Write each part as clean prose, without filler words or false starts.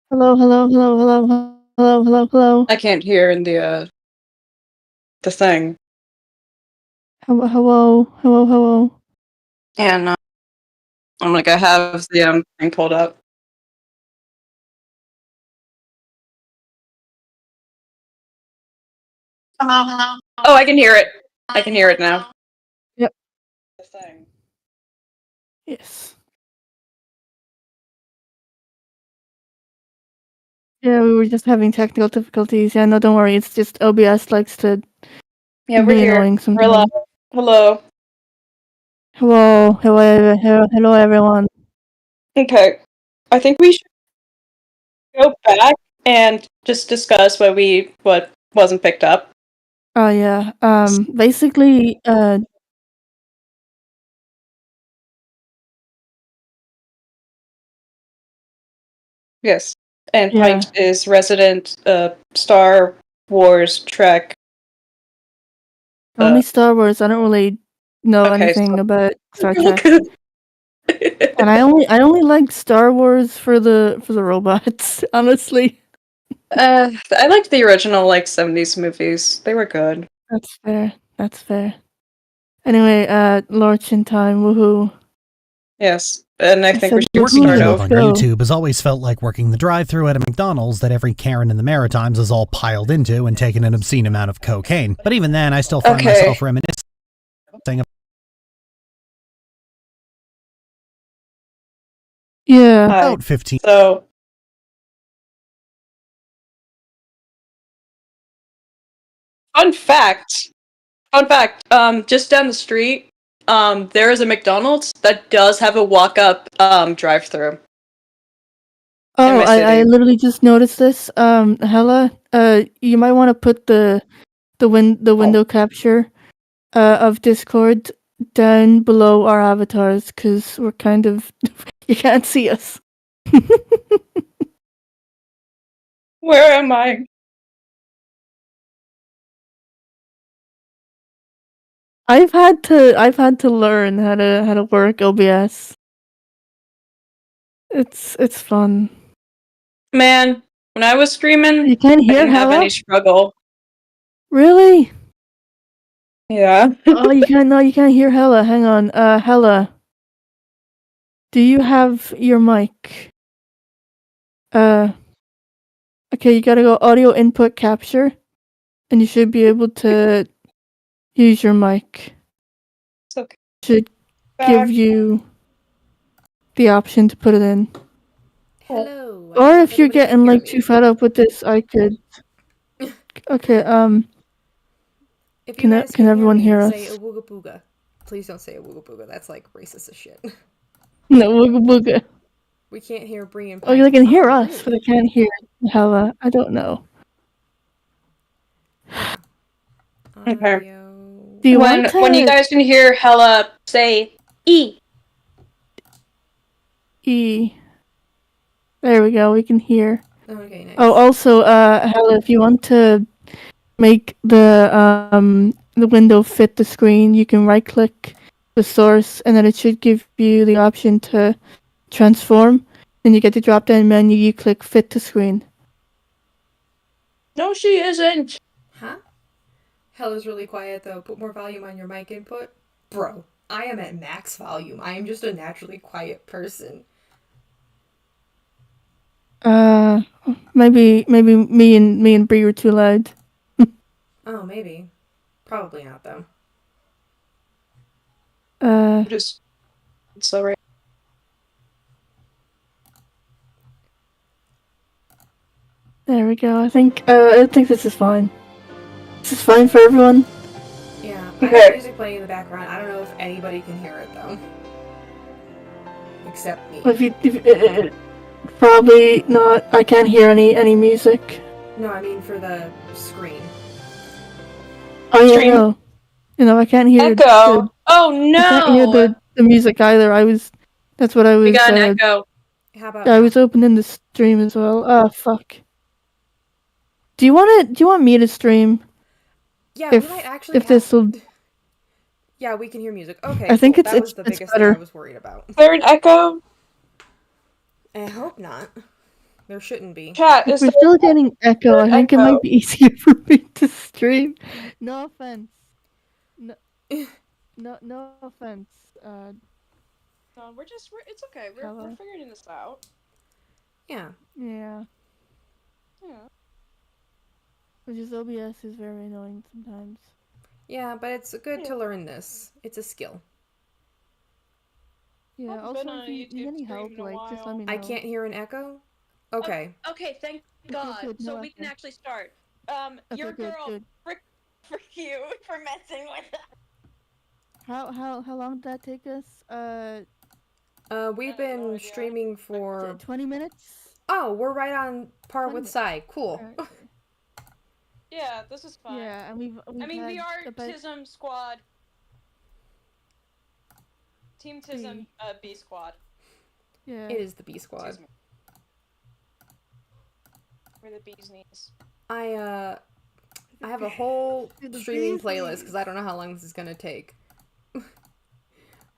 Hello, hello, hello, hello, hello, hello, hello. I can't hear in the thing. Hello, hello, hello, hello. And I'm like, I have the thing pulled up. Hello, hello. Oh, I can hear it. I can hear it now. Yep. The thing. Yes. Yeah, we were just having technical difficulties. Yeah, no, don't worry. It's just OBS likes to Yeah, we're be here. annoying We're live. sometimes. Hello. Hello, hello, hello, everyone. Okay. I think we should go back and just discuss what wasn't picked up. Oh yeah. Basically, Yes. And yeah. Pint is resident Star Wars Trek. Only Star Wars. I don't really know Okay, anything so about Star Trek. And I only like Star Wars for the robots, honestly. I liked the original 70s movies. They were good. That's fair. That's fair. Anyway, Lorch in time, woohoo. Yes. And I think we should Working start remote over. on YouTube has always felt like working the drive-thru at a McDonald's that every Karen in the Maritimes is all piled into and taking an obscene amount of cocaine. But even then, I still find myself reminiscing about 15. So, fun fact, just down the street, there is a McDonald's that does have a walk-up drive-thru. Oh, I literally just noticed this. Hella, you might want to put the window capture of Discord down below our avatars, because we're kind of you can't see us. Where am I? I've had to learn how to work OBS. It's fun. Man, when I was streaming, You can't I hear didn't have Hella? any struggle. Really? Yeah. Oh, you can't hear Hella. Hang on. Hella. Do you have your mic? Okay, you gotta go audio input capture, and you should be able to use your mic. It's okay. Should give you the option to put it in. Hello. Or if you're getting too fed up with this, I could. Okay. If you guys can everyone hear us? say awooga booga. Please don't say awooga booga. That's racist as shit. No, wooga booga. We can't hear Bree and Pine. Oh, they can hear us, but they can't hear Hella. I don't know. Okay. Do you want to... When you guys can hear Hella say E. E. There we go, we can hear. Okay, nice. Oh, also, Hella, if you want to make the window fit the screen, you can right-click the source, and then it should give you the option to transform. Then you get the drop-down menu, you click fit to screen. No, she isn't. Huh? Hella's really quiet, though. Put more volume on your mic input. Bro, I am at max volume. I am just a naturally quiet person. Maybe me and Bree were too loud. Oh, maybe. Probably not, though. Just so right. There we go. I think this is fine. This is fine for everyone. Yeah, I have music playing in the background. I don't know if anybody can hear it though, except me. If probably not. I can't hear any music. No, I mean for the screen. Oh yeah, no. You know, I can't hear echo. Oh no! I can't hear the music either. That's what I was. We got an echo. How about? I was opening the stream as well. Oh fuck. Do you want me to stream? Yeah, we might actually. If this will. Yeah, we can hear music. Okay, I think cool. it's That was the biggest thing I was worried about. Is there an echo? I hope not. There shouldn't be. Chat, If we're still getting echo, I think it might be easier for me to stream. No offense. No offense. No, it's okay. We're figuring this out. Yeah. Yeah. Yeah. Which is OBS is very annoying sometimes. Yeah, but it's good to learn this. It's a skill. Yeah, also if you need any help, like, just let me know. I can't hear an echo? Okay. Okay, thank God. Good, so no we can echo. actually start. Your good, girl, good. frick you for messing with us. How long did that take us? We've been streaming for 20 minutes? Oh, we're right on par with Sai. Cool. Yeah, this is fun. Yeah, and we've we are Tism Squad. Team Tism B Squad. Yeah. It is the B Squad. We're the bee's knees. I have a whole streaming playlist because I don't know how long this is gonna take.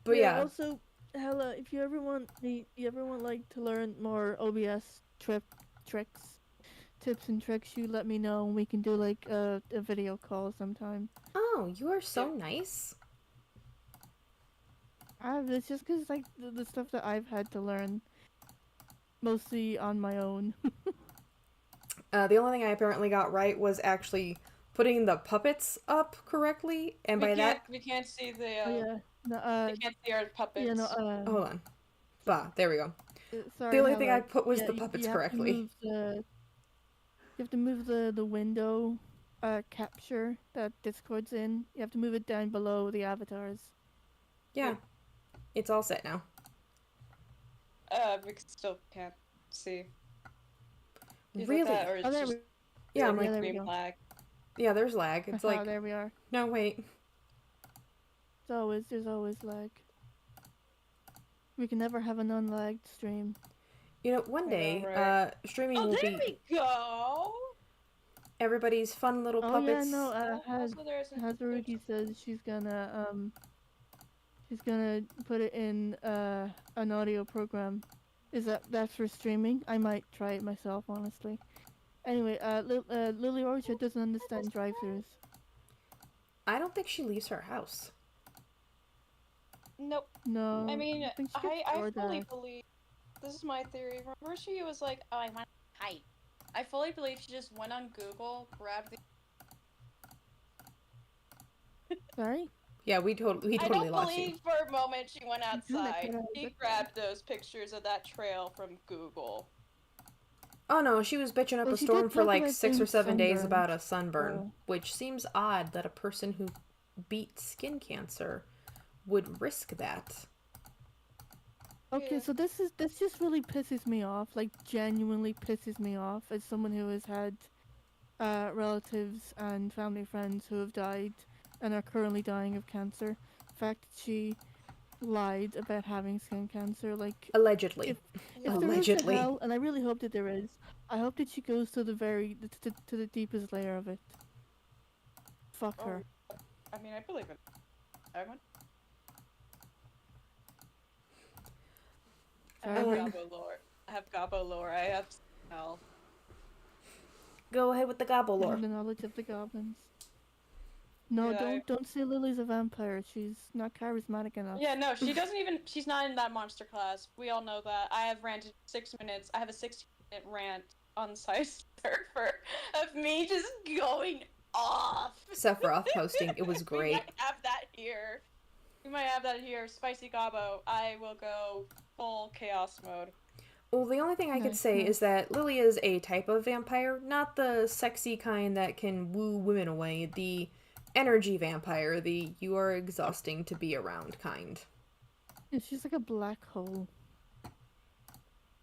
But yeah. Also, Hella, if you ever want like to learn more OBS tips and tricks, you let me know and we can do like a video call sometime. Oh, you are so nice. It's just because like the stuff that I've had to learn mostly on my own. The only thing I apparently got right was actually putting the puppets up correctly, and by that we can't see the. we can't see our puppets. Yeah, no. Hold on. There we go. Sorry, the only thing I put was the puppets correctly. You have to move the window capture that Discord's in. You have to move it down below the avatars. Yeah. It's all set now. We still can't see. Really? Yeah, I'm like green lag. Yeah, there's lag. It's like there we are. No, wait. There's always lag. We can never have a non-lagged stream. You know, one day, streaming will be. There we go. Everybody's fun little puppets. Yeah, no. Hazaruki says she's gonna put it in an audio program. That's for streaming? I might try it myself, honestly. Anyway, Lily Orchard doesn't understand drive-thrus. I don't think she leaves her house. Nope. No. I mean, I fully believe. This is my theory. Remember, she was like, "Oh, I want height." I fully believe she just went on Google, grabbed the. Sorry. Yeah, we totally lost you. I don't believe for a moment she went outside. She grabbed those pictures of that trail from Google. Oh no, she was bitching up a storm for like 6 or 7 days about a sunburn, which seems odd that a person who beat skin cancer would risk that. Okay, so this just really pisses me off, like genuinely pisses me off as someone who has had relatives and family friends who have died and are currently dying of cancer. The fact that she lied about having skin cancer, like allegedly. If allegedly. There is a hell, and I really hope that there is, I hope that she goes to the deepest layer of it. Fuck her. I mean, I believe it. I have Gobbo lore. I have hell. Go ahead with the Gobbo lore. The knowledge of the goblins. No, don't say Lily's a vampire. She's not charismatic enough. Yeah, no, she's not in that monster class. We all know that. I have ranted 6 minutes. I have a 16-minute rant on Sai's server of me just going off. Sephiroth posting. It was great. We might have that here. Spicy Gobbo. I will go full chaos mode. Well, the only thing I could say is that Lily is a type of vampire, not the sexy kind that can woo women away. The energy vampire, the you are exhausting to be around kind. Yeah, she's like a black hole.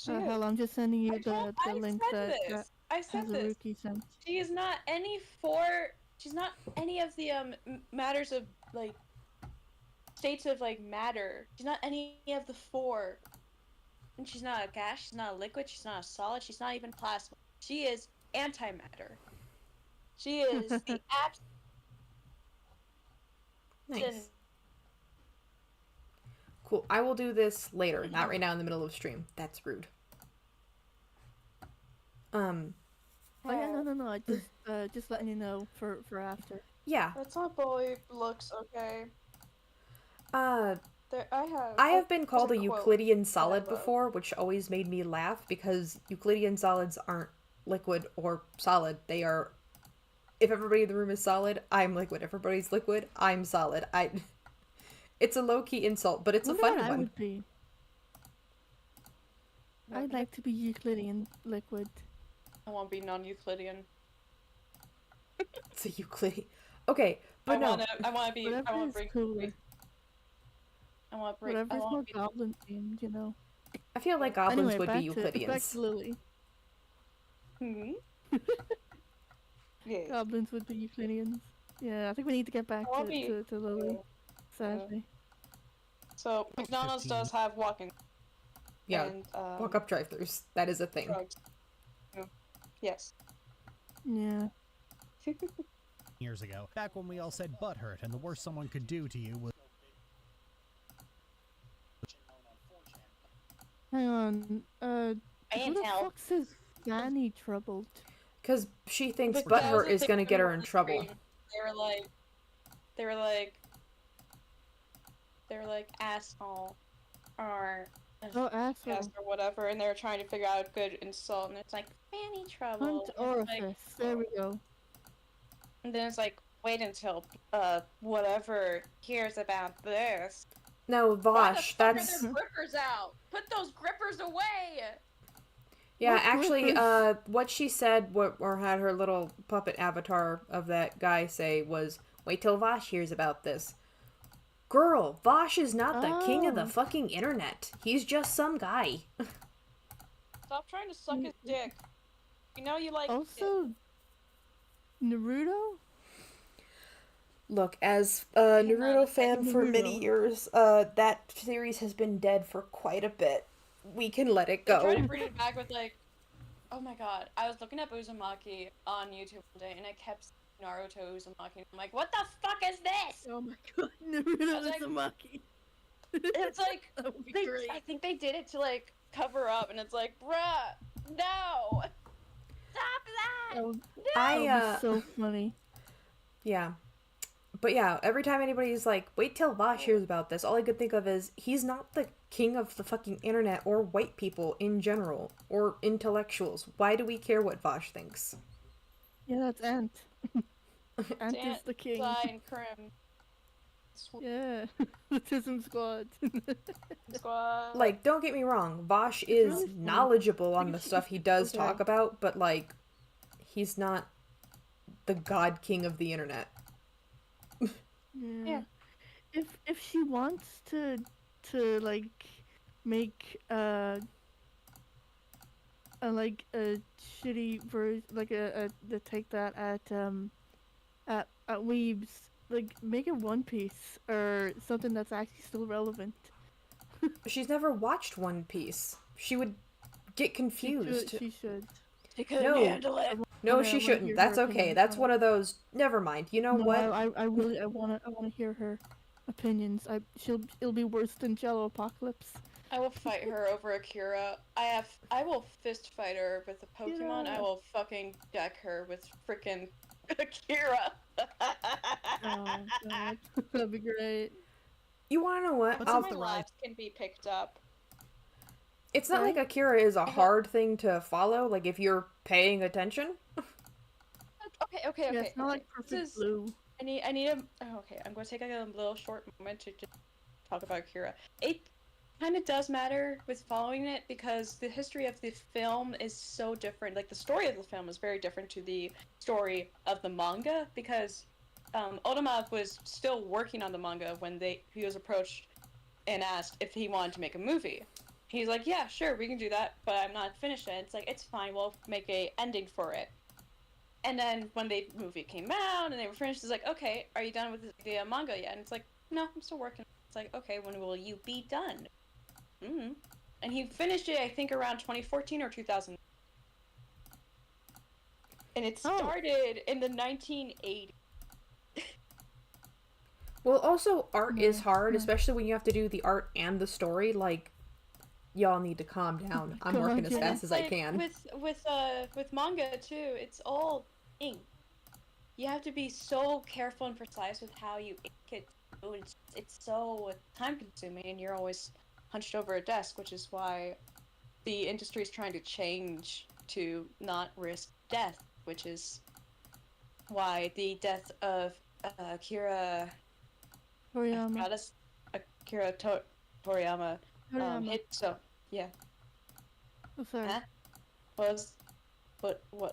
Hell, I'm just sending you the link that Hazaruki sent. She is not she's not any of the matters of like states of like matter. She's not any of the 4. And she's not a gas, she's not a liquid, she's not a solid, she's not even plasma. She is antimatter. She is the absolute. Nice. Cool. I will do this later, not right now in the middle of stream. That's rude. Oh yeah, no. I just letting you know for after. Yeah. That's not bully looks, okay. I have been called a Euclidean solid before, which always made me laugh because Euclidean solids aren't liquid or solid. They are. If everybody in the room is solid, I'm liquid. If everybody's liquid, I'm solid. It's a low-key insult, but it's a fun one. I would be. I'd like to be Euclidean liquid. I want to be non-Euclidean. It's a Euclidean. Okay, but I want to be. Whatever I want is to bring. cooler. I want to bring. Whatever's more goblin themed, you know. I feel like goblins anyway, would be Euclideans. Back to Lily. Yeah. Goblins would be Euclideans. Yeah, I think we need to get back to Lily. Sadly. So McDonald's does have walking. Yeah, and, walk-up drive-thrus. That is a thing. Drugs. Yes. Yeah. Years ago, back when we all said butthurt, and the worst someone could do to you was. Hang on. Who the fuck says Danny troubled? Because she thinks butthurt is gonna get her in trouble. They were like asshole, or asshole, or whatever, and they were trying to figure out a good insult, and it's like Fanny trouble. Cunt orifice. There we go. And then it's like, wait until whatever hears about this. No, Vosh, that's. Why the fuck are their grippers out? Put those grippers away. Yeah, actually, what she said, or had her little puppet avatar of that guy say was, wait till Vosh hears about this. Girl, Vosh is not the king of the fucking internet. He's just some guy. Stop trying to suck his dick. You know you like also, Naruto? Look, as a Naruto fan for many years, that series has been dead for quite a bit. We can let it go. I tried to bring it back with like, oh my god, I was looking at Uzumaki on YouTube one day and I kept seeing Naruto Uzumaki. I'm like, what the fuck is this? Oh my god, Naruto Uzumaki. It's like, that would be great. I think they did it to like cover up, and it's like, bruh, no, stop that. That would be so funny. Yeah. But yeah, every time anybody's like, wait till Vosh hears about this, all I could think of is, he's not the king of the fucking internet or white people in general, or intellectuals. Why do we care what Vosh thinks? Yeah, that's Ant. Ant is the king. And Krim. Yeah, the Tism Squad. Like, don't get me wrong, Vosh is really knowledgeable on the stuff he does talk about, but like, he's not the god king of the internet. Yeah. If she wants to like make a shitty version, like to take that at Weebs, like make it One Piece or something that's actually still relevant. She's never watched One Piece. She would get confused. She should. She couldn't handle it. No, she shouldn't. That's okay. That's one of those. Never mind. You know what? I wanna hear her opinions. It'll be worse than Jello Apocalypse. I will fight her over Akira. I will fist fight her with a Pokemon. I will fucking deck her with frickin' Akira. Oh god, that'd be great. You wanna know what? My lives can be picked up. It's not like Akira is a hard thing to follow, like if you're paying attention. Okay. Yeah, it's not like Perfect Blue. I need okay, I'm going to take a little short moment to just talk about Akira. It kind of does matter with following it because the history of the film is so different. Like, the story of the film is very different to the story of the manga because Otama was still working on the manga when he was approached and asked if he wanted to make a movie. He's like, yeah, sure, we can do that, but I'm not finished yet. It's like, it's fine, we'll make a ending for it. And then when the movie came out and they were finished, it's like, okay, are you done with the manga yet? And it's like, no, I'm still working. It's like, okay, when will you be done? Mm-hmm. And he finished it, I think, around 2014 or 2000. And it started in the 1980s. Well, also, art is hard, especially when you have to do the art and the story. Like, y'all need to calm down. I'm working as fast as I can. With manga too, it's all ink. You have to be so careful and precise with how you ink it. It's so time consuming, and you're always hunched over a desk, which is why the industry is trying to change to not risk death, which is why the death of Akira Toriyama. Toriyama hit so yeah. Oh, sorry. Huh? What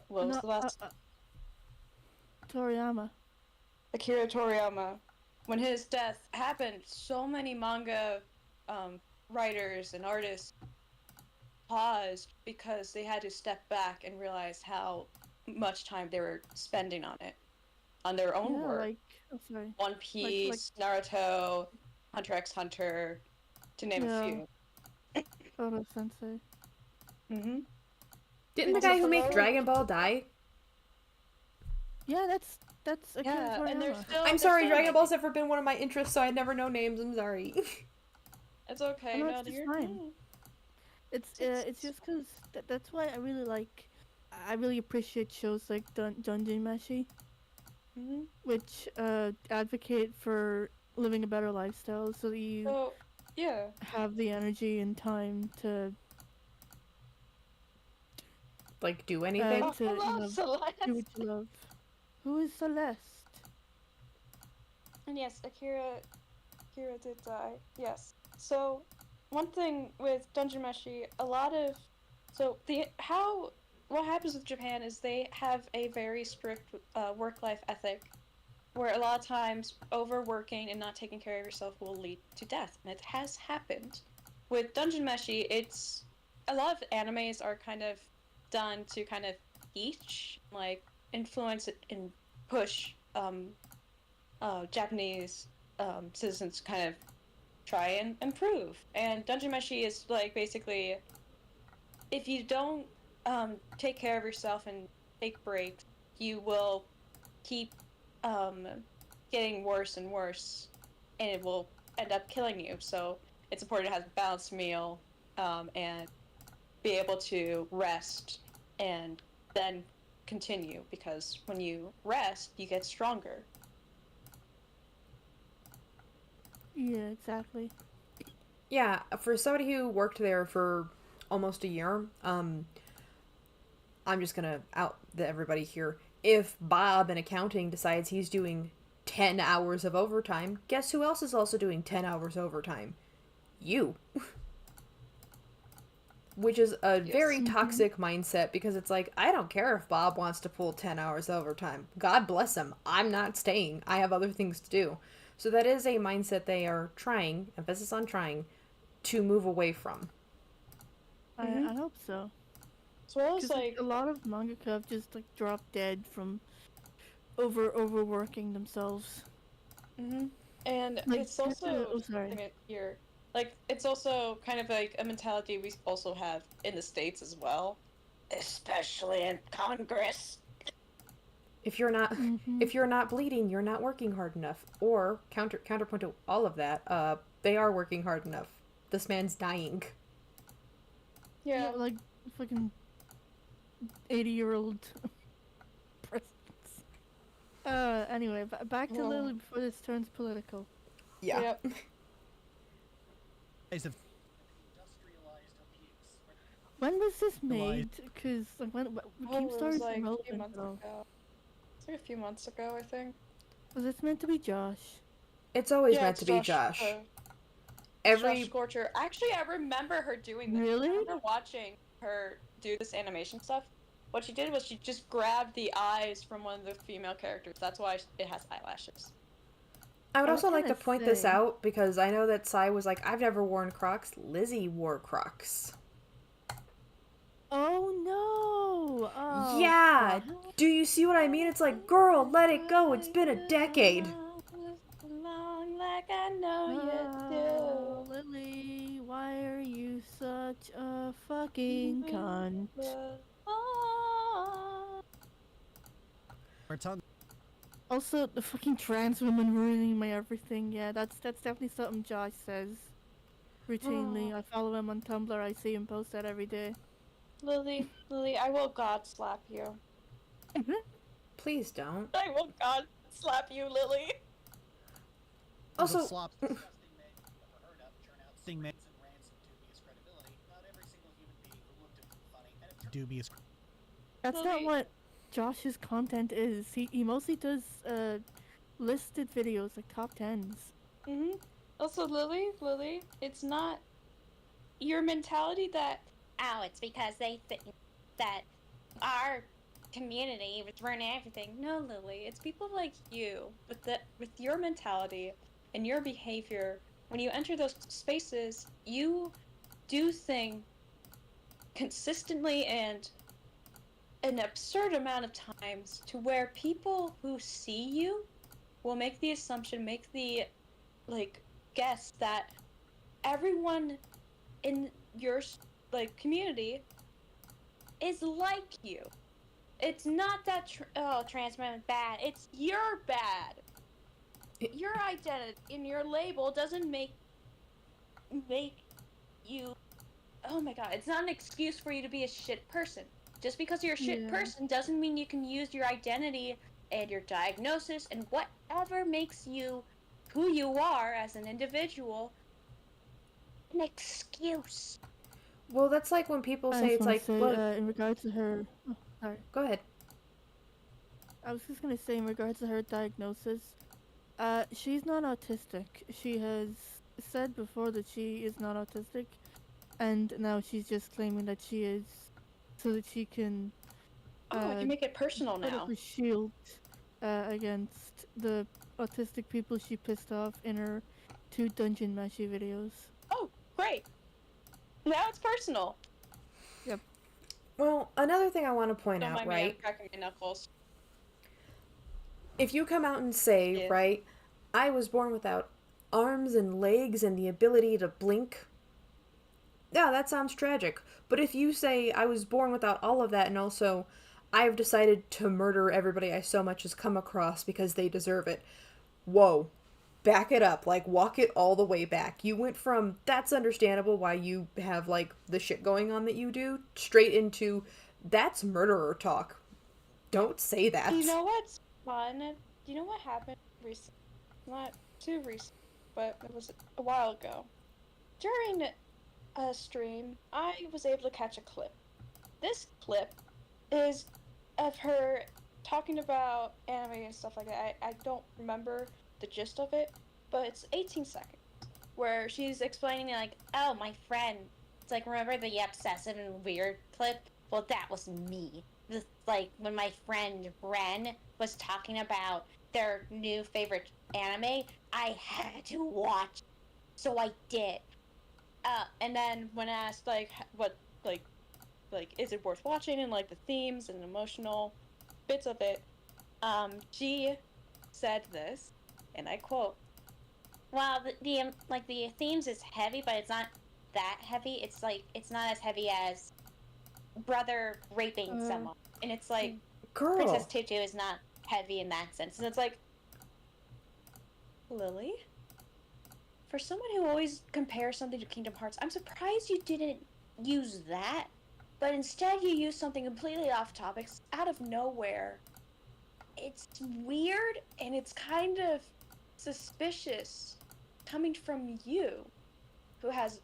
was the last? Toriyama. Akira Toriyama. When his death happened, so many manga writers and artists paused because they had to step back and realize how much time they were spending on it, on their own work. One Piece, Naruto, Hunter x Hunter, to name a few. Oda Sensei. Didn't the guy who made Dragon Ball die? Yeah, that's Akira Toriyama. And I'm sorry, Dragon Ball's never been one of my interests, so I never know names. I'm sorry. It's okay. No, it's just fine. It's just because that's why I really appreciate shows like Dungeon Meshi, which advocate for living a better lifestyle, so that you have the energy and time to like do anything. To, do what you love. Who is Celeste? And yes, Akira did die. Yes. So, one thing with Dungeon Meshi, what happens with Japan is they have a very strict work-life ethic, where a lot of times overworking and not taking care of yourself will lead to death, and it has happened. With Dungeon Meshi, it's a lot of animes are kind of done to kind of teach, like influence and push Japanese citizens to kind of try and improve. And Dungeon Meshi is like basically, if you don't take care of yourself and take breaks, you will keep getting worse and worse, and it will end up killing you. So it's important to have a balanced meal and be able to rest and then continue, because when you rest, you get stronger. Yeah, exactly. Yeah, for somebody who worked there for almost a year, I'm just gonna out everybody here. If Bob in accounting decides he's doing 10 hours of overtime, guess who else is also doing 10 hours overtime? You. Which is a very toxic mindset, because it's like, I don't care if Bob wants to pull 10 hours overtime. God bless him. I'm not staying. I have other things to do. So that is a mindset they are trying, emphasis on trying, to move away from. I hope so. So I was like a lot of mangaka have just like dropped dead from overworking themselves. And like, it's also here. Like, it's also kind of like a mentality we also have in the States as well, especially in Congress. If you're not bleeding, you're not working hard enough. Or counterpoint to all of that, they are working hard enough. This man's dying. Yeah, like fucking 80-year-old presidents. Anyway, back to Lily before this turns political. Yeah. Yep. When was this made? Because when Keep Stars like relevant a few months ago. It's like a few months ago, I think. Was this meant to be Josh? It's always meant to be Josh. Josh Scorcher. Actually, I remember her doing this. Really? I remember watching her do this animation stuff. What she did was she just grabbed the eyes from one of the female characters. That's why it has eyelashes. I would also like to point this out, because I know that Sai was like, I've never worn Crocs. Lizzie wore Crocs. Oh no! Oh, yeah! God. Do you see what I mean? It's like, girl, let it go. It's been a decade. Like I know you do. Lily, why are you such a fucking cunt? Also, the fucking trans woman ruining my everything. Yeah, that's definitely something Josh says. routinely. I follow him on Tumblr. I see him post that every day. Lily, I will God slap you. Please don't. I will God slap you, Lily. Also, the slops disgusting men you've ever heard of churn out things and rants of dubious credibility. Not every single human being who looked at them funny and if dubious. That's Lily. not what Josh's content is. He mostly does listed videos, like top 10s. Also, Lily, it's not your mentality that, it's because they think that our community was ruining everything. No, Lily, it's people like you with your mentality and your behavior. When you enter those spaces, you do things consistently and an absurd amount of times to where people who see you will make the assumption, make the guess that everyone in your community is like you. It's not that trans men bad. It's you're bad. Your identity and your label doesn't make you. Oh my god! It's not an excuse for you to be a shit person. Just because you're a shit person doesn't mean you can use your identity and your diagnosis and whatever makes you who you are as an individual an excuse. Well, that's like when people say it's like, in regards to her. Oh, sorry. Go ahead. I was just gonna say, in regards to her diagnosis, she's not autistic. She has said before that she is not autistic, and now she's just claiming that she is, so that she can. You make it personal now. Put up a shield against the autistic people she pissed off in her 2 dungeon mashy videos. Oh, great! Now it's personal. Yep. Well, another thing I want to point out, right? I'm cracking my knuckles. If you come out and say, right, I was born without arms and legs and the ability to blink, yeah, that sounds tragic. But if you say I was born without all of that and also I've decided to murder everybody I so much as come across because they deserve it, whoa, back it up, like walk it all the way back. You went from that's understandable why you have like the shit going on that you do straight into that's murderer talk. Don't say that. You know what's fun? You know what happened recently? Not too recent, but it was a while ago. During a stream, I was able to catch a clip. This clip is of her talking about anime and stuff like that. I don't remember the gist of it, but it's 18 seconds where she's explaining like, oh, my friend. It's like, remember the obsessive and weird clip? Well, that was me. This, like, when my friend Ren was talking about their new favorite anime, I had to watch, so I did. And then when asked, like, what, like, is it worth watching, and, like, the themes and emotional bits of it, she said this, and I quote, well, the themes is heavy, but it's not that heavy. It's, like, it's not as heavy as brother raping someone. And it's, like, girl, Princess Tutu is not heavy in that sense. And it's, like, Lily? For someone who always compares something to Kingdom Hearts, I'm surprised you didn't use that, but instead you used something completely off topic, out of nowhere. It's weird, and it's kind of suspicious coming from you, who has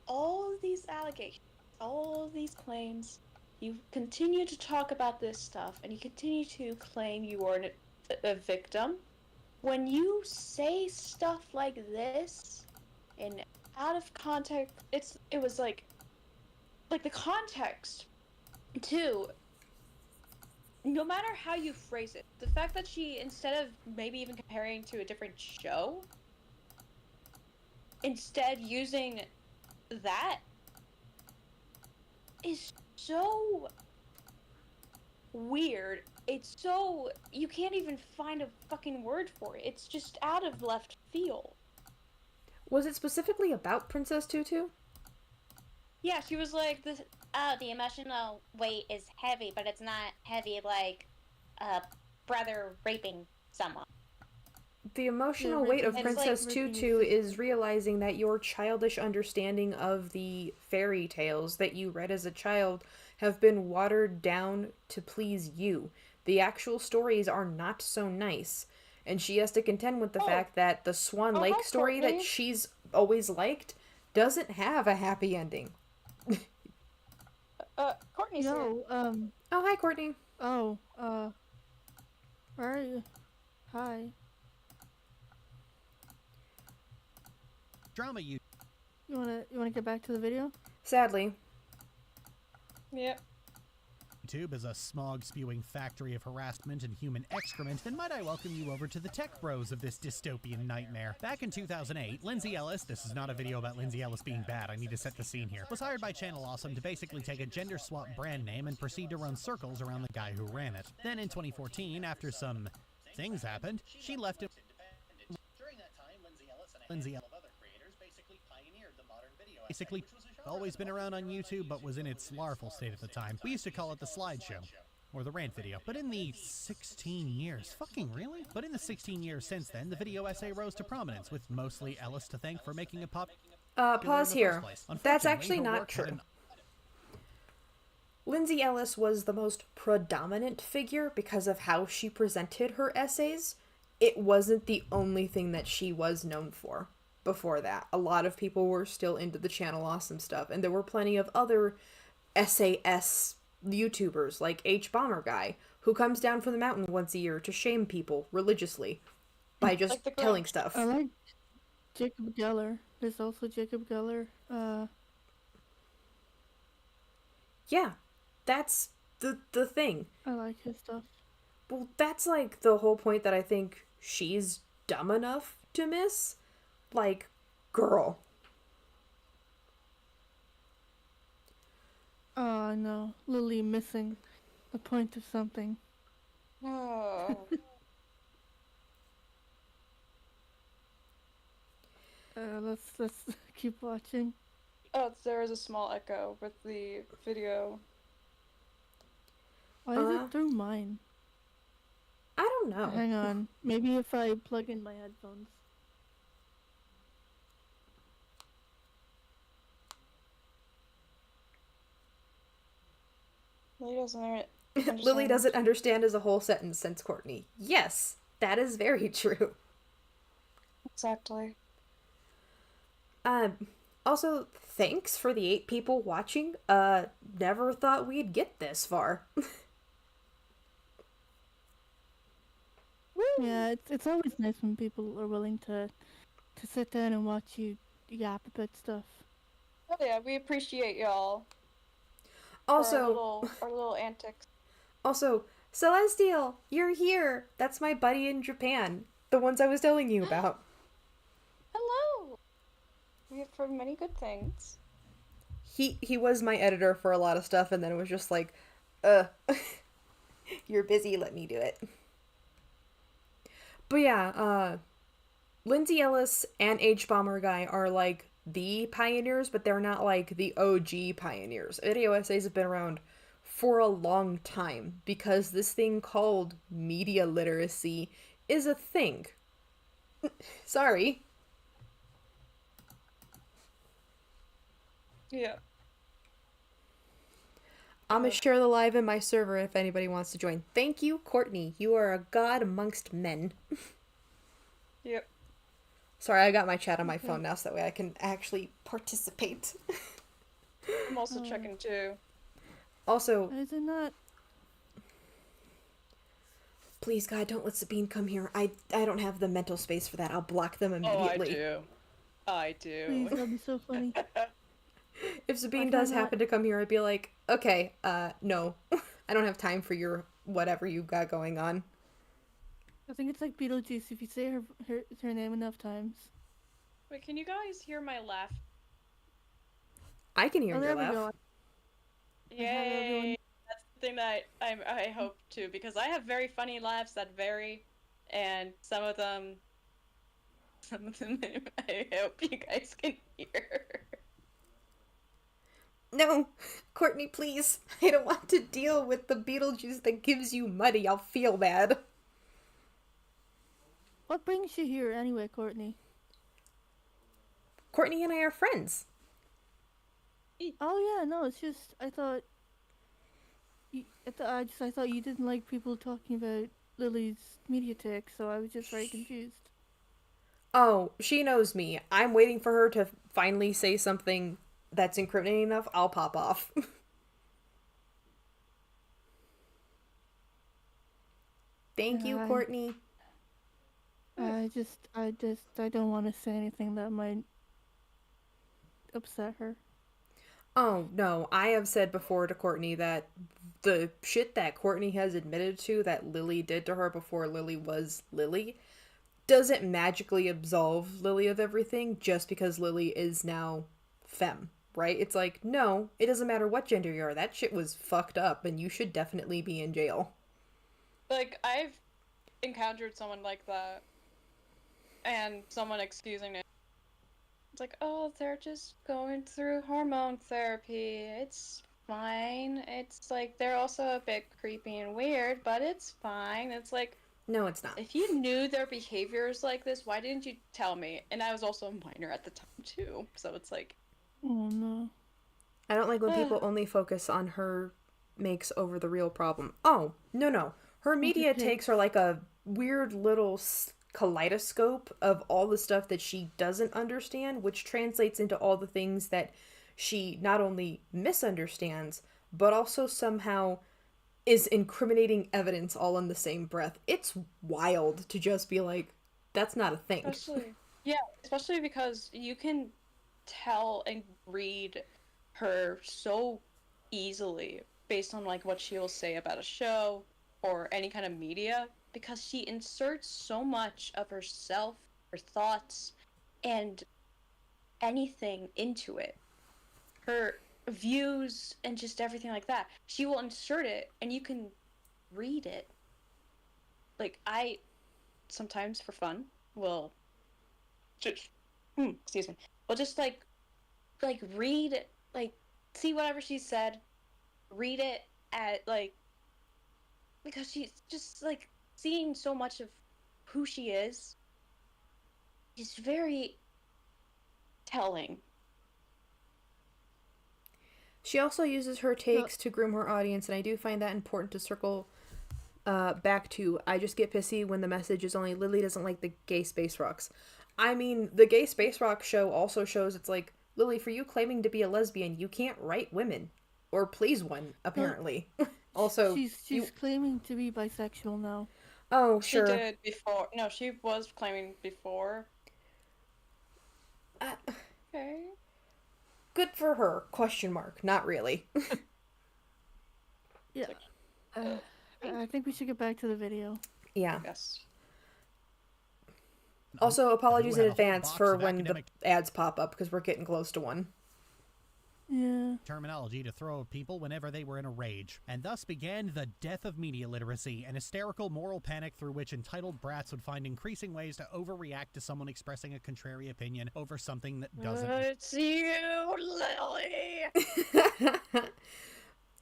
all of these allegations, all of these claims. You continue to talk about this stuff, and you continue to claim you are a victim. When you say stuff like this, and out of context, it was like the context, too, no matter how you phrase it, the fact that she, instead of maybe even comparing to a different show, instead using that, is so weird. It's so, you can't even find a fucking word for it. It's just out of left field. Was it specifically about Princess Tutu? Yeah, she was like, the emotional weight is heavy, but it's not heavy like a brother raping someone. The emotional weight of Princess Tutu is realizing that your childish understanding of the fairy tales that you read as a child have been watered down to please you. The actual stories are not so nice. And she has to contend with the fact that the Swan Lake story that she's always liked doesn't have a happy ending. Courtney's here. Oh, hi, Courtney. Oh, where are you? Hi. Drama you wanna get back to the video? Sadly. Yep. YouTube is a smog-spewing factory of harassment and human excrement, then might I welcome you over to the tech bros of this dystopian nightmare. Back in 2008, Lindsay Ellis, this is not a video about Lindsay Ellis being bad, I need to set the scene here, was hired by Channel Awesome to basically take a gender-swap brand name and proceed to run circles around the guy who ran it. Then in 2014, after some things happened, she left it. During that time, Lindsay Ellis basically always been around on YouTube, but was in its larval state at the time. We used to call it the slideshow, or the rant video. But in the 16 years, fucking really? But in the 16 years since then, the video essay rose to prominence, with mostly Ellis to thank for making it pop. Pause here. That's actually not true. Lindsay Ellis was the most predominant figure because of how she presented her essays. It wasn't the only thing that she was known for. Before that, a lot of people were still into the Channel Awesome stuff, and there were plenty of other SAS YouTubers like Bomber Guy, who comes down from the mountain once a year to shame people religiously by just telling stuff. I like Jacob Geller. There's also Jacob Geller. Yeah, that's the thing. I like his stuff. Well, that's like the whole point that I think she's dumb enough to miss. Like, girl. Oh, no. Lily missing the point of something. Oh. Let's keep watching. Oh, there is a small echo with the video. Why is it through mine? I don't know. Hang on. Maybe if I plug in my headphones. Lily doesn't understand as a whole sentence since Courtney. Yes, that is very true. Exactly. Also, thanks for the 8 people watching. Never thought we'd get this far. Yeah, it's always nice when people are willing to sit down and watch you yap about stuff. Oh yeah, we appreciate y'all. Also, our little antics. Also, Celestial, you're here. That's my buddy in Japan. The ones I was telling you about. Hello. We have heard many good things. He was my editor for a lot of stuff, and then it was just like, you're busy, let me do it. But yeah, Lindsay Ellis and Bomber Guy are like the pioneers, but they're not like the OG pioneers. Video essays have been around for a long time because this thing called media literacy is a thing. Sorry. Yeah. I'm gonna share the live in my server if anybody wants to join. Thank you, Courtney. You are a god amongst men. Yep. Sorry, I got my chat on my phone now so that way I can actually participate. I'm also checking too. Also, is it not? Please, God, don't let Sabine come here. I don't have the mental space for that. I'll block them immediately. Oh, I do. Please, that'd be so funny. If Sabine does happen to come here, I'd be like, okay, no. I don't have time for your whatever you got going on. I think it's like Beetlejuice if you say her name enough times. Wait, can you guys hear my laugh? I can hear your laugh. Go. Yay! That's the thing that I hope to, because I have very funny laughs that vary, and some of them I hope you guys can hear. No, Courtney, please. I don't want to deal with the Beetlejuice that gives you money. I'll feel bad. What brings you here anyway, Courtney? Courtney and I are friends. Oh yeah, no, it's just I thought I thought you didn't like people talking about Lily's media tech, so I was just very confused. Oh, she knows me. I'm waiting for her to finally say something that's incriminating enough. I'll pop off. Thank you, Courtney. I don't want to say anything that might upset her. Oh, no. I have said before to Courtney that the shit that Courtney has admitted to that Lily did to her before Lily was Lily doesn't magically absolve Lily of everything just because Lily is now femme, right? It's like, no, it doesn't matter what gender you are. That shit was fucked up and you should definitely be in jail. Like, I've encountered someone like that and someone excusing it. It's like, oh, they're just going through hormone therapy. It's fine. It's like, they're also a bit creepy and weird, but it's fine. It's like, no, it's not. If you knew their behaviors like this, why didn't you tell me? And I was also a minor at the time, too. So it's like... Oh, no. I don't like when people only focus on her makes over the real problem. Oh, no. Her media takes are like a weird little kaleidoscope of all the stuff that she doesn't understand, which translates into all the things that she not only misunderstands, but also somehow is incriminating evidence all in the same breath. It's wild to just be like, that's not a thing. Especially because you can tell and read her so easily based on like what she'll say about a show or any kind of media, because she inserts so much of herself, her thoughts, and anything into it. Her views and just everything like that. She will insert it and you can read it. Like, I sometimes for fun will just excuse me. Will just like read, like, see whatever she said, read it at like, because she's just like seeing so much of who she is very telling. She also uses her takes to groom her audience, and I do find that important to circle back to. I just get pissy when the message is only Lily doesn't like the gay space rocks. I mean, the gay space rock show also shows it's like, Lily, for you claiming to be a lesbian, you can't write women. Or please one, apparently. Also, she's claiming to be bisexual now. Oh, sure. She did before. No, she was claiming before. Okay. Good for her, question mark. Not really. Yeah. I think we should get back to the video. Yeah. Yes. Also, apologies in advance for when the ads pop up, because we're getting close to one. Yeah. Terminology to throw at people whenever they were in a rage, and thus began the death of media literacy, an hysterical moral panic through which entitled brats would find increasing ways to overreact to someone expressing a contrary opinion over something that doesn't. It's you, Lily.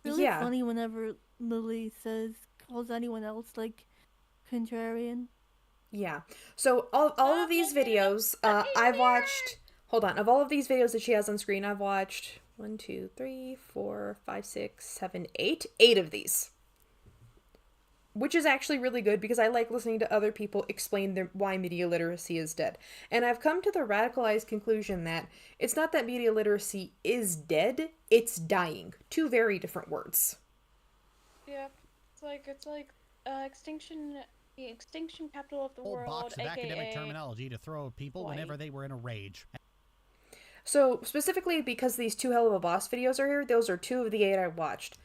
Really funny whenever Lily calls anyone else like contrarian. Yeah. So all of these videos, I've watched. Hold on. Of all of these videos that she has on screen, I've watched 1, 2, 3, 4, 5, 6, 7, 8. 8 of these. Which is actually really good because I like listening to other people explain why media literacy is dead. And I've come to the radicalized conclusion that it's not that media literacy is dead, it's dying. Two very different words. Yeah. It's like extinction. The extinction capital of the world, box of aka academic terminology to throw at people whenever they were in a rage. So, specifically because these two Helluva Boss videos are here, those are 2 of the 8 I watched.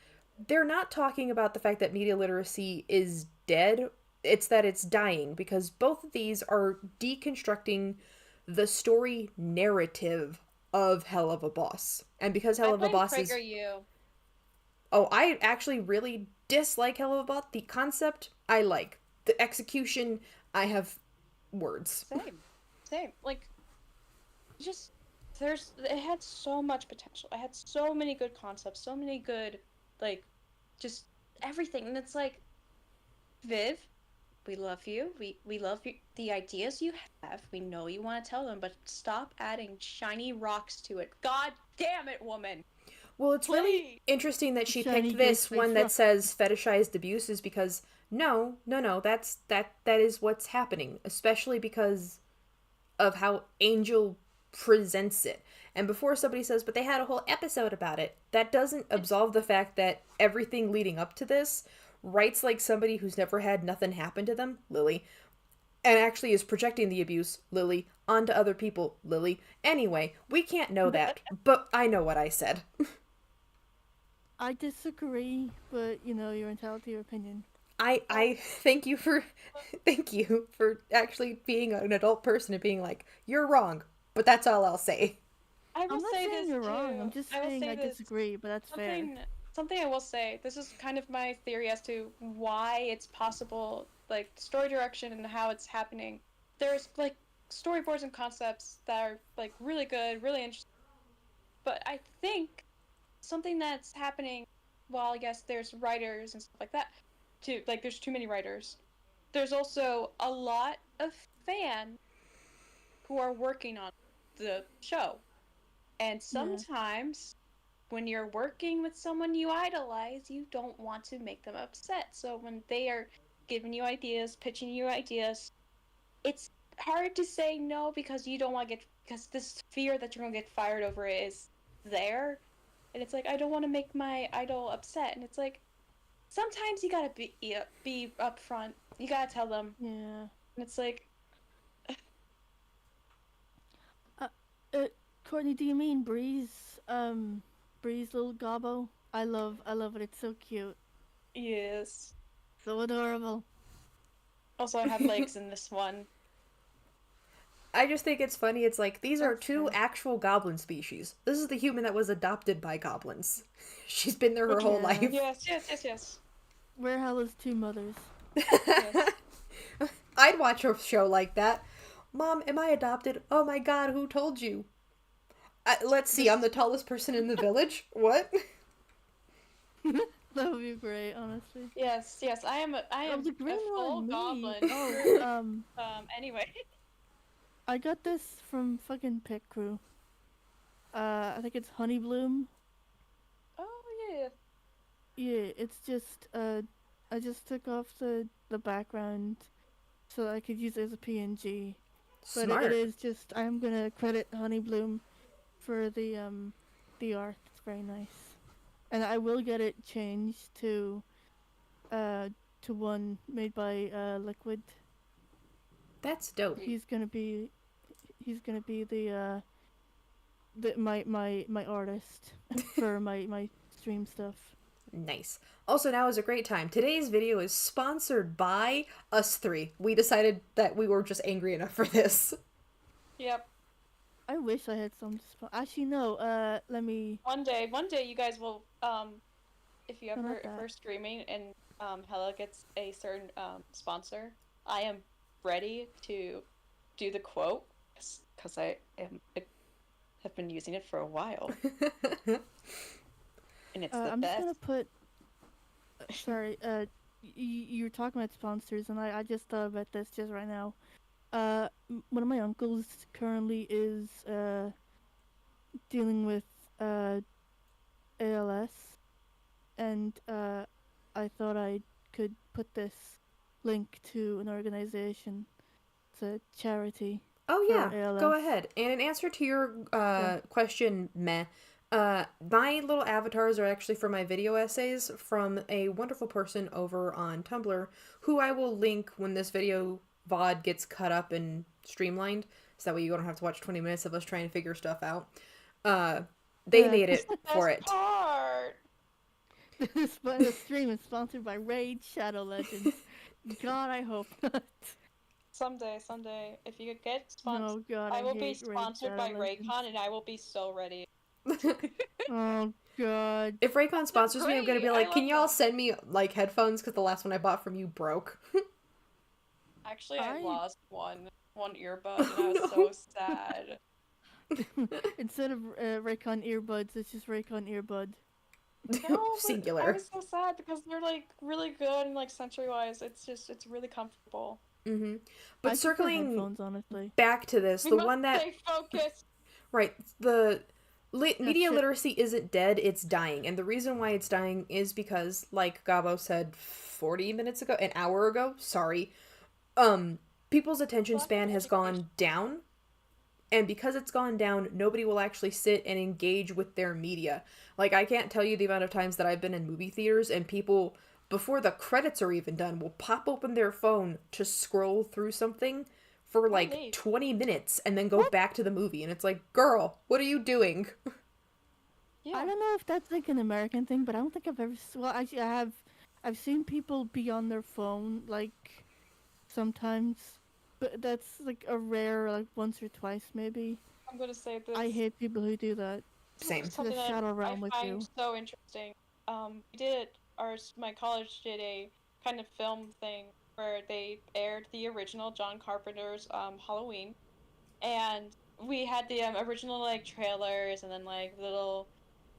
They're not talking about the fact that media literacy is dead, it's that it's dying, because both of these are deconstructing the story narrative of Helluva Boss. And because Helluva Boss is... Oh, I actually really dislike Helluva Boss. The concept, I like. The execution, I have words. Same. Like, just, it had so much potential. I had so many good concepts, so many good, like, just everything. And it's like, Viv, we love you. We love the ideas you have. We know you want to tell them, but stop adding shiny rocks to it. God damn it, woman. Well, it's really interesting that she Shiny picked this gay one space that rock. says fetishized abuse is because no, that is what's happening, especially because of how Angel presents it. And before somebody says, but they had a whole episode about it, that doesn't absolve the fact that everything leading up to this writes like somebody who's never had nothing happen to them, Lily, and actually is projecting the abuse, Lily, onto other people, Lily. Anyway, we can't know that, but I know what I said. I disagree, but you're entitled to your opinion. I thank you for actually being an adult person and being like, you're wrong, but that's all I'll say. I will I'm not say saying this you're too. wrong. I'm just saying I disagree, but that's fair. Something I will say. This is kind of my theory as to why it's possible, like story direction and how it's happening. There's like storyboards and concepts that are like really good, really interesting. But I think something that's happening while yes, there's writers and stuff like that. Too like there's too many writers. There's also a lot of fans who are working on the show. And sometimes when you're working with someone you idolize, you don't want to make them upset. So when they are giving you ideas, pitching you ideas, it's hard to say no because you don't want to because this fear that you're going to get fired over it is there. And it's like, I don't want to make my idol upset. And it's like, sometimes you gotta be upfront. You gotta tell them. Yeah. And it's like, Courtney, do you mean Breeze? Breeze little gobbo? I love it. It's so cute. yes. So adorable. Also, I have legs in this one. I just think it's funny. It's like, these are That's two fair. actual goblin species. This is the human that was adopted by goblins. She's been there her whole life. Yes. Where hell is two mothers? Yes. I'd watch a show like that. Mom, am I adopted? Oh my god, who told you? Let's see, I'm the tallest person in the village? What? That would be great, honestly. Yes. I am the green a full one, me. goblin. Oh, Anyway. I got this from fucking Pit Crew. I think it's Honey Bloom. Oh yeah. Yeah, it's just I just took off the background so I could use it as a PNG. But Smart. it is just I'm gonna credit Honey Bloom for the art. It's very nice, and I will get it changed to one made by Liquid. That's dope. He's gonna be the my artist for my stream stuff. Nice. Also, now is a great time. Today's video is sponsored by us three. We decided that we were just angry enough for this. Yep. I wish I had some. Actually, no. Let me. One day, you guys will. If you Not ever that. are streaming and Hella gets a certain sponsor, I am ready to do the quote because I have been using it for a while, and it's the I'm best. just gonna put. Sorry. You're talking about sponsors, and I just thought about this just right now. One of my uncles currently is dealing with ALS, and I thought I could put this link to an organization. It's a charity. Oh yeah, for ALS. go ahead. And in answer to your question, my little avatars are actually for my video essays from a wonderful person over on Tumblr, who I will link when this video VOD gets cut up and streamlined, so that way you don't have to watch 20 minutes of us trying to figure stuff out. They made it for it. Part. The stream is sponsored by Raid Shadow Legends. God, I hope not. Someday, if you could get sponsored, No, God, I will be hate Raid sponsored by Shadow Legends. Raycon, and I will be so ready. Oh God. If Raycon sponsors me, I'm gonna be Great, like, I can love y'all them." send me like headphones because the last one I bought from you broke. Actually, I I- lost one earbud, and I was No. so sad. Instead of Raycon earbuds, it's just Raycon earbud. No, but Singular. I was so sad because they're like really good and like sensory wise, it's really comfortable. Mm-hmm. I But prefer circling headphones, honestly. back to this, We the must one that stay focused. right, the media shit. literacy isn't dead, it's dying. And the reason why it's dying is because, like Gabo said 40 minutes ago, an hour ago, sorry, people's attention Lack of span has education. gone down. And because it's gone down, nobody will actually sit and engage with their media. Like, I can't tell you the amount of times that I've been in movie theaters and people, before the credits are even done, will pop open their phone to scroll through something for like Holy. 20 minutes and then go back to the movie. And it's like, girl, what are you doing? Yeah. I don't know if that's like an American thing, but I don't think I've ever. Well, actually, I have. I've seen people be on their phone like sometimes, but that's like a rare, like once or twice maybe. I'm gonna say this. I hate people who do that. Same. To the Something that shadow I realm with find you. so interesting. We did my college did a kind of film thing where they aired the original John Carpenter's Halloween, and we had the original like trailers and then like little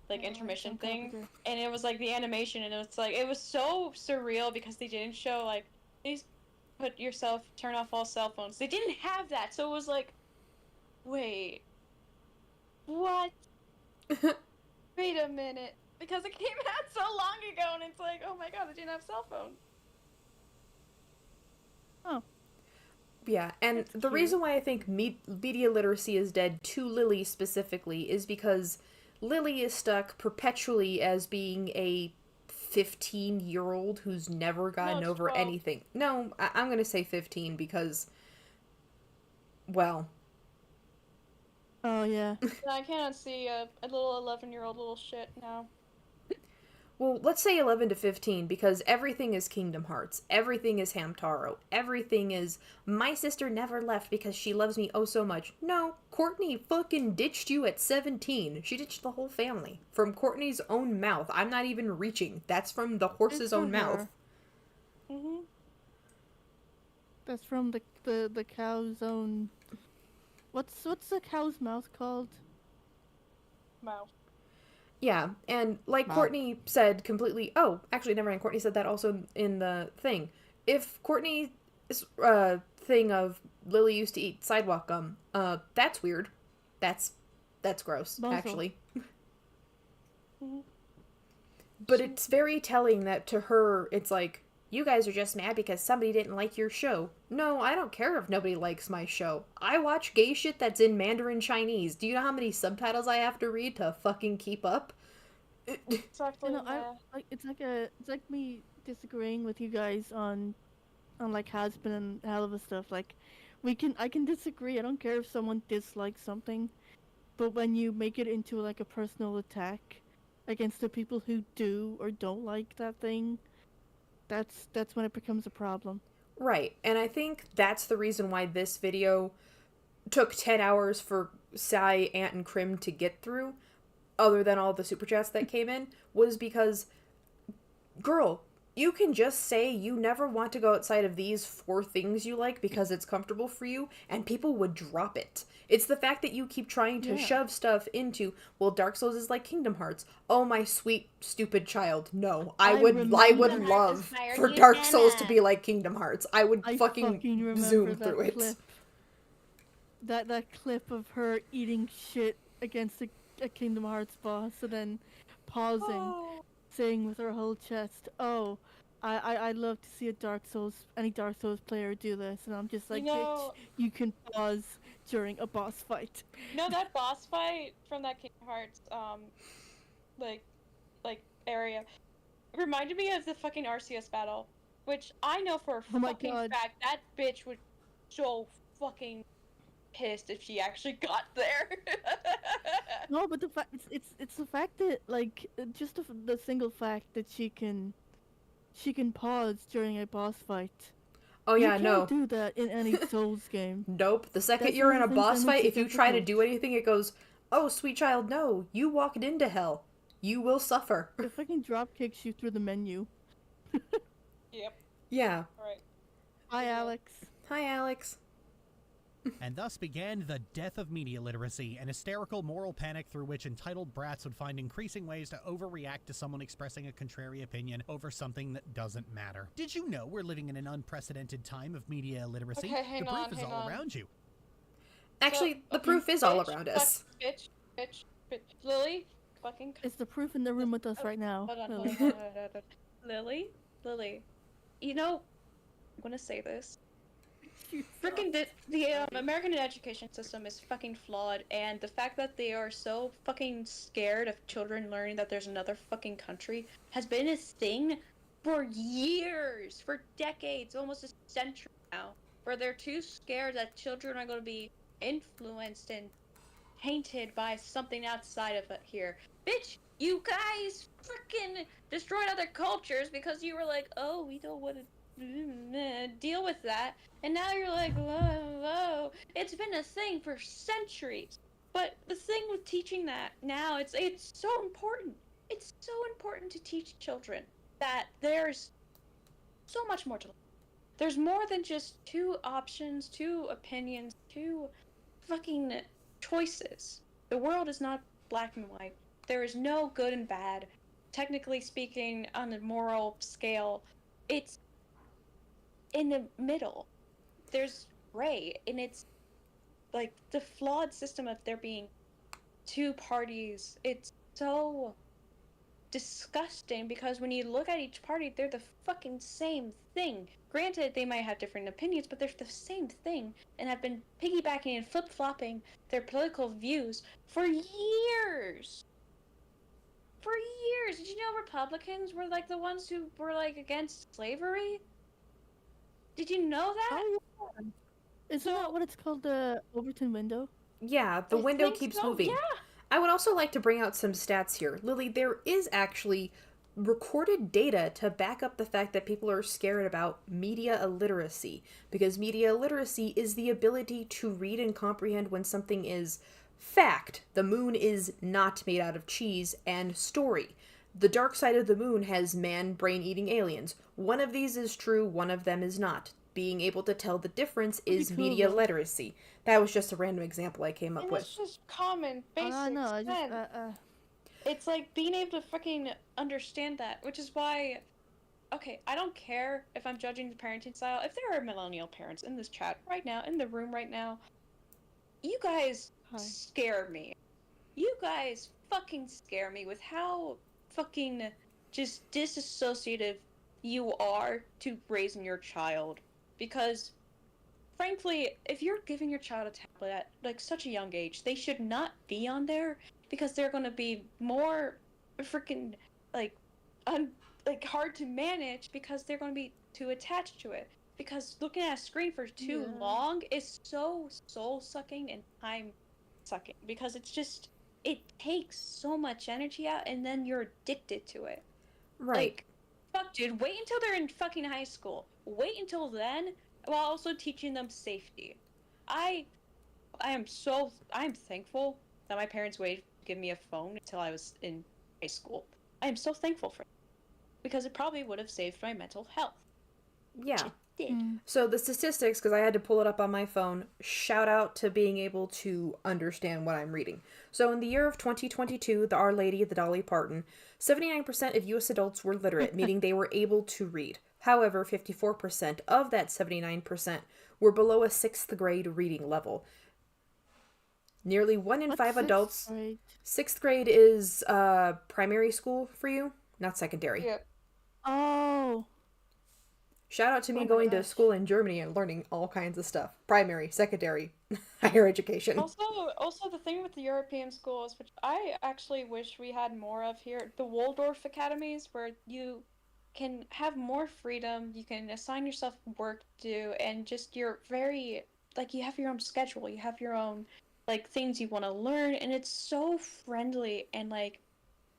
like intermission John thing, Carpenter. and it was like the animation, and it was so surreal because they didn't show like please turn off all cell phones. They didn't have that, so it was like, wait, what? Wait a minute, because it came out so long ago, and it's like, oh my god, they didn't have cell phones. Oh. Yeah, and That's the cute. reason why I think media literacy is dead to Lily specifically is because Lily is stuck perpetually as being a 15-year-old who's never gotten it's over 12. anything. No, I'm going to say 15 because, well, Oh yeah. I cannot see a little 11-year-old little shit now. well, let's say 11 to 15 because everything is Kingdom Hearts. Everything is Hamtaro. Everything is my sister never left because she loves me oh so much. No, Courtney fucking ditched you at 17. She ditched the whole family. From Courtney's own mouth. I'm not even reaching. That's from the horse's Good own for mouth. her. Mm-hmm. That's from the cow's own. What's the cow's mouth called? Wow. Yeah, and like Wow. Courtney said completely. Oh, actually, never mind. Courtney said that also in the thing. If Courtney's thing of Lily used to eat sidewalk gum, that's weird. That's gross, Bonzo. actually. Mm-hmm. But it's very telling that to her, it's like, you guys are just mad because somebody didn't like your show. No, I don't care if nobody likes my show. I watch gay shit that's in Mandarin Chinese. Do you know how many subtitles I have to read to fucking keep up? Exactly. You know, it's like me disagreeing with you guys on like Hasbin and Helluva stuff. Like, I can disagree. I don't care if someone dislikes something, but when you make it into like a personal attack against the people who do or don't like that thing, that's when it becomes a problem. Right, and I think that's the reason why this video took 10 hours for Sai, Ant, and Krim to get through, other than all the super chats that came in, was because, girl, you can just say you never want to go outside of these 4 things you like because it's comfortable for you, and people would drop it. It's the fact that you keep trying to shove stuff into, well, Dark Souls is like Kingdom Hearts. Oh, my sweet, stupid child. No, I would love for Dark Souls to be like Kingdom Hearts. I would fucking zoom through it. Clip. That clip of her eating shit against a Kingdom Hearts boss and then pausing, saying with her whole chest, "Oh, I'd love to see any Dark Souls player do this," and I'm just like, bitch, you can pause during a boss fight. No, that boss fight from that Kingdom Hearts like area reminded me of the fucking RCS battle, which I know for a fucking fact that bitch would so fucking pissed if she actually got there. No, but the fact it's the fact that like just the single fact that she can pause during a boss fight. Oh yeah, you can't do that in any Souls game. Nope. The second you're in a boss fight, if you try to do anything, it goes, "Oh, sweet child, no. You walked into hell. You will suffer." It fucking drop kicks you through the menu. Yep. Yeah. Right. Hi, Alex. Hi, Alex. And thus began the death of media literacy, an hysterical moral panic through which entitled brats would find increasing ways to overreact to someone expressing a contrary opinion over something that doesn't matter. Did you know we're living in an unprecedented time of media illiteracy? Okay, the proof is all around you. Actually, the proof is all around us. Bitch. Lily, fucking... Is the proof in the room with us right now? Hold on. Lily, you know, I'm gonna say this. Freaking the American education system is fucking flawed, and the fact that they are so fucking scared of children learning that there's another fucking country has been a thing for years, for decades, almost a century now, where they're too scared that children are going to be influenced and tainted by something outside of it here. Bitch, you guys freaking destroyed other cultures because you were like, oh, we don't want to deal with that, and now you're like, whoa. It's been a thing for centuries. But the thing with teaching that now, it's so important. It's so important to teach children that there's so much more to life. There's more than just two options, two opinions, two fucking choices. The world is not black and white. There is no good and bad. Technically speaking, on the moral scale, it's in the middle. There's gray, and it's like the flawed system of there being two parties. It's so disgusting because when you look at each party, they're the fucking same thing. Granted, they might have different opinions, but they're the same thing and have been piggybacking and flip-flopping their political views for years. For years. Did you know Republicans were like the ones who were like against slavery? Did you know that? Oh, yeah. Isn't that what it's called, the Overton window? Yeah, the window keeps moving. Yeah. I would also like to bring out some stats here. Lily, there is actually recorded data to back up the fact that people are scared about media illiteracy, because media illiteracy is the ability to read and comprehend when something is fact. The moon is not made out of cheese, and story. The dark side of the moon has man brain-eating aliens. One of these is true, one of them is not. Being able to tell the difference is media literacy. That was just a random example I came up with. It's just common, basic sense. It's like being able to fucking understand that, which is why... Okay, I don't care if I'm judging the parenting style. If there are millennial parents in this chat right now, in the room right now, you guys scare me. You guys fucking scare me with how fucking just disassociative you are to raising your child. Because, frankly, if you're giving your child a tablet at like such a young age, they should not be on there because they're gonna be more freaking hard to manage because they're gonna be too attached to it. Because looking at a screen for too long is so soul sucking and time sucking because it takes so much energy out and then you're addicted to it. Right. Like, fuck, dude, wait until they're in fucking high school. Wait until then, while also teaching them safety. I'm thankful that my parents waited to give me a phone until I was in high school. I am so thankful for it. Because it probably would have saved my mental health. Yeah. It did. So the statistics, because I had to pull it up on my phone, shout out to being able to understand what I'm reading. So in the year of 2022, the Our Lady of the Dolly Parton, 79% of U.S. adults were literate, meaning they were able to read. However, 54% of that 79% were below a 6th grade reading level. Nearly 1 in 5 adults... Grade? 6th grade is primary school for you, not secondary. Yep. Oh. Shout out to me going to school in Germany and learning all kinds of stuff. Primary, secondary, higher education. Also the thing with the European schools, which I actually wish we had more of here, the Waldorf academies, where you can have more freedom, you can assign yourself work to do, and just you're very, like, you have your own schedule, you have your own, like, things you want to learn, and it's so friendly and, like,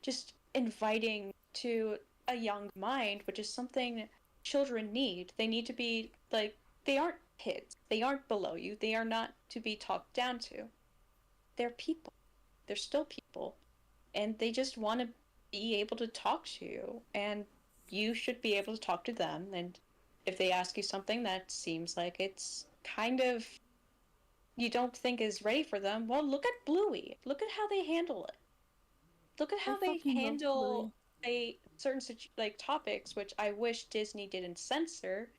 just inviting to a young mind, which is something children need. They need to be, like, they aren't kids. They aren't below you. They are not to be talked down to. They're people. They're still people. And they just want to be able to talk to you. And you should be able to talk to them. And if they ask you something that seems like it's kind of you don't think is ready for them, well, look at Bluey. Look at how they handle it. Look at how they handle certain topics, which I wish Disney didn't censor,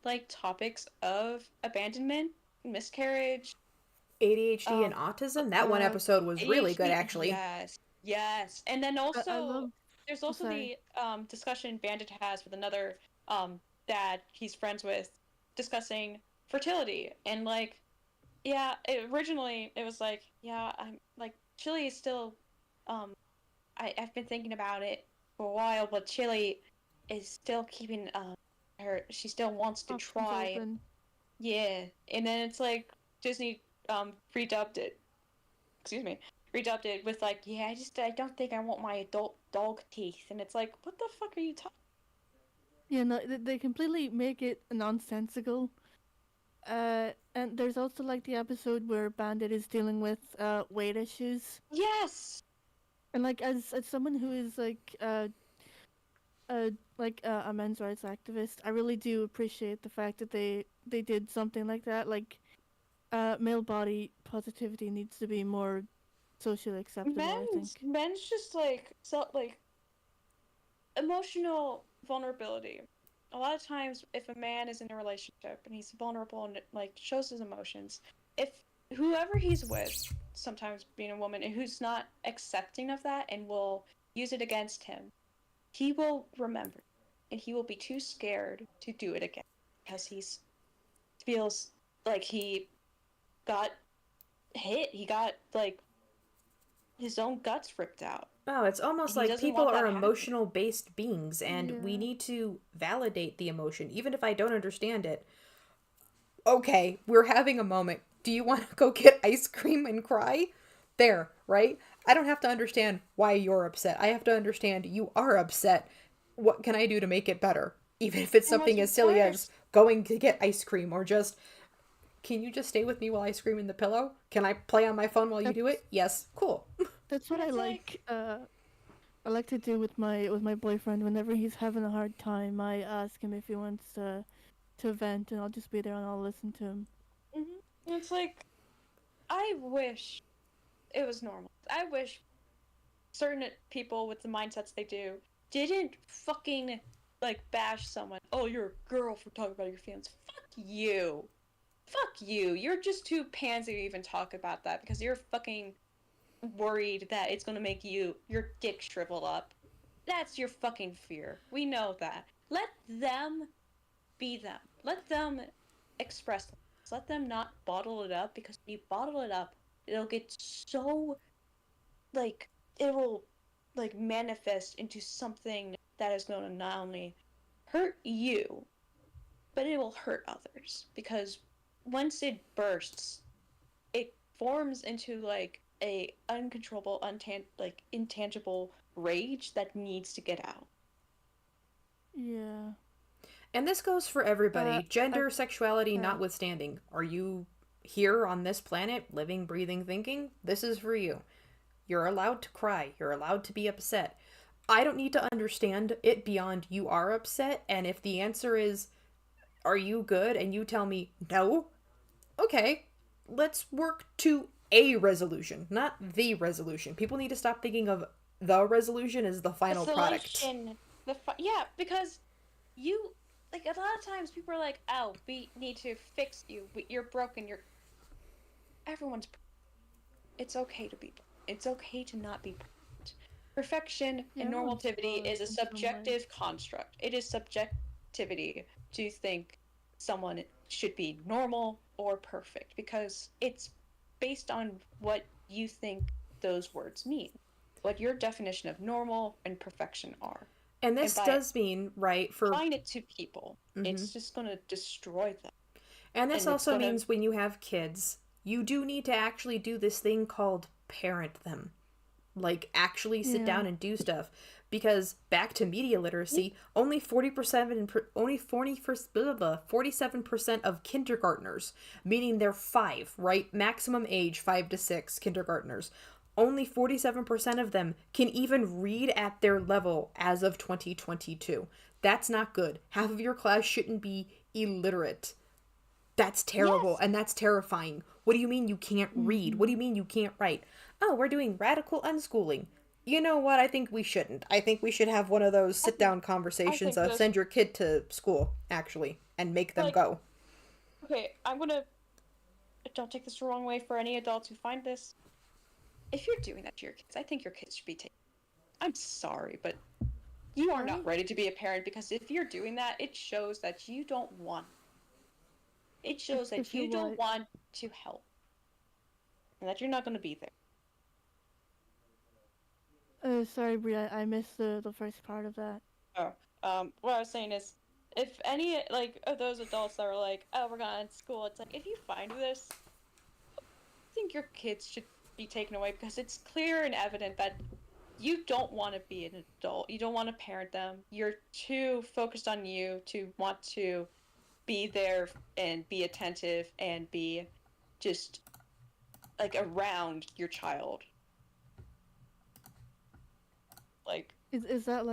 like topics of abandonment, miscarriage, ADHD and autism. That one episode was really good, actually. Yes. And then also, there's also the discussion Bandit has with another dad he's friends with, discussing fertility. And like, yeah, originally it was like, yeah, I'm like, Chili is still, I've been thinking about it for a while, but Chili is still keeping she still wants to try. Open. Yeah. And then it's like Disney redubbed it with like, yeah, I don't think I want my adult dog teeth. And it's like, what the fuck are you talking? Yeah, no, they completely make it nonsensical. And there's also like the episode where Bandit is dealing with weight issues. Yes. And like as someone who is like a men's rights activist, I really do appreciate the fact that they did something like that. Like, male body positivity needs to be more socially acceptable. I think men's just like emotional vulnerability. A lot of times, if a man is in a relationship and he's vulnerable and like shows his emotions, if whoever he's with, sometimes being a woman, and who's not accepting of that and will use it against him, he will remember, and he will be too scared to do it again because he feels like he got hit. He got like his own guts ripped out. Oh, it's almost like people are emotional-based beings, and we need to validate the emotion, even if I don't understand it. Okay, we're having a moment. Do you want to go get ice cream and cry? There, right? I don't have to understand why you're upset. I have to understand you are upset. What can I do to make it better? Even if it's something as silly as going to get ice cream, or just, can you just stay with me while I scream in the pillow? Can I play on my phone while you do it? Yes, cool. That's what I like. I like to do with my boyfriend whenever he's having a hard time. I ask him if he wants to vent, and I'll just be there and I'll listen to him. Mm-hmm. It's like, I wish it was normal. I wish certain people with the mindsets they do didn't fucking like bash someone. Oh, you're a girl for talking about your feelings. Fuck you. Fuck you. You're just too pansy to even talk about that because you're fucking worried that it's gonna make your dick shrivel up. That's your fucking fear. We know that. Let them be them. Let them express them. Let them not bottle it up, because when you bottle it up, it'll get so like, it will like manifest into something that is going to not only hurt you, but it will hurt others, because once it bursts, it forms into like a uncontrollable, intangible rage that needs to get out. Yeah. And this goes for everybody, gender, sexuality notwithstanding. Are you here on this planet, living, breathing, thinking? This is for you. You're allowed to cry. You're allowed to be upset. I don't need to understand it beyond you are upset, and if the answer is, are you good? And you tell me no, okay, let's work to a resolution, not the resolution. People need to stop thinking of the resolution as the final product. Yeah, because you, like, a lot of times people are like, oh, we need to fix you. You're broken. Everyone's broken. It's okay to be broken. It's okay to not be perfect. Perfection and normativity is a subjective construct. It is subjectivity to think someone should be normal or perfect, because it's based on what you think those words mean, what your definition of normal and perfection are. And this does mean, right, for applying it to people, it's just going to destroy them. And this also means when you have kids, you do need to actually do this thing called parent them. Like, actually sit down and do stuff. Because back to media literacy, only 47% of kindergartners, meaning they're 5, right? Maximum age 5 to 6 kindergartners. Only 47% of them can even read at their level as of 2022. That's not good. Half of your class shouldn't be illiterate. That's terrible, Yes. and that's terrifying. What do you mean you can't read? What do you mean you can't write? Oh, we're doing radical unschooling. You know what? I think we shouldn't. I think we should have one of those sit-down conversations think of this- send your kid to school, actually, and make them Like- go. Okay, I'm gonna. Don't take this the wrong way for any adults who find this. If you're doing that to your kids, I think your kids should be taken. I'm sorry, but you are not ready to be a parent, because if you're doing that, it shows that you don't want. It shows that you don't want to help, and that you're not going to be there. Sorry, Bria, I missed the first part of that. What I was saying is, if any of those adults that are like, oh, we're going to school, it's like, if you find this, I think your kids should be taken away, because it's clear and evident that you don't want to be an adult. You don't want to parent them. You're too focused on you to want to be there and be attentive and be just around your child. Is that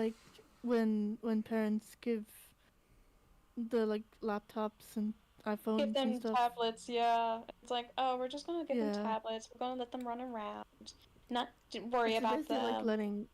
when parents give the laptops and iPhones Give them and stuff? tablets, yeah. It's like, oh, we're just gonna give them tablets. We're gonna let them run around, not worry about them.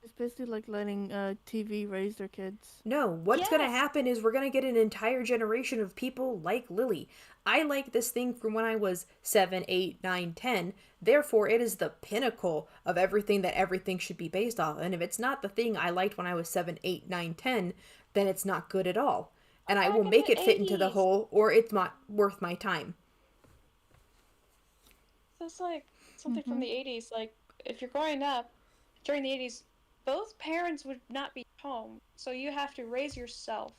It's basically like letting TV raise their kids. No, what's gonna happen is we're gonna get an entire generation of people like Lily. I like this thing from when I was 7, 8, 9, 10. Therefore, it is the pinnacle of everything that everything should be based off. And if it's not the thing I liked when I was 7, 8, 9, 10, then it's not good at all. And I will make it fit into the hole, or it's not worth my time. That's like something from the 80s. Like, if you're growing up during the 80s, both parents would not be home, so you have to raise yourself.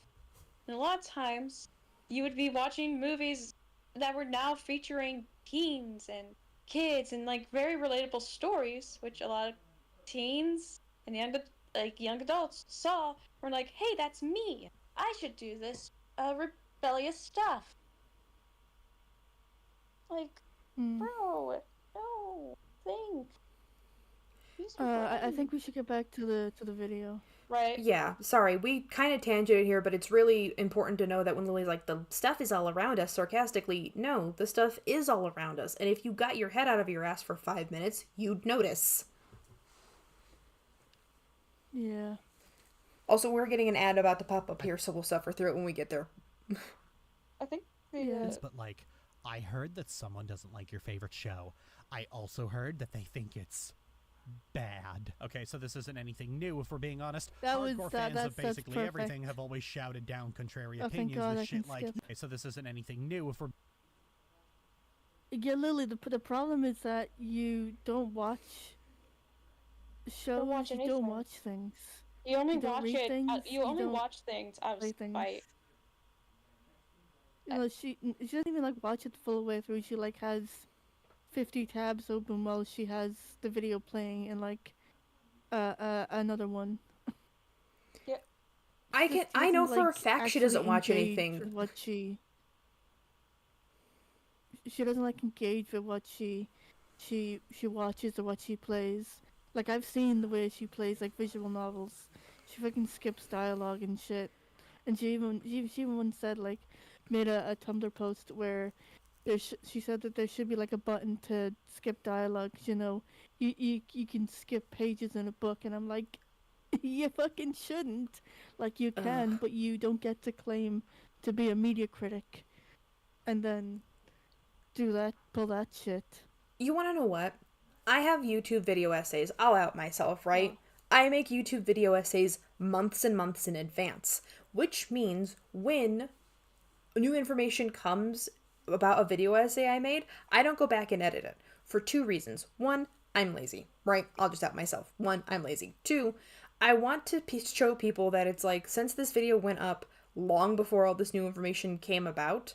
And a lot of times, you would be watching movies that were now featuring teens and kids and very relatable stories, which a lot of teens and young adults saw. Were like, hey, that's me. I should do this rebellious stuff. Bro, no, think. I think we should get back to the video. Right. Yeah, sorry, we kind of tangented here, but it's really important to know that when Lily's like, the stuff is all around us, sarcastically, no, the stuff is all around us. And if you got your head out of your ass for 5 minutes, you'd notice. Yeah. Also, we're getting an ad about to pop up here, so we'll suffer through it when we get there. I think But I heard that someone doesn't like your favorite show. I also heard that they think it's bad. Okay, so this isn't anything new, if we're being honest. Hardcore fans of basically everything have always shouted down contrary opinions with shit like... Okay, so this isn't anything new, if we're... Yeah, Lily, the problem is that you don't watch shows, you don't watch things. You only watch it. You only watch things out of spite. You know, she doesn't even watch it the full way through. She has 50 tabs open while she has the video playing and another one. Yeah. I know for a fact she doesn't watch anything. She doesn't engage with what she watches or what she plays. I've seen the way she plays visual novels. She fucking skips dialogue and shit. And she even once said made a Tumblr post where she said that there should be a button to skip dialogue. You can skip pages in a book, and I'm like, you fucking shouldn't. You can, but you don't get to claim to be a media critic, and then pull that shit. You want to know what? I have YouTube video essays. I'll out myself, right? Yeah. I make YouTube video essays months and months in advance, which means when new information comes about a video essay I made, I don't go back and edit it for 2 reasons. 1, I'm lazy, right? I'll just out myself. 1, I'm lazy. 2, I want to show people that it's since this video went up long before all this new information came about,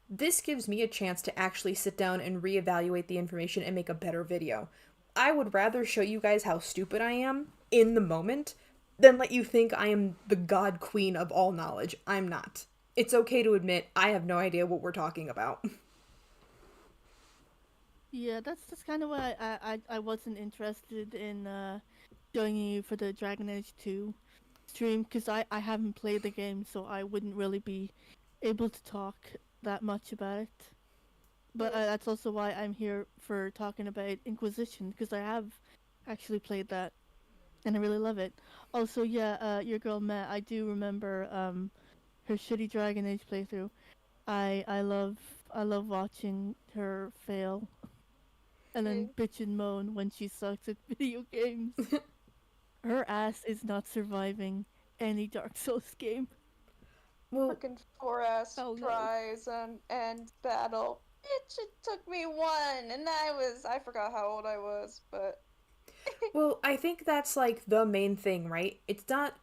this gives me a chance to actually sit down and reevaluate the information and make a better video. I would rather show you guys how stupid I am in the moment than let you think I am the god queen of all knowledge. I'm not. It's okay to admit I have no idea what we're talking about. Yeah, that's kind of why I wasn't interested in joining you for the Dragon Age 2 stream, because I haven't played the game, so I wouldn't really be able to talk that much about it. But that's also why I'm here for talking about Inquisition, because I have actually played that, and I really love it. Also, yeah, your girl Matt, I do remember her shitty Dragon Age playthrough. I love watching her fail and then bitch and moan when she sucks at video games. Her ass is not surviving any Dark Souls game. Well, fucking 4S tries and battle. It took me one, and I forgot how old I was, but. Well, I think that's like the main thing, right? It's not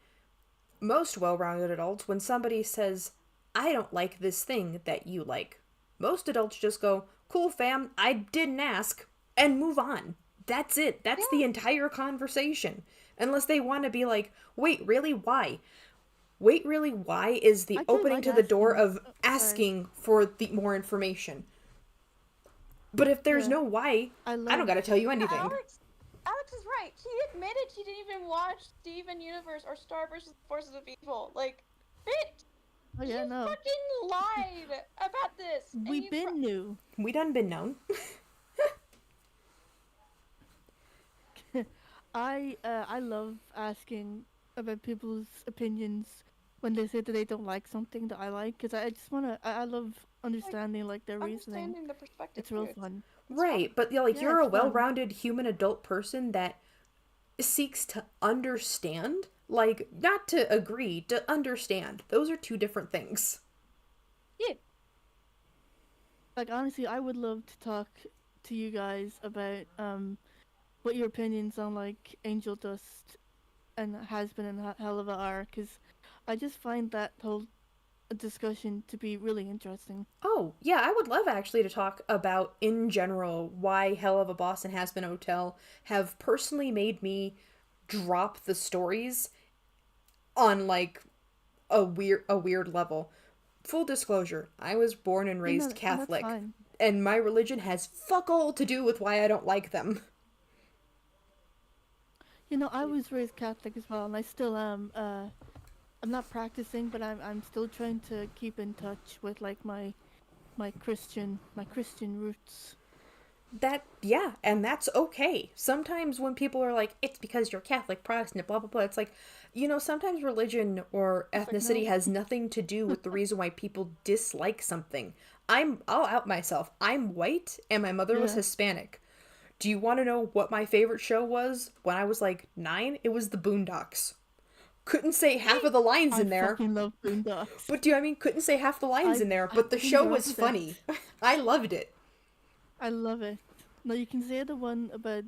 most well-rounded adults when somebody says, I don't like this thing that you like. Most adults just go, cool fam, I didn't ask, and move on. That's it. That's the entire conversation. Unless they want to be like, wait, really? Why? Wait, really? Why is the opening to the door of asking for the more information. But if there's no why, I don't gotta tell you anything. Alex is right. She admitted she didn't even watch Steven Universe or Star vs. Forces of Evil. Like, bitch! Oh, yeah, you fucking lied about this! We been new. We done been known. I love asking about people's opinions when they say that they don't like something that I like, because I just wanna I love understanding like their reasoning. Understanding the perspective. It's real fun. Right, but you're a well-rounded human adult person that seeks to understand, like not to agree, to understand. Those are two different things. Yeah. Like honestly, I would love to talk to you guys about what your opinions on like Angel Dust and Hasbin and Helluva are, because I just find that whole discussion to be really interesting. Oh, yeah, I would love actually to talk about, in general, why Helluva Boss and Hasbin Hotel have personally made me drop the stories on, like, a weird level. Full disclosure, I was born and raised Catholic, and my religion has fuck all to do with why I don't like them. You know, I was raised Catholic as well, and I still am. I'm not practicing, but I'm still trying to keep in touch with like my Christian roots. And that's okay. Sometimes when people are like, it's because you're Catholic, Protestant, blah blah blah, it's like, sometimes religion or ethnicity has nothing to do with the reason why people dislike something. I'll out myself. I'm white and my mother was Hispanic. Do you want to know what my favorite show was when I was like 9? It was The Boondocks. Couldn't say half of the lines in there. I fucking love Boondocks. But couldn't say half the lines in there, but the show was funny. I loved it. I love it. No, you can say the one about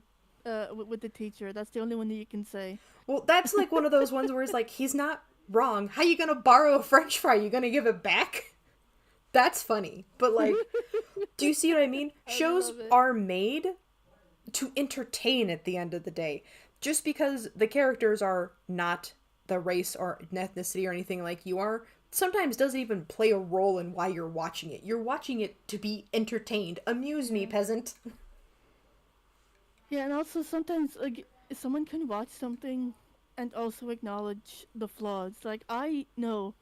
with the teacher. That's the only one that you can say. Well, that's like one of those ones where it's like, he's not wrong. How you gonna borrow a French fry? You gonna give it back? That's funny. But like, do you see what I mean? Shows are made to entertain at the end of the day. Just because the characters are not the race or ethnicity or anything like you are, sometimes doesn't even play a role in why you're watching it. You're watching it to be entertained. Amuse me, peasant. Yeah, and also sometimes like someone can watch something and also acknowledge the flaws. Like I know,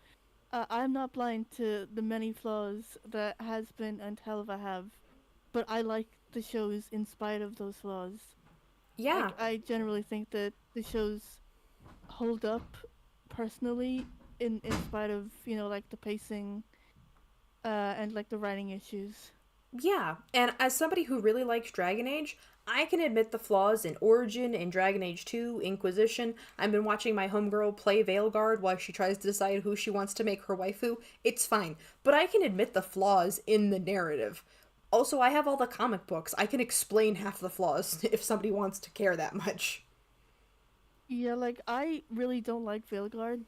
I'm not blind to the many flaws that Hasbin and Helluva have, but I like the shows in spite of those flaws. Yeah. Like, I generally think that the shows hold up personally in spite of, like the pacing and like the writing issues. Yeah, and as somebody who really likes Dragon Age, I can admit the flaws in Origin, in Dragon Age 2, Inquisition. I've been watching my homegirl play Veilguard while she tries to decide who she wants to make her waifu. It's fine. But I can admit the flaws in the narrative. Also, I have all the comic books. I can explain half the flaws if somebody wants to care that much. Yeah, like, I really don't like Veilguard,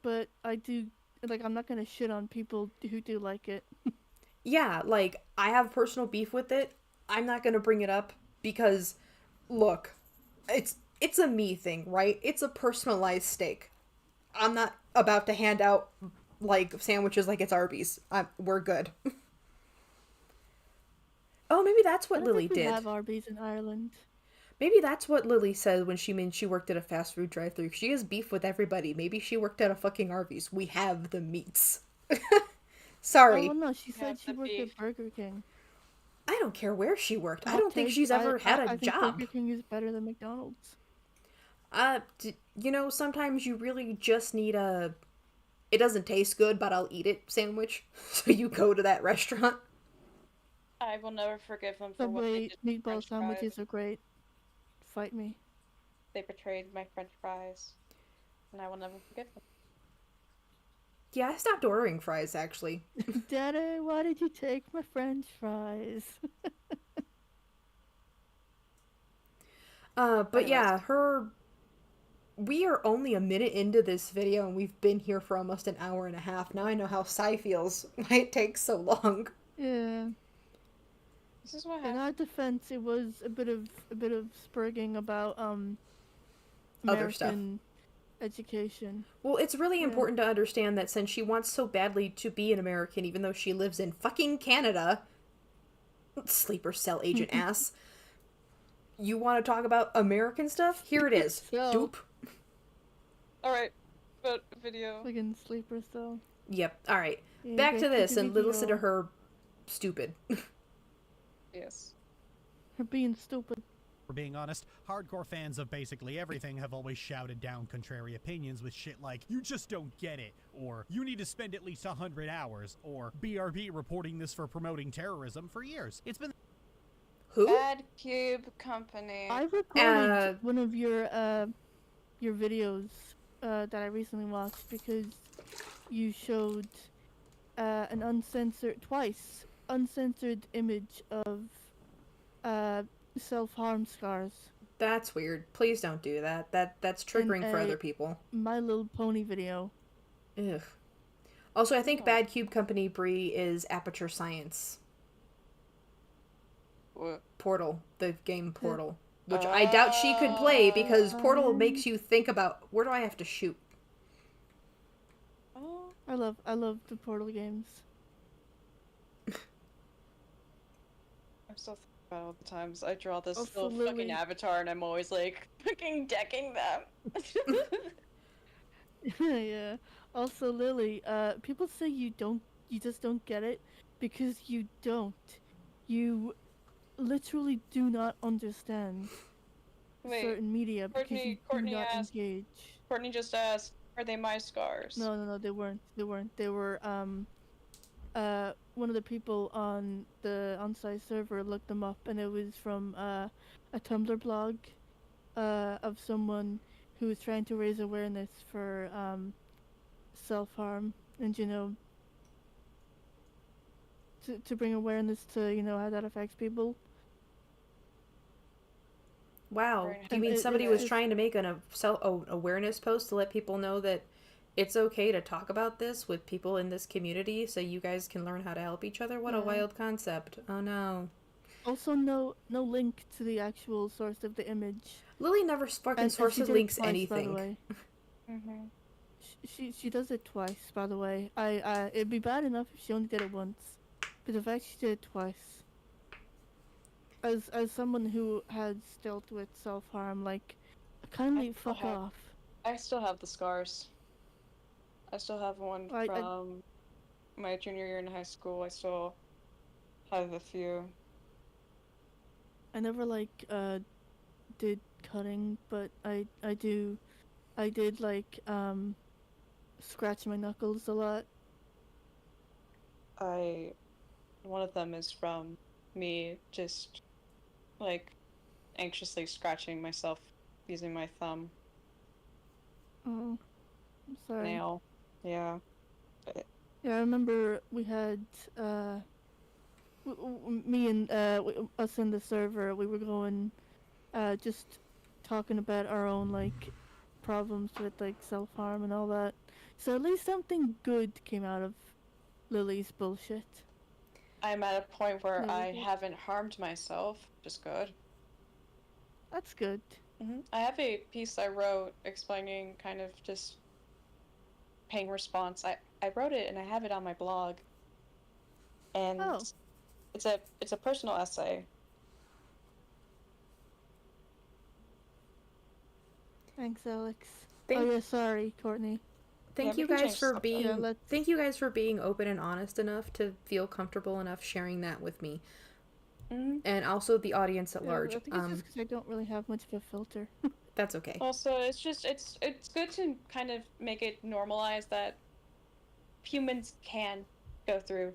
but I do, like, I'm not gonna shit on people who do like it. Yeah, like, I have personal beef with it. I'm not gonna bring it up because, look, it's a me thing, right? It's a personalized steak. I'm not about to hand out, like, sandwiches like it's Arby's. We're good. Oh, maybe that's what Lily did. We have Arby's in Ireland. Maybe that's what Lily said when she worked at a fast food drive-thru. She has beef with everybody. Maybe she worked at a fucking Arby's. We have the meats. Sorry. Oh no, she Yeah, said she the worked beef. at Burger King. I don't care where she worked. I Hot don't think take, she's ever had a I think job. Burger King is better than McDonald's. You know, sometimes you really just need a it doesn't taste good, but I'll eat it sandwich. So you go to that restaurant. I will never forgive them for what they Subway did to meatball French sandwiches fries. are great. Fight me. They betrayed my French fries, and I will never forgive them. Yeah, I stopped ordering fries actually. Daddy, why did you take my French fries? But Anyways. yeah, we are only a minute into this video and we've been here for almost an hour and a half. Now I know how Psy feels. Why it takes so long. Yeah. This is what In happened. our defense, it was a bit of spurging about Other stuff. American education. Well, it's really Yeah. important to understand that since she wants so badly to be an American, even though she lives in fucking Canada, sleeper cell agent ass, you want to talk about American stuff? Here it is. Cell. Doop. Alright, but video. Fucking sleeper cell. Yep. All right. Yeah, Back to this the and listen to video. her stupid. Yes. Her being stupid. For being honest, hardcore fans of basically everything have always shouted down contrary opinions with shit like, you just don't get it, or you need to spend at least 100 hours, or BRB reporting this for promoting terrorism for years. It's been Who? Bad Cube Company. I recorded one of your videos that I recently watched because you showed an uncensored image of self-harm scars. That's weird. Please don't do that. That's triggering for other people. My Little Pony video. Ugh. Also, I think Bad Cube Company Brie is Aperture Science. What? Portal, the game Portal, which I doubt she could play because Portal makes you think about where do I have to shoot. Oh. I love the Portal games. I'm still thinking about all the times I draw this Also, little fucking Lily. avatar and I'm always like fucking decking them. Yeah. Also, Lily, people say you just don't get it because you don't. You literally do not understand Wait, certain media because you Courtney do not asked- engage. Courtney just asked, are they my scars? No, they weren't. They were, one of the people on the on-site server looked them up, and it was from, a Tumblr blog, of someone who was trying to raise awareness for, self-harm, and, you know, to bring awareness to, you know, how that affects people. Wow. Very Do you mean nice. somebody was trying to make an awareness post to let people know that it's okay to talk about this with people in this community so you guys can learn how to help each other? What a wild concept. Oh no. Also, no link to the actual source of the image. Lily never fucking And she sources did it links twice, anything. by the way. Mm-hmm. She does it twice, by the way. It'd be bad enough if she only did it once, but the fact she did it twice. As someone who has dealt with self-harm, like, kindly fuck off. I still have the scars. I still have one from my junior year in high school. I still have a few. I never did cutting, but I did scratch my knuckles a lot. One of them is from me just anxiously scratching myself using my thumb. Oh, I'm sorry. Nail. Yeah. Yeah, I remember we had me and us in the server. We were going, just talking about our own problems with self-harm and all that. So at least something good came out of Lily's bullshit. I'm at a point where Yeah, I good. haven't harmed myself, which is good. That's good. I have a piece I wrote explaining kind of just paying response. I wrote it and I have it on my blog. And it's a personal essay. Thanks, Alex. Oh yeah, sorry, Courtney. Thank we you can guys change for the being Yeah, let's- thank you guys for being open and honest enough to feel comfortable enough sharing that with me. Mhm. And also the audience at Yeah, large. I think it's just because I don't really have much of a filter. That's okay. Also, it's just it's good to kind of make it normalize that humans can go through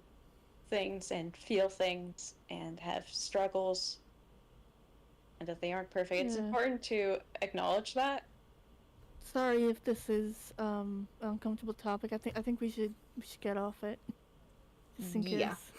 things and feel things and have struggles, and that they aren't perfect. It's Yeah. important to acknowledge that. Sorry if this is an uncomfortable topic. I think we should get off it. Just in Yeah. case.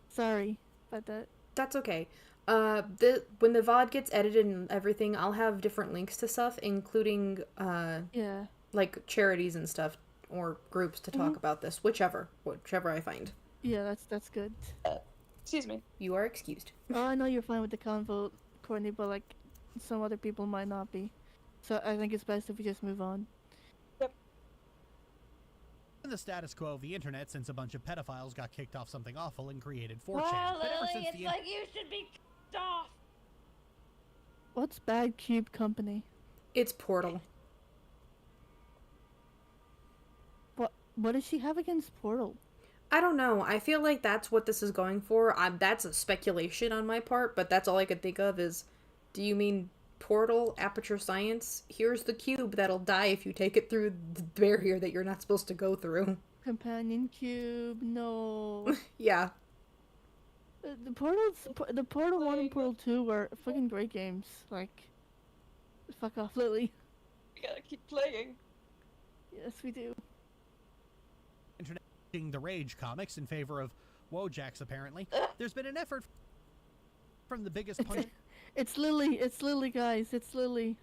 Sorry about that. That's okay. When the VOD gets edited and everything, I'll have different links to stuff, including Yeah. like charities and stuff or groups to talk about this, whichever I find. Yeah, that's good. Excuse me. You are excused. Oh, I know you're fine with the convo, Courtney, but like some other people might not be. So I think it's best if we just move on. The status quo of the internet since a bunch of pedophiles got kicked off something awful and created 4chan. Well, But ever Lily, since it's the like you should be kicked off. What's Bad Cube Company? It's Portal. What does she have against Portal? I don't know. I feel like that's what this is going for. That's a speculation on my part, but that's all I could think of is, do you mean Portal, Aperture Science? Here's the cube that'll die if you take it through the barrier that you're not supposed to go through. Companion Cube? No. Yeah. The Portal 1 and Portal 2 were fucking great games. Like, fuck off, Lily. We gotta keep playing. Yes, we do. internet the Rage comics in favor of Wojaks, apparently, there's been an effort from the biggest punch. It's Lily, guys. It's Lily.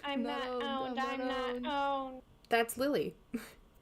I'm not owned. I'm not owned. That's Lily.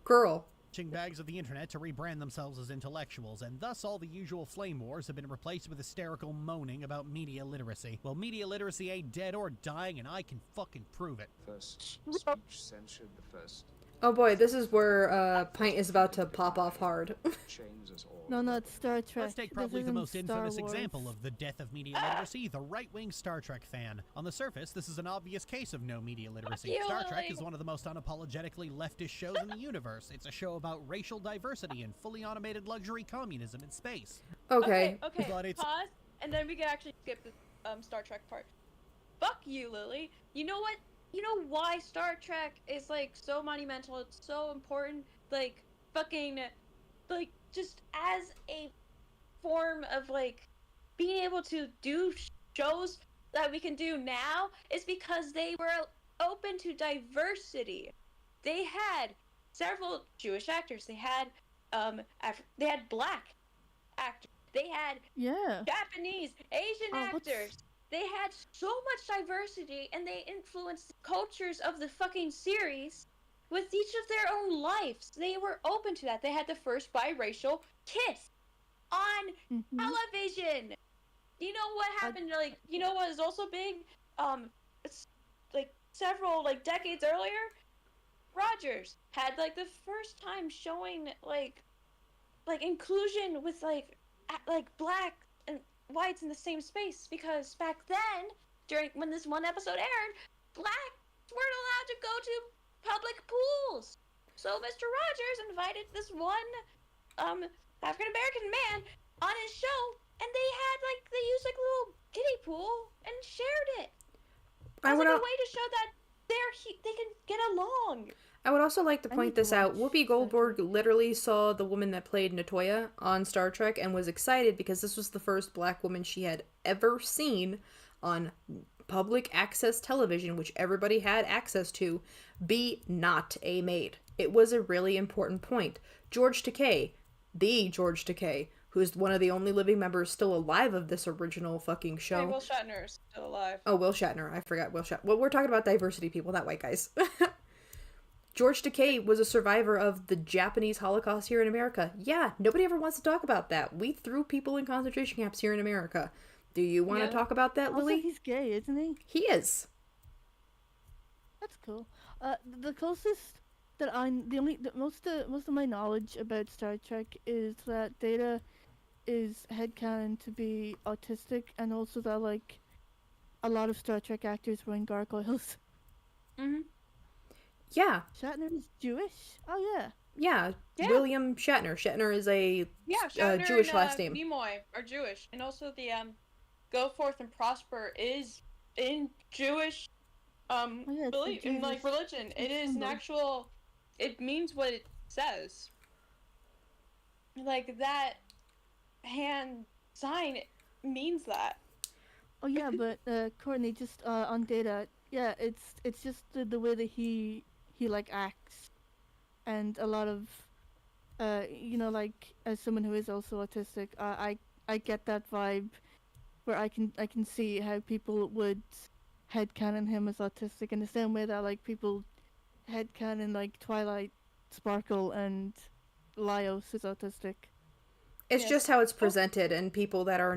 Girl. Bags of the internet to rebrand themselves as intellectuals, and thus all the usual flame wars have been replaced with hysterical moaning about media literacy. Well, media literacy ain't dead or dying, and I can fucking prove it. First speech censored, the first Oh boy, this is where Pint is about to pop off hard. chains us all. No, it's Star Trek. Let's take probably This the isn't most Star infamous Wars. example of the death of media literacy, the right-wing Star Trek fan. On the surface, this is an obvious case of no media literacy. you, Star Trek Lily. is one of the most unapologetically leftist shows in the universe. It's a show about racial diversity and fully automated luxury communism in space. Okay. Okay. But it's- Pause, and then we can actually skip the Star Trek part. Fuck you, Lily. You know what? You know why Star Trek is like so monumental? It's so important. Like fucking, like just as a form of like being able to do shows that we can do now is because they were open to diversity. They had several Jewish actors. They had they had black actors. They had Yeah. Japanese, Asian Oh, what's- actors. They had so much diversity, and they influenced the cultures of the fucking series with each of their own lives. They were open to that. They had the first biracial kiss on Mhm. television. You know what happened? Like, you know what is also big? It's like several like decades earlier. Rogers had like the first time showing like inclusion with like black and whites in the same space, because back then, when this one episode aired, blacks weren't allowed to go to public pools. So Mr. Rogers invited this one African American man on his show, and they used like a little kiddie pool and shared it. As like a way to show that they can get along. I would also like to I point need to this out. watch Whoopi Star Goldberg Trek. literally saw the woman that played Natoya on Star Trek and was excited because this was the first black woman she had ever seen on public access television, which everybody had access to, be not a maid. It was a really important point. George Takei, the George Takei, who's one of the only living members still alive of this original fucking show. Hey, Will Shatner's still alive. Oh, Will Shatner. I forgot Will Shatner. Well, we're talking about diversity, people, not white guys. George Takei was a survivor of the Japanese Holocaust here in America. Yeah, nobody ever wants to talk about that. We threw people in concentration camps here in America. Do you want to Yeah. talk about that, Also, Lily? he's gay, isn't he? He is. That's cool. The closest that most of my knowledge about Star Trek is that Data is headcanon to be autistic, and also that like a lot of Star Trek actors were in gargoyles. Mm-hmm. Yeah. Shatner is Jewish? Oh, yeah. Yeah. Yeah. William Shatner. Shatner is a Shatner Jewish and, last name. Nimoy are Jewish, and also the Go Forth and Prosper is in Jewish Oh, yeah, it's belief in like religion. It is an actual. It means what it says. Like that hand sign means that. Oh, yeah, but Courtney, just on data, yeah, it's just the way that he like acts, and a lot of you know, like as someone who is also autistic, I get that vibe where I can see how people would headcanon him as autistic in the same way that like people headcanon like Twilight Sparkle and Laios is autistic. It's just how it's presented, and people that are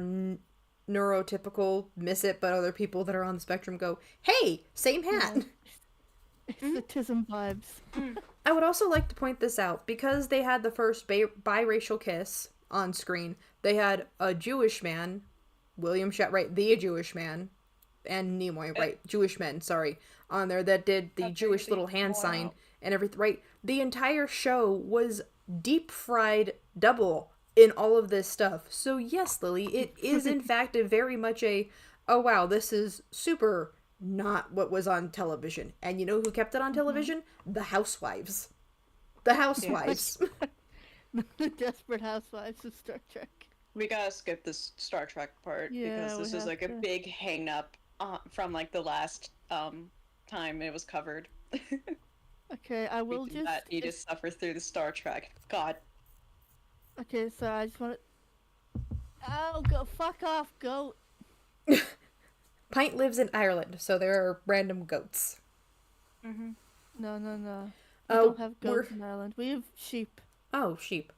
neurotypical miss it, but other people that are on the spectrum go, "Hey, same hat." Yeah. It's the tism vibes. I would also like to point this out, because they had the first biracial kiss on screen. They had a Jewish man, William right, the Jewish man, and Nimoy, right, Jewish men, sorry, on there that did the Jewish little hand sign and everything, right? The entire show was deep fried double in all of this stuff. So yes, Lily, it is in fact very much a, oh wow, this is super not what was on television. And you know who kept it on television? The Housewives. The Housewives. The Desperate Housewives of Star Trek. We gotta skip this Star Trek part, because this is like a big hang up from like the last time it was covered. Okay, I will just need to suffer through the Star Trek. God. Okay, so I just want to. Oh, go fuck off, goat. Pint lives in Ireland, so there are random goats. Mm-hmm. No. We don't have goats in Ireland. We have sheep. Oh, sheep.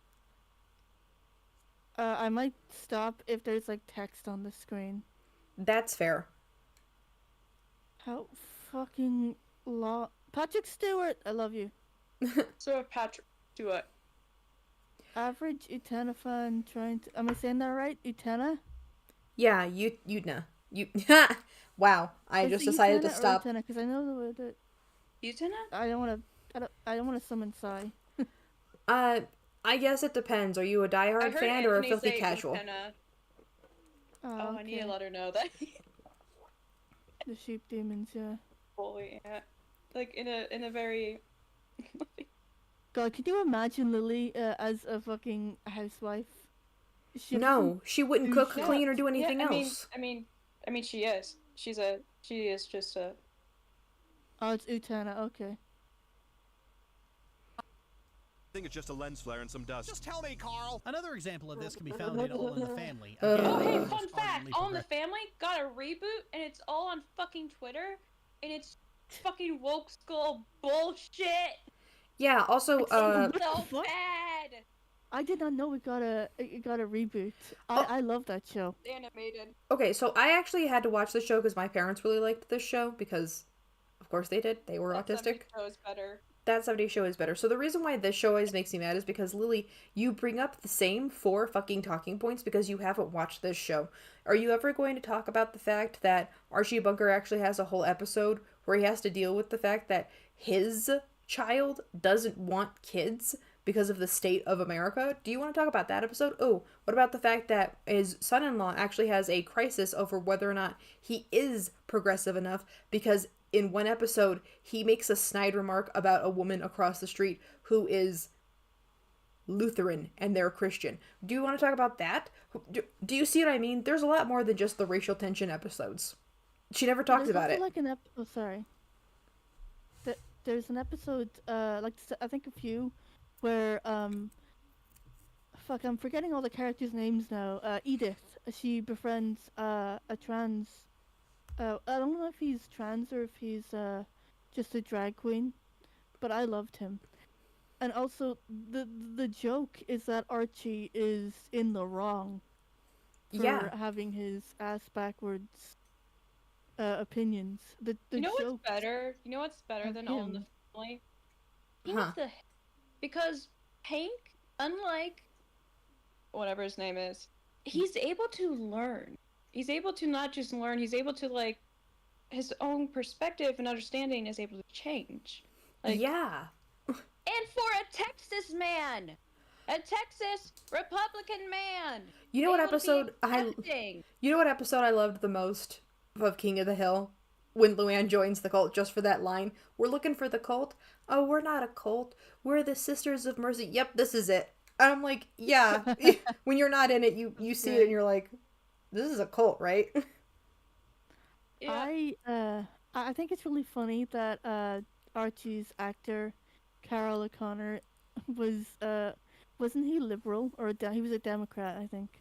I might stop if there's like text on the screen. That's fair. How fucking Patrick Stewart, I love you. So Patrick Stewart. Average Utena fan trying to. Am I saying that right? Utena? Yeah, Utena. Wow, I just decided to stop. Utena, because I know the word that. Utena? I don't want to summon Sai. I guess it depends. Are you a diehard fan or a filthy casual? Oh, I need to let her know that. The sheep demons, yeah. Holy, yeah. Like in a very. God, could you imagine Lily as a fucking housewife? No, she wouldn't cook, clean, or do anything else. I mean, she is. She is just a. Oh, it's Utena. Okay. I think it's just a lens flare and some dust. Just tell me, Carl! Another example of this can be found in All in the Family. Oh, hey, fun fact! All in the Family got a reboot, and it's all on fucking Twitter, and it's fucking woke skull bullshit! Yeah, also, it's so bad! I did not know it got a reboot. I love that show. Animated. Okay, so I actually had to watch the show because my parents really liked this show, because, of course they did. They were autistic. That show is better. That 70 show is better. So the reason why this show always makes me mad is because, Lily, you bring up the same 4 fucking talking points because you haven't watched this show. Are you ever going to talk about the fact that Archie Bunker actually has a whole episode where he has to deal with the fact that his child doesn't want kids because of the state of America? Do you want to talk about that episode? Oh, what about the fact that his son-in-law actually has a crisis over whether or not he is progressive enough, because in one episode, he makes a snide remark about a woman across the street who is Lutheran and they're Christian. Do you want to talk about that? Do you see what I mean? There's a lot more than just the racial tension episodes. She never talks about it. Like sorry. There's an episode, like I think a few, where fuck, I'm forgetting all the characters' names now. Edith, she befriends a trans. I don't know if he's trans or if he's just a drag queen, but I loved him. And also, the joke is that Archie is in the wrong for having his ass backwards opinions. You know what's better? You know what's better than All in the Family? Because Hank, unlike whatever his name is, he's able to learn. He's able to not just learn, he's able to, like, his own perspective and understanding is able to change. Like, yeah. and for a Texas man, a Texas Republican man. You know what able to be episode accepting. You know what episode I loved the most of King of the Hill? When Luann joins the cult, just for that line. We're looking for the cult. Oh, we're not a cult. We're the Sisters of Mercy. Yep, this is it. And I'm like, yeah. When you're not in it, you see it and you're like, this is a cult, right? Yeah. I think it's really funny that Archie's actor Carol O'Connor wasn't he liberal or he was a Democrat, I think.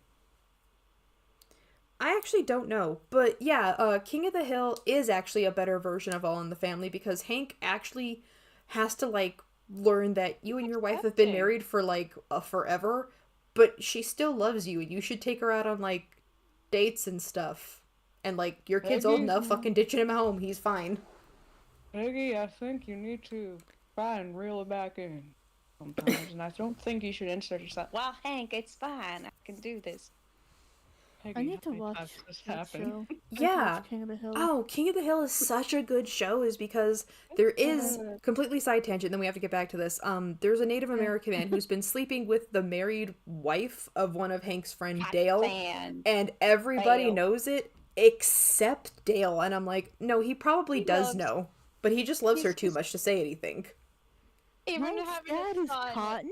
I actually don't know, but yeah, King of the Hill is actually a better version of All in the Family because Hank actually has to like learn that you and your wife have been married for like forever, but she still loves you and you should take her out on like dates and stuff. And like your kid's old enough, fucking ditching him at home, he's fine. Peggy, I think you need to try and reel it back in sometimes, and I don't think you should insert yourself. Well, Hank, it's fine. I can do this. I need to watch that show. Yeah. King of the Hill. Oh, King of the Hill is such a good show is because there is completely side tangent, then we have to get back to this. There's a Native American man who's been sleeping with the married wife of one of Hank's friend Dale. And everybody knows it except Dale. And I'm like, no, he probably does know. But he just loves her too much to say anything. Even Hank's dad is Cotton?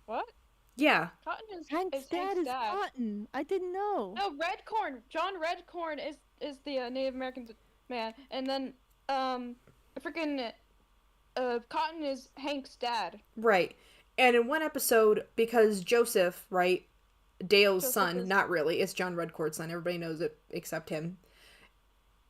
What? Yeah. Cotton is Hank's dad is Cotton. I didn't know. No, Redcorn. John Redcorn is the Native American man, and then freaking Cotton is Hank's dad. Right. And in one episode, because Joseph, right, Dale's son, not really, it's John Redcorn's son. Everybody knows it except him.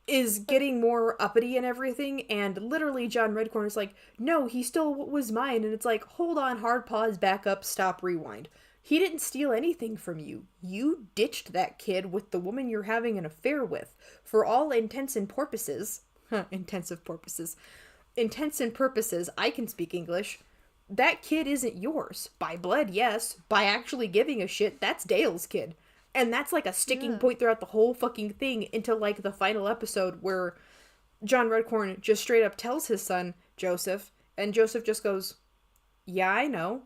Is getting more uppity and everything, and literally John Redcorn is like, no, he stole what was mine, and it's like, hold on, hard pause, back up, stop, rewind. He didn't steal anything from you. You ditched that kid with the woman you're having an affair with. For all intents and purposes, intents and purposes, I can speak English, that kid isn't yours. By blood, yes. By actually giving a shit, that's Dale's kid. And that's like a sticking point throughout the whole fucking thing until like the final episode where John Redcorn just straight up tells his son, Joseph, and Joseph just goes, yeah, I know.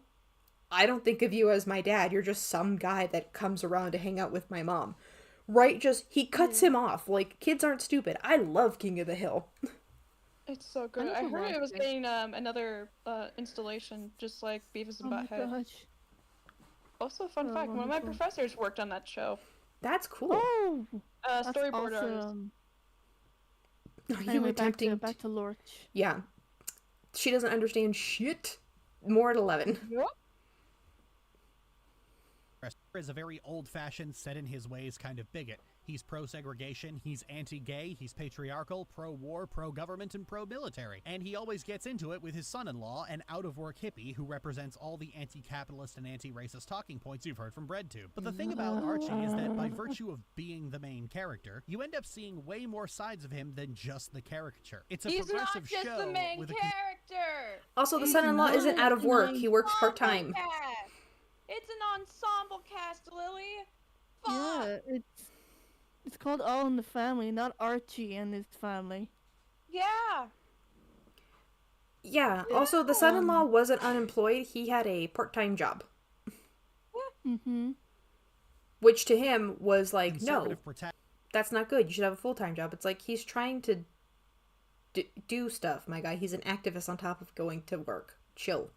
I don't think of you as my dad. You're just some guy that comes around to hang out with my mom. Right? Just, he cuts him off. Like, kids aren't stupid. I love King of the Hill. It's so good. I heard it was getting another installation, just like Beavis and Butthead. Gosh. Also, fun fact, one of my professors worked on that show. That's cool. Oh! Storyboard artist. Are you attempting... Back to Lorch. Yeah. She doesn't understand shit. More at 11. Yep. Is a very old-fashioned, set-in-his-ways kind of bigot. He's pro-segregation, he's anti-gay, he's patriarchal, pro-war, pro-government, and pro-military. And he always gets into it with his son-in-law, an out-of-work hippie who represents all the anti-capitalist and anti-racist talking points you've heard from BreadTube. But the thing about Archie is that by virtue of being the main character, you end up seeing way more sides of him than just the caricature. It's a progressive show. He's not just the main character! Also, the son-in-law isn't out of work. He works part-time. It's an ensemble cast, Lily! Fuck! Yeah, it's called All in the Family, not Archie and his family. Yeah! Yeah, also, the son-in-law wasn't unemployed. He had a part-time job. Mm-hmm. Which to him was like, no, that's not good. You should have a full-time job. It's like, he's trying to do stuff, my guy. He's an activist on top of going to work. Chill.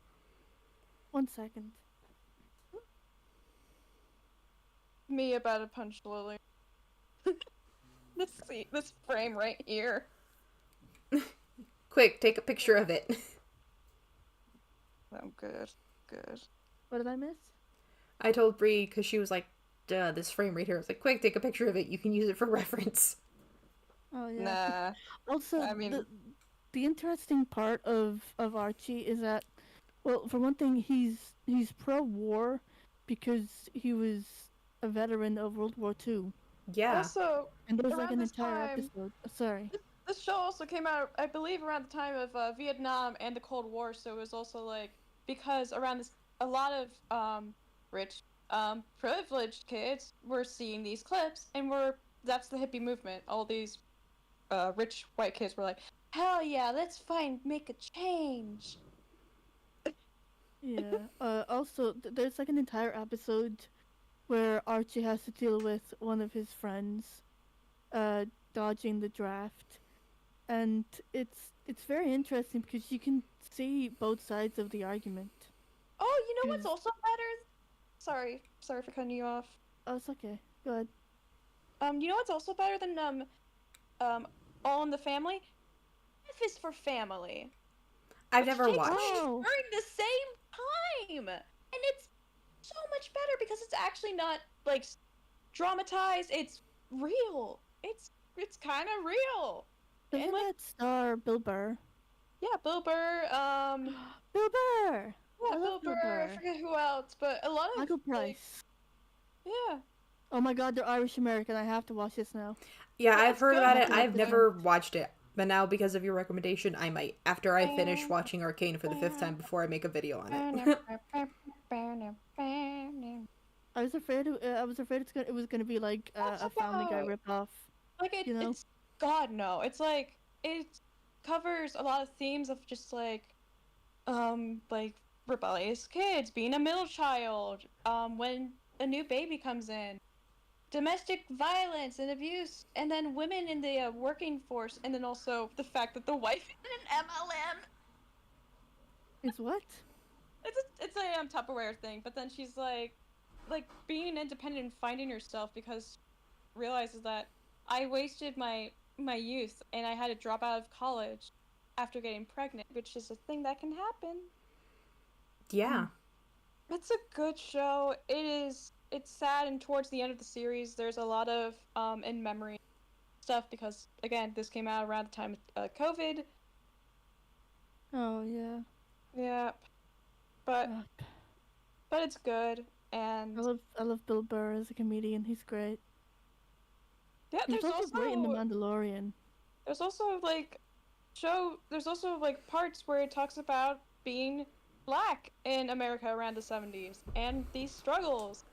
1 second. Me about to punch Lily. This frame right here. Quick, take a picture of it. Oh, good. What did I miss? I told Bree, because she was like, duh, this frame right here. I was like, quick, take a picture of it. You can use it for reference. Oh, yeah. Nah. Also, I mean... the interesting part of Archie is that, well, for one thing, he's pro-war because he was a veteran of World War II. Yeah. Also, and there's like an entire episode. Sorry. This show also came out, I believe, around the time of Vietnam and the Cold War. So it was also like because around this, a lot of rich, privileged kids were seeing these clips, and that's the hippie movement. All these rich white kids were like, hell yeah, let's make a change. Yeah. Also, there's like an entire episode where Archie has to deal with one of his friends, dodging the draft, and it's very interesting because you can see both sides of the argument. Oh, you know what's also better? Sorry for cutting you off. Oh, it's okay. Go ahead. You know what's also better than All in the Family? F is for Family. I've never watched. During the same time, and it's so much better because it's actually not like dramatized. It's real. It's kind of real. Doesn't that star Bill Burr? Yeah, Bill Burr. Bill Burr. Yeah, Bill Burr. I forget who else, but a lot of Michael Price. Yeah. Oh my God, they're Irish American. I have to watch this now. Yeah, I've heard about it. I've never watched it, but now because of your recommendation, I might after I finish watching Arcane for the 5th time before I make a video on it. I was afraid it was gonna be like a Family Guy ripoff. Like it's God no. It's like it covers a lot of themes of just like rebellious kids, being a middle child, when a new baby comes in, domestic violence and abuse, and then women in the working force, and then also the fact that the wife is an MLM. Is what? It's a Tupperware thing, but then she's like being independent and finding herself because realizes that I wasted my youth and I had to drop out of college after getting pregnant, which is a thing that can happen. Yeah. It's a good show. It's sad, and towards the end of the series, there's a lot of in memory stuff because again, this came out around the time of COVID. Oh yeah. Yeah. But it's good, and I love Bill Burr as a comedian. He's great. Yeah, he's also great in The Mandalorian. There's also parts where it talks about being Black in America around the 70s and these struggles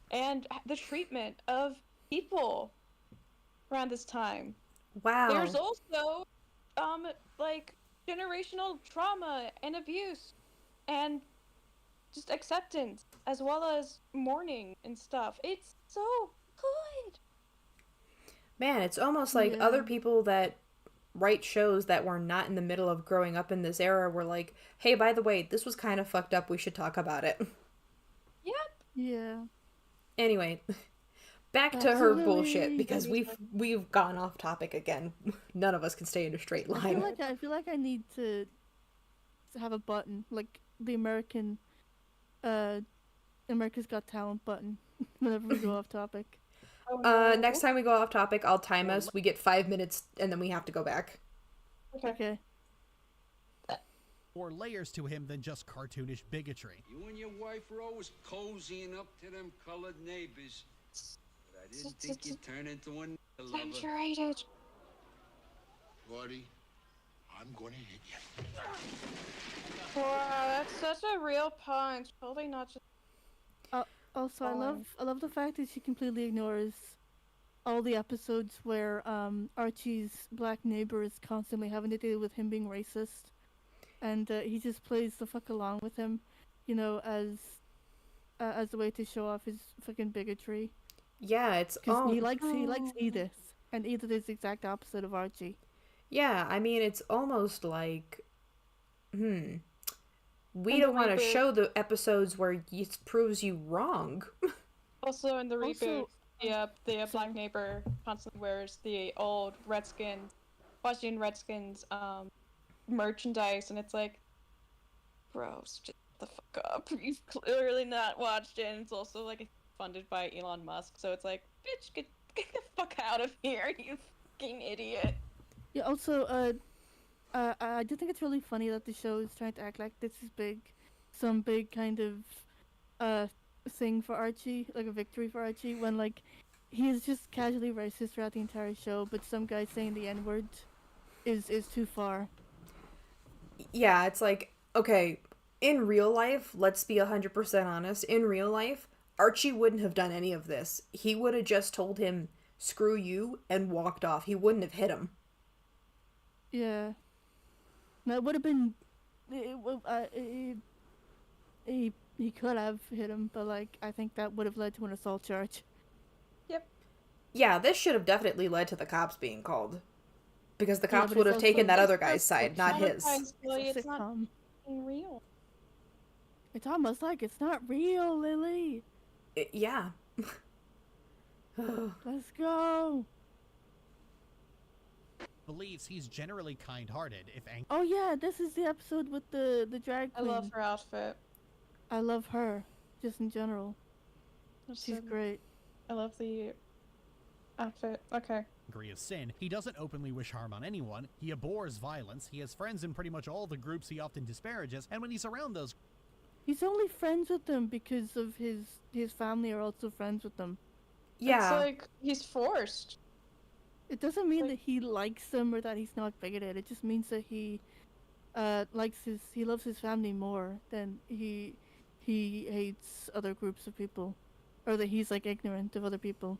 and the treatment of people around this time. Wow. There's also generational trauma and abuse and just acceptance as well as mourning and stuff. It's so good. Man, it's almost like other people that write shows that were not in the middle of growing up in this era were like, hey, by the way, this was kind of fucked up, we should talk about it. Yep. Yeah. Anyway, back to her bullshit, because we've gone off topic again. None of us can stay in a straight line. I feel like I need to have a button, like the America's Got Talent button, whenever we go off topic. Next time we go off topic, I'll time us. We get 5 minutes, and then we have to go back. Okay. More layers to him than just cartoonish bigotry. You and your wife were always cozying up to them colored neighbors. But I didn't think you'd turn into one lover. Saturated. Buddy, I'm gonna hit you. Wow, that's such a real punch. Totally not just... Also, I love the fact that she completely ignores all the episodes where Archie's black neighbor is constantly having to deal with him being racist, and he just plays the fuck along with him, you know, as a way to show off his fucking bigotry. Yeah, it's because he likes Edith, and Edith is the exact opposite of Archie. Yeah, I mean, it's almost like, we don't want to show the episodes where it proves you wrong. Also, in the reboot, the black neighbor constantly wears the old Washington Redskins merchandise, and it's like, gross, just the fuck up. You've clearly not watched it, and it's also like funded by Elon Musk, so it's like, bitch, get the fuck out of here, you fucking idiot. Yeah, also, I do think it's really funny that the show is trying to act like this is some big kind of thing for Archie, like a victory for Archie, when like he is just casually racist throughout the entire show, but some guy saying the N-word is too far. Yeah, it's like, okay, in real life, let's be 100% honest, in real life, Archie wouldn't have done any of this. He would have just told him, screw you, and walked off. He wouldn't have hit him. Yeah. That would have been. He could have hit him, but like I think that would have led to an assault charge. Yep. Yeah, this should have definitely led to the cops being called. Because the cops but would it's have taken also- that other it's guy's side, not his. It's not sitcom. real. It's almost like it's not real, Lily. Yeah. Let's go. Believes he's generally kind-hearted, if angry. Oh yeah, this is the episode with the drag I queen. love her outfit. I love her, just in general. She's great. I love the outfit. Okay. Angry of sin, he doesn't openly wish harm on anyone, he abhors violence, he has friends in pretty much all the groups he often disparages, and when he's around those... He's only friends with them because of his family are also friends with them. Yeah. It's like he's forced. It doesn't mean that he likes them or that he's not bigoted. It just means that he loves his family more than he hates other groups of people, or that he's like ignorant of other people.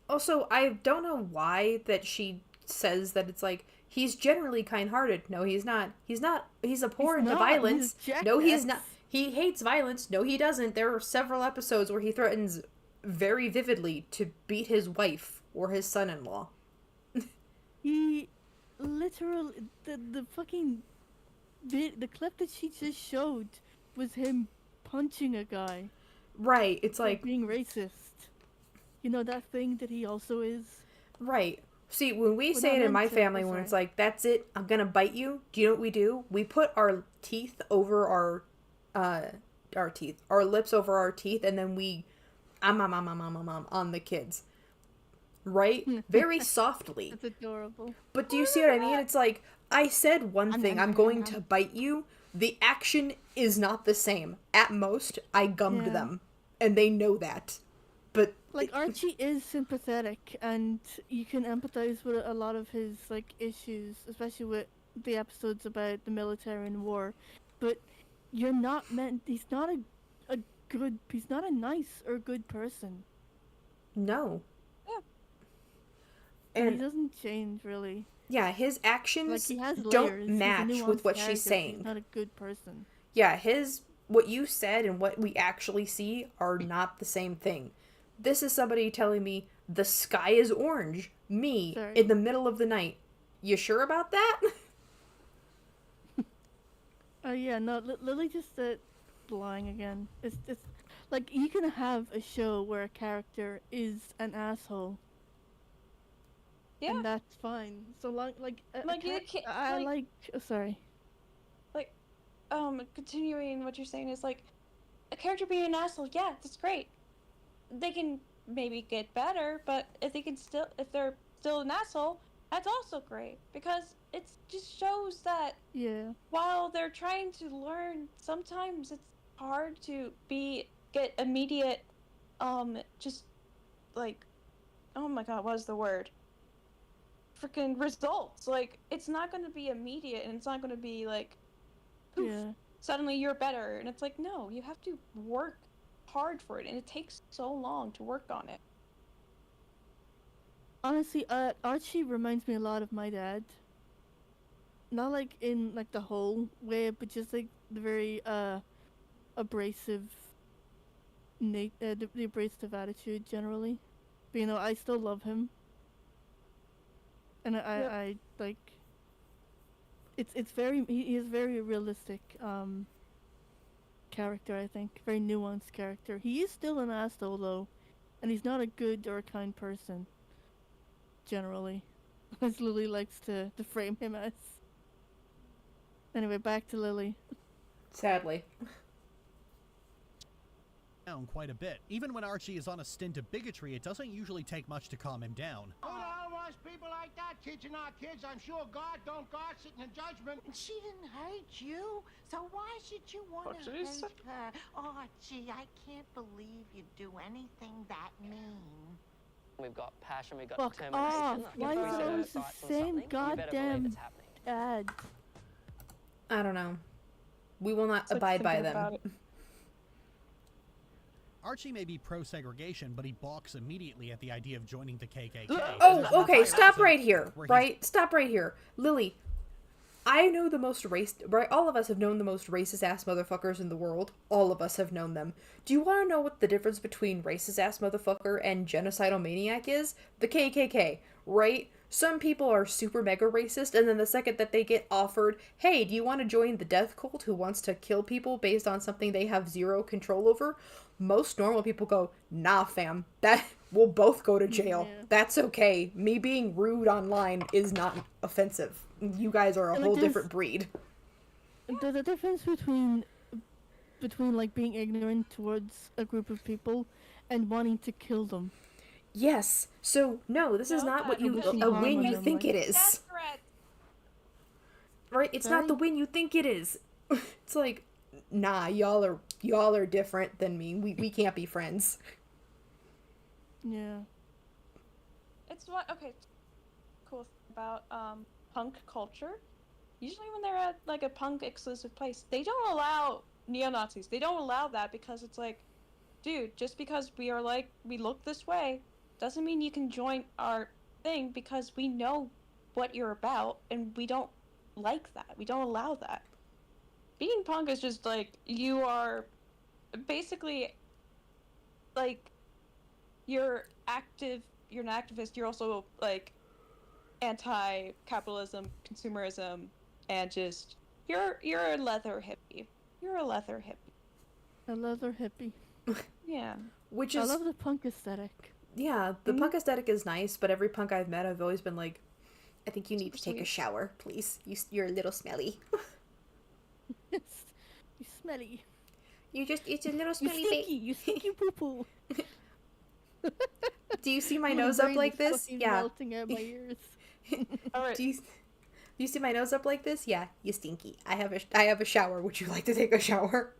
Also, I don't know why that she says that it's like he's generally kind-hearted. No, he's not. He's abhorrent to violence. No, he's not. He hates violence. No, he doesn't. There are several episodes where he threatens very vividly to beat his wife or his son-in-law. He literally the fucking the clip that she just showed was him punching a guy. Right, it's like being racist. You know that thing that he also is? Right. See, when we say it in my family, when it's like, that's it, I'm gonna bite you, do you know what we do? We put our teeth over our lips over our teeth, and then we on the kids. Right? Very softly. That's adorable. But do you see what I mean? It's like, I said one thing, I'm going to bite you. The action is not the same. At most, I gummed them. And they know that. But like, Archie is sympathetic, and you can empathize with a lot of his, like, issues, especially with the episodes about the military and war. But he's not a nice or good person. No. And he doesn't change, really. Yeah, his actions like, he has don't match with what she's saying. He's not a good person. Yeah, what you said and what we actually see are not the same thing. This is somebody telling me the sky is orange. Me, in the middle of the night. You sure about that? Yeah, no, Lily just lying again. It's like, you can have a show where a character is an asshole. Yeah. And that's fine. So long, like you can't, sorry. Like, continuing what you're saying is like, a character being an asshole, yeah, that's great. They can maybe get better, but if they're still an asshole, that's also great, because it just shows that while they're trying to learn, sometimes it's hard to get immediate, just like, oh my god, what is the word? Freaking results. Like, it's not going to be immediate, and it's not going to be like, poof, suddenly you're better. And it's like, no, you have to work hard for it, and it takes so long to work on it. Honestly, Archie reminds me a lot of my dad. Not like in like the whole way, but just like the very abrasive the abrasive attitude generally. But, you know, I still love him. And I like, it's very, he is very realistic character, I think. Very nuanced character. He is still an asshole, though. And he's not a good or a kind person. Generally. As Lily likes to frame him as. Anyway, back to Lily. Sadly. Down quite a bit. Even when Archie is on a stint of bigotry, it doesn't usually take much to calm him down. Who the hell wants people like that? Kids are not kids. I'm sure God sitting in judgment. She didn't hurt you, so why should you want to hurt her? Archie, I can't believe you'd do anything that mean. We've got passion, we've got determination. Off. Why is it always the same goddamn ad? I don't know. We will not abide by them. Archie may be pro-segregation, but he balks immediately at the idea of joining the KKK. Oh, okay, stop right here. Right? Stop right here. Lily, I know the most right? All of us have known the most racist ass motherfuckers in the world. All of us have known them. Do you want to know what the difference between racist ass motherfucker and genocidal maniac is? The KKK, right? Some people are super mega racist, and then the second that they get offered, hey, do you want to join the death cult who wants to kill people based on something they have zero control over? Most normal people go, nah, fam, that we'll both go to jail. Yeah. That's okay. Me being rude online is not offensive. You guys are a whole different breed. There's a difference between like being ignorant towards a group of people and wanting to kill them. Yes. So no, this is not what a win you think it is. Right? It's not the win you think it is. It's like, nah, y'all are different than me. We can't be friends. Yeah. It's what cool about punk culture. Usually when they're at like a punk exclusive place, they don't allow neo-Nazis. They don't allow that because it's like, dude, just because we look this way doesn't mean you can join our thing, because we know what you're about and we don't like that. We don't allow that. Being punk is just like, you are basically like, you're an activist, you're also like anti-capitalism, consumerism, and just you're a leather hippie. You're a leather hippie. A leather hippie. Yeah. Which is, I love the punk aesthetic. Yeah, the punk aesthetic is nice, but every punk I've met, I've always been like, I think you need to take a shower, please. You're a little smelly. You're smelly. It's a little smelly. You stinky poo-poo. Do you see my nose up like this? Yeah. Melting out my ears. All right. Do you see my nose up like this? Yeah, you stinky. I have a shower. Would you like to take a shower?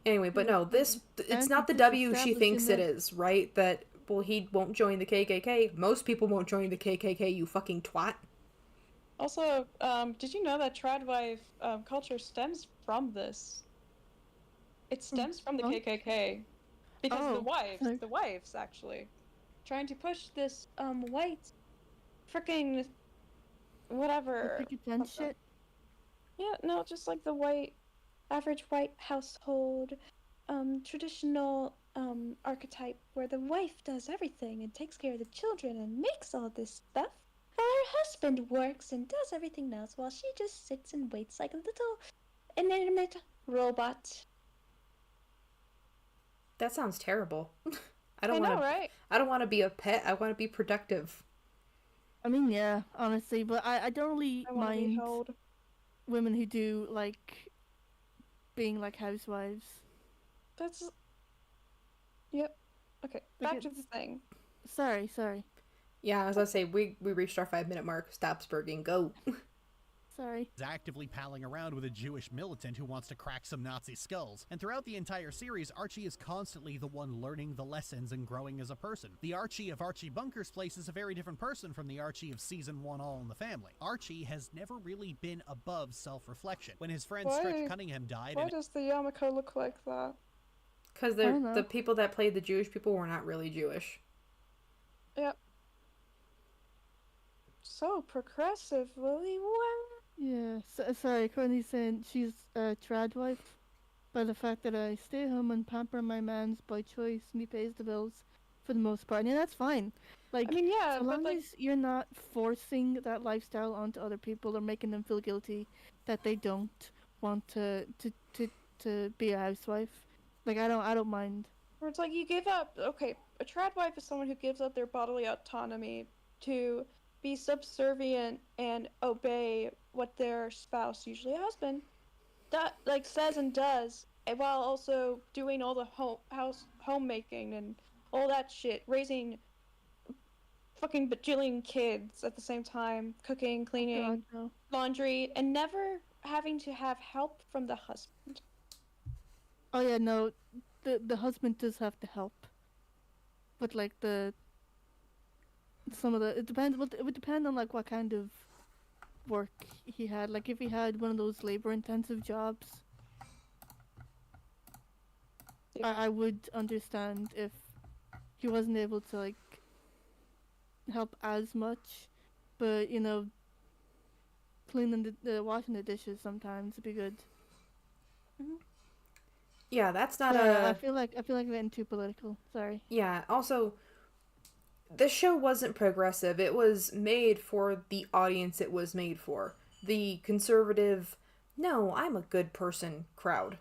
Anyway, but no, it's not the W she thinks it is, right? That, well, he won't join the KKK. Most people won't join the KKK, you fucking twat. Also, did you know that tradwife culture stems from this? It stems from the KKK. Because the wives, actually, trying to push this, white, fricking, whatever. Shit? Yeah, no, just like the average white household, traditional, archetype where the wife does everything and takes care of the children and makes all this stuff, while her husband works and does everything else while she just sits and waits like a little inanimate robot. That sounds terrible. I know, right? I don't want to be a pet. I want to be productive. I mean, yeah, honestly, but I don't really mind women who do, like, being like housewives. That's... Yep. Okay, back to the thing. Sorry. Yeah, as I say, we reached our 5-minute mark. Stop spurging. Go. Sorry. Is actively palling around with a Jewish militant who wants to crack some Nazi skulls. And throughout the entire series, Archie is constantly the one learning the lessons and growing as a person. The Archie of Archie Bunker's Place is a very different person from the Archie of Season 1 All in the Family. Archie has never really been above self-reflection. When his friend Stretch Cunningham died... Why does the yarmulke look like that? Because the people that played the Jewish people were not really Jewish. Yep. So progressive, Lily. What? Yeah, sorry, Courtney's saying she's a trad wife by the fact that I stay home and pamper my mans by choice and he pays the bills for the most part. And that's fine. Like, I mean, yeah, so long as you're not forcing that lifestyle onto other people or making them feel guilty that they don't want to be a housewife. Like, I don't mind. Or it's like you give up. Okay, a trad wife is someone who gives up their bodily autonomy to be subservient and obey what their spouse, usually a husband, says and does, while also doing all the homemaking and all that shit, raising fucking bajillion kids at the same time, cooking, cleaning, laundry, and never having to have help from the husband. Oh yeah, no, the husband does have to help, but like it depends. It would depend on like what kind of work he had. Like if he had one of those labor-intensive jobs, I would understand if he wasn't able to like help as much. but cleaning washing the dishes sometimes would be good. Yeah, that's not I feel like I'm getting too political. Sorry. Yeah, also, the show wasn't progressive. It was made for the audience it was made for. The conservative, no, I'm a good person crowd.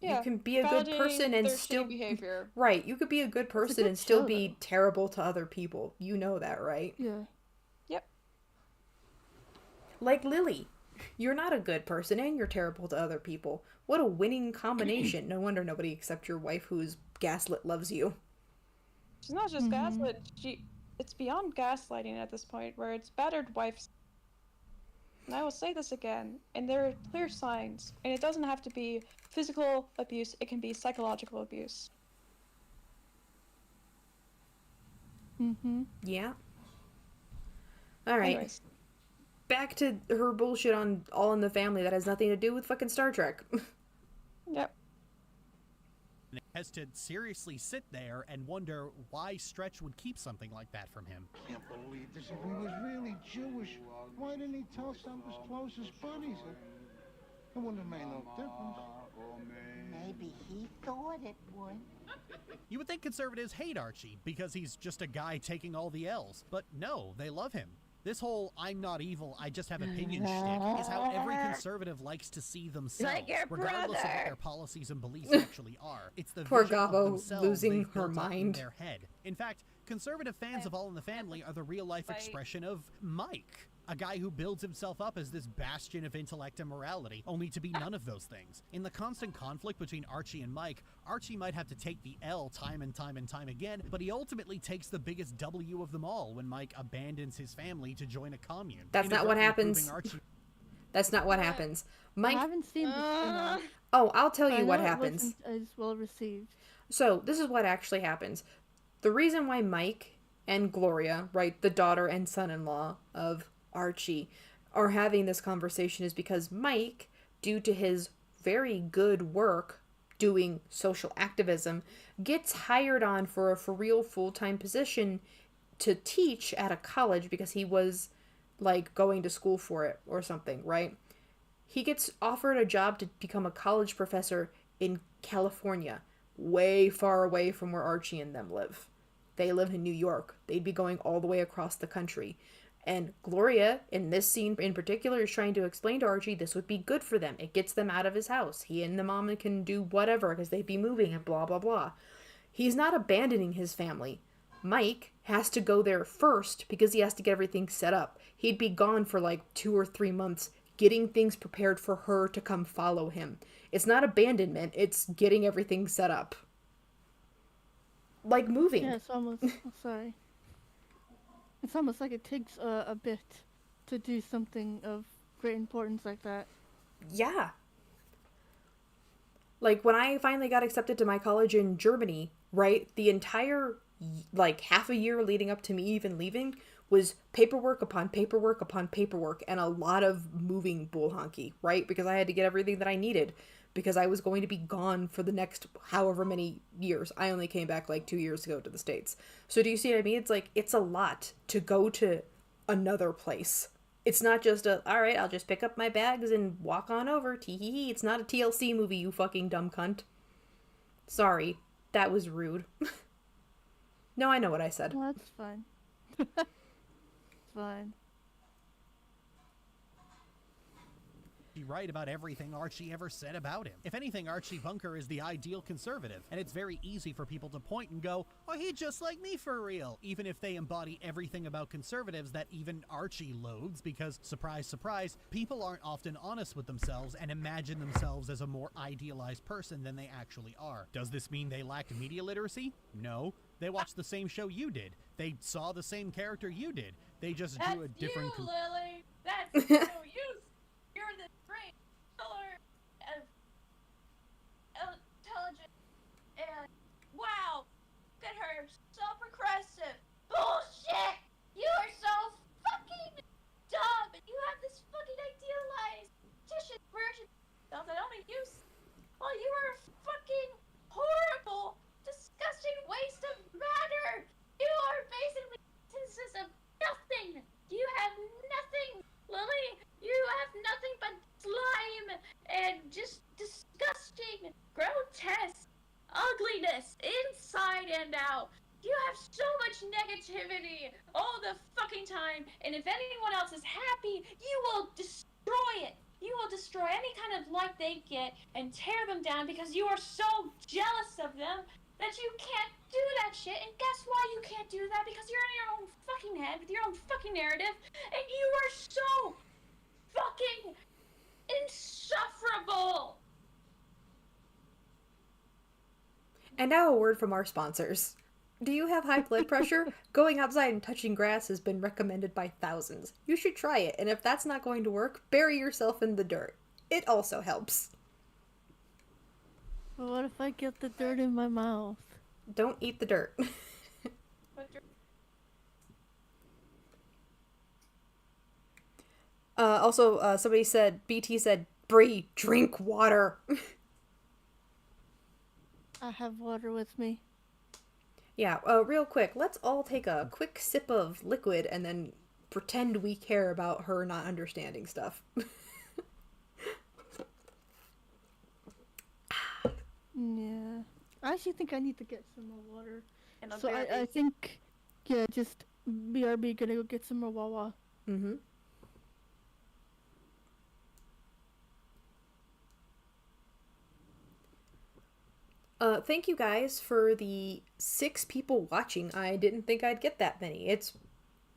Yeah, you can be a good person and still behavior. Right, you could be a good person and still be terrible to other people. You know that, right? Yeah. Yep. Like Lily. You're not a good person and you're terrible to other people. What a winning combination. No wonder nobody except your wife who's gaslit loves you. She's not just gaslit, it's beyond gaslighting at this point, where it's battered wives. And I will say this again, and there are clear signs, and it doesn't have to be physical abuse, it can be psychological abuse. Yeah. Alright. Anyways. Back to her bullshit on All in the Family that has nothing to do with fucking Star Trek. Yep. Has to seriously sit there and wonder why Stretch would keep something like that from him. Can't believe this. If he was really Jewish, why didn't he tell some of his closest buddies? It wouldn't have made no difference. Maybe he thought it would. You would think conservatives hate Archie because he's just a guy taking all the L's, but no, they love him. This whole "I'm not evil, I just have opinions" shtick is how every conservative likes to see themselves, regardless of what their policies and beliefs actually are. It's the Poor vision of Gabo themselves losing they've her built up in mind. their head. In fact, conservative fans of All in the Family are the real-life expression of Mike, a guy who builds himself up as this bastion of intellect and morality, only to be none of those things. In the constant conflict between Archie and Mike, Archie might have to take the L time and time and time again, but he ultimately takes the biggest W of them all when Mike abandons his family to join a commune. That's not what happens. That's not what happens. Mike. I haven't seen this enough. Oh, I'll tell I you what know it happens. wasn't as well received. So, this is what actually happens. The reason why Mike and Gloria, right, the daughter and son-in-law of Archie, are having this conversation is because Mike, due to his very good work doing social activism, gets hired on for a for real full-time position to teach at a college because he was like going to school for it or something, right? He gets offered a job to become a college professor in California, way far away from where Archie and them live. They live in New York. They'd be going all the way across the country. And Gloria, in this scene in particular, is trying to explain to Archie this would be good for them. It gets them out of his house. He and the mom can do whatever because they'd be moving and blah, blah, blah. He's not abandoning his family. Mike has to go there first because he has to get everything set up. He'd be gone for like 2 or 3 months getting things prepared for her to come follow him. It's not abandonment, it's getting everything set up. Like moving. Yeah, it's almost... sorry. It's almost like it takes a bit to do something of great importance like that. Yeah. Like, when I finally got accepted to my college in Germany, right, the entire, like, half a year leading up to me even leaving was paperwork upon paperwork upon paperwork and a lot of moving bull honky, right? Because I had to get everything that I needed because I was going to be gone for the next however many years. I only came back like 2 years ago to the States. So do you see what I mean? It's like, it's a lot to go to another place. It's not just all right, I'll just pick up my bags and walk on over. Tee-hee-hee. It's not a TLC movie, you fucking dumb cunt. Sorry, that was rude. No, I know what I said. Well, that's fine. It's fine. Right about everything Archie ever said about him. If anything, Archie Bunker is the ideal conservative, and it's very easy for people to point and go, oh, he's just like me for real, even if they embody everything about conservatives that even Archie loathes, because, surprise, surprise, people aren't often honest with themselves and imagine themselves as a more idealized person than they actually are. Does this mean they lacked media literacy? No. They watched the same show you did. They saw the same character you did. They just drew a different... That's you, Lily! That's you! You're the great pillar of intelligence, and wow, look at her, so progressive. Bullshit! You are so fucking dumb, and you have this fucking idealized fictitious version of that only use. Well, you are a fucking horrible, disgusting waste of matter. You are basically a synthesis of nothing. You negativity all the fucking time, and if anyone else is happy, you will destroy it. You will destroy any kind of light they get and tear them down because you are so jealous of them that you can't do that shit. And guess why you can't do that? Because you're in your own fucking head with your own fucking narrative, and you are so fucking insufferable. And now a word from our sponsors. Do you have high blood pressure? Going outside and touching grass has been recommended by thousands. You should try it, and if that's not going to work, bury yourself in the dirt. It also helps. But what if I get the dirt in my mouth? Don't eat the dirt. Also, somebody said, BT said, Bree, drink water. I have water with me. Yeah, real quick, let's all take a quick sip of liquid and then pretend we care about her not understanding stuff. Yeah. I actually think I need to get some more water. So I think, yeah, just BRB gonna go get some more Wawa. Mm-hmm. Thank you guys for the 6 people watching. I didn't think I'd get that many. It's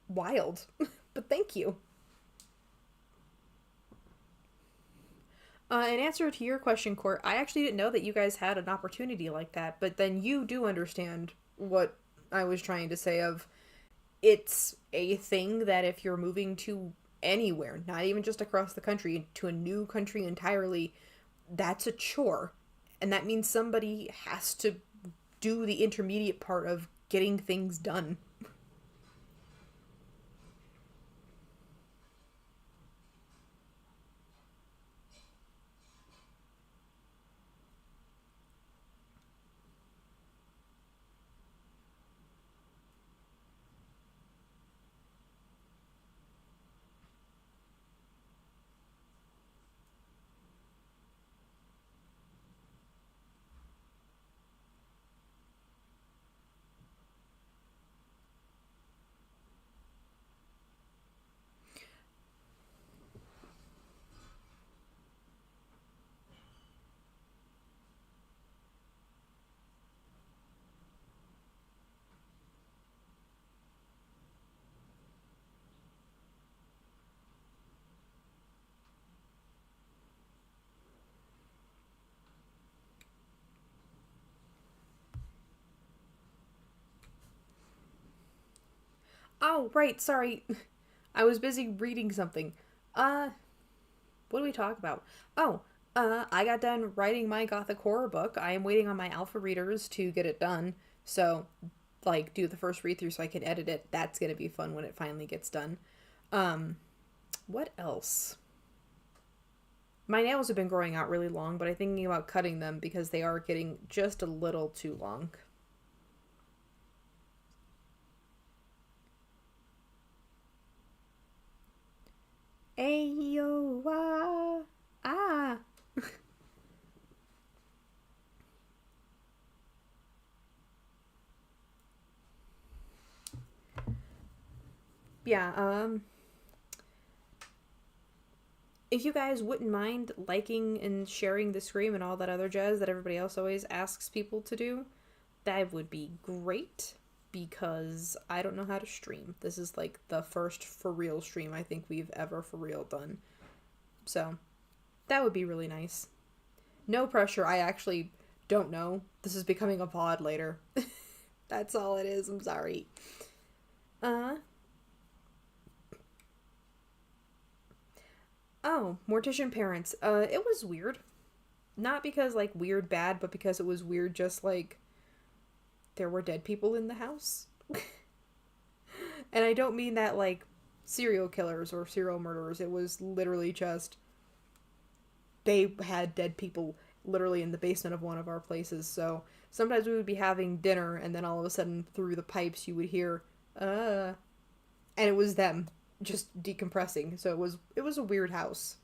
wild. But thank you. In answer to your question, Court, I actually didn't know that you guys had an opportunity like that, but then you do understand what I was trying to say of it's a thing that if you're moving to anywhere, not even just across the country, to a new country entirely, that's a chore. And that means somebody has to do the intermediate part of getting things done. Oh, right, sorry. I was busy reading something. What do we talk about? Oh, I got done writing my gothic horror book. I am waiting on my alpha readers to get it done. So, like, do the first read-through so I can edit it. That's gonna be fun when it finally gets done. What else? My nails have been growing out really long, but I'm thinking about cutting them because they are getting just a little too long. Ayo, ah. Yeah, if you guys wouldn't mind liking and sharing the stream and all that other jazz that everybody else always asks people to do, that would be great, because I don't know how to stream. This is like the first for real stream I think we've ever for real done. So, that would be really nice. No pressure, I actually don't know. This is becoming a VOD later. That's all it is, I'm sorry. Oh, Mortician Parents. It was weird. Not because, like, weird bad, but because it was weird just, like, there were dead people in the house. And I don't mean that, like, serial killers or serial murderers. It was literally just, they had dead people literally in the basement of one of our places. So sometimes we would be having dinner, and then all of a sudden through the pipes you would hear, and it was them just decompressing. So it was a weird house.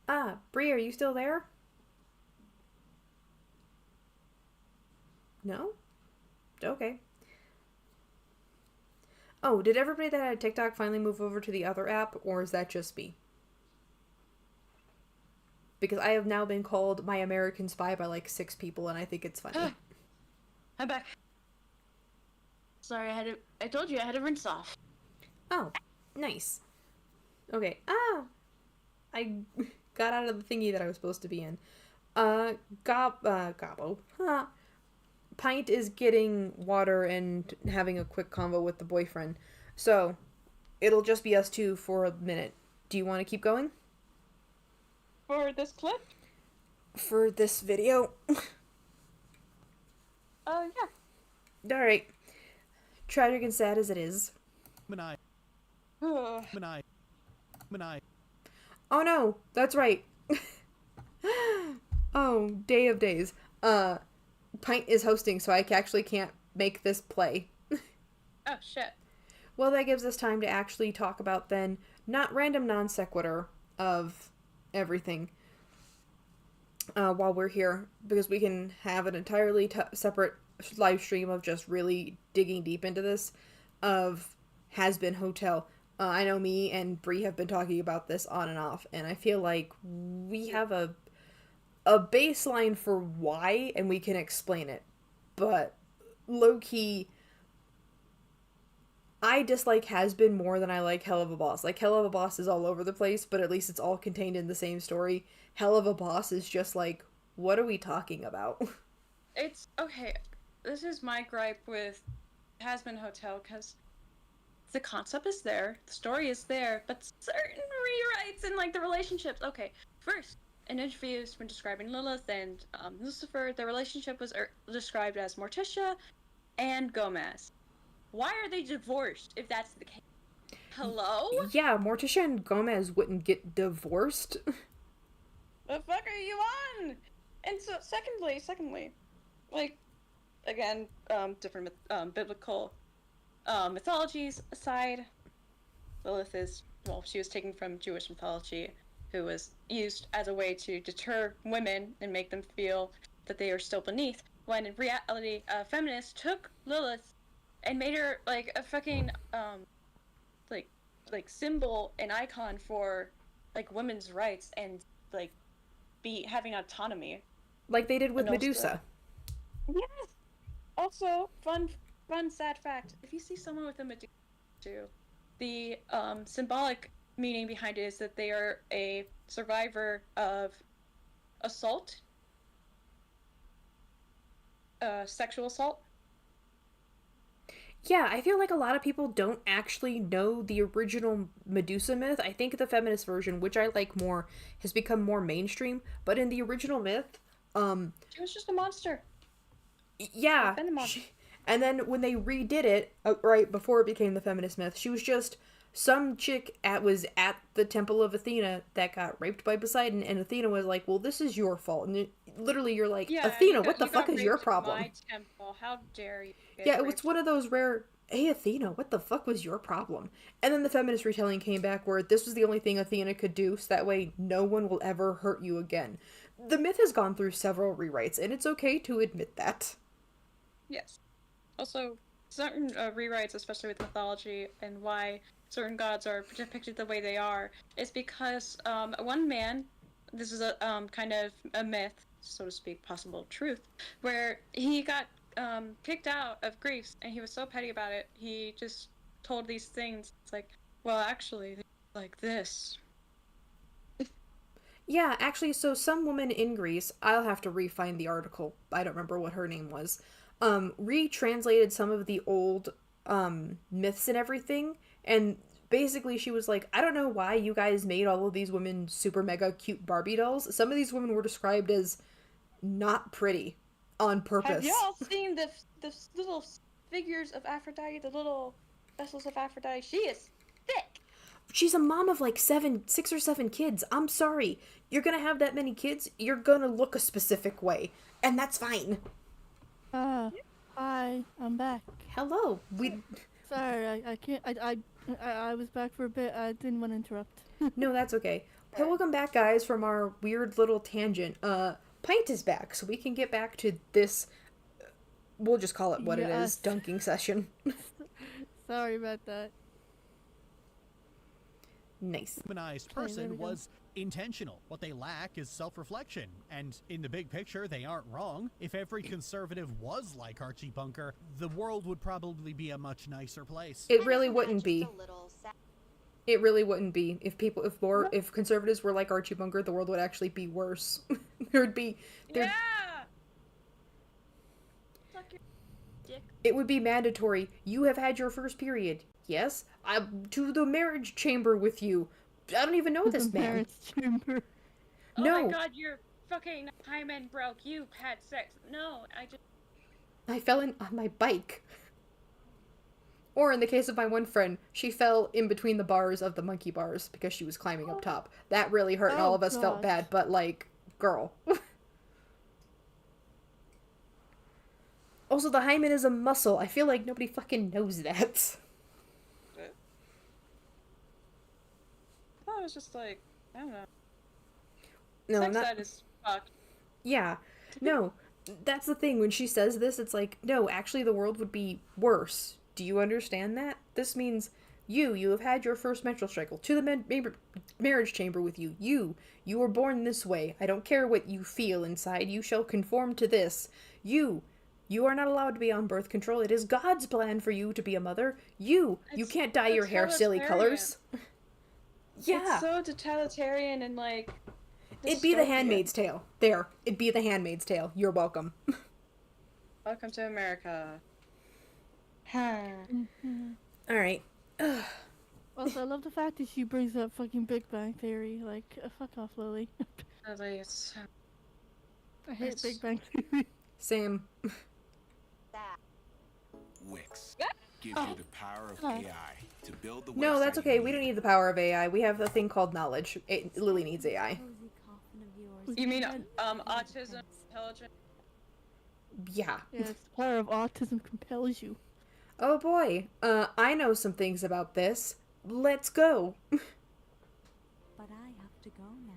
Ah, Bree, are you still there? No? Okay. Oh, did everybody that had TikTok finally move over to the other app, or is that just me? Because I have now been called my American spy by like 6 people, and I think it's funny. I'm back. Sorry, I told you I had to rinse off. Oh, nice. Okay. I got out of the thingy that I was supposed to be in. Gobbo. Huh. Pint is getting water and having a quick convo with the boyfriend. So, it'll just be us two for a minute. Do you want to keep going? For this clip? For this video? Yeah. Alright. Tragic and sad as it is. Manai. Manai. Manai. Oh no, that's right. Oh, day of days. Pint is hosting, so I actually can't make this play. Oh, shit. Well, that gives us time to actually talk about then, not random non sequitur of everything while we're here, because we can have an entirely separate live stream of just really digging deep into this, of Hasbin Hotel. I know me and Bree have been talking about this on and off, and I feel like we have a baseline for why, and we can explain it. But low-key, I dislike Hasbin more than I like Helluva Boss. Like, Helluva Boss is all over the place, but at least it's all contained in the same story. Helluva Boss is just like, what are we talking about? It's, okay, this is my gripe with Hasbin Hotel, because the concept is there, the story is there, but certain rewrites in, like, the relationships. Okay, first, in interviews when describing Lilith and Lucifer, their relationship was described as Morticia and Gomez. Why are they divorced if that's the case? Hello? Yeah, Morticia and Gomez wouldn't get divorced. The fuck are you on? And so, secondly, like, again, different biblical mythologies aside, Lilith is, well, she was taken from Jewish mythology, who was used as a way to deter women and make them feel that they are still beneath, when in reality, feminists took Lilith and made her, like, a fucking, like symbol and icon for, like, women's rights and, like, having autonomy. Like they did with Medusa. Yes! Also, fun sad fact, if you see someone with a Medusa too, the symbolic meaning behind it is that they are a survivor of assault, sexual assault. Yeah, I feel like a lot of people don't actually know the original Medusa myth. I think the feminist version, which I like more, has become more mainstream, but in the original myth, she was just a monster. Yeah. And then when they redid it, right before it became the feminist myth, she was just some chick was at the temple of Athena that got raped by Poseidon, and Athena was like, well, this is your fault. And literally you're like, yeah, Athena, what the fuck is your problem? My temple. How dare you? Yeah, it was one of those rare, hey, Athena, what the fuck was your problem? And then the feminist retelling came back where this was the only thing Athena could do, so that way no one will ever hurt you again. The myth has gone through several rewrites, and it's okay to admit that. Yes. Also, certain rewrites, especially with mythology, and why certain gods are depicted the way they are, is because one man, this is a kind of a myth, so to speak, possible truth, where he got kicked out of Greece, and he was so petty about it, he just told these things. It's like, well, actually, like this. Yeah, actually, so some woman in Greece, I'll have to re-find the article, I don't remember what her name was, retranslated some of the old myths and everything, and basically she was like, I don't know why you guys made all of these women super mega cute Barbie dolls. Some of these women were described as not pretty on purpose. Have y'all seen the little figures of Aphrodite, the little vessels of Aphrodite? She is thick. She's a mom of like 6 or 7 kids. I'm sorry. You're gonna have that many kids, you're gonna look a specific way. And that's fine. Hi, I'm back. Hello. Sorry, I can't, I was back for a bit. I didn't want to interrupt. No, that's okay. Hey, welcome back, guys, from our weird little tangent. Pint is back, so we can get back to this We'll just call it what it is. Yes. Dunking session. Sorry about that. Nice. Humanized Okay, there we person go. was intentional. What they lack is self-reflection. And in the big picture, they aren't wrong. If every conservative was like Archie Bunker, the world would probably be a much nicer place. It really wouldn't be. It really wouldn't be. If conservatives were like Archie Bunker, the world would actually be worse. There'd be Yeah. Suck your dick. It would be mandatory. You have had your first period. Yes, to the marriage chamber with you. I don't even know this man. Marriage chamber. No. Oh my god, your fucking hymen broke. You had sex. No, I fell in on my bike. Or in the case of my one friend, she fell in between the bars of the monkey bars because she was climbing up top. That really hurt and all of us felt bad, but like, girl. Also, the hymen is a muscle. I feel like nobody fucking knows that. I was just like, I don't know. No, Sex not... ed is fucked. Yeah. No. That's the thing. When she says this, it's like, no, actually the world would be worse. Do you understand that? This means you have had your first menstrual cycle. To the marriage chamber with you. You were born this way. I don't care what you feel inside. You shall conform to this. You are not allowed to be on birth control. It is God's plan for you to be a mother. You can't dye your hair silly colors. Yeah. It's so totalitarian and like... It'd be The Handmaid's Tale. There. It'd be The Handmaid's Tale. You're welcome. Welcome to America. Alright. Also, I love the fact that she brings up fucking Big Bang Theory. Like, fuck off, Lily. I hate Big Bang Theory. Same. Wix gives you the power of AI to build the website. No, that's okay. We don't need the power of AI. We have a thing called knowledge. Lily needs AI. You mean autism, intelligence? Yeah. Yes, the power of autism compels you. Oh boy. I know some things about this. Let's go. But I have to go now.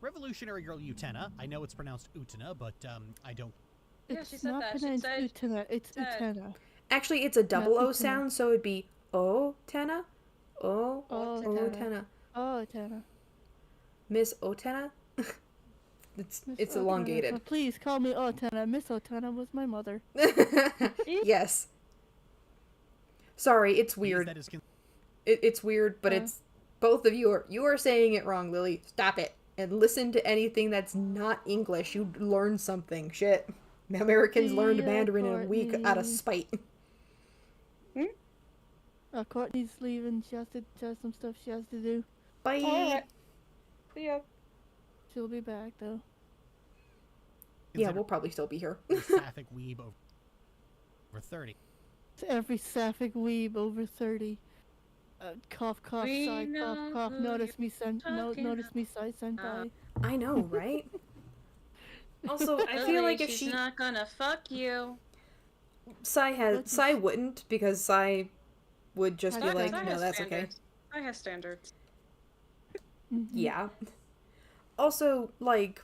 Revolutionary girl Utena. I know it's pronounced Utena, but I don't. Yeah, It's she said not that. She pronounced said Utena. It's Utena. Actually, it's a double O Utena. sound, so it'd be O-Tena? O-Tena. Oh, Utena. Miss O-Tena? It's Miss elongated. Otena. Please call me Otena. Miss Otena was my mother. Yes. Sorry, it's weird. It's weird, but it's both of you are saying it wrong, Lily. Stop it and listen to anything that's not English. You learn something. Shit, Americans learned Mandarin in a week out of spite. Courtney's leaving. She has some stuff she has to do. Bye. Alright. See ya. She'll be back though. Yeah, we'll probably still be here. Sapphic weeb over 30. To every sapphic weeb over 30. Cough, cough, We sigh, cough, know cough. who Notice me, talking notice me, sigh, senpai. I know, right? Also, I feel like if she's not gonna fuck you. Sai wouldn't, because Sai would just be like, Sai no, has that's okay. standards. I have standards. Yeah. Also, like,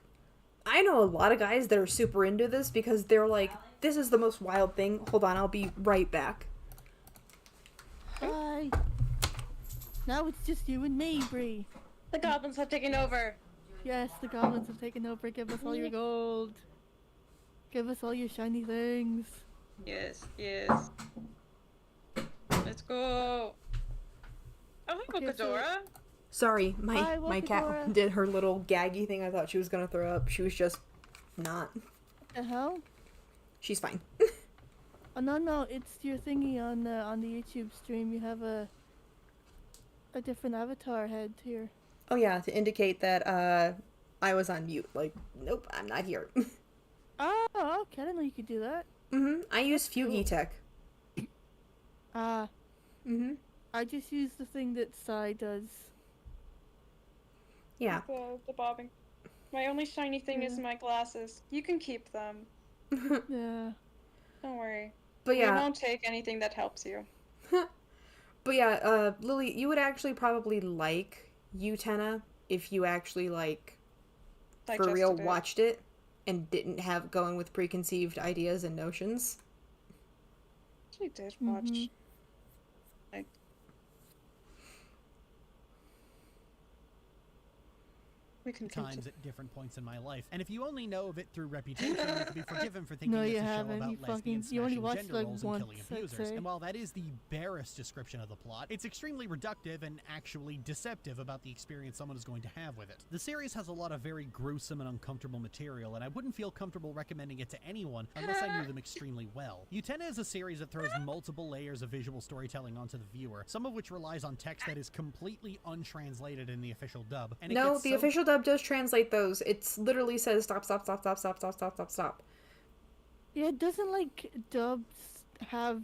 I know a lot of guys that are super into this because they're like, this is the most wild thing. Hold on, I'll be right back. Bye. Now it's just you and me, Bree. The goblins have taken over. Yes, the goblins have taken over. Give us all your gold. Give us all your shiny things. Yes. Let's go. Oh, hey, Bocadora. Sorry, Hi, my cat Wokadora. did her little gaggy thing. I thought she was gonna throw up. She was just not. What the hell? She's fine. Oh no, it's your thingy on the YouTube stream. You have a different avatar head here. Oh yeah, to indicate that I was on mute. Like, nope, I'm not here. Oh, okay. I didn't know you could do that. I use Fugi Tech. I just use the thing that Sai does. Yeah. The bobbing. My only shiny thing is my glasses. You can keep them. Yeah. Don't worry. But yeah. We won't take anything that helps you. But yeah, Lily, you would actually probably like Utena if you actually, like, for real watched it and didn't have going with preconceived ideas and notions. actually did watch like we can times at different points in my life, and if you only know of it through reputation, you could be forgiven for thinking No, it's you a show haven't. about You lesbians you only smashing watched gender like roles and once, killing I'd abusers. say. And while that is the barest description of the plot, it's extremely reductive and actually deceptive about the experience someone is going to have with it. The series has a lot of very gruesome and uncomfortable material, and I wouldn't feel comfortable recommending it to anyone unless I knew them extremely well. Utena is a series that throws multiple layers of visual storytelling onto the viewer, some of which relies on text that is completely untranslated in the official dub. And No, the official dub does translate those. It literally says stop, stop, stop, stop, stop, stop, stop, stop, stop. Yeah, doesn't like dubs have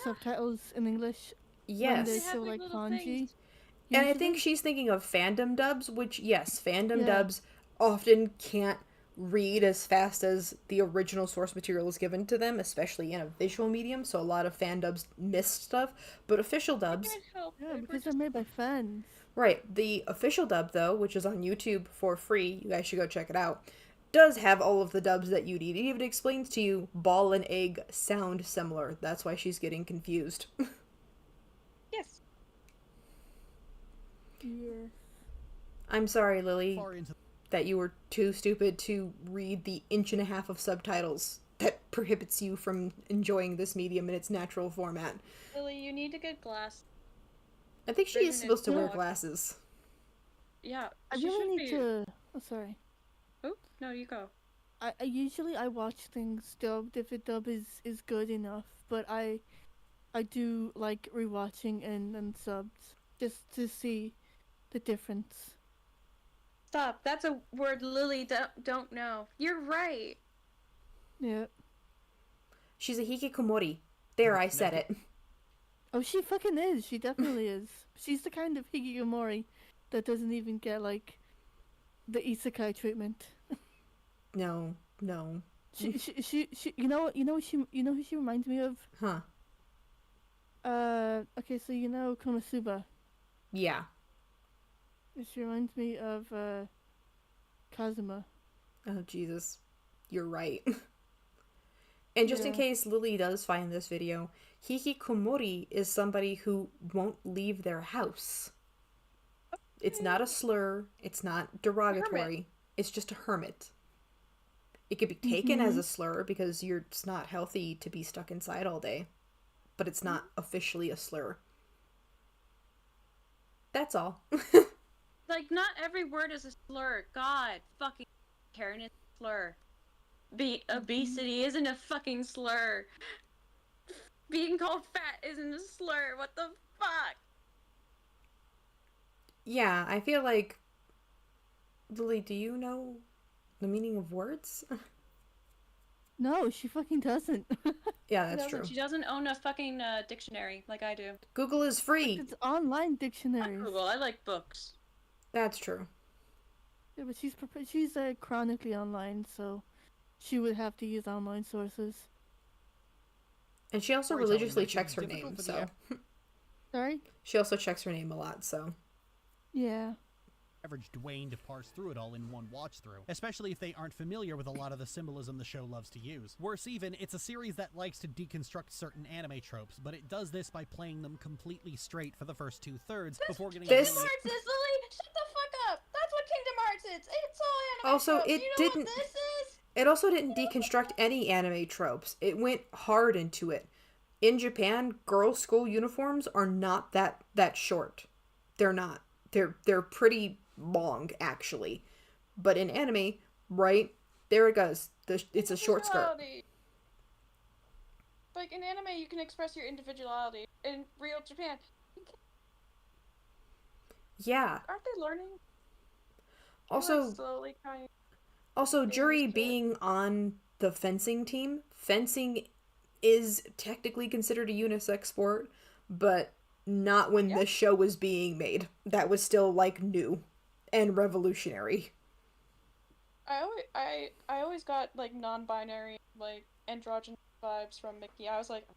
subtitles in English? Yes. When they show like kanji. And I think she's thinking of fandom dubs, which, yes, fandom Yeah. dubs often can't read as fast as the original source material is given to them, especially in a visual medium, so a lot of fan dubs miss stuff, but official dubs... Yeah, because they're made by fans. Right, the official dub, though, which is on YouTube for free, you guys should go check it out, does have all of the dubs that you need. It even explains to you ball and egg sound similar. That's why she's getting confused. Yes. Yeah. I'm sorry, Lily, that you were too stupid to read the 1.5 inches of subtitles that prohibits you from enjoying this medium in its natural format. Lily, you need to get glass. I think she is supposed to wear glasses. Yeah, I really need to... Oh, sorry. Oh, no, you go. I usually watch things dubbed if the dub is good enough, but I do like rewatching and subs just to see the difference. Stop. That's a word Lily don't know. You're right. Yeah. She's a hikikomori. There, I said it. Oh, she fucking is. She definitely is. She's the kind of hikikomori that doesn't even get like the isekai treatment. No. She you know who she reminds me of? Huh. Okay, so you know Konosuba. Yeah. She reminds me of Kazuma. Oh, Jesus. You're right. And just in case Lily does find this video, hikikomori is somebody who won't leave their house. It's not a slur. It's not derogatory. Hermit. It's just a hermit. It could be taken as a slur because it's not healthy to be stuck inside all day. But it's not officially a slur. That's all. Like, not every word is a slur. God, fucking Karen is a slur. Obesity isn't a fucking slur. Being called fat isn't a slur. What the fuck? Yeah, I feel like... Lily, do you know the meaning of words? No, she fucking doesn't. Yeah, that's true. She doesn't own a fucking dictionary like I do. Google is free. It's online dictionaries. Google, I like books. That's true. Yeah, but she's chronically online, so she would have to use online sources. And she also religiously checks her name, so... Sorry? She also checks her name a lot, so... Yeah. Average Dwayne to parse through it all in one watch through, especially if they aren't familiar with a lot of the symbolism the show loves to use. Worse even, it's a series that likes to deconstruct certain anime tropes, but it does this by playing them completely straight for the first 2/3 before getting Kingdom Hearts is, Lily! Shut the fuck up! That's what Kingdom Hearts is! It's all anime Also, tropes. it You know didn't... what this is? It also didn't deconstruct any anime tropes. It went hard into it. In Japan, girls' school uniforms are not that short. They're not. They're pretty long, actually. But in anime, right, there it goes. It's a short skirt. Like, in anime, you can express your individuality. In real Japan, Yeah. aren't they learning? Also, Like, slowly kind of... Also, Jury being on the fencing team, fencing is technically considered a unisex sport, but not when the show was being made. That was still, like, new and revolutionary. I always got, like, non-binary, like, androgynous vibes from Mickey. I was like,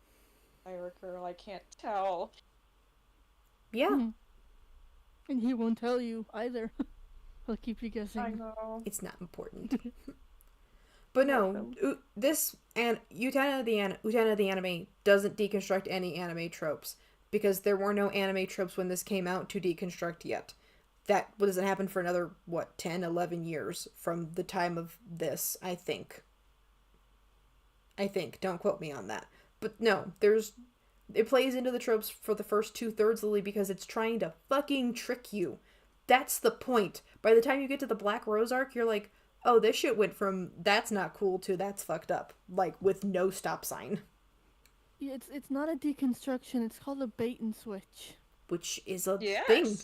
I'm a girl, I can't tell. Yeah. Mm-hmm. And he won't tell you either. I'll keep you guessing. I know. It's not important. But no, this and Utena the anime doesn't deconstruct any anime tropes because there were no anime tropes when this came out to deconstruct yet. That doesn't happen for another 10, 11 years from the time of this, I think. Don't quote me on that. But no, it plays into the tropes for the first 2/3, Lily, because it's trying to fucking trick you. That's the point. By the time you get to the Black Rose arc, you're like, oh, this shit went from that's not cool to that's fucked up. Like, with no stop sign. Yeah, it's not a deconstruction, it's called a bait and switch. Which is a thing.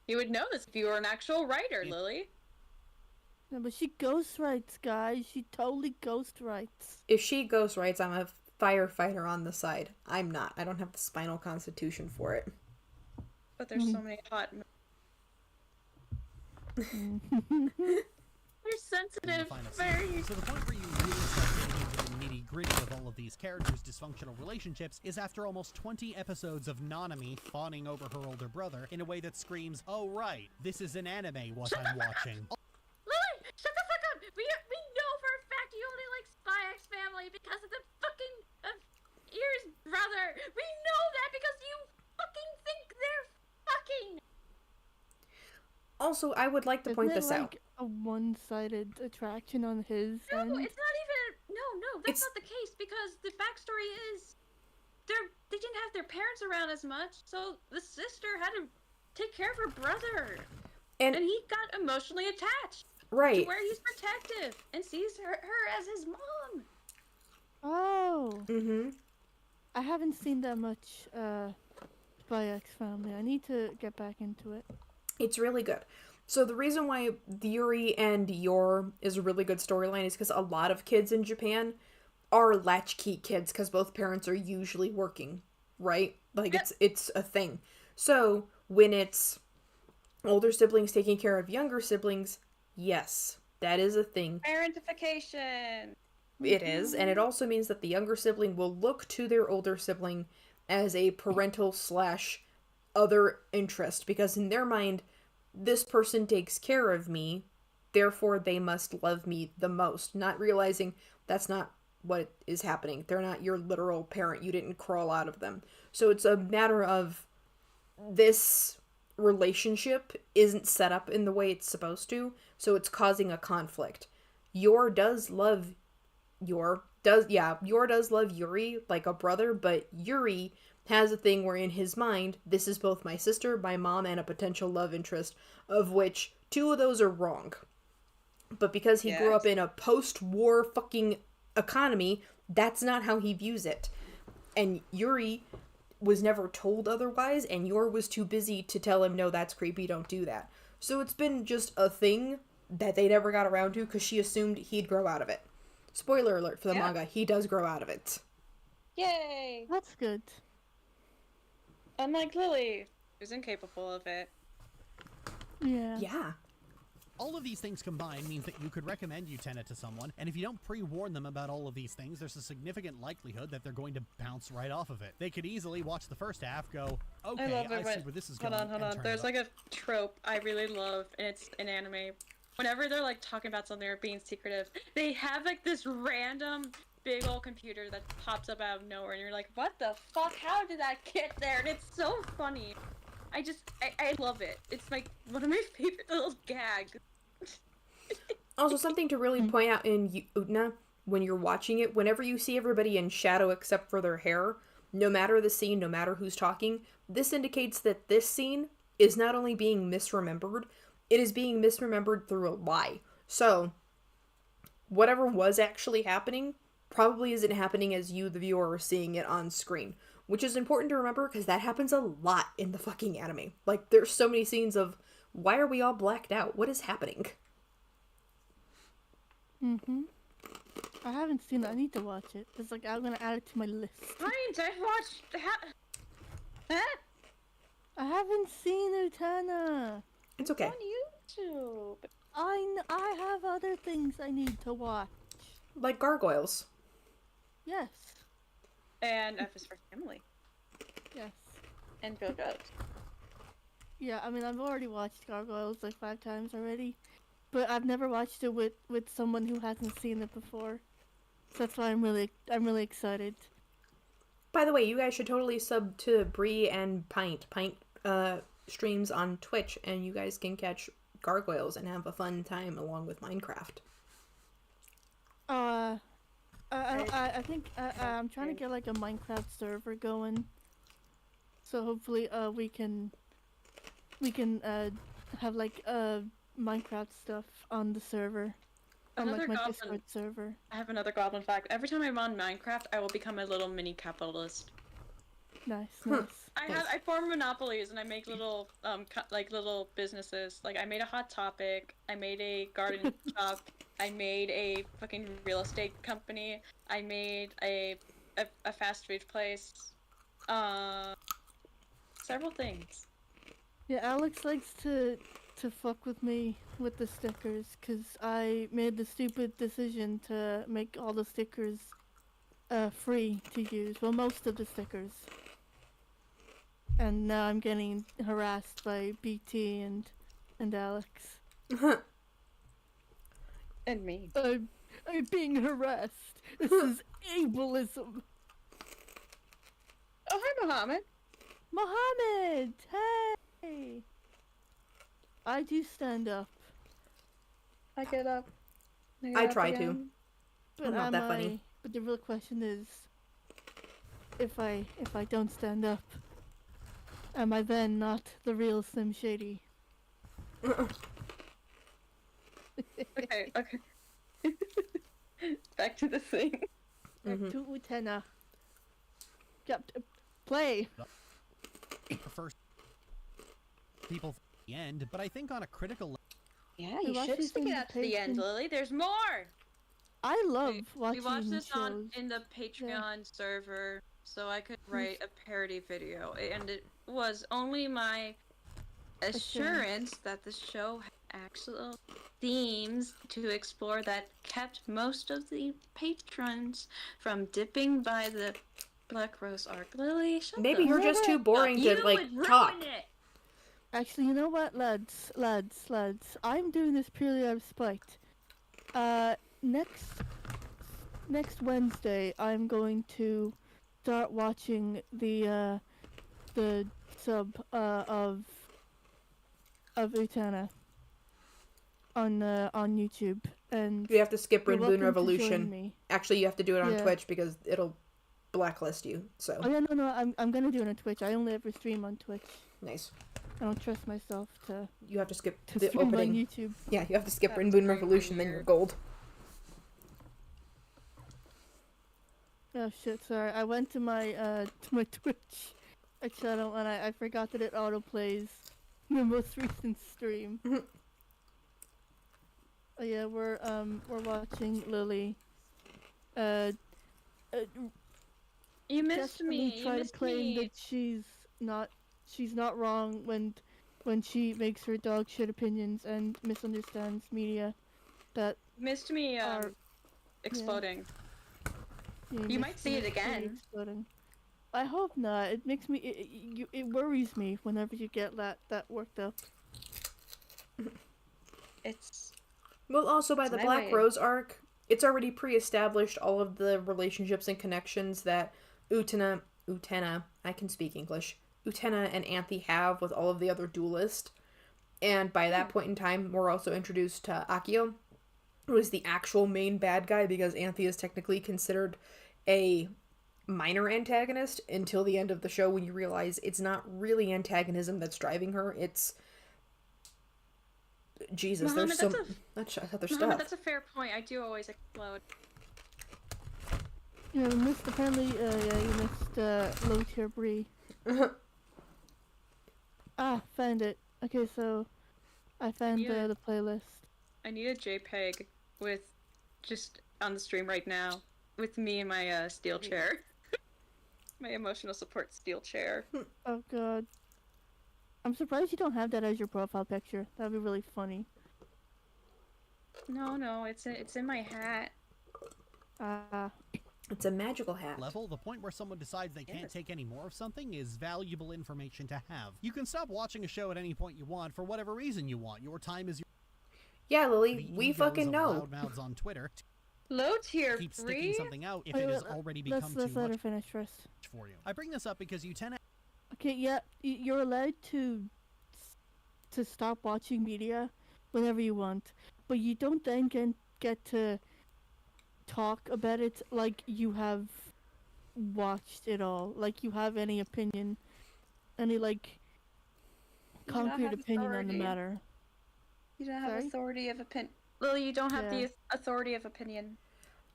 You would know this if you were an actual writer, Lily. No, but she ghostwrites, guys. She totally ghostwrites. If she ghostwrites, I'm a firefighter on the side. I'm not. I don't have the spinal constitution for it. But there's so many hot... You're sensitive. Very. So the point where you really start getting into the nitty-gritty of all of these characters' dysfunctional relationships is after almost 20 episodes of Nanami fawning over her older brother in a way that screams, oh right, this is an anime what I'm watching. Lily, shut the fuck up! We know for a fact you only like Spy X Family because of the fucking Ears brother! We know that because you fucking think they're fucking! Also, I would like to point this out. A one-sided attraction on his end? No, it's not even... No, that's not the case, because the backstory is... They didn't have their parents around as much, so the sister had to take care of her brother. And he got emotionally attached. Right. To where he's protective and sees her as his mom. Oh. Mm-hmm. I haven't seen that much Spy X Family. I need to get back into it. It's really good. So the reason why Yuri and Yor is a really good storyline is because a lot of kids in Japan are latchkey kids because both parents are usually working, right? Like, it's a thing. So when it's older siblings taking care of younger siblings, yes, that is a thing. Parentification. It is, and it also means that the younger sibling will look to their older sibling as a parental / other interest, because in their mind, this person takes care of me, therefore they must love me the most, not realizing that's not what is happening. They're not your literal parent. You didn't crawl out of them. So it's a matter of this relationship isn't set up in the way it's supposed to, so it's causing a conflict. Yor does love Yuri like a brother, but Yuri has a thing where in his mind, this is both my sister, my mom, and a potential love interest, of which 2 of those are wrong. But because he grew up in a post-war fucking economy, that's not how he views it. And Yuri was never told otherwise, and Yor was too busy to tell him, no, that's creepy, don't do that. So it's been just a thing that they never got around to because she assumed he'd grow out of it. Spoiler alert for the manga, he does grow out of it. Yay! That's good. Unlike Lily, who's incapable of it. Yeah. Yeah. All of these things combined means that you could recommend Utena to someone, and if you don't pre-warn them about all of these things, there's a significant likelihood that they're going to bounce right off of it. They could easily watch the first half, go, okay, I see where this is going. Hold on. There's like a trope I really love, and it's an anime. Whenever they're like talking about something or being secretive, they have like this random big old computer that pops up out of nowhere, and you're like, what the fuck? How did that get there? And it's so funny. I love it. It's like one of my favorite little gags. Also, something to really point out in Utena, when you're watching it, whenever you see everybody in shadow except for their hair, no matter the scene, no matter who's talking, this indicates that this scene is not only being misremembered, it is being misremembered through a lie. So, whatever was actually happening probably isn't happening as you, the viewer, are seeing it on screen. Which is important to remember because that happens a lot in the fucking anime. Like, there's so many scenes of, why are we all blacked out? What is happening? I haven't seen it. I need to watch it. It's like, I'm gonna add it to my list. I've watched... Huh? I haven't seen Utena. It's okay. It's on YouTube. I have other things I need to watch. Like gargoyles. Yes. And F is for Family. Yes. And JoJo's. Yeah, I mean, I've already watched Gargoyles like 5 times already. but I've never watched it with someone who hasn't seen it before. So that's why I'm really excited. By the way, you guys should totally sub to Bree and Pint. Pint streams on Twitch, and you guys can catch gargoyles and have a fun time along with Minecraft. I think I'm trying to get like a Minecraft server going. So hopefully we can have like Minecraft stuff on the server. On like my Discord server. I have another goblin fact. Every time I'm on Minecraft, I will become a little mini capitalist. Nice, nice. I form monopolies and I make little little businesses. Like I made a Hot Topic, I made a garden shop, I made a fucking real estate company, I made a fast food place. Several things. Yeah, Alex likes to fuck with me with the stickers, cause I made the stupid decision to make all the stickers free to use. Well, most of the stickers. And now I'm getting harassed by BT and Alex. And me. I'm being harassed. This is ableism. Oh, hi, Mohammed. Mohammed! Hey! I do stand up. I get up. I try to. But I'm not that funny. But the real question is, if I don't stand up, am I then not the real Slim Shady? Okay. Back to the thing. Back to Utena. Play. First, people at the end, but I think on a critical level. Yeah, you should stick it out to the end, Lily. There's more. I love watching We watched this shows. in the Patreon server, so I could write a parody video, and it was only my assurance that the show had actual themes to explore that kept most of the patrons from dipping by the Black Rose arc. Lily, maybe you're just too boring to talk. Actually, you know what, lads? I'm doing this purely out of spite. Next Wednesday, I'm going to start watching the sub of Utena on YouTube, and you have to skip Red Moon to Revolution. Actually, you have to do it on Twitch because it'll blacklist you. So. Oh yeah, no, I'm gonna do it on Twitch. I only ever stream on Twitch. Nice. I don't trust myself to. You have to skip to the stream opening. on YouTube. Yeah, you have to skip Red Moon Revolution, then you're gold. Oh shit! Sorry, I went to my Twitch channel and I forgot that it autoplays the most recent stream. Oh yeah, we're watching Lily. You missed me. Try to claim that she's not wrong when she makes her dog shit opinions and misunderstands media. That missed me exploding. Yeah, you might see it again. Exploding. I hope not. It makes me it worries me whenever you get that worked up. It's well, also by the Black Rose arc, it's already pre-established all of the relationships and connections that Utena, I can speak English, Utena and Anthe have with all of the other duelists. And by that point in time, we're also introduced to Akio, who is the actual main bad guy, because Anthe is technically considered a minor antagonist until the end of the show, when you realize it's not really antagonism that's driving her, it's... Jesus, Muhammad, there's some other stuff. That's a fair point. I do always explode. Yeah, you missed apparently. You missed low tier Bree. Found it. Okay, so I found the playlist. I need a JPEG with just on the stream right now with me in my steel chair, my emotional support steel chair. Oh god. I'm surprised you don't have that as your profile picture. That'd be really funny. No, it's in my hat. It's a magical hat. Level, the point where someone decides they can't take any more of something is valuable information to have. You can stop watching a show at any point you want for whatever reason you want. Your time is your... Yeah, Lily, The we egos fucking of know. loudmouths on Twitter Low tier keep 3? sticking something out if it has already become let's too let her much finish first. for you. I bring this up because Utena. Okay, yeah, you're allowed to stop watching media whenever you want, but you don't then get to talk about it like you have watched it all, like you have any opinion, any like concrete opinion on the matter. You don't have authority of opinion. Lily, you don't have the authority of opinion.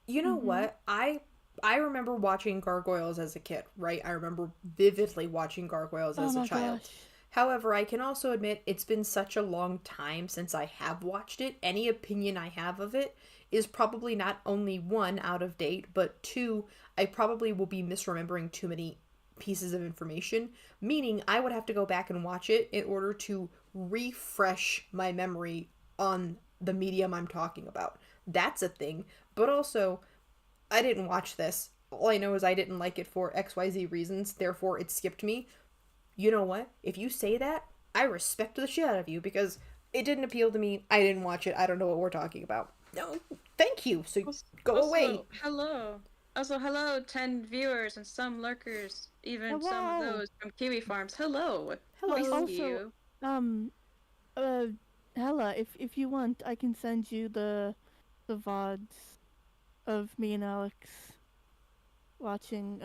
You know what? I remember watching Gargoyles as a kid, right? I remember vividly watching Gargoyles as a child. Gosh. However, I can also admit it's been such a long time since I have watched it. Any opinion I have of it is probably not only one, out of date, but two, I probably will be misremembering too many pieces of information, meaning I would have to go back and watch it in order to refresh my memory on the medium I'm talking about. That's a thing. But also, I didn't watch this. All I know is I didn't like it for XYZ reasons, therefore it skipped me. You know what? If you say that, I respect the shit out of you because it didn't appeal to me. I didn't watch it. I don't know what we're talking about. No, thank you. So go away. Hello. Also, hello, 10 viewers and some lurkers, even some of those from Kiwi Farms. Hello. Hello. We see you. Hella, if you want, I can send you the VODs of me and Alex watching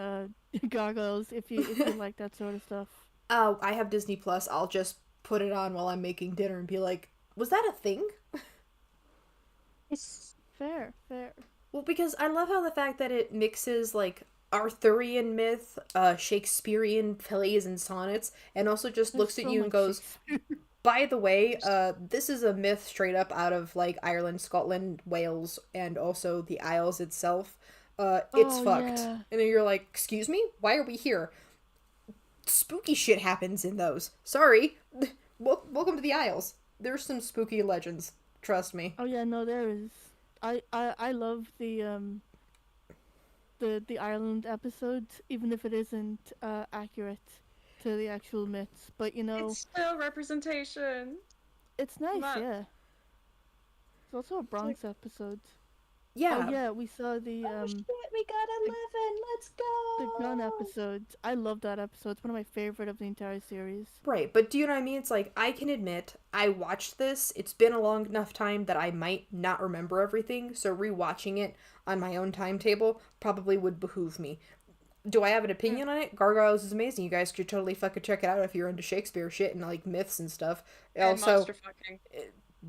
Gargoyles if you like that sort of stuff. Oh, I have Disney Plus. I'll just put it on while I'm making dinner and be like, was that a thing? It's fair. Well, because I love how the fact that it mixes, like, Arthurian myth, Shakespearean plays and sonnets, and also just looks at you and goes, by the way, this is a myth straight up out of, like, Ireland, Scotland, Wales, and also the Isles itself. It's fucked. Yeah. And then you're like, excuse me? Why are we here? Spooky shit happens in those. Sorry. Welcome to the Isles. There's some spooky legends. Trust me. Oh yeah, no, there is. I love the Ireland episodes, even if it isn't accurate to the actual myths. But you know, it's still representation. It's nice, yeah. It's also a Bronx episode. Yeah. Oh yeah, we saw the oh shit, we got 11. Let's go. The gun episode. I love that episode. It's one of my favorite of the entire series. Right, but do you know what I mean? It's like, I can admit, I watched this. It's been a long enough time that I might not remember everything, so rewatching it on my own timetable probably would behoove me. Do I have an opinion on it? Gargoyles is amazing. You guys should totally fucking check it out if you're into Shakespeare shit and like myths and stuff. And also, monster fucking.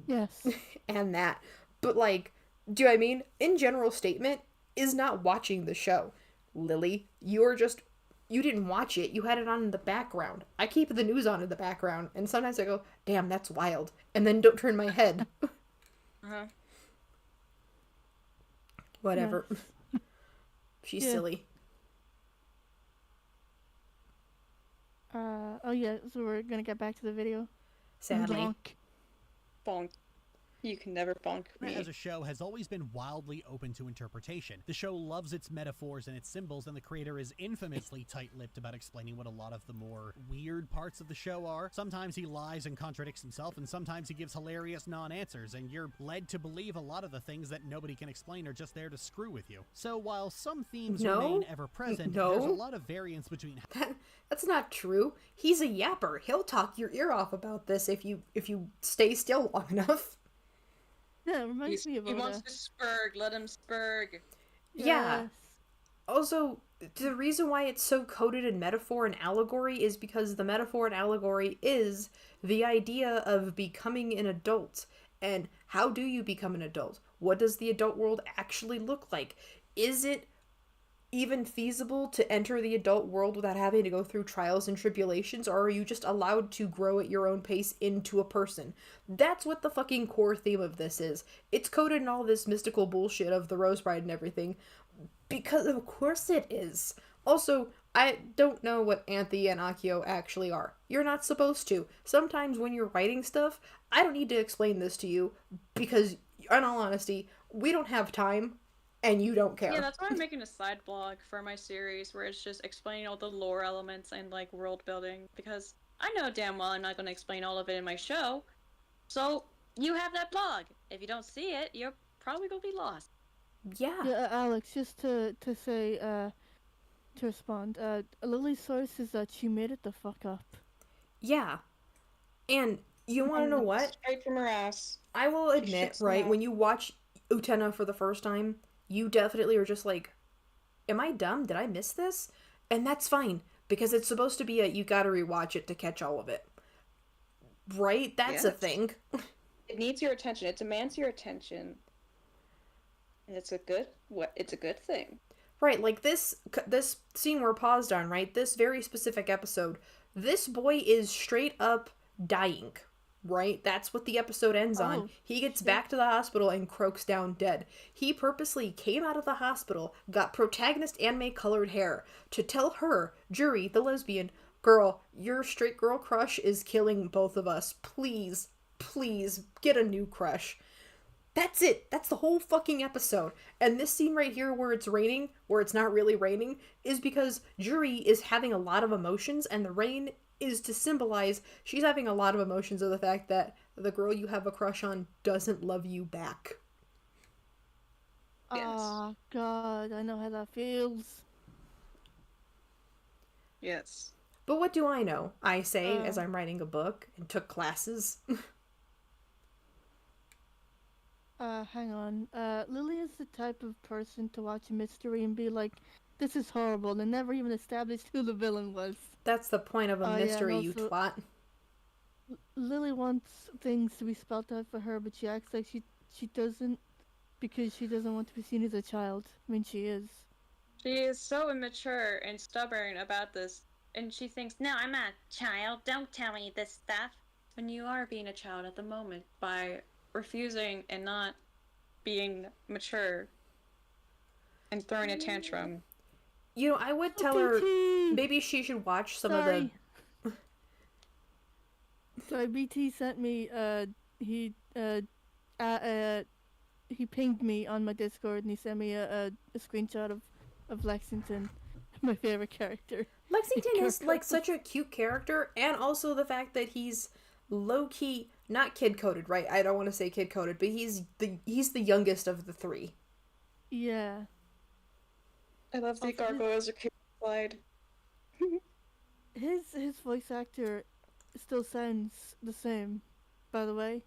Yes. And that. But like, do you know what I mean? In general statement is not watching the show. Lily, you didn't watch it. You had it on in the background. I keep the news on in the background, and sometimes I go, damn, that's wild. And then don't turn my head. Uh-huh. Whatever. Yeah. She's silly. Oh yeah, so we're gonna get back to the video. Sadly. Bonk. You can never bonk me. As a show has always been wildly open to interpretation. The show loves its metaphors and its symbols, and the creator is infamously tight-lipped about explaining what a lot of the more weird parts of the show are. Sometimes he lies and contradicts himself, and sometimes he gives hilarious non-answers, and you're led to believe a lot of the things that nobody can explain are just there to screw with you. So while some themes remain ever-present, there's a lot of variance between... That's not true. He's a yapper. He'll talk your ear off about this if you stay still long enough. Yeah, it reminds me of He wants to spurg. Let him spurg. Yeah. Yes. Also, the reason why it's so coded in metaphor and allegory is because the metaphor and allegory is the idea of becoming an adult. And how do you become an adult? What does the adult world actually look like? Is it even feasible to enter the adult world without having to go through trials and tribulations, or are you just allowed to grow at your own pace into a person? That's what the fucking core theme of this is. It's coded in all this mystical bullshit of the Rose Bride and everything, because of course it is. Also, I don't know what Anthe and Akio actually are. You're not supposed to. Sometimes when you're writing stuff, I don't need to explain this to you, because, in all honesty, we don't have time. And you don't care. Yeah, that's why I'm making a side blog for my series where it's just explaining all the lore elements and like world building, because I know damn well I'm not going to explain all of it in my show. So you have that blog. If you don't see it, you're probably gonna be lost. Yeah, Alex, just to say, to respond, Lily's source is that she made it the fuck up. Yeah. And you want to know what? Straight from her ass. I will admit, right, when you watch Utena for the first time, you definitely are just like, am I dumb? Did I miss this? And that's fine, because it's supposed to be you gotta rewatch it to catch all of it. Right? That's a thing. It needs your attention. It demands your attention. And it's a good thing. Right, like this scene we're paused on, right? This very specific episode. This boy is straight up dying, right? That's what the episode ends on. He gets back to the hospital and croaks down dead. He purposely came out of the hospital, got protagonist anime colored hair to tell her, Juri, the lesbian, girl, your straight girl crush is killing both of us. Please, please get a new crush. That's it. That's the whole fucking episode. And this scene right here where it's raining, where it's not really raining, is because Juri is having a lot of emotions, and the rain is to symbolize she's having a lot of emotions of the fact that the girl you have a crush on doesn't love you back. Yes. Oh, God, I know how that feels. Yes. But what do I know? I say as I'm writing a book and took classes. Hang on. Lily is the type of person to watch a mystery and be like, this is horrible, and never even established who the villain was. That's the point of a mystery, you twat. Lily wants things to be spelled out for her, but she acts like she doesn't, because she doesn't want to be seen as a child. I mean, she is. She is so immature and stubborn about this, and she thinks, no, I'm not a child, don't tell me this stuff. When you are being a child at the moment by refusing and not being mature and throwing a tantrum. You know, I would tell her maybe she should watch some of the... Sorry, BT sent me, he pinged me on my Discord and he sent me a screenshot of Lexington, my favorite character. Lexington is like such a cute character, and also the fact that he's low-key, not kid-coded, right? I don't want to say kid-coded, but he's the youngest of the three. Yeah. I love the gargoyles are cute slide. His voice actor still sounds the same, by the way.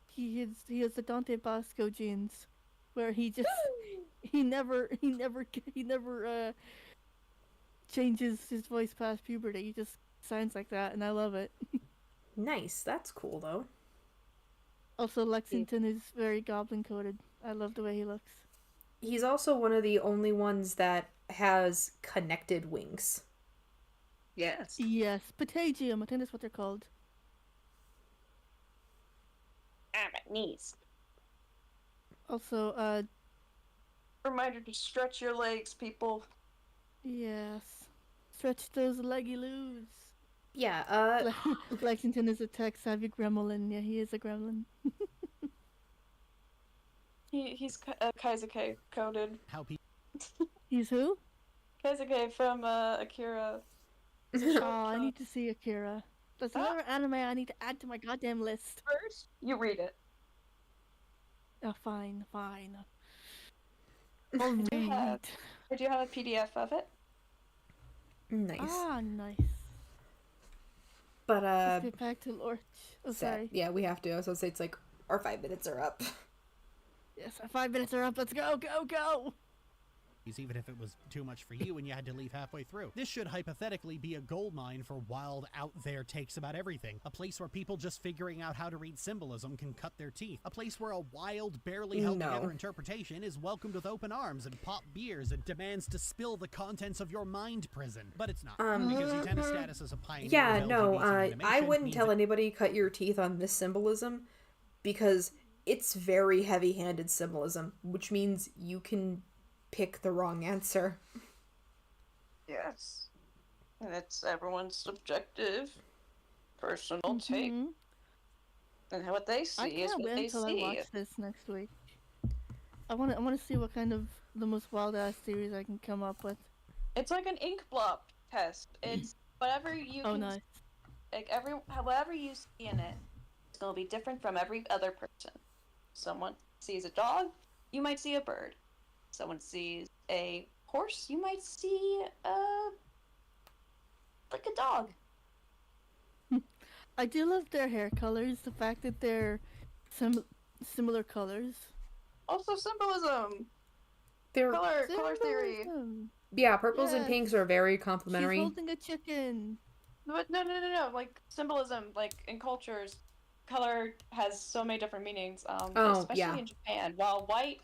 He has the Dante Bosco genes, where he just he never changes his voice past puberty. He just sounds like that, and I love it. Nice, that's cool though. Also, Lexington is very goblin coded. I love the way he looks. He's also one of the only ones that has connected wings. Yes. Yes, patagium. I think that's what they're called. My knees. Also, reminder to stretch your legs, people. Yes. Stretch those leggy loos. Yeah, Lexington is a tech-savvy gremlin. Yeah, he is a gremlin. He's Kaizake coded. He's who? Kaizake from Akira. Oh, I need to see Akira. That's another anime I need to add to my goddamn list. First, you read it. Oh, fine. I'll Did read. you have a PDF of it? Nice. Ah, nice. But, let's get back to Lorch. Oh, sorry. Yeah, we have to. I was gonna say, it's like, our 5 minutes are up. Yes, our 5 minutes are up. Let's go, go, go! Even if it was too much for you and you had to leave halfway through. This should hypothetically be a goldmine for wild, out-there takes about everything. A place where people just figuring out how to read symbolism can cut their teeth. A place where a wild, barely held-together interpretation is welcomed with open arms and pop beers and demands to spill the contents of your mind prison. But it's not, because Utena's status as a pioneer Yeah, of no, LGBT I wouldn't tell anybody cut your teeth on this symbolism, because it's very heavy-handed symbolism, which means you can pick the wrong answer. Yes. And it's everyone's subjective, personal take. And what they see is what they see. I can't wait until I watch this next week. I want to see what kind of the most wild-ass theories I can come up with. It's like an ink blob test. It's whatever you Oh, can, nice. like whatever you see in it, It's going to be different from every other person. Someone sees a dog, you might see a bird. Someone sees a horse, you might see like a dog. I do love their hair colors. The fact that they're similar colors. Also symbolism. They're color theory. Yeah, purples and pinks are very complementary. She's holding a chicken. But no. Like symbolism, like in cultures, color has so many different meanings. Especially in Japan. While white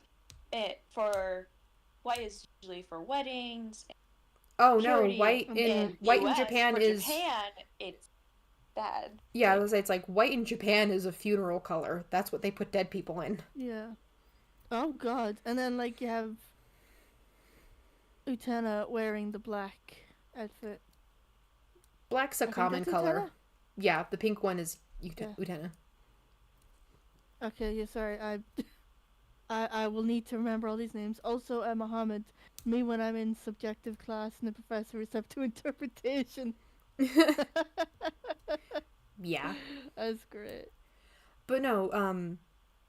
is usually for weddings. Oh no, white in Japan is. Japan, it's bad. Yeah, I was gonna say it's like white in Japan is a funeral color. That's what they put dead people in. Yeah. Oh god, and then like you have Utena wearing the black outfit. Black's a common color. Utena? Yeah, the pink one is Utena. Okay, yeah, sorry. I will need to remember all these names. Also, Muhammad, me when I'm in subjective class and the professor is up to interpretation. Yeah. That's great. But no,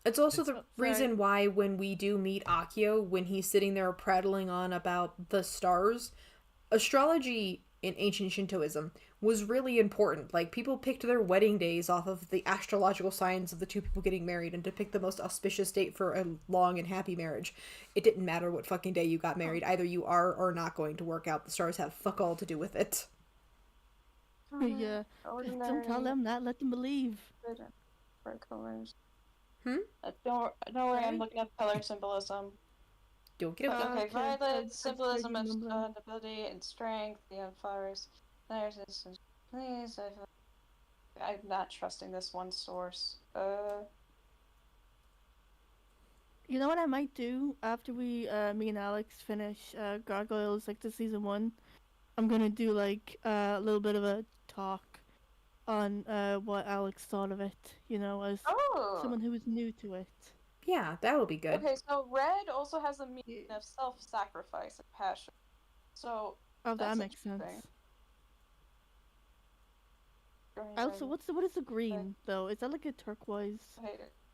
it's also the reason why when we do meet Akio, when he's sitting there prattling on about the stars, astrology in ancient Shintoism was really important. Like, people picked their wedding days off of the astrological signs of the two people getting married and to pick the most auspicious date for a long and happy marriage. It didn't matter what fucking day you got married. Either you are or not going to work out. The stars have fuck all to do with it. Yeah. Don't tell them that. Let them believe. For colors. Don't worry, I'm looking up color symbolism. Don't get up. Okay, violet symbolism of nobility and strength. The flowers. There's this. Please, I'm not trusting this one source. You know what I might do after me and Alex finish Gargoyles, like the season 1? I'm gonna do like a little bit of a talk on what Alex thought of it, you know, as someone who is new to it. Yeah, that will be good. Okay, so red also has a meaning of self-sacrifice and passion. So that makes sense. Also, what is the green though? Is that like a turquoise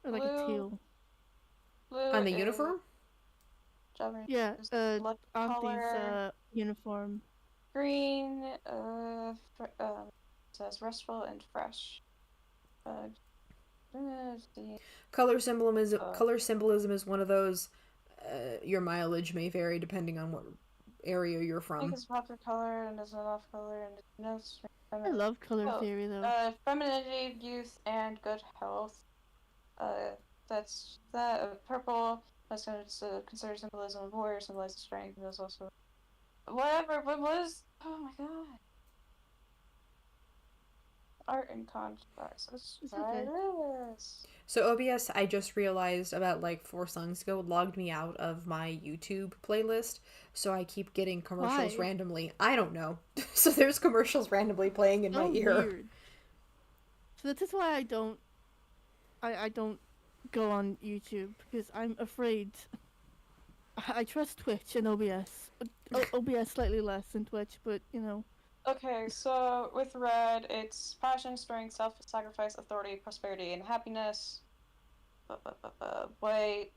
or like a teal? Blue on the uniform? Yeah, Auntie's uniform. Green says restful and fresh. Color symbolism is one of those. Your mileage may vary depending on what area you're from. Pink is popular color and is an off color and no strength. I love color theory though. Femininity, youth, and good health. That's that. Purple is considered symbolism of warrior, symbolizes strength, and is also whatever. What was? Oh my god. Art and contrast. Let's try this. So OBS, I just realized about like 4 songs ago, logged me out of my YouTube playlist, so I keep getting commercials randomly. I don't know. So there's commercials randomly playing in my ear. Weird. So this is why I don't go on YouTube, because I'm afraid. I trust Twitch and OBS. OBS slightly less than Twitch, but you know. Okay, so with red, it's passion, strength, self-sacrifice, authority, prosperity, and happiness. White,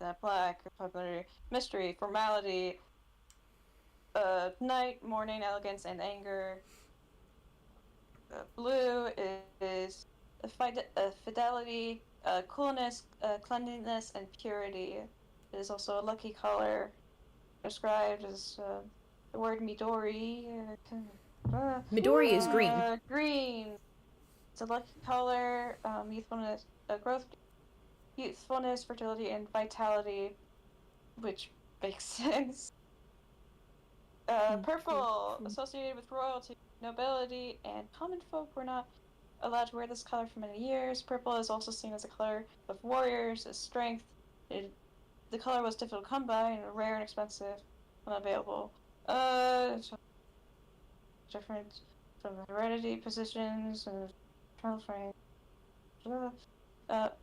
that black, popularity, mystery, formality, night, morning, elegance, and anger. Blue is fidelity, coolness, cleanliness, and purity. It is also a lucky color, described as the word Midori. Midori is green. Green. It's a lucky color. Youthfulness, growth, youthfulness, fertility, and vitality, which makes sense. Purple, associated with royalty, nobility, and common folk were not allowed to wear this color for many years. Purple is also seen as a color of warriors, as strength. The color was difficult to come by and rare and expensive, unavailable. Different from heredity, positions, and internal frame.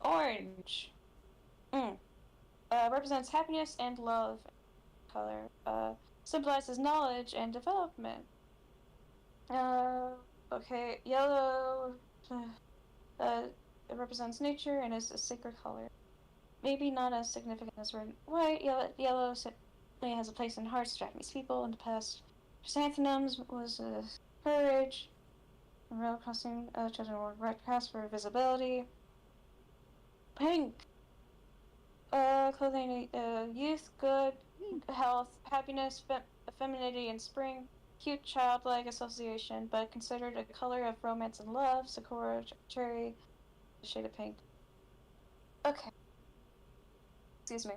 Orange. Represents happiness and love. Color. Symbolizes knowledge and development. Okay, yellow. It represents nature and is a sacred color. Maybe not as significant as red and white. Yellow certainly has a place in hearts of Japanese people. In the past, chrysanthemums was courage. Real costume, children wore red crafts for visibility. Pink. Clothing, youth, good, health, happiness, femininity, and spring. Cute, childlike association, but considered a color of romance and love. Sakura, cherry, the shade of pink. Okay. Excuse me.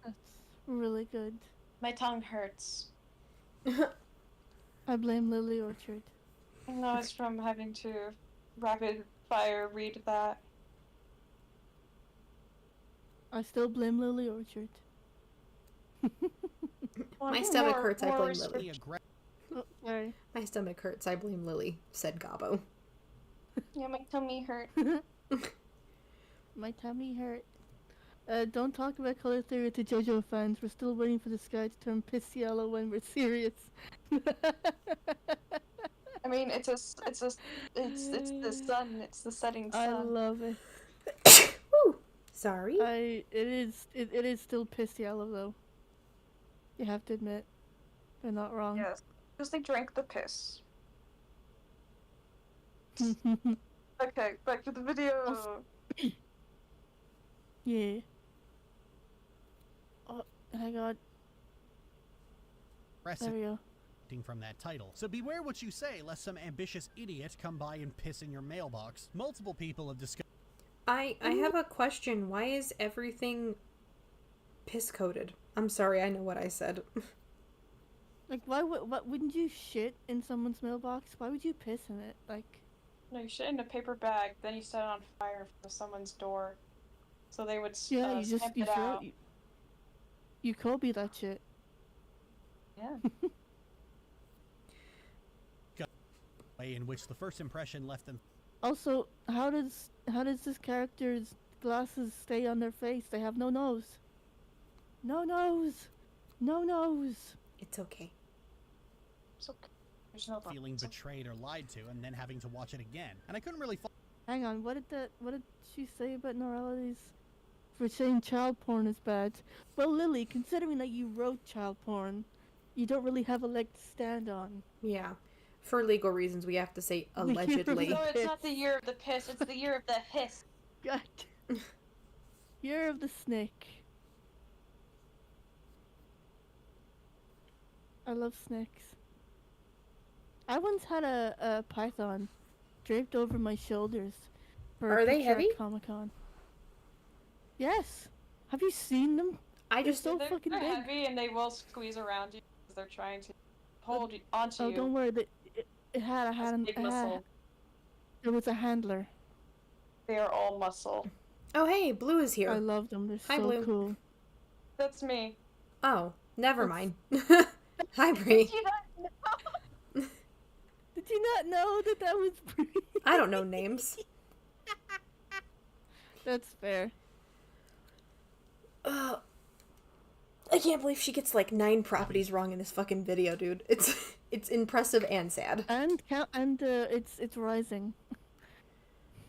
That's really good. My tongue hurts. I blame Lily Orchard. No, it's from having to rapid fire read that. I still blame Lily Orchard. My stomach hurts, I blame Lily. Oh, sorry. My stomach hurts, I blame Lily, said Gabo. Yeah, my tummy hurt. My tummy hurt. Don't talk about color theory to JoJo fans. We're still waiting for the sky to turn piss yellow when we're serious. I mean, it's the sun. It's the setting sun. I love it. Woo! Sorry. It is still piss yellow though. You have to admit, they're not wrong. Yes, because they drank the piss. Okay, back to the video. Yeah. Oh, and I got. There we go. From that title. So beware what you say, lest some ambitious idiot come by and piss in your mailbox. Multiple people have discussed. I have a question. Why is everything piss coated? I'm sorry, I know what I said. Like, what wouldn't you shit in someone's mailbox? Why would you piss in it? Like, no, you shit in a paper bag, then you set it on fire in front of someone's door, so they would you stamp it out. You Kobe that shit. Yeah. Way in which the first impression left them. Also, how does this character's glasses stay on their face? They have no nose. No nose. No nose. It's okay. It's okay. There's no feeling betrayed or lied to, and then having to watch it again. And I couldn't really. Hang on. What did she say about Norelli's? For saying child porn is bad. Well, Lily, considering that you wrote child porn, you don't really have a leg to stand on. Yeah. For legal reasons, we have to say allegedly. No, it's not the year of the piss, it's the year of the hiss. God. Year of the snake. I love snakes. I once had a python draped over my shoulders for Are a they picture heavy? at Comic-Con. Yes. Have you seen them? They're fucking big. heavy and they will squeeze around you because they're trying to hold onto you. Oh, don't worry. There was a handler. They are all muscle. Oh, hey, Blue is here. I love them. They're Hi, so Blue. cool. That's me. Oh, never mind. Hi, Bree. Did you not know? Did you not know that was Bree? I don't know names. That's fair. I can't believe she gets like 9 properties wrong in this fucking video, dude. It's impressive and sad. And it's rising.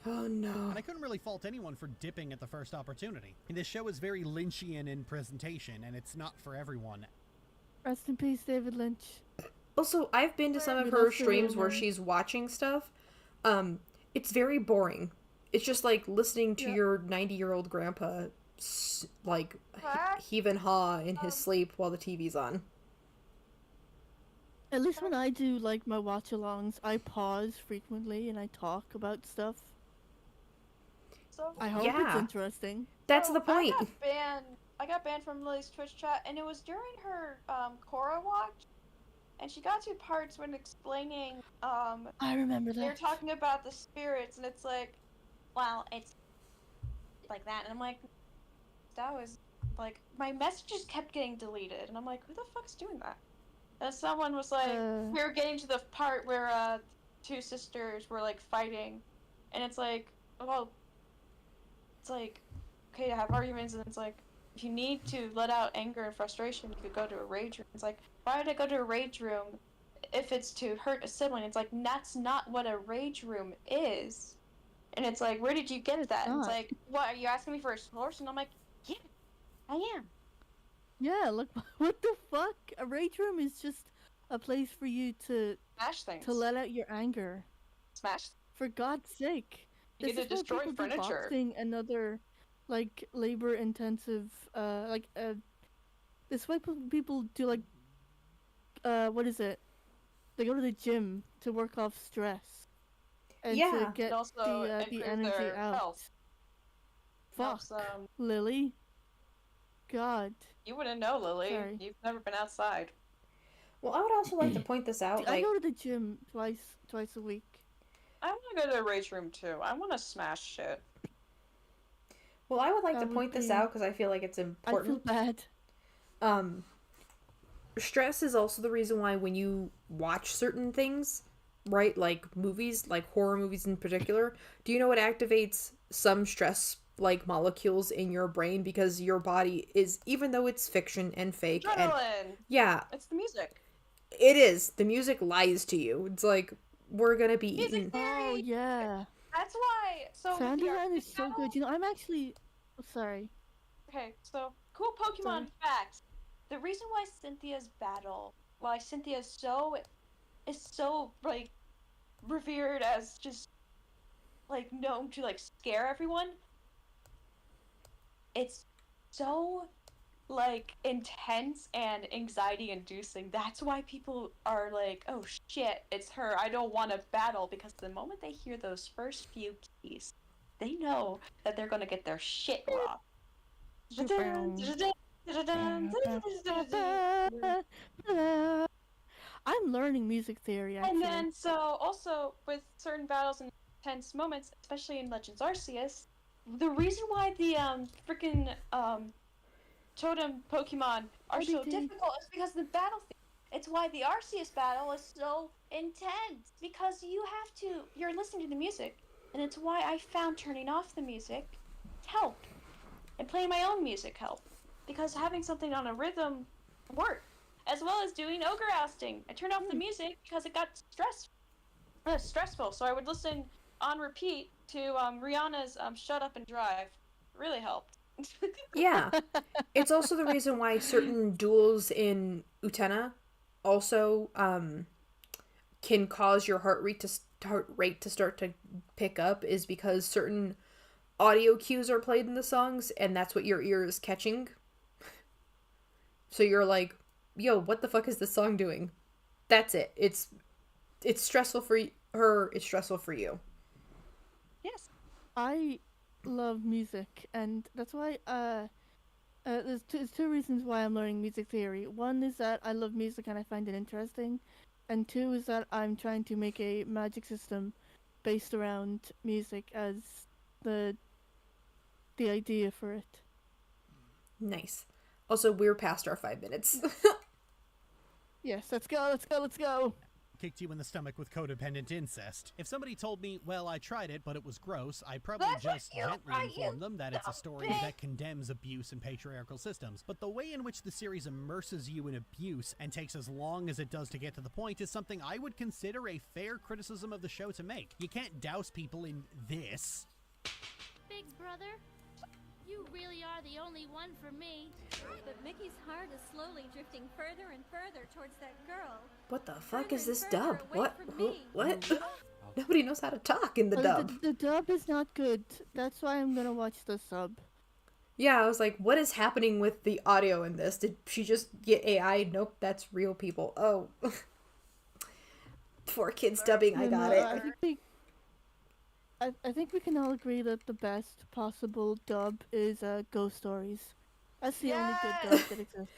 Oh no. And I couldn't really fault anyone for dipping at the first opportunity. And this show is very Lynchian in presentation, and it's not for everyone. Rest in peace, David Lynch. Also, I've been to some of her streams where she's watching stuff. It's very boring. It's just like listening to your 90-year-old grandpa like heave and haw in his sleep while the TV's on. At least when I do like my watch-alongs, I pause frequently and I talk about stuff. So I hope it's interesting. That's the point. I got banned from Lily's Twitch chat, and it was during her Korra watch, and she got to parts when explaining I remember that. They're talking about the spirits, and it's like, wow, it's like that, and I'm like, that was like, my messages kept getting deleted, and I'm like, who the fuck's doing that? And someone was like, we were getting to the part where 2 sisters were like fighting, and it's like, well, it's like, okay to have arguments, and it's like, if you need to let out anger and frustration, you could go to a rage room. It's like, why would I go to a rage room if it's to hurt a sibling? It's like, that's not what a rage room is. And it's like, where did you get that? And it's not. like, what, are you asking me for a source? And I'm like, yeah, I am. Yeah, look, what the fuck? A rage room is just a place for you to smash things, to let out your anger. Smash. For God's sake, You this get is to why destroy people do furniture. boxing and other, like, labor-intensive, this is why people do, like, what is it? They go to the gym to work off stress and to get the energy out. Health. Fuck, Helps, Lily. God. You wouldn't know, Lily. Sorry. You've never been outside. Well, I would also like to point this out. I go to the gym twice a week. I want to go to the rage room too. I want to smash shit. Well, I would like to point this out because I feel like it's important. I feel bad. Stress is also the reason why when you watch certain things, right, like movies, like horror movies in particular, do you know what activates some stress like molecules in your brain? Because your body is, even though it's fiction and fake, adrenaline. Yeah, it's the music. It is. The music lies to you. It's like, we're gonna be music eaten. Theory. Oh yeah. That's why. So sound design is so good. You know, I'm actually. Oh, sorry. Okay, so cool Pokemon fact. The reason why Cynthia's Cynthia is so like revered as just like known to like scare everyone. It's so like intense and anxiety inducing. That's why people are like, oh shit, it's her, I don't want to battle, because the moment they hear those first few keys, they know that they're gonna get their shit rocked. I'm learning music theory, actually. And then so also with certain battles and tense moments, especially in Legends Arceus, the reason why the freaking totem Pokemon are so difficult is because the battle theme. It's why the Arceus battle is so intense, because you're listening to the music, and it's why I found turning off the music helped, and playing my own music helped, because having something on a rhythm worked, as well as doing ogre ousting. I turned off the music because it got stressful, so I would listen on repeat to Rihanna's Shut Up and Drive. It really helped. Yeah. It's also the reason why certain duels in Utena also can cause your heart rate to start to pick up, is because certain audio cues are played in the songs, and that's what your ear is catching. So you're like, yo, what the fuck is this song doing? That's it. It's stressful for her, it's stressful for you. Yes. I love music, and that's why there's two reasons why I'm learning music theory. One is that I love music and I find it interesting, and two is that I'm trying to make a magic system based around music as the idea for it. Nice. Also, we're past our 5 minutes. Yes, let's go. Kicked you in the stomach with codependent incest. If somebody told me, well, I tried it, but it was gross, I'd probably just gently inform them that it's a story that condemns abuse and patriarchal systems. But the way in which the series immerses you in abuse and takes as long as it does to get to the point is something I would consider a fair criticism of the show to make. You can't douse people in this. Big brother, you really are the only one for me. But Mickey's heart is slowly drifting further and further towards that girl. What the fuck is this dub? What? Nobody knows how to talk in the dub. The dub is not good. That's why I'm gonna watch the sub. Yeah, I was like, what is happening with the audio in this? Did she just get AI? Nope, that's real people. Oh. 4 kids dubbing, I got it. I think we can all agree that the best possible dub is Ghost Stories. That's the only good dub that exists.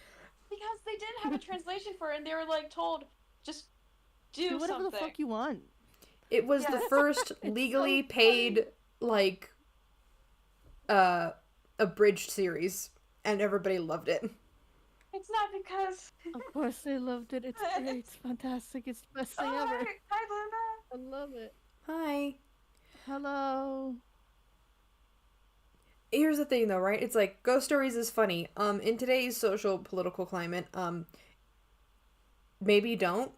Because they did have a translation for it, and they were like told, just do whatever something. the fuck you want. It was the first legally paid, like, abridged series, and everybody loved it. It's not because... Of course they loved it. It's great. It's fantastic. It's the best thing ever. Hi, I love it. Hi. Hello. Here's the thing, though, right? It's like, Ghost Stories is funny. In today's social political climate, maybe don't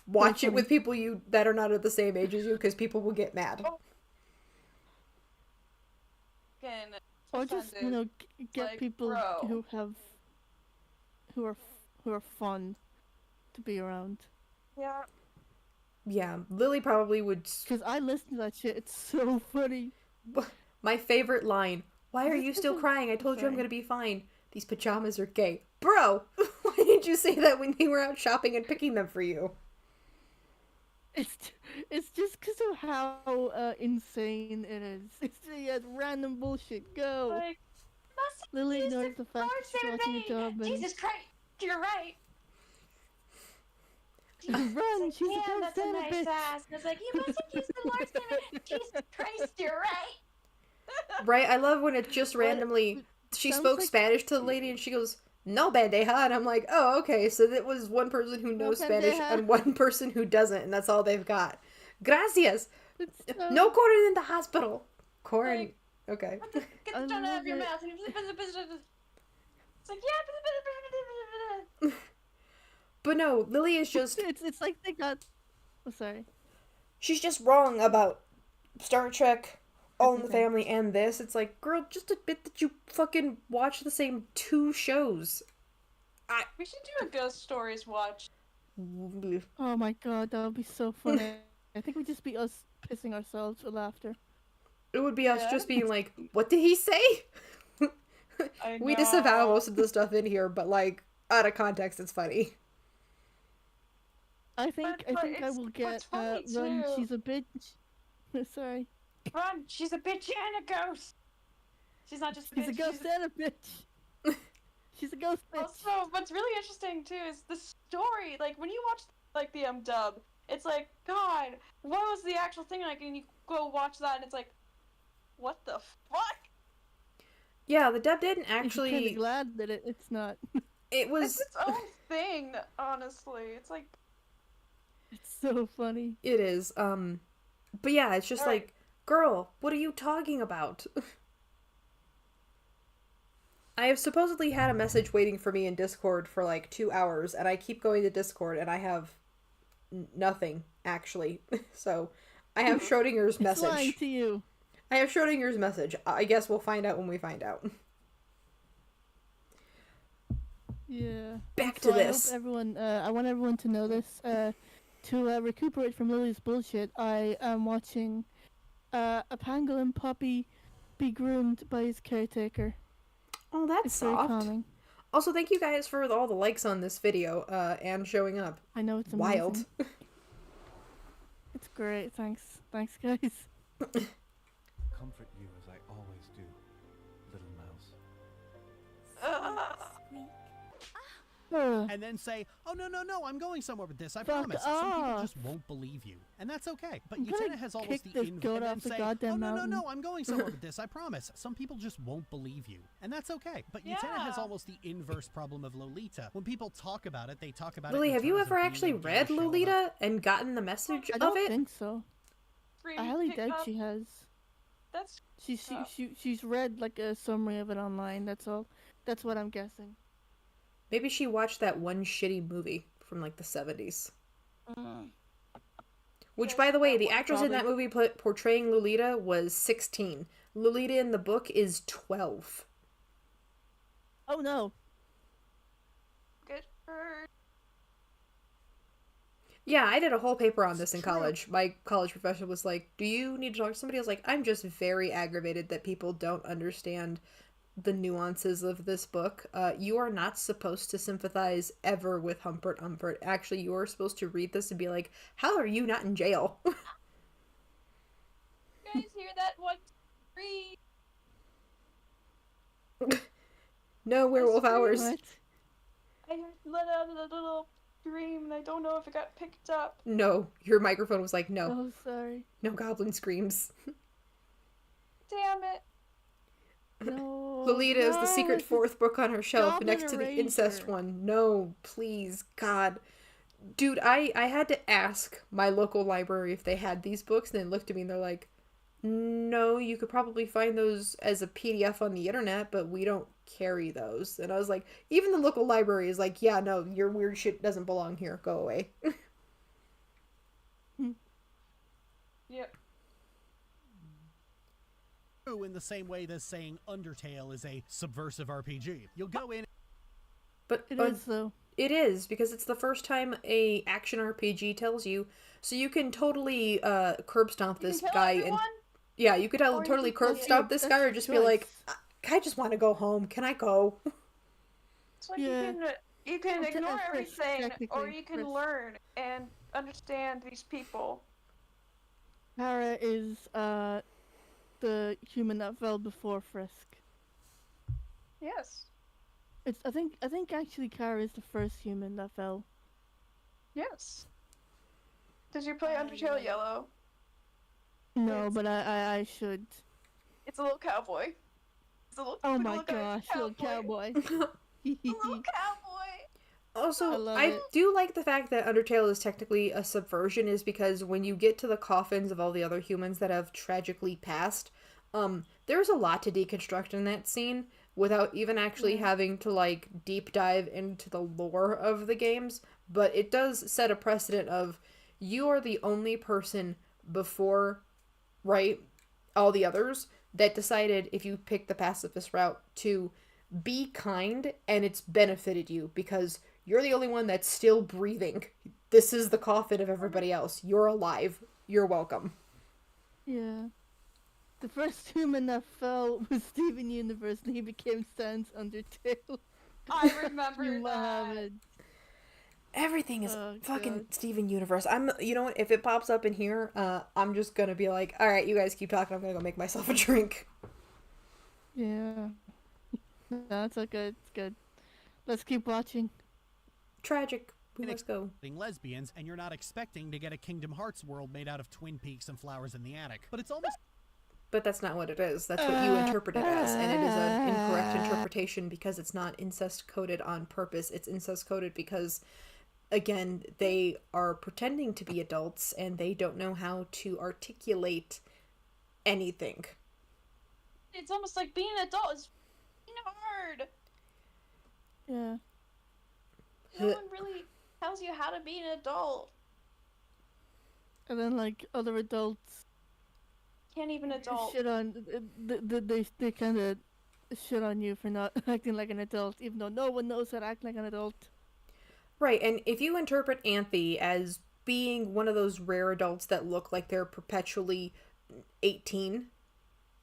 watch it with people that are not at the same age as you, because people will get mad. fucking or just get like, people bro. who are fun to be around. Yeah. Yeah, Lily probably would. Because I listen to that shit. It's so funny. My favorite line. Why are you still crying? I told you I'm gonna be fine. These pajamas are gay. Bro, why didn't you say that when you were out shopping and picking them for you? It's just because of how insane it is. It's random bullshit. Go. Like, Lily ignores the fact that she's watching a job and... Jesus Christ, you're right. Run, like, she's a damn, that's a Santa nice bitch. ass. And I was like, you must have used the Lord's name. Jesus Christ, you're right. Right, I love when it just randomly... She spoke Spanish to the lady and she goes, no bandeja, and I'm like, oh, okay, so that was one person who knows Spanish and one person who doesn't, and that's all they've got. Gracias! No corn in the hospital! Corn... Like, okay. Get the donut out of your mouth. It's like, yeah. But no, Lily is just... It's like they got... Oh, sorry. She's just wrong about Star Trek, All in the Family, and this. It's like, girl, just admit that you fucking watch the same 2 shows. We should do a Ghost Stories watch. Oh my god, that would be so funny. I think we'd just be us pissing ourselves with laughter. It would be us just being like, what did he say? We disavow most of the stuff in here, but like, out of context, it's funny. I think I will get Run, she's a bitch. Sorry. Run, she's a bitch and a ghost. She's not just a bitch. She's a ghost and a bitch. She's a ghost bitch. Also, what's really interesting too is the story. Like when you watch like the dub, it's like, God, what was the actual thing like? And you go watch that, and it's like, what the fuck? Yeah, the dub didn't actually. I'm kind of glad that it's not. It was it's its own thing, honestly. It's like. It's so funny. It is. But yeah, it's just like, girl, what are you talking about? I have supposedly had a message waiting for me in Discord for like 2 hours, and I keep going to Discord, and I have nothing, actually. So, I have Schrodinger's message. It's lying to you. I have Schrodinger's message. I guess we'll find out when we find out. Yeah. Back to this. I want everyone to know this. To recuperate from Lily's bullshit, I am watching a pangolin puppy be groomed by his caretaker. Oh, that's soft. Very calming. Also, thank you guys for all the likes on this video and showing up. I know, it's amazing. Wild. It's great. Thanks, guys. Comfort you as I always do, little mouse. And then say, oh, no, I'm going somewhere with this, I promise. Some people just won't believe you. And that's okay. But Utena has almost the inverse. And then say, oh, no, I'm going somewhere with this, I promise. Some people just won't believe you. And that's okay. But Utena has almost the inverse problem of Lolita. When people talk about it, they talk about Lily, it. have you ever actually read Lolita and gotten the message of it? I don't think so. I highly doubt she has. That's she's read like a summary of it online. That's all. That's what I'm guessing. Maybe she watched that one shitty movie from like the 70s. Which, by the way, the actress in that movie portraying Lolita was 16. Lolita in the book is 12. Oh no. Good for her. Yeah, I did a whole paper on this in college. My college professor was like, do you need to talk to somebody? I was like, I'm just very aggravated that people don't understand the nuances of this book. You are not supposed to sympathize ever with Humpert Humpert. Actually, you are supposed to read this and be like, how are you not in jail? You guys hear that? 1, 3. No werewolf hours. What? I let out a little scream, and I don't know if it got picked up. No, your microphone was like, no. Oh, sorry. No goblin screams. Damn it. No. Lolita is the secret 4th book on her shelf Goblin next to the Eraser. incest one. No, please, God. Dude, I had to ask my local library if they had these books, and they looked at me and they're like, no, you could probably find those as a PDF on the internet, but we don't carry those. And I was like, even the local library is like, yeah, no, your weird shit doesn't belong here. Go away. Yep. in the same way that saying Undertale is a subversive RPG. You'll go in... But it is, though. It is, because it's the first time a action RPG tells you, so you can totally curb stomp this guy. Everyone? Yeah, you could totally curb stomp this guy, or just be like, I just want to go home. Can I go? It's like you can ignore everything, or you can learn and understand these people. Kara is the human that fell before Frisk. Yes. I think actually Kara is the first human that fell. Yes. Did you play Undertale Yellow? No, but I should. It's a little cowboy. It's a little. Oh my gosh, little cowboy. Little cowboy. Also, I do like the fact that Undertale is technically a subversion, is because when you get to the coffins of all the other humans that have tragically passed, there's a lot to deconstruct in that scene without even actually having to, like, deep dive into the lore of the games. But it does set a precedent of, you are the only person before, right, all the others that decided, if you pick the pacifist route, to be kind, and it's benefited you because you're the only one that's still breathing. This is the coffin of everybody else. You're alive. You're welcome. Yeah. The first human that fell was Steven Universe, and he became Sans Undertale. I remember that. Everything is fucking Steven Universe. You know what? If it pops up in here, I'm just gonna be like, all right, you guys keep talking. I'm gonna go make myself a drink. Yeah. That's okay. It's good. Let's keep watching. Tragic. Let's go. Lesbians, and you're not expecting to get a Kingdom Hearts world made out of Twin Peaks and flowers in the attic. But it's almost... But that's not what it is. That's what you interpret it as, and it is an incorrect interpretation because it's not incest coded on purpose. It's incest coded because, again, they are pretending to be adults and they don't know how to articulate anything. It's almost like being an adult is hard. Yeah. No one really tells you how to be an adult. And then, like, other adults can't even adult. Shit on they kind of shit on you for not acting like an adult, even though no one knows how to act like an adult. Right, and if you interpret Anthe as being one of those rare adults that look like they're perpetually 18,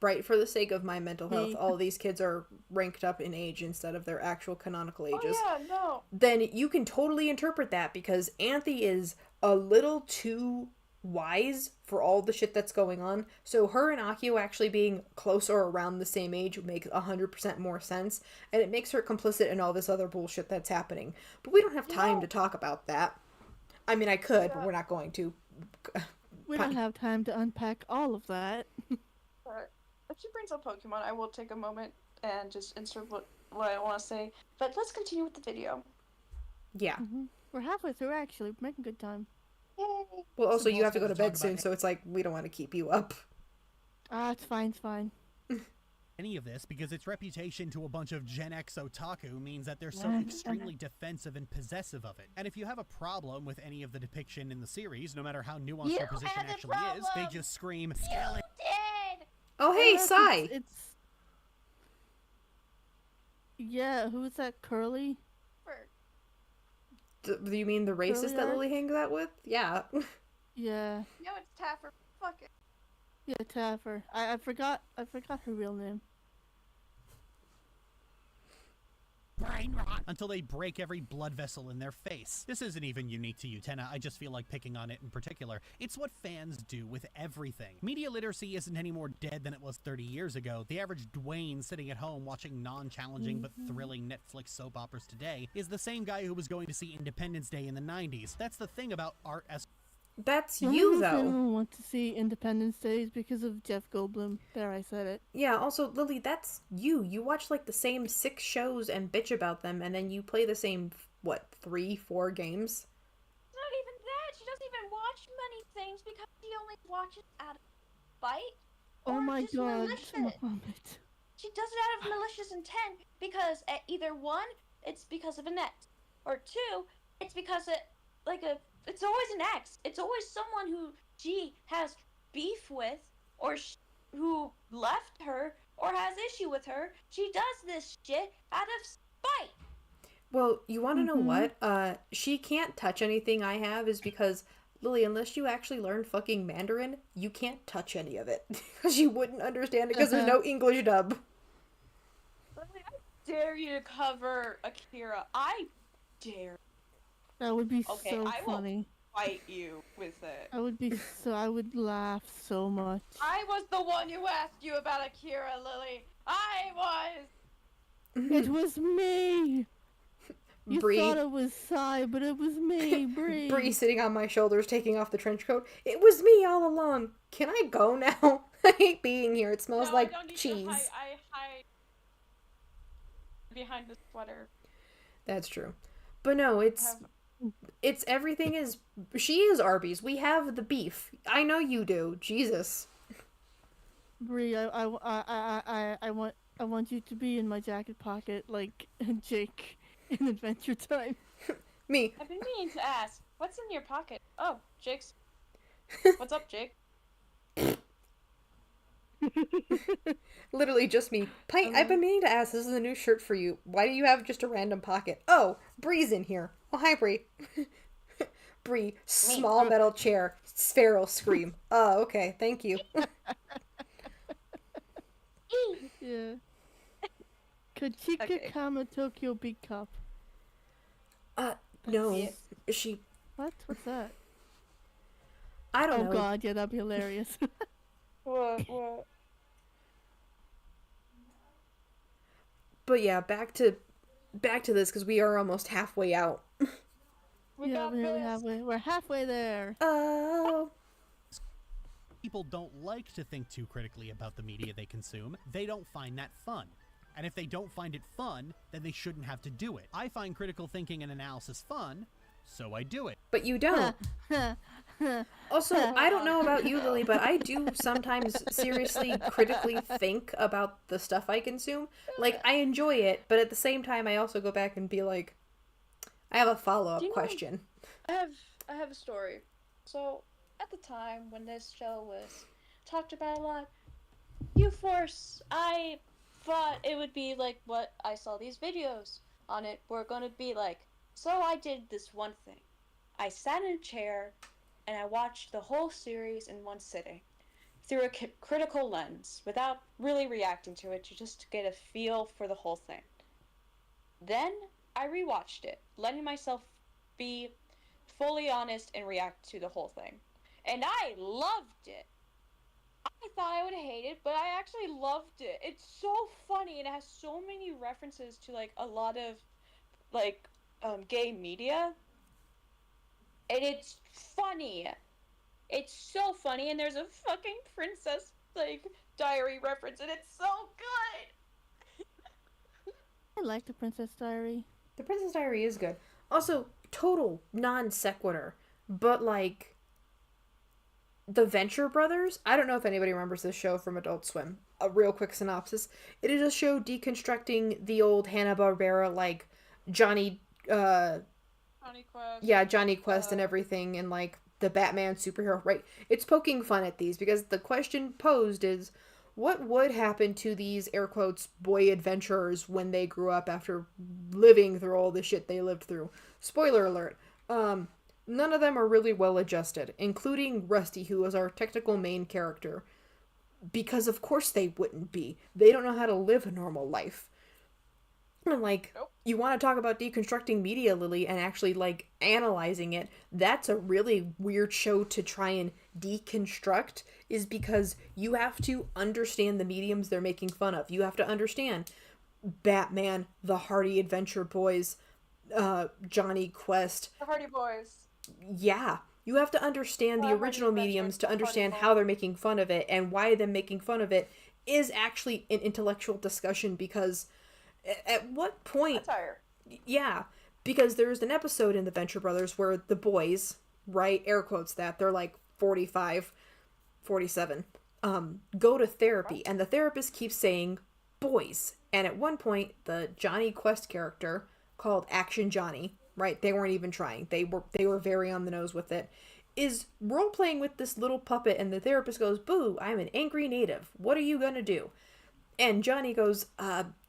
right, for the sake of my mental health, all of these kids are ranked up in age instead of their actual canonical ages. Oh yeah, no. Then you can totally interpret that because Anthe is a little too wise for all the shit that's going on. So her and Akio actually being close or around the same age makes 100% more sense, and it makes her complicit in all this other bullshit that's happening. But we don't have time to talk about that. I mean, I could, but we're not going to. We don't have time to unpack all of that. But if she brings up Pokemon, I will take a moment and just insert what I want to say. But let's continue with the video. Yeah. We're halfway through, actually. We're making good time. Yay. Well, also, you have to go to bed soon, so it's like, we don't want to keep you up. It's fine, it's fine. Any of this because its reputation to a bunch of Gen X otaku means that they're so extremely defensive and possessive of it. And if you have a problem with any of the depiction in the series, no matter how nuanced their position actually is, they just scream, "Skeleton!" Oh, hey, Sai! Yeah, who is that, Curly? Do you mean the racist that Lily hangs out with? Yeah. Yeah. No, it's Taffer. Fuck it. Yeah, Taffer. I forgot her real name. Brain rot. Until they break every blood vessel in their face. This isn't even unique to Utena, I just feel like picking on it in particular. It's what fans do with everything. Media literacy isn't any more dead than it was 30 years ago. The average Dwayne sitting at home watching non-challenging but thrilling Netflix soap operas today is the same guy who was going to see Independence Day in the 90s. That's the thing about art as... That's you, though. I don't want to see Independence Days because of Jeff Goldblum. There, I said it. Yeah, also, Lily, that's you. You watch, like, the same 6 shows and bitch about them, and then you play the same, 3-4 games? It's not even that. She doesn't even watch many things because she only watches out of spite. Oh my god. Malicious. She does it out of malicious intent because at either 1, it's because of a net, or 2, it's because it, it's always an ex. It's always someone who she has beef with, or who left her or has issue with her. She does this shit out of spite. Well, you want to know what? She can't touch anything I have is because, Lily, unless you actually learn fucking Mandarin, you can't touch any of it. Because you wouldn't understand it because there's no English dub. Lily, I dare you to cover Akira. I dare. That would be Okay, so I funny. will fight you with it. I would laugh so much. I was the one who asked you about Akira, Lily. I was. It was me. You Bree. thought it was Sai, but it was me, Bree. Bree sitting on my shoulders, taking off the trench coat. It was me all along. Can I go now? I hate being here. It smells like cheese. I hide behind the sweater. That's true. But no, it's everything is. She is Arby's. We have the beef. I know you do. Jesus. Bree, I want you to be in my jacket pocket like Jake in Adventure Time. Me. I've been meaning to ask, what's in your pocket? Oh, Jake's. What's up, Jake? Literally just me. Pint, I've been meaning to ask, this is a new shirt for you. Why do you have just a random pocket? Oh, Bree's in here. Oh, hi, Bree. Bree, small metal chair, feral scream. Oh, okay, thank you. Yeah. Kachika Kama Tokyo Big Cup. No. Yes. She... What? What's that? I don't know. Oh god, yeah, that'd be hilarious. What? But yeah, back to this, because we are almost halfway out. We're halfway there. Oh. People don't like to think too critically about the media they consume. They don't find that fun. And if they don't find it fun, then they shouldn't have to do it. I find critical thinking and analysis fun, so I do it. But you don't. Also, I don't know about you, Lily, but I do sometimes seriously critically think about the stuff I consume. Like, I enjoy it, but at the same time, I also go back and be like, I have a follow-up question. I have a story. So, at the time when this show was talked about a lot, U-Force, I thought it would be like what I saw these videos on it were going to be like. So I did this one thing. I sat in a chair and I watched the whole series in one sitting through a critical lens without really reacting to it, just to get a feel for the whole thing. Then I rewatched it, letting myself be fully honest and react to the whole thing. And I loved it. I thought I would hate it, but I actually loved it. It's so funny and it has so many references to like a lot of like gay media. And it's funny. It's so funny, and there's a fucking princess like diary reference, and it's so good. I like the Princess Diary. The Princess Diary is good. Also, total non sequitur, but like the Venture Brothers. I don't know if anybody remembers this show from Adult Swim. A real quick synopsis: it is a show deconstructing the old Hanna-Barbera like Johnny Quest. Yeah, Johnny Quest and everything, and like the Batman superhero, right? It's poking fun at these because the question posed is, what would happen to these air quotes boy adventurers when they grew up after living through all the shit they lived through? Spoiler alert. None of them are really well adjusted, including Rusty, who is our technical main character. Because of course they wouldn't be. They don't know how to live a normal life. And like, nope. You want to talk about deconstructing media, Lily, and actually like analyzing it. That's a really weird show to try and deconstruct, is because you have to understand the mediums they're making fun of. You have to understand Batman, the Hardy Adventure Boys, Johnny Quest. The Hardy Boys. Yeah. You have to understand the original mediums to understand how they're making fun of it, and why them making fun of it is actually an intellectual discussion, because at what point... Yeah, because there's an episode in the Venture Brothers where the boys, right, air quotes that, they're like 45, 47, go to therapy, and the therapist keeps saying boys. And at one point, the Johnny Quest character, called Action Johnny, right, they weren't even trying. They were very on the nose with it. is role-playing with this little puppet, and the therapist goes, "Boo, I'm an angry native. What are you gonna do?" And Johnny goes,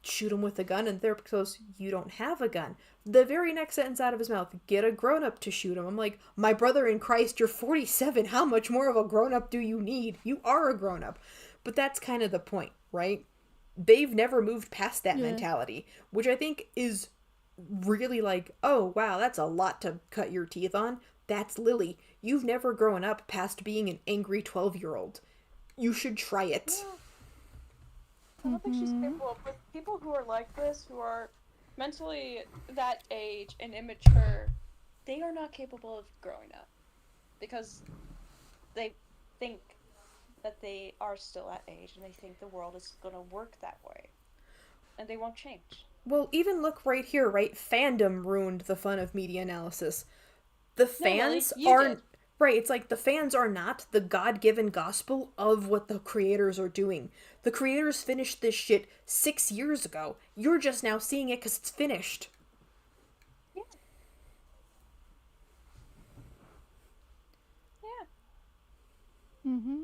shoot him with a gun, and the therapist goes, "You don't have a gun." The very next sentence out of his mouth, "Get a grown-up to shoot him." I'm like, my brother in Christ, you're 47. How much more of a grown-up do you need? You are a grown-up. But that's kind of the point, right? They've never moved past that mentality, which I think is really like, oh, wow, that's a lot to cut your teeth on. That's Lily. You've never grown up past being an angry 12-year-old. You should try it. Yeah. I don't think she's capable, but people who are like this, who are mentally that age and immature, they are not capable of growing up. Because they think that they are still that age, and they think the world is going to work that way. And they won't change. Well, even look right here, right? Fandom ruined the fun of media analysis. The fans aren't... Right, it's like the fans are not the God-given gospel of what the creators are doing. The creators finished this shit 6 years ago. You're just now seeing it because it's finished. Yeah. Yeah. Mm-hmm.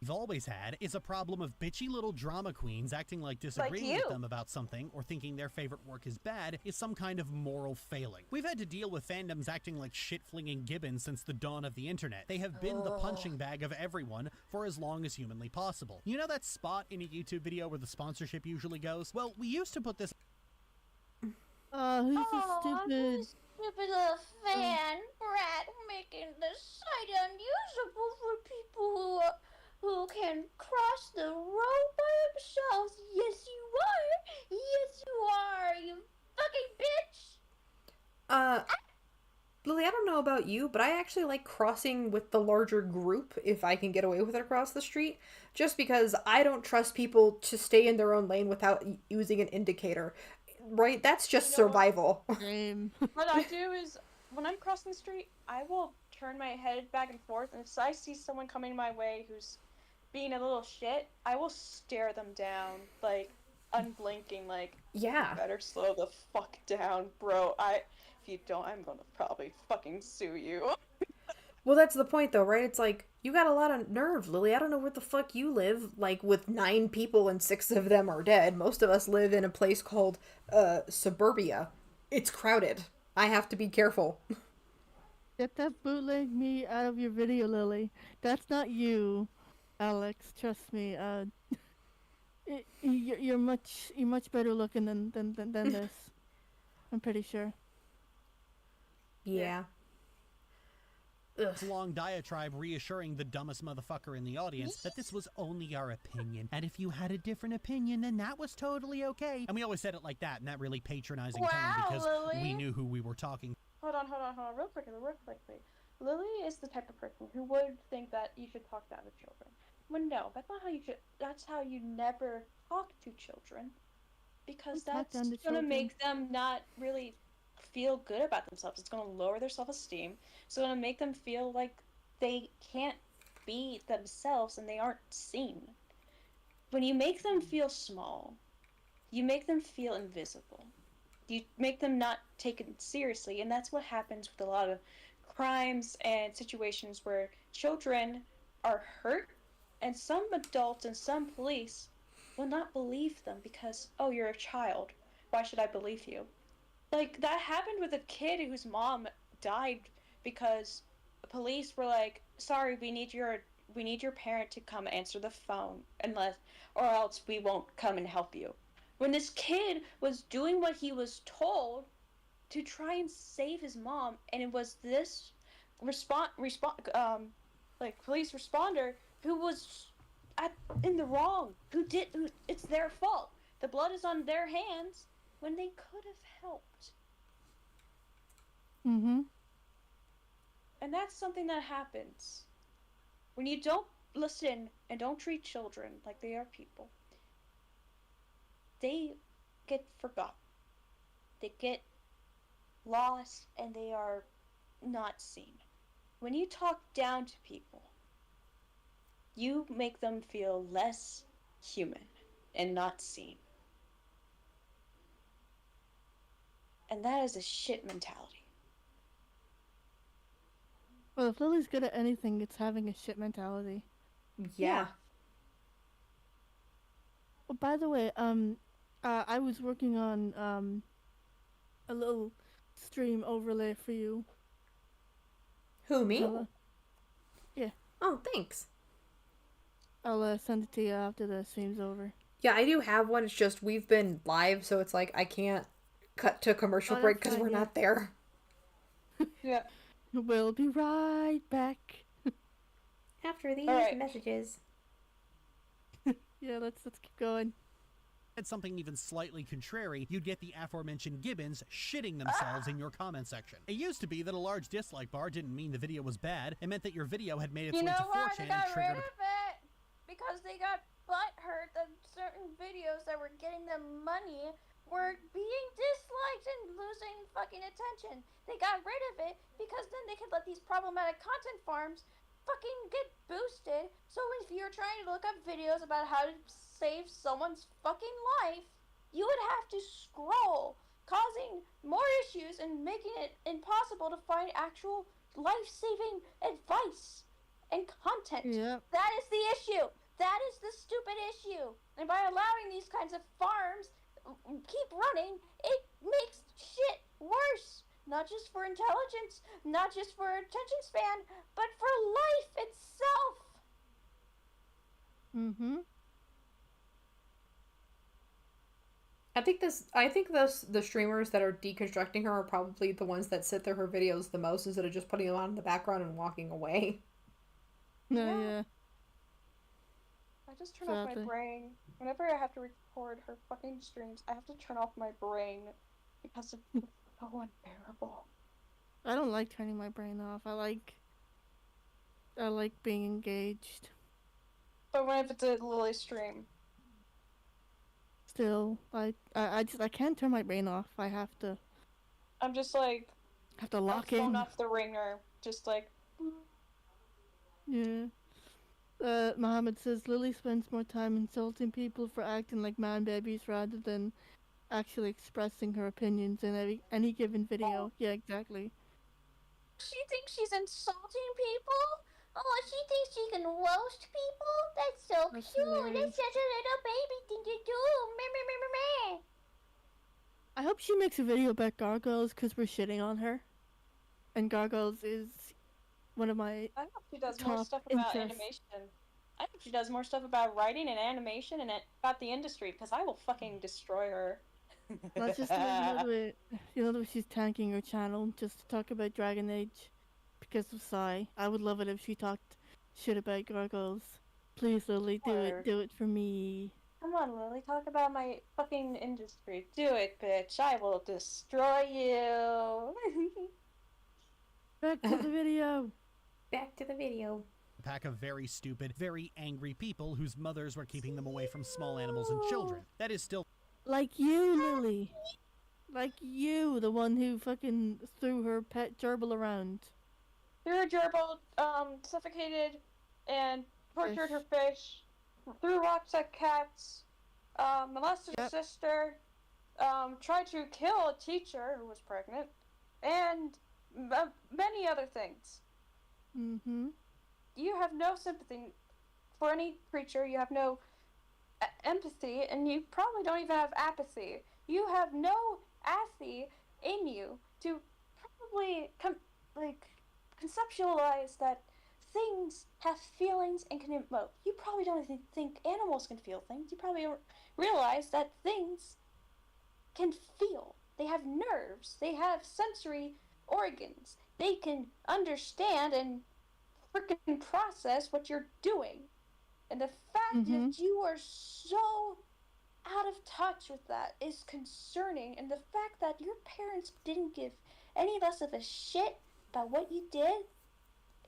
We've always had is a problem of bitchy little drama queens acting like disagreeing with them about something or thinking their favorite work is bad is some kind of moral failing. We've had to deal with fandoms acting like shit-flinging gibbons since the dawn of the internet. They have been the punching bag of everyone for as long as humanly possible. You know that spot in a YouTube video where the sponsorship usually goes? Well, we used to put this... Who's so stupid? Stupid little fan brat making the site unusable for people who can cross the road by themselves. Yes, you are. Yes, you are. You fucking bitch. Lily, I don't know about you, but I actually like crossing with the larger group if I can get away with it across the street. Just because I don't trust people to stay in their own lane without using an indicator. Right? That's just survival. What I do is, when I'm crossing the street, I will turn my head back and forth, and if I see someone coming my way who's being a little shit, I will stare them down, like, unblinking, like, yeah, you better slow the fuck down, bro. If you don't, I'm gonna probably fucking sue you. Well, that's the point, though, right? It's like, you got a lot of nerve, Lily. I don't know where the fuck you live, like, with 9 people and 6 of them are dead. Most of us live in a place called, suburbia. It's crowded. I have to be careful. Get that bootleg me out of your video, Lily. That's not you, Alex. Trust me. You're much better looking than this. I'm pretty sure. Yeah. Ugh. Long diatribe reassuring the dumbest motherfucker in the audience that this was only our opinion, and if you had a different opinion, then that was totally okay. And we always said it like that, in that really patronizing tone, because we knew who we were talking. Hold on, real quickly. Lily is the type of person who would think that you should talk down to children. Well, no, that's not how you should. That's how you never talk to children, because that's gonna make them not really feel good about themselves. It's going to lower their self-esteem. It's going to make them feel like they can't be themselves and they aren't seen. When you make them feel small, you make them feel invisible. You make them not taken seriously, and that's what happens with a lot of crimes and situations where children are hurt, and some adults and some police will not believe them because, oh, you're a child. Why should I believe you? Like, that happened with a kid whose mom died because the police were like, sorry, we need your parent to come answer the phone or else we won't come and help you. When this kid was doing what he was told to try and save his mom, and it was this police responder who was in the wrong, it's their fault. The blood is on their hands when they could have helped. Mm-hmm. And that's something that happens when you don't listen and don't treat children like they are people. They get forgotten. They get lost and they are not seen. When you talk down to people, you make them feel less human and not seen. And that is a shit mentality. Well, if Lily's good at anything, it's having a shit mentality. Yeah. Well, by the way, I was working on a little stream overlay for you. Who, me? Yeah. Oh, thanks. I'll send it to you after the stream's over. Yeah, I do have one. It's just we've been live, so it's like I can't cut to commercial break because we're not there. Yeah. We'll be right back. After these messages. Yeah, let's keep going. At something even slightly contrary, you'd get the aforementioned gibbons shitting themselves in your comment section. It used to be that a large dislike bar didn't mean the video was bad. It meant that your video had made its way to 4chan They got and rid triggered of it because they got butthurt that certain videos that were getting them money were being disliked and losing fucking attention. They got rid of it because then they could let these problematic content farms fucking get boosted. So if you're trying to look up videos about how to save someone's fucking life, you would have to scroll, causing more issues and making it impossible to find actual life-saving advice and content. Yep. That is the issue. That is the stupid issue. And by allowing these kinds of farms keep running, it makes shit worse. Not just for intelligence, not just for attention span, but for life itself. Mm-hmm. I think the streamers that are deconstructing her are probably the ones that sit through her videos the most instead of just putting them on in the background and walking away. No, yeah. I just turn off my brain. Whenever I have to record her fucking streams, I have to turn off my brain because it's so unbearable. I don't like turning my brain off. I like being engaged. But what if it's a Lily stream? Still, I can't turn my brain off. I have to. I'm just like. Have to lock in. Phone off the ringer, just like. Yeah. Mohammed says Lily spends more time insulting people for acting like man babies rather than actually expressing her opinions in any given video. Yeah, exactly. She thinks she's insulting people? Oh, she thinks she can roast people? That's so cute. That's such a little baby thing to do. Meh, meh, meh, meh, meh. I hope she makes a video about gargoyles because we're shitting on her. And gargoyles is one of my I hope she does more stuff about animation. I hope she does more stuff about writing and animation and about the industry because I will fucking destroy her. Not just you know the way she's tanking her channel just to talk about Dragon Age because of Psy. I would love it if she talked shit about gargoyles. Please, Lily, do it for me. Come on, Lily, talk about my fucking industry. Do it, bitch. I will destroy you. Back to the video. Back to the video. A pack of very stupid, very angry people whose mothers were keeping them away from small animals and children. That is still... Like you, Lily. Like you, the one who fucking threw her pet gerbil around. Threw her gerbil, suffocated and tortured her fish, threw rocks at cats, molested her sister, tried to kill a teacher who was pregnant, and many other things. Mm-hmm. You have no sympathy for any creature, you have no empathy, and you probably don't even have apathy. You have no apathy in you to probably conceptualize that things have feelings and can emote. You probably don't even think animals can feel things. You probably don't realize that things can feel. They have nerves. They have sensory organs. They can understand and freaking process what you're doing. And the fact that you are so out of touch with that is concerning. And the fact that your parents didn't give any less of a shit about what you did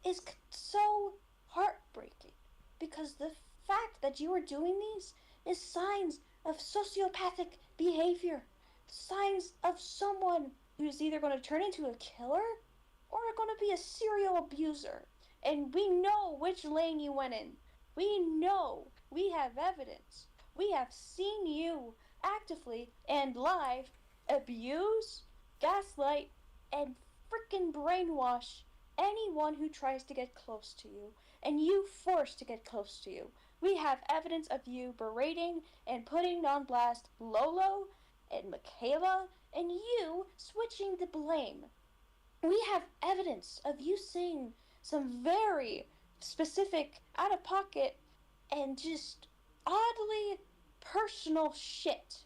is so heartbreaking. Because the fact that you are doing these is signs of sociopathic behavior. Signs of someone who's either going to turn into a killer or going to be a serial abuser. And we know which lane you went in. We know. We have evidence. We have seen you actively and live abuse, gaslight, and freaking brainwash anyone who tries to get close to you, and you forced to get close to you. We have evidence of you berating and putting on blast Lolo and Michaela, and you switching the blame. We have evidence of you saying some very specific, out of pocket, and just oddly personal shit.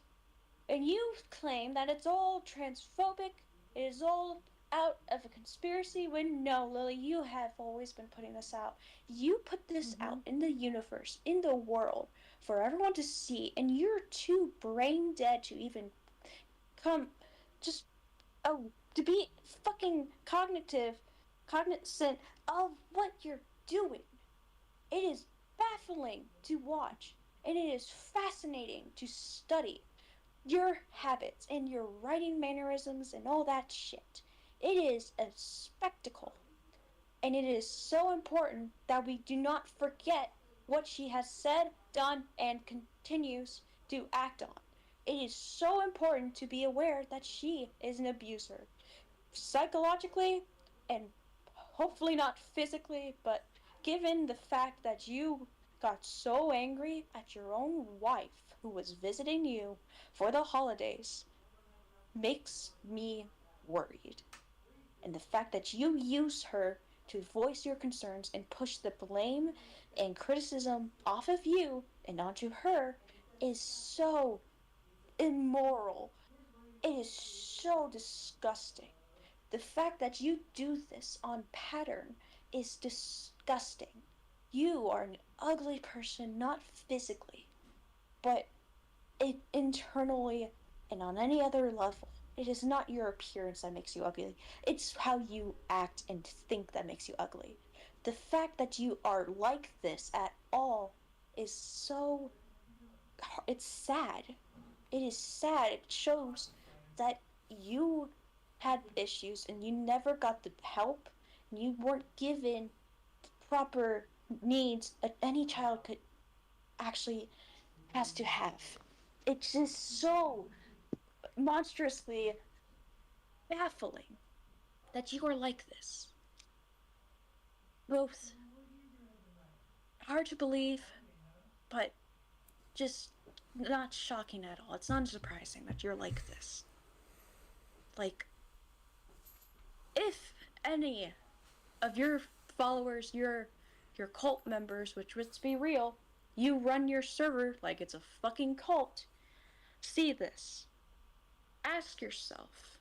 And you claim that it's all transphobic, it is all out of a conspiracy, when no, Lily, you have always been putting this out. You put this out in the universe, in the world, for everyone to see, and you're too brain dead to even to be fucking cognizant of what you're doing. It is baffling to watch, and it is fascinating to study your habits and your writing mannerisms and all that shit. It is a spectacle, and it is so important that we do not forget what she has said, done, and continues to act on. It is so important to be aware that she is an abuser, psychologically and hopefully not physically, but given the fact that you got so angry at your own wife who was visiting you for the holidays makes me worried. And the fact that you use her to voice your concerns and push the blame and criticism off of you and onto her is so immoral. It is so disgusting. The fact that you do this on pattern is disgusting. You are an ugly person, not physically, but internally and on any other level. It is not your appearance that makes you ugly. It's how you act and think that makes you ugly. The fact that you are like this at all is so... it's sad. It is sad. It shows that you had issues and you never got the help, and you weren't given proper needs that any child could actually has to have. It's just so monstrously baffling that you are like this. Both hard to believe, but just not shocking at all. It's not surprising that you're like this. Like, if any of your followers, your cult members, which, let's be real, you run your server like it's a fucking cult, see this. Ask yourself,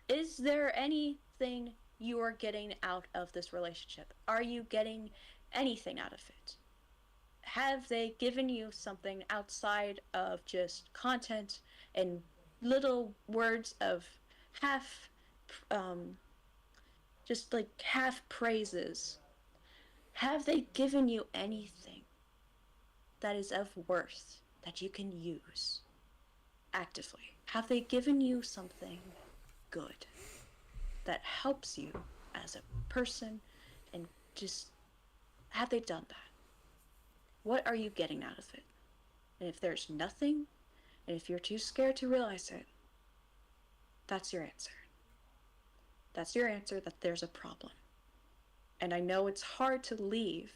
is there anything you are getting out of this relationship? Are you getting anything out of it? Have they given you something outside of just content and little words of half praises? Have they given you anything that is of worth that you can use actively? Have they given you something good that helps you as a person, and just have they done that? What are you getting out of it? And if there's nothing, and if you're too scared to realize it, that's your answer. That's your answer that there's a problem. And I know it's hard to leave.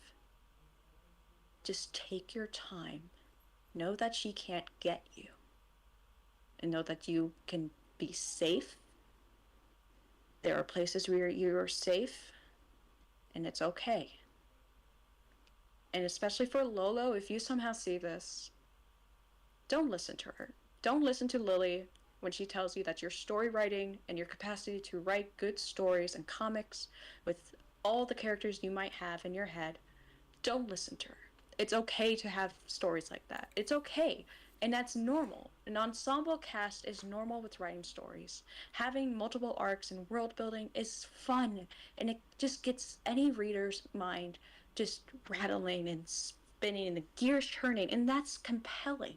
Just take your time. Know that she can't get you. And know that you can be safe. There are places where you're safe, and it's okay. And especially for Lolo, if you somehow see this, don't listen to her. Don't listen to Lily when she tells you that your story writing and your capacity to write good stories and comics with all the characters you might have in your head, don't listen to her. It's okay to have stories like that. It's okay. And that's normal. An ensemble cast is normal with writing stories. Having multiple arcs and world building is fun, and it just gets any reader's mind just rattling and spinning and the gears turning, and that's compelling.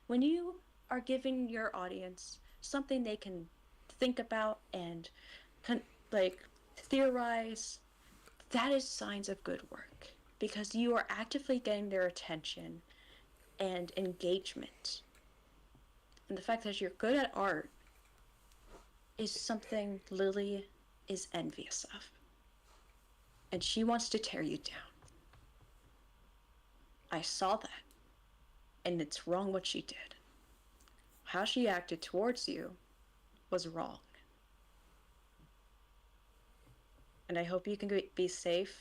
When you are giving your audience something they can think about and theorize, that is signs of good work, because you are actively getting their attention and engagement. And the fact that you're good at art is something Lily is envious of. and she wants to tear you down. I saw that, and it's wrong what she did. How she acted towards you was wrong. And I hope you can be safe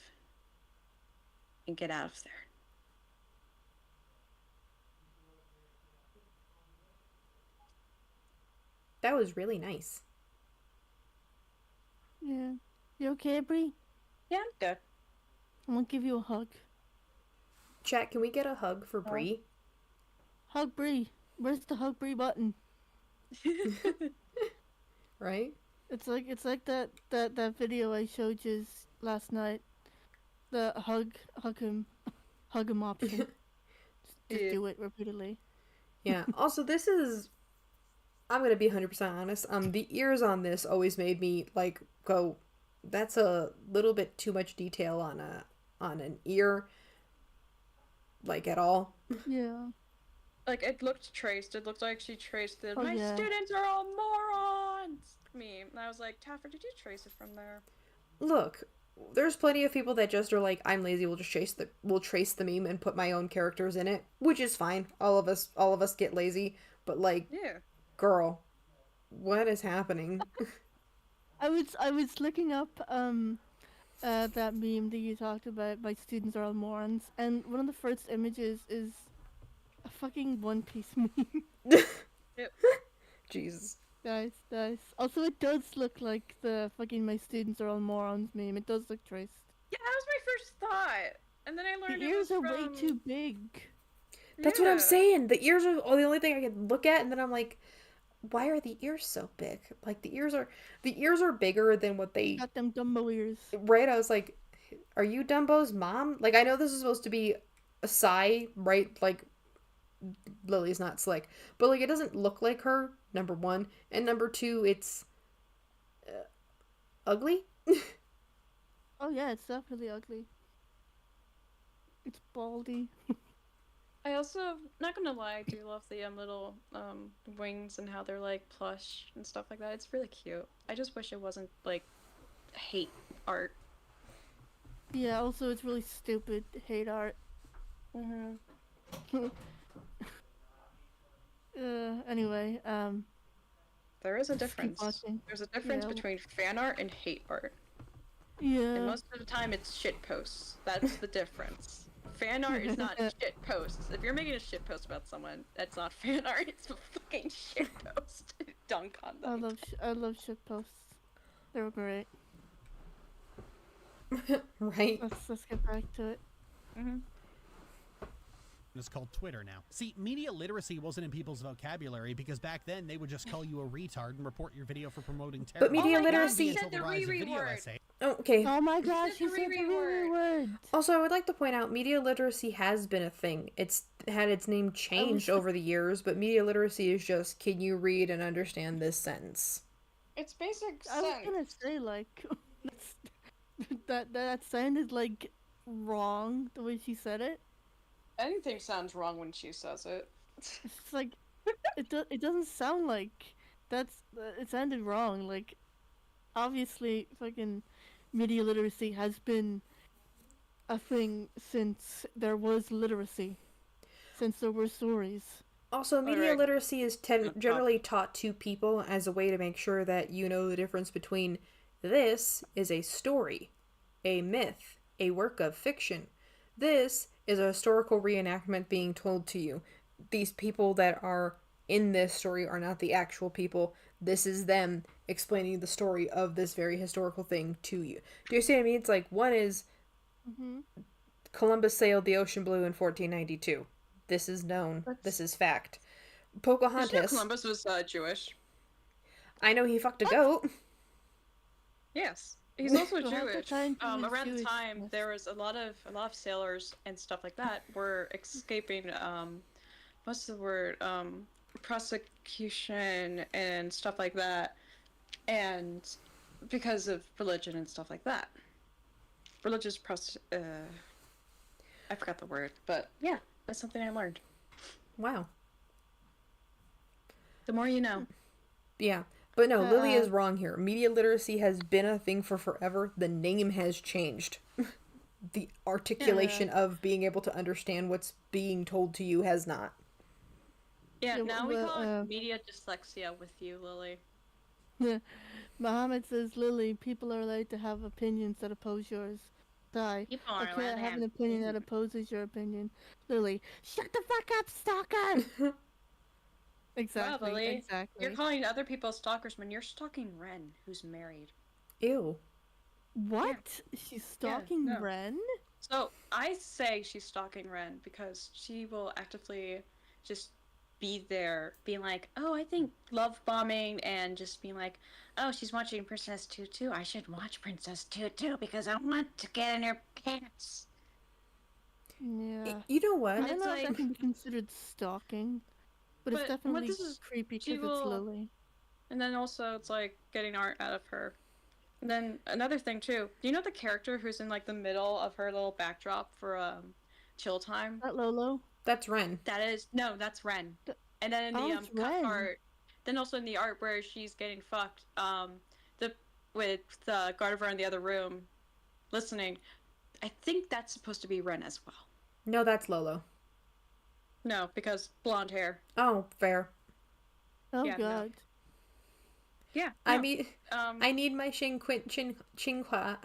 and get out of there. That was really nice. Yeah. You okay, Bree? Yeah, I'm good. I'm gonna give you a hug. Chat, can we get a hug for Bree? Hug Bree. Where's the hug Bree button? Right? It's like that video I showed you last night. The hug him option. just do it repeatedly. Yeah. Also, this is, I'm gonna be 100% honest. The ears on this always made me like go, that's a little bit too much detail on an ear. Like at all. Yeah. Like, it looked traced. It looked like she traced the "my yeah. students are all morons" meme. And I was like, Taffer, did you trace it from there? Look, there's plenty of people that just are like, I'm lazy, we'll trace the meme and put my own characters in it, which is fine. All of us get lazy, but like, yeah. Girl, what is happening? I was looking up that meme that you talked about, "my students are all morons," and one of the first images is a fucking One Piece meme. Yep. Jesus. Nice. Also, it does look like the fucking "my students are all morons" meme. It does look traced. Yeah, that was my first thought. And then I learned the ears are way too big. That's what I'm saying. The ears are the only thing I can look at, and then I'm like, why are the ears so big? Like, the ears are bigger than what they... Got them Dumbo ears. Right? I was like, are you Dumbo's mom? Like, I know this is supposed to be a Psy, right? Like, Lily's not slick. But, like, it doesn't look like her, number one. And number two, it's... ugly? Oh, yeah, it's definitely ugly. It's baldy. I also, not gonna lie, I do love the little wings and how they're like plush and stuff like that. It's really cute. I just wish it wasn't like hate art. Yeah, also it's really stupid hate art. Anyway, there is a difference. There's a difference between fan art and hate art. Yeah. And most of the time it's shit posts. That's the difference. Fan art is not shit posts. If you're making a shit post about someone, that's not fan art. It's a fucking shit post. Dunk on them. I love shit posts. They were great. Right. Let's get back to it. It's called Twitter now. See, media literacy wasn't in people's vocabulary because back then they would just call you a retard and report your video for promoting terror. But media literacy... He said the Riri word. Oh, okay. Oh my gosh, he said the Riri word. Also, I would like to point out, media literacy has been a thing. It's had its name changed over the years, but media literacy is just, can you read and understand this sentence? It's basic sense. I was gonna say, like, that sounded, like, wrong, the way she said it. Anything sounds wrong when she says it. It's like, it doesn't sound like it sounded wrong. Like, obviously, fucking media literacy has been a thing since there was literacy, since there were stories. Also, media literacy is generally taught to people as a way to make sure that you know the difference between this is a story, a myth, a work of fiction. This is a historical reenactment being told to you. These people that are in this story are not the actual people. This is them explaining the story of this very historical thing to you. Do you see what I mean? It's like, one is Columbus sailed the ocean blue in 1492. This is known. This is fact. Pocahontas. Did you know Columbus was Jewish? I know he fucked a goat. Yes. He's also Jewish. Around the time, there was a lot of sailors and stuff like that were escaping. What's the word? Prosecution and stuff like that, and because of religion and stuff like that. Religious I forgot the word, but yeah, that's something I learned. Wow. The more you know. Yeah. But no, Lily is wrong here. Media literacy has been a thing for forever. The name has changed. The articulation of being able to understand what's being told to you has not. Yeah, now we call it media dyslexia with you, Lily. Muhammad says, Lily, people are allowed to have opinions that oppose yours. Die. I can't have an opinion that opposes your opinion. Lily, shut the fuck up, stalker! Exactly, Wow, Lily, exactly. you're calling other people stalkers when you're stalking Ren, who's married. Ew. What? Yeah. She's stalking Ren? So, I say she's stalking Ren because she will actively just be there, being like, oh, I think love bombing, and just being like, oh, she's watching Princess Tutu. I should watch Princess Tutu because I want to get in her pants. Yeah. You know what? I don't know if that can be considered stalking, but it's definitely creepy because it's Lily. And then also, it's like getting art out of her. And then another thing too. Do you know the character who's in like the middle of her little backdrop for chill time? That Lolo? That's Ren. That's Ren. And then in the cut art, then also in the art where she's getting fucked, with the Gardevoir in the other room, listening. I think that's supposed to be Ren as well. No, that's Lolo. No, because blonde hair. Oh, fair. Oh yeah, God. No. Yeah. No. I need my Xinhua.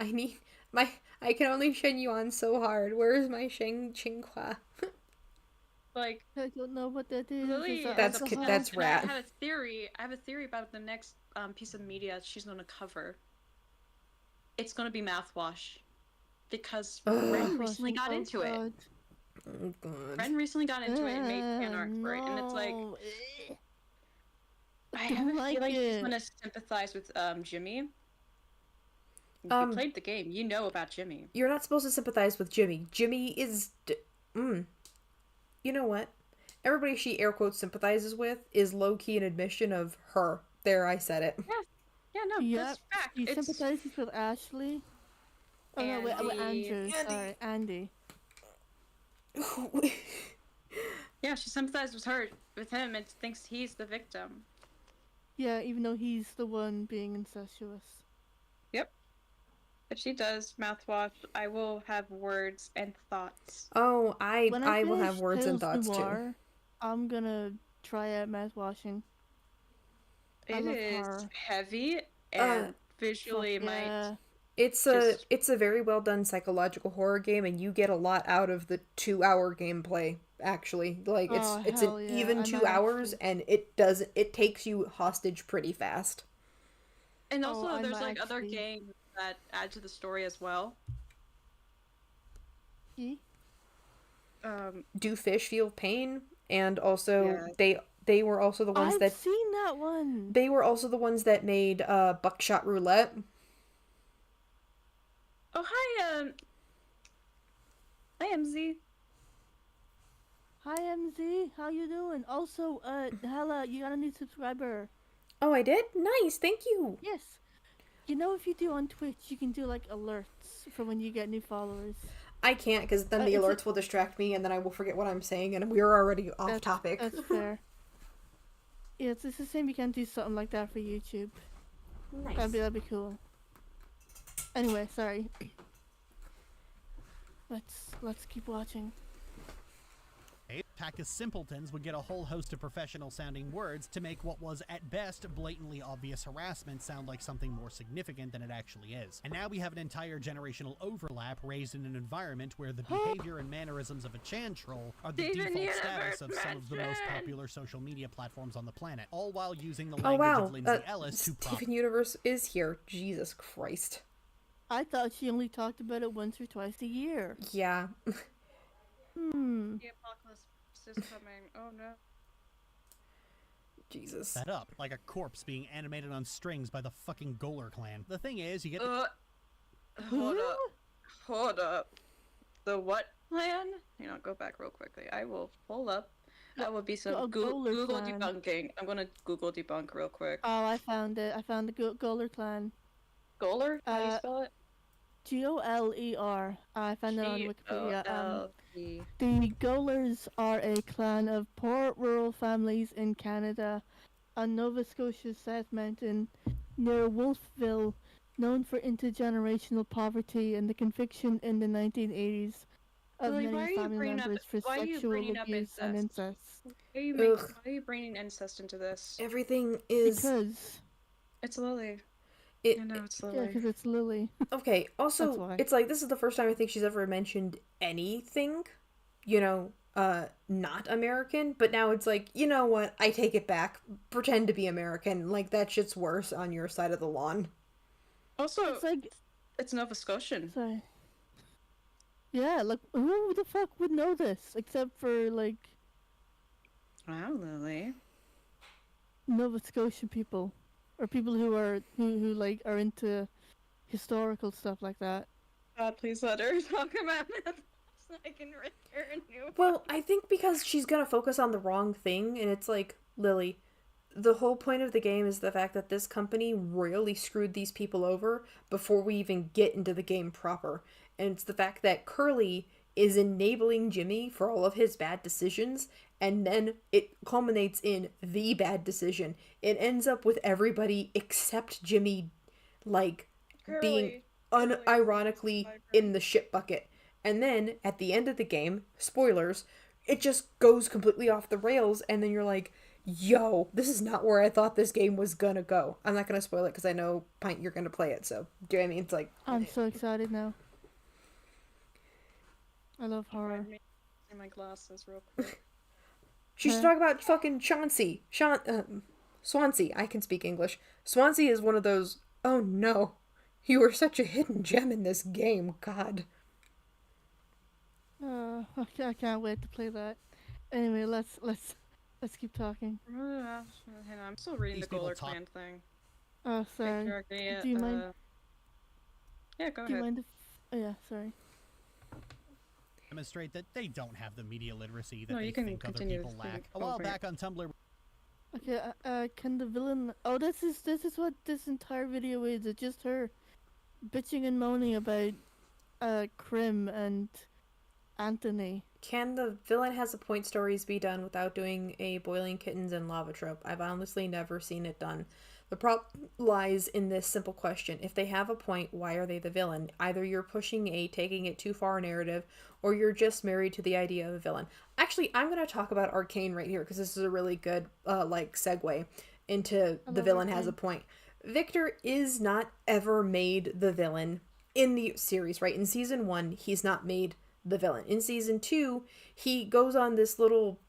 I can only shin you on so hard. Where is my Xinhua? Like, I don't know what that is. Really, that's rat. I have a theory about the next piece of media she's gonna cover. It's gonna be mouthwash, because Ren recently got into it. Oh God. Ren recently got into it and made fan art for it, and it's like, I have a feeling she's gonna sympathize with Jimmy. You played the game, you know about Jimmy. You're not supposed to sympathize with Jimmy. Jimmy is, You know what? Everybody she air quotes sympathizes with is low key an admission of her. There, I said it. Yeah, no, that's fact. She sympathizes with Ashley. Oh no, with Andrew. Sorry, Andy. Yeah, she sympathizes with him and thinks he's the victim. Yeah, even though he's the one being incestuous. Yep. If she does mouthwash, I will have words and thoughts. Oh, I will have words and thoughts too. I'm gonna try out mouthwashing. It is heavy and visually might. It's a very well done psychological horror game, and you get a lot out of the 2-hour gameplay. Actually, like it's an even 2 hours, and it takes you hostage pretty fast. And also, there's like other games that add to the story as well. Do fish feel pain? And also, they were also the ones I've seen that one. They were also the ones that made Buckshot Roulette. Oh hi, MZ. Hi MZ, how you doing? Also, Hella, you got a new subscriber. Oh, I did? Nice, thank you. Yes. You know, if you do on Twitch, you can do like alerts for when you get new followers. I can't, because then the alerts will distract me, and then I will forget what I'm saying, and we're already off topic. That's fair. Yeah, it's the same. You can do something like that for YouTube. Nice. That'd be cool. Anyway, sorry. Let's keep watching. A pack of simpletons would get a whole host of professional-sounding words to make what was, at best, blatantly obvious harassment sound like something more significant than it actually is. And now we have an entire generational overlap raised in an environment where the behavior and mannerisms of a Chan troll are the default status of some of the most popular social media platforms on the planet, all while using the language of Lindsay Ellis to Steven Universe is here. Jesus Christ. I thought she only talked about it once or twice a year. Yeah. The apocalypse is coming. Oh no. Jesus. Set up like a corpse being animated on strings by the fucking Goler clan. The thing is, you get Hold up. The what clan? Go back real quickly. I will pull up. That would be some Google debunking. I'm gonna Google debunk real quick. Oh, I found it. I found the Goler clan. Goler? How do you spell it? Goler. I found it on Wikipedia. The Golers are a clan of poor rural families in Canada. on Nova Scotia's South Mountain near Wolfville, known for intergenerational poverty and the conviction in the 1980s of Lily, many family members for sexual abuse and incest. Why are you bringing incest into this? Everything is... Because... It's Lily. I know it's Lily. Yeah, because it's Lily. Okay, also, it's like, this is the first time I think she's ever mentioned anything, you know, not American, but now it's like, you know what, I take it back. Pretend to be American. Like, that shit's worse on your side of the lawn. Also, it's Nova Scotian. Sorry. Yeah, like, who the fuck would know this? Except for, like... Wow, Lily. Nova Scotia people. Or people who are, who like, are into historical stuff like that. God, please let her talk about it so I can return you. Well, I think because she's gonna focus on the wrong thing, and it's like, Lily, the whole point of the game is the fact that this company royally screwed these people over before we even get into the game proper. And it's the fact that Curly is enabling Jimmy for all of his bad decisions, and then it culminates in the bad decision. It ends up with everybody except Jimmy, like, being unironically in the shit bucket. And then, at the end of the game, spoilers, it just goes completely off the rails, and then you're like, yo, this is not where I thought this game was gonna go. I'm not gonna spoil it, because I know, Pint, you're gonna play it, so, do you know what I mean? It's like... I'm so excited now. I love horror. In my glasses real quick. She should talk about fucking Chauncey. Swansea. I can speak English. Swansea is one of those, oh no, you are such a hidden gem in this game, God. I can't wait to play that. Anyway, let's keep talking. Hang on, I'm still reading the Goler clan thing. Oh, sorry. Do you mind? Yeah, go ahead. Do you mind if... Oh, yeah, sorry. Demonstrate that they don't have the media literacy that No, they you can think other continue people to lack. think A while over back on Tumblr... Okay, can the villain... Oh, this is what this entire video is. It's just her bitching and moaning about Krim and Anthony. Can the villain has a point stories be done without doing a boiling kittens and lava trope? I've honestly never seen it done. The problem lies in this simple question. If they have a point, why are they the villain? Either you're pushing a taking it too far narrative, or you're just married to the idea of a villain. Actually, I'm going to talk about Arcane right here, because this is a really good, segue into the villain has a point. Victor is not ever made the villain in the series, right? In Season 1, he's not made the villain. In Season 2, he goes on this little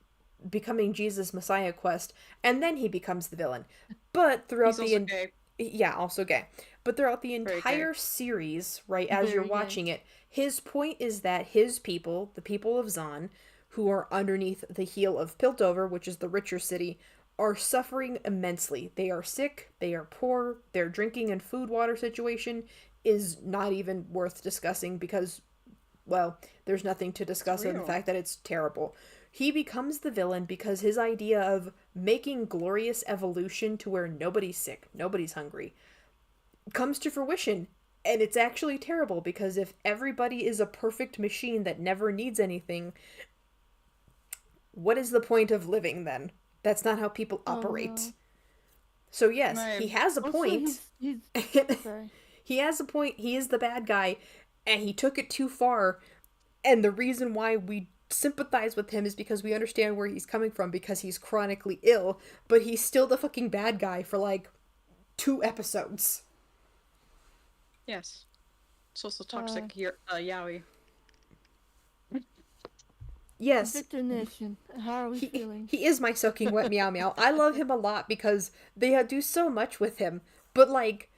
becoming Jesus Messiah quest, and then he becomes the villain. But throughout also gay. But throughout the entire series, right, as you're watching it, his point is that his people, the people of Zon, who are underneath the heel of Piltover, which is the richer city, are suffering immensely. They are sick, they are poor, their drinking and food water situation is not even worth discussing because, well, there's nothing to discuss in the fact that it's terrible. He becomes the villain because his idea of making glorious evolution to where nobody's sick, nobody's hungry, comes to fruition. And it's actually terrible because if everybody is a perfect machine that never needs anything, what is the point of living then? That's not how people operate. No. So yes, he has a point. He has a point. He is the bad guy, and he took it too far. And the reason why we sympathize with him is because we understand where he's coming from, because he's chronically ill, but he's still the fucking bad guy for like 2 episodes. Yes. It's also toxic yaoi. Yes. Victor Nation, how are we feeling? He is my soaking wet meow meow. I love him a lot because they do so much with him, but like,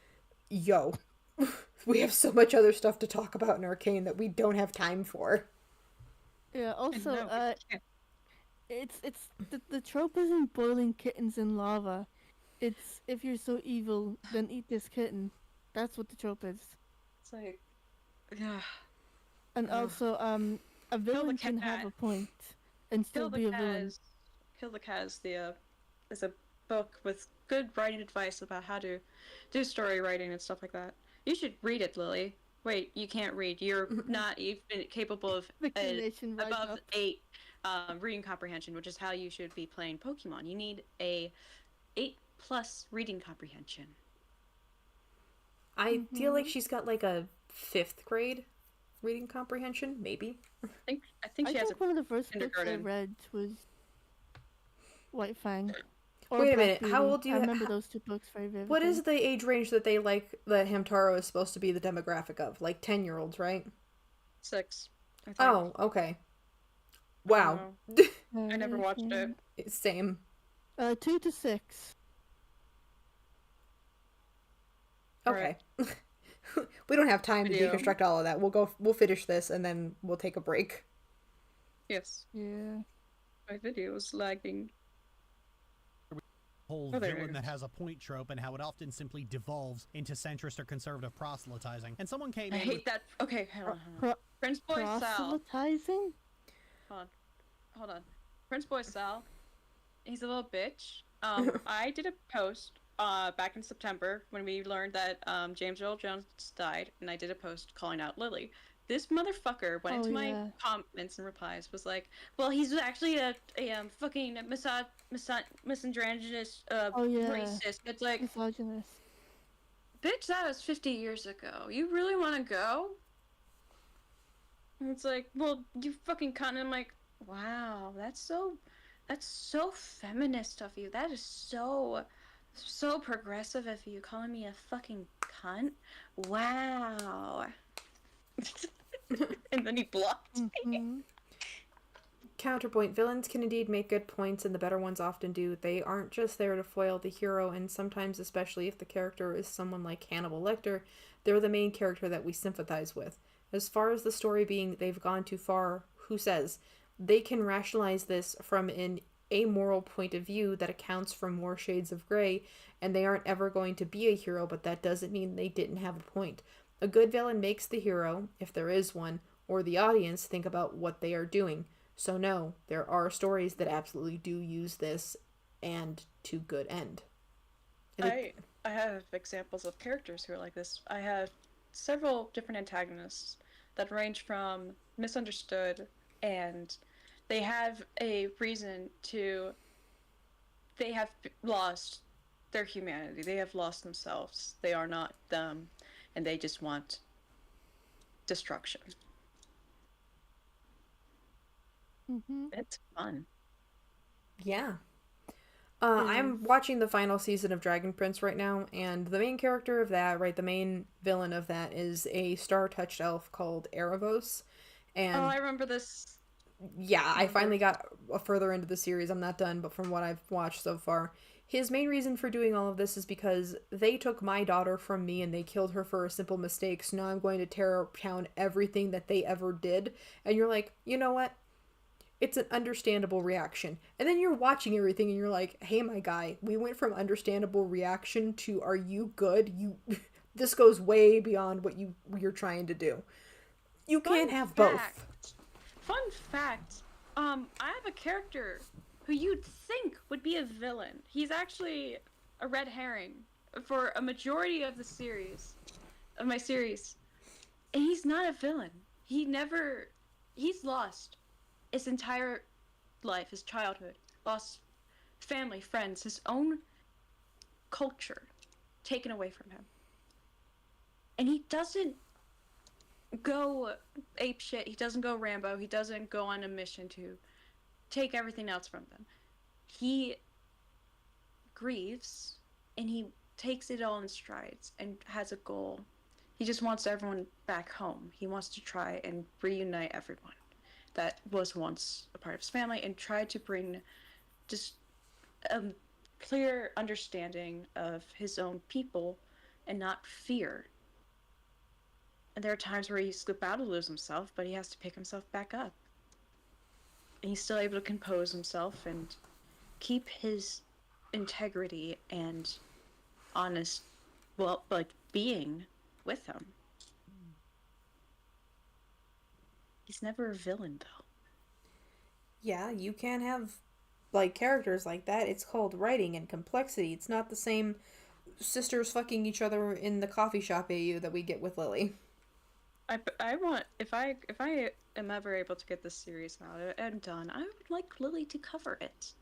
yo, we have so much other stuff to talk about in Arcane that we don't have time for. Yeah, also, it's the trope isn't boiling kittens in lava. It's if you're so evil, then eat this kitten. That's what the trope is. It's like, yeah. And also, a villain can have a point and still be a villain. Kill the Cat is a book with good writing advice about how to do story writing and stuff like that. You should read it, Lily. Wait, you can't read. You're not even capable of above 8 reading comprehension, which is how you should be playing Pokemon. You need a 8 plus reading comprehension. I feel like she's got like a 5th grade reading comprehension, maybe. I think she has one of the first books I kindergarten. read was White Fang. Or Wait a Black minute, Beauty. how old do you? I remember those 2 books very vividly. What is the age range that they like that Hamtaro is supposed to be the demographic of? Like 10-year-olds, right? 6. I think. Oh, okay. Wow. I never watched it. Same. 2 to 6. Okay. Right. We don't have time to deconstruct all of that. We'll finish this and then we'll take a break. Yes. Yeah. My video is lagging. Whole villain that has a point trope and how it often simply devolves into centrist or conservative proselytizing. And someone came in. I hate that. Okay, hold on. Prince Boy Sal. Proselytizing? Hold on. Prince Boy Sal. He's a little bitch. I did a post back in September when we learned that James Earl Jones died, and I did a post calling out Lily. This motherfucker went into my comments and replies, was like, well, he's actually a fucking misandrogynous racist. It's like, misogynist. Bitch, that was 50 years ago. You really want to go? And it's like, well, you fucking cunt. And I'm like, wow, that's so feminist of you. That is so progressive of you, calling me a fucking cunt. Wow. And then he blocked me. Counterpoint. Villains can indeed make good points, and the better ones often do. They aren't just there to foil the hero, and sometimes, especially if the character is someone like Hannibal Lecter, they're the main character that we sympathize with. As far as the story being they've gone too far, who says? They can rationalize this from an amoral point of view that accounts for more shades of gray, and they aren't ever going to be a hero, but that doesn't mean they didn't have a point. A good villain makes the hero, if there is one, or the audience think about what they are doing. So no, there are stories that absolutely do use this, and to good end. I have examples of characters who are like this. I have several different antagonists that range from misunderstood, and they have a reason to... They have lost their humanity. They have lost themselves. They are not them, and they just want destruction. It's fun. Yeah. I'm watching the final season of Dragon Prince right now, and the main character of that, right, the main villain of that is a star-touched elf called Erebos. And I remember this. Yeah, I finally got further into the series. I'm not done, but from what I've watched so far, his main reason for doing all of this is because they took my daughter from me and they killed her for a simple mistake, so now I'm going to tear down everything that they ever did. And you're like, you know what? It's an understandable reaction. And then you're watching everything and you're like, hey, my guy, we went from understandable reaction to are you good? This goes way beyond what you're trying to do. You can't have both. Fun fact, I have a character who you'd think would be a villain. He's actually a red herring for a majority of my series. And he's not a villain. He's lost his entire life, his childhood, lost family, friends, his own culture taken away from him. And he doesn't go ape shit. He doesn't go Rambo. He doesn't go on a mission to take everything else from them. He grieves and he takes it all in strides and has a goal. He just wants everyone back home. He wants to try and reunite everyone that was once a part of his family and try to bring just a clear understanding of his own people and not fear. And there are times where he's about to lose himself, but he has to pick himself back up. And he's still able to compose himself and keep his integrity and honest, being with him. He's never a villain, though. Yeah, you can have, characters like that. It's called writing and complexity. It's not the same sisters fucking each other in the coffee shop AU that we get with Lily. I want, if I am ever able to get this series out and done, I would like Lily to cover it,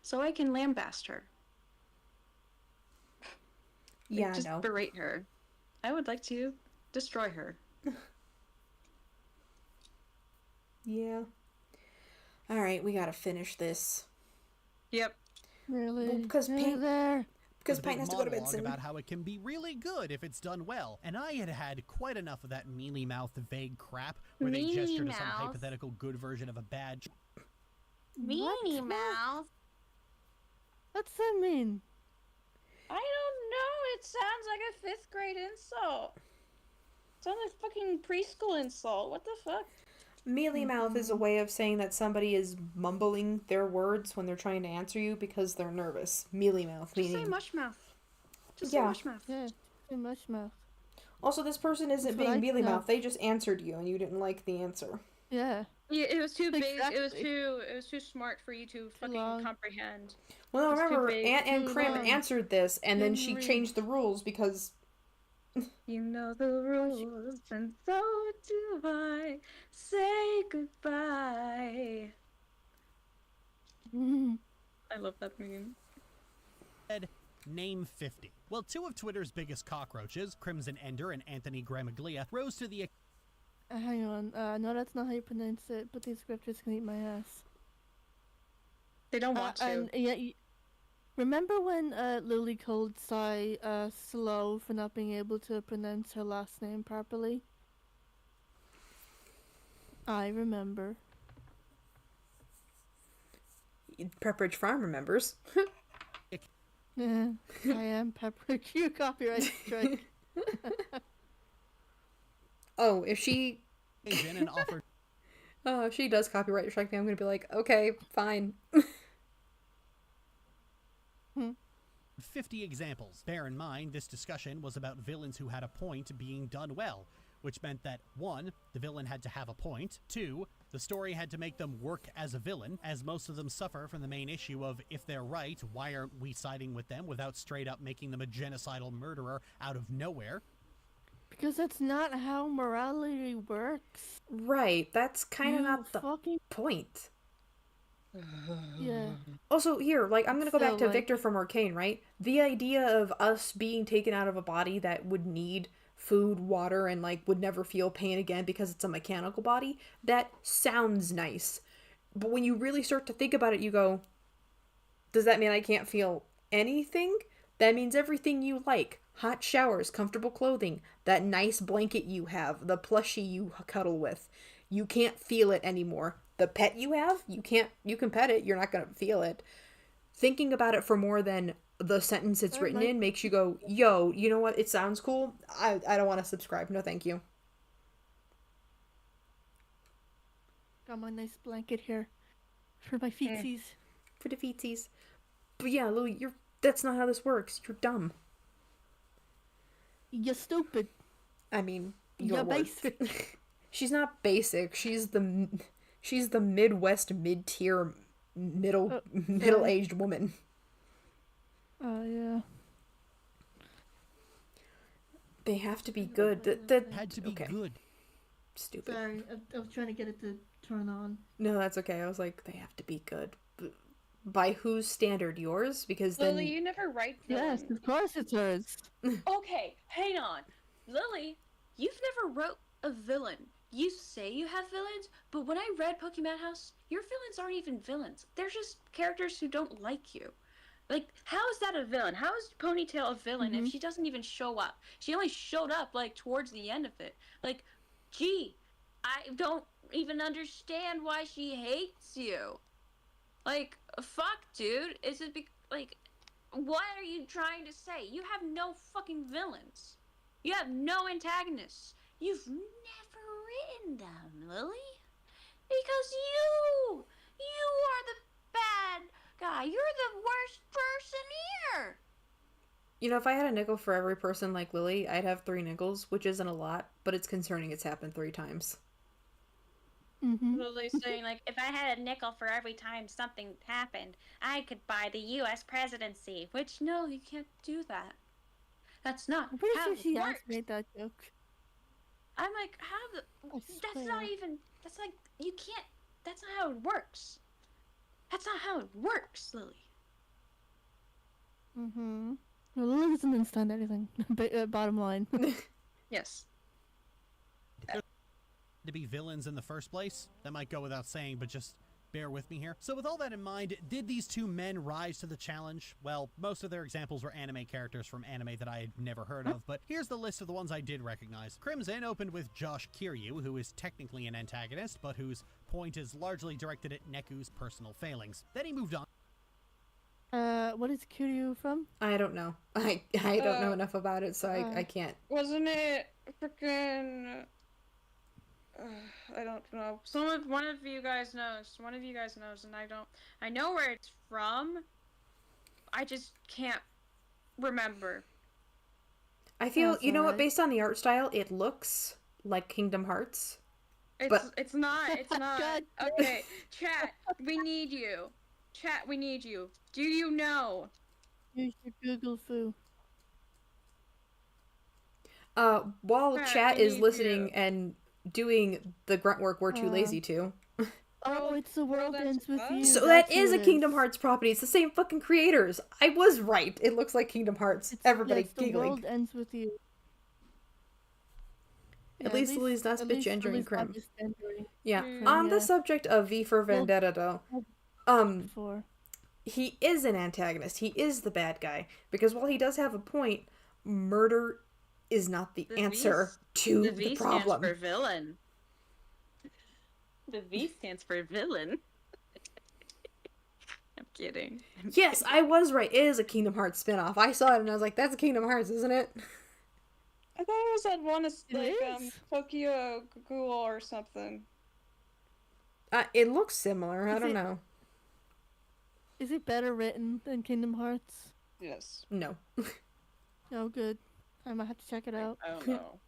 so I can lambaste her. Yeah, just no. berate her. I would like to destroy her. Yeah. Alright, we gotta finish this. Yep. Really? Well, because Paint has to go to bed soon. About how it can be really good if it's done well, and I had quite enough of that mealy-mouthed vague crap where they gesture to some hypothetical good version of a bad... Meanie Mouse? What's that mean? I don't know. It sounds like a 5th grade insult. It sounds like fucking preschool insult. What the fuck? Mealy mouth is a way of saying that somebody is mumbling their words when they're trying to answer you because they're nervous. Mealy mouth meaning... Just say mush mouth. Just say mush mouth. Yeah, say mush mouth. Also, this person isn't being mealy mouth. They just answered you and you didn't like the answer. Yeah. Yeah, it was too big. It was too smart for you to fucking comprehend. Well, remember, Aunt and Crim answered this, and then she changed the rules because... You know the rules, and so do I. Say goodbye. I love that meme. Name 50. Well, 2 of Twitter's biggest cockroaches, Crimson Ender and Anthony Gramaglia, rose to the... Hang on. No, that's not how you pronounce it, but these scriptures can eat my ass. They don't want to. And, yeah, remember when Lily called Sai slow for not being able to pronounce her last name properly? I remember. Pepperidge Farm remembers. Yeah, I am Pepperidge. You copyright strike. Oh, if she... Oh, if she does copyright strike me, I'm gonna be like, okay, fine. 50 examples. Bear in mind, this discussion was about villains who had a point being done well, which meant that 1, the villain had to have a point, 2, the story had to make them work as a villain, as most of them suffer from the main issue of, if they're right, why aren't we siding with them without straight up making them a genocidal murderer out of nowhere? Because that's not how morality works. Right, that's kind of not the point. Yeah. Also, here, like, I'm gonna go back to Victor from Arcane, right? The idea of us being taken out of a body that would need food, water, and, like, would never feel pain again because it's a mechanical body, that sounds nice. But when you really start to think about it, you go, does that mean I can't feel anything? That means everything you like. Hot showers, comfortable clothing, that nice blanket you have, the plushie you cuddle with. You can't feel it anymore. The pet you have, you can pet it, you're not gonna feel it. Thinking about it for more than the sentence it's written in makes you go, yo, you know what, it sounds cool, I don't want to subscribe, no thank you. Got my nice blanket here. For my feetsies. For the feetsies. But yeah, Louie, that's not how this works, you're dumb. You're stupid. I mean, you're basic. She's not basic, she's the Midwest mid-tier middle-aged woman. Oh, yeah. They have to be good. That had to be good. Stupid. Sorry, I was trying to get it to turn on. No, that's okay. I was like, they have to be good. By whose standard? Yours? Because then... Lily, you never write villain. Yes, of course it's hers. Okay, hang on. Lily, you've never wrote a villain. You say you have villains, but when I read Pokemon House, your villains aren't even villains. They're just characters who don't like you. Like, how is that a villain? How is Ponytail a villain if she doesn't even show up? She only showed up, like, towards the end of it. Like, gee, I don't even understand why she hates you. Like, fuck, dude. Is it like, what are you trying to say? You have no fucking villains. You have no antagonists. You've never written them, Lily. Because you are the bad guy. You're the worst person here. You know, if I had a nickel for every person like Lily, I'd have 3 nickels, which isn't a lot, but it's concerning it's happened 3 times. Lily's saying, like, if I had a nickel for every time something happened, I could buy the U.S. presidency. Which, no, you can't do that. That's not I'm pretty how sure she it has works. made that joke. I'm like, that's not even, that's like, you can't, that's not how it works. That's not how it works, Lily. Well, Lily doesn't understand anything. Bottom line. Yes. To be villains in the first place. That might go without saying, but just bear with me here. So with all that in mind, did these two men rise to the challenge? Well, most of their examples were anime characters from anime that I had never heard of, but here's the list of the ones I did recognize. Crimson opened with Josh Kiryu, who is technically an antagonist, but whose point is largely directed at Neku's personal failings. Then he moved on. What is Kiryu from? I don't know. I don't know enough about it, so I can't. Wasn't it freaking... I don't know. One of you guys knows. One of you guys knows, and I don't. I know where it's from. I just can't remember. I feel, you know what, based on the art style, it looks like Kingdom Hearts. It's not. It's not. Okay, chat, we need you. Chat, we need you. Do you know? Use your Google foo. While chat is listening and doing the grunt work we're too lazy to. Oh, it's The World Ends With You. So that is a Kingdom Hearts property. It's the same fucking creators. I was right. It looks like Kingdom Hearts. Everybody giggling. The World Ends With You. At least Lily's not spit gendering Crim. Yeah. On the subject of V for Vendetta, though, he is an antagonist. He is the bad guy. Because while he does have a point, murder is not the answer to the problem. The V stands for villain. The V stands for villain. I'm kidding. Yes, I was right. It is a Kingdom Hearts spinoff. I saw it and I was like, that's Kingdom Hearts, isn't it? I thought it was that one like Tokyo Ghoul or something. It looks similar. I don't know. Is it better written than Kingdom Hearts? Yes. No. Oh, good. I might have to check it out. I don't know.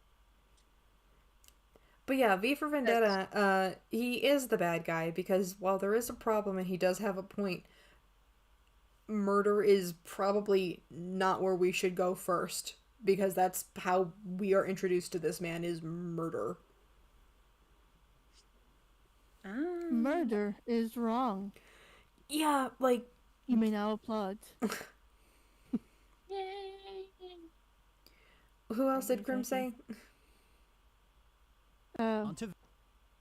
But yeah, V for Vendetta, he is the bad guy because while there is a problem and he does have a point, murder is probably not where we should go first because that's how we are introduced to this man is murder. Murder is wrong. Yeah, like... You may now applaud. Who else did Grim say? Onto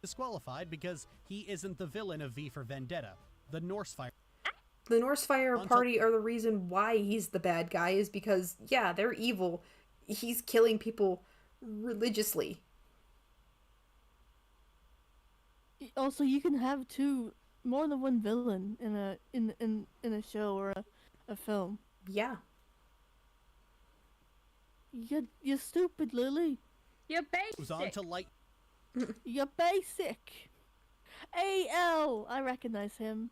disqualified because he isn't the villain of V for Vendetta. The Norsefire. The Norsefire party are the reason why he's the bad guy is because, yeah, they're evil. He's killing people religiously. Also, you can have more than one villain in a show or a film. Yeah. You're stupid, Lily. You're basic. Who's on to light. You're basic. A.L. I recognize him.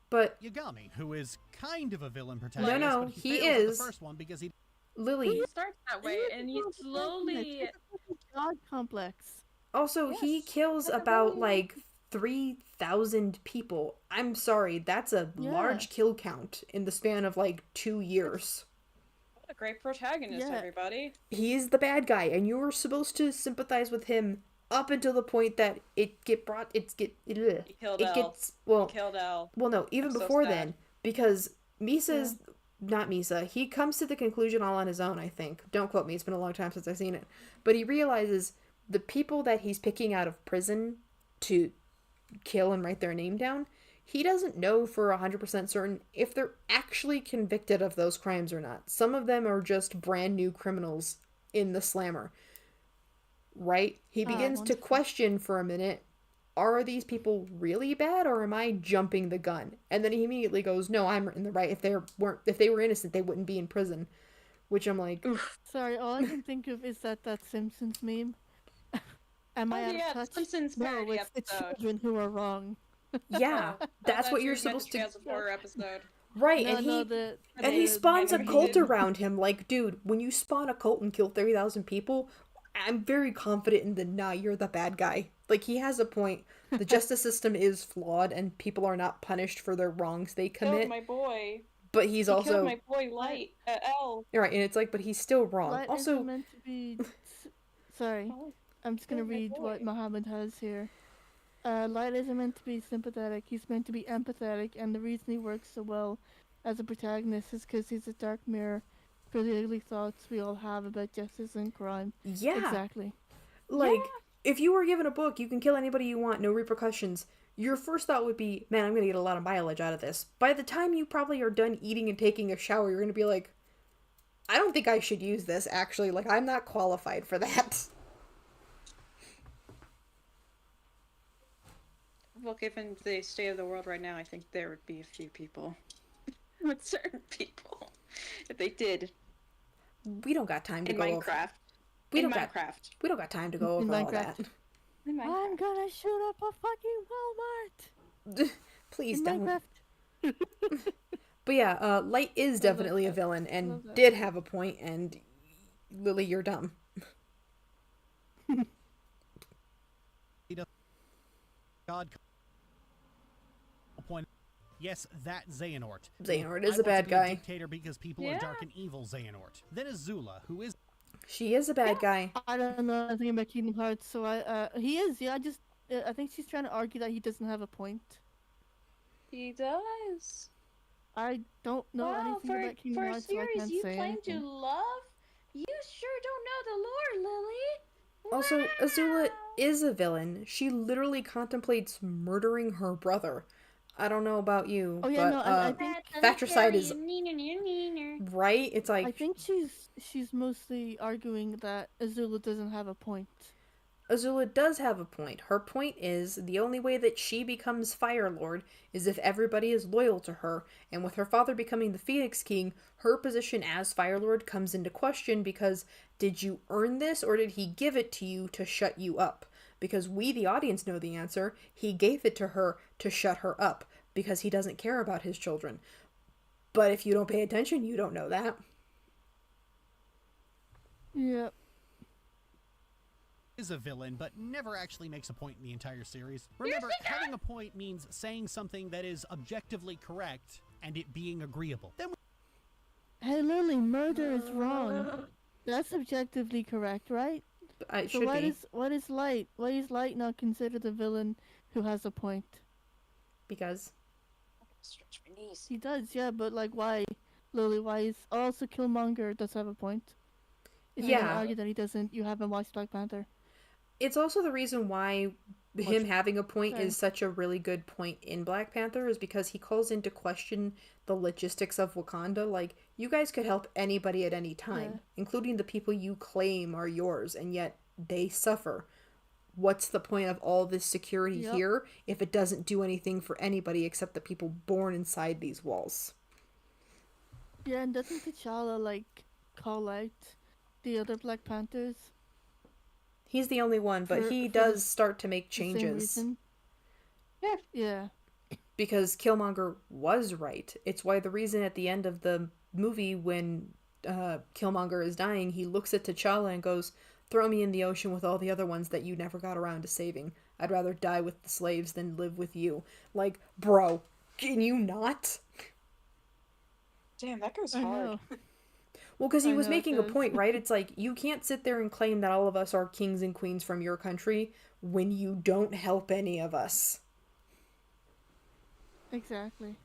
But Yagami, who is kind of a villain protagonist. No, but he fails is. The first one because he. Lily. He starts that way, and he slowly. God complex. Also, he kills about like 3,000 people. I'm sorry, that's a large kill count in the span of like 2 years. What a great protagonist, everybody. He's the bad guy, and you were supposed to sympathize with him up until the point that he killed L. Well, no, even before then, because Misa's not Misa. He comes to the conclusion all on his own, I think. Don't quote me, it's been a long time since I've seen it. But he realizes the people that he's picking out of prison to kill and write their name down, he doesn't know for 100% certain if they're actually convicted of those crimes or not. Some of them are just brand new criminals in the slammer. Right? He begins to question for a minute, are these people really bad or am I jumping the gun? And then he immediately goes, no, I'm in the right. If they were innocent, they wouldn't be in prison. Which I'm like, oof. Sorry, all I can think of is that Simpsons meme. Am I out of touch? Simpsons no, it's the children who are wrong. Yeah, that's what you're supposed to. Episode. Right, and he spawns a cult around him. Like, dude, when you spawn a cult and kill 30,000 people, I'm very confident in the nah, you're the bad guy. Like, he has a point. The justice system is flawed, and people are not punished for their wrongs they commit. Killed my boy. But he killed my boy Light. L. Right, and it's like, but he's still wrong. Light also, isn't meant to be. Sorry, I'm just gonna read what Muhammad has here. Light isn't meant to be sympathetic. He's meant to be empathetic, and the reason he works so well as a protagonist is because he's a dark mirror for the ugly thoughts we all have about justice and crime. Yeah. Exactly. Like, if you were given a book, you can kill anybody you want, no repercussions. Your first thought would be, man, I'm going to get a lot of mileage out of this. By the time you probably are done eating and taking a shower, you're going to be like, I don't think I should use this, actually. Like, I'm not qualified for that. Well, given the state of the world right now, I think there would be a few people. With certain people. If they did. We don't got time to in go Minecraft. over... We in don't Minecraft. we don't got time to go over all that. In Minecraft. I'm gonna shoot up a fucking Walmart! Please in don't. Minecraft. But yeah, Light is definitely a villain and did have a point, and Lily, you're dumb. God. Point. Yes, that Xehanort. Xehanort is I a bad want to be guy. Dictator because people are dark and evil. Xehanort. Then Azula, who is. She is a bad guy. I don't know anything about Kingdom Hearts, so he is. Yeah, I think she's trying to argue that he doesn't have a point. He does. I don't know anything about Kingdom Hearts, so I can't you say claim anything. to love? You sure don't know the lore, Lily. Also, Azula is a villain. She literally contemplates murdering her brother. I don't know about you, but I think Fratricide is right. It's like I think she's mostly arguing that Azula doesn't have a point. Azula does have a point. Her point is the only way that she becomes Fire Lord is if everybody is loyal to her, and with her father becoming the Phoenix King, her position as Fire Lord comes into question because did you earn this or did he give it to you to shut you up? Because we, the audience, know the answer. He gave it to her to shut her up because he doesn't care about his children. But if you don't pay attention, you don't know that. Yep. Is a villain, but never actually makes a point in the entire series. Remember, having a point means saying something that is objectively correct and it being agreeable. Then Hey Lily, murder is wrong. That's objectively correct, right? It so should why be. is Light? Why is Light not considered a villain who has a point? Because he does, yeah, but like why, Lily? Why is also Killmonger does have a point? If you argue that he doesn't, you haven't watched Black Panther. It's also the reason why him having a point is such a really good point in Black Panther is because he calls into question the logistics of Wakanda. Like, you guys could help anybody at any time, including the people you claim are yours, and yet they suffer. What's the point of all this security here if it doesn't do anything for anybody except the people born inside these walls? Yeah, and doesn't T'Challa, like, call out the other Black Panthers? He's the only one, but he does start to make changes. Yeah. Because Killmonger was right. It's why the reason at the end of the movie when Killmonger is dying, he looks at T'Challa and goes, "Throw me in the ocean with all the other ones that you never got around to saving. I'd rather die with the slaves than live with you." Like, bro, can you not? Damn, that goes hard. Well, because he was making a point, right? It's like, you can't sit there and claim that all of us are kings and queens from your country when you don't help any of us. Exactly.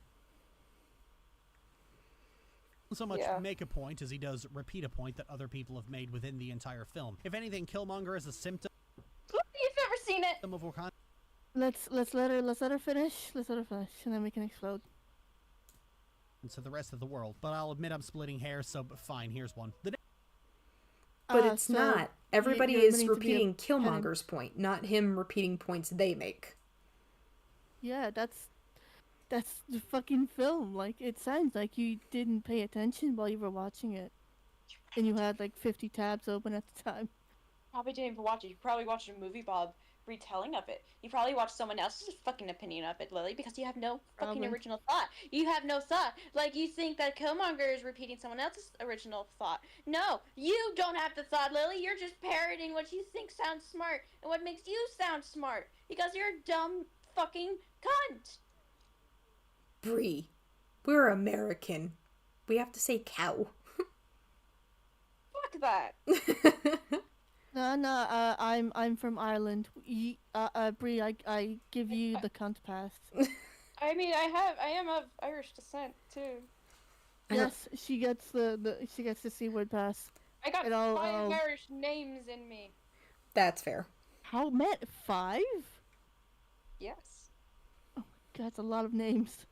So much make a point as he does repeat a point that other people have made within the entire film. If anything, Killmonger is a symptom. You've never seen it. Of Wakanda. Let's let her finish. Let's let her finish, and then we can explode. And to the rest of the world, but I'll admit I'm splitting hairs, so fine. Here's one. But it's not. Everybody is repeating Killmonger's point, not him repeating points they make. Yeah, that's the fucking film. Like, it sounds like you didn't pay attention while you were watching it, and you had like 50 tabs open at the time. Probably didn't even watch it. You probably watched a movie, Bob, retelling of it. You probably watched someone else's fucking opinion of it, Lily, because you have no fucking original thought. You have no thought. Like, you think that Killmonger is repeating someone else's original thought. No, you don't have the thought, Lily. You're just parroting what you think sounds smart and what makes you sound smart, because you're a dumb fucking cunt. Bree, we're American. We have to say cow. Fuck that. No, I'm from Ireland. Bree, I give you the cunt pass. I mean, I am of Irish descent too. Yes, she gets the C-word pass. I got And 5 Irish names in me. That's fair. How many? 5? Yes. Oh my god, that's a lot of names.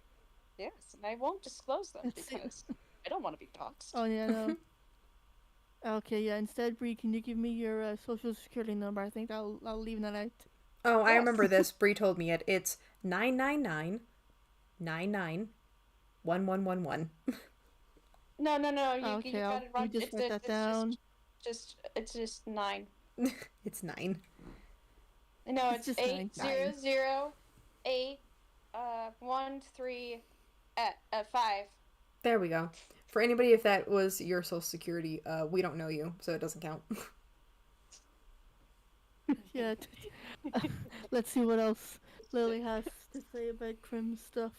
Yes, and I won't disclose them because I don't want to be doxxed. Oh yeah, no. Okay, yeah. Instead, Bree, can you give me your social security number? I think I'll leave that out. Oh, I remember this. Bree told me it. It's 999-99-1111. No. You Okay, gotta run. just write that down. It's just 9. It's 9. No, it's just 800-813-5. There we go. For anybody, if that was your social security, we don't know you, so it doesn't count. Yeah. Let's see what else Lily has to say about Crim stuff.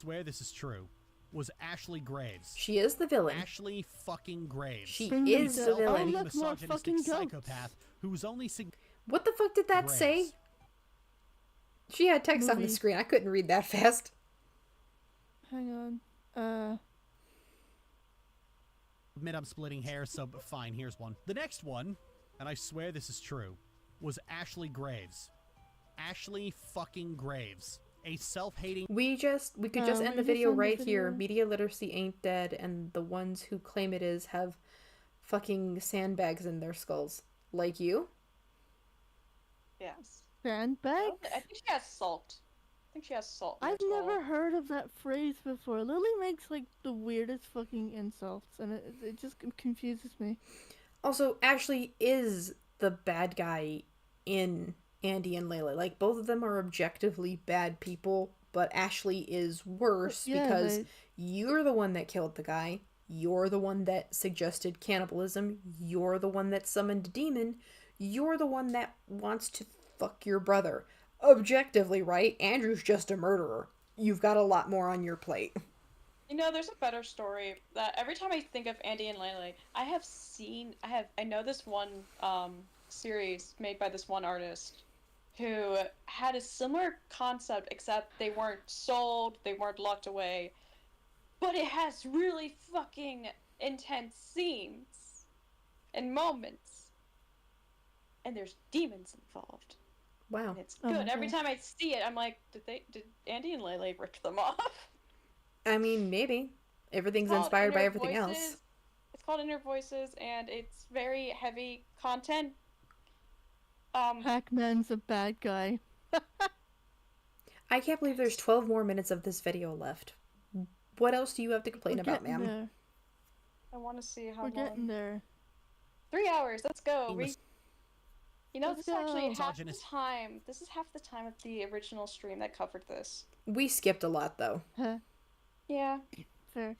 Swear this is true. Was Ashley Graves. She is the villain. Ashley fucking Graves. She is the villain. Oh, look, more fucking psychopath who's only What the fuck did that say? She had text on the screen. I couldn't read that fast. Hang on. Admit I'm splitting hairs, so fine, here's one. The next one, and I swear this is true, was Ashley Graves. Ashley fucking Graves. A self-hating... We could just end the video right here. Media literacy ain't dead, and the ones who claim it is have fucking sandbags in their skulls. Like you? Yes. Sandbags? I think she has salt. I've never heard of that phrase before. Lily makes like the weirdest fucking insults, and it just confuses me. Also, Ashley is the bad guy in Andy and Layla. Like, both of them are objectively bad people, but Ashley is worse because you're the one that killed the guy. You're the one that suggested cannibalism. You're the one that summoned a demon. You're the one that wants to fuck your brother. Objectively, right? Andrew's just a murderer. You've got a lot more on your plate. You know, there's a better story that every time I think of Andy and Lele, I know this one series made by this one artist who had a similar concept, except they weren't sold, they weren't locked away, but it has really fucking intense scenes and moments, and there's demons involved. Wow. And it's good. Every time I see it, I'm like, did Andy and Lele rip them off? I mean, maybe. Everything's inspired by everything else. It's called Inner Voices, and it's very heavy content. Pac-Man's a bad guy. I can't believe there's 12 more minutes of this video left. What else do you have to complain about, ma'am? I want to see how We're long. getting there. 3 hours. Let's go. You know, this is actually half the Misogynist. time. This is half the time of the original stream that covered this. We skipped a lot, though. Yeah. Fair.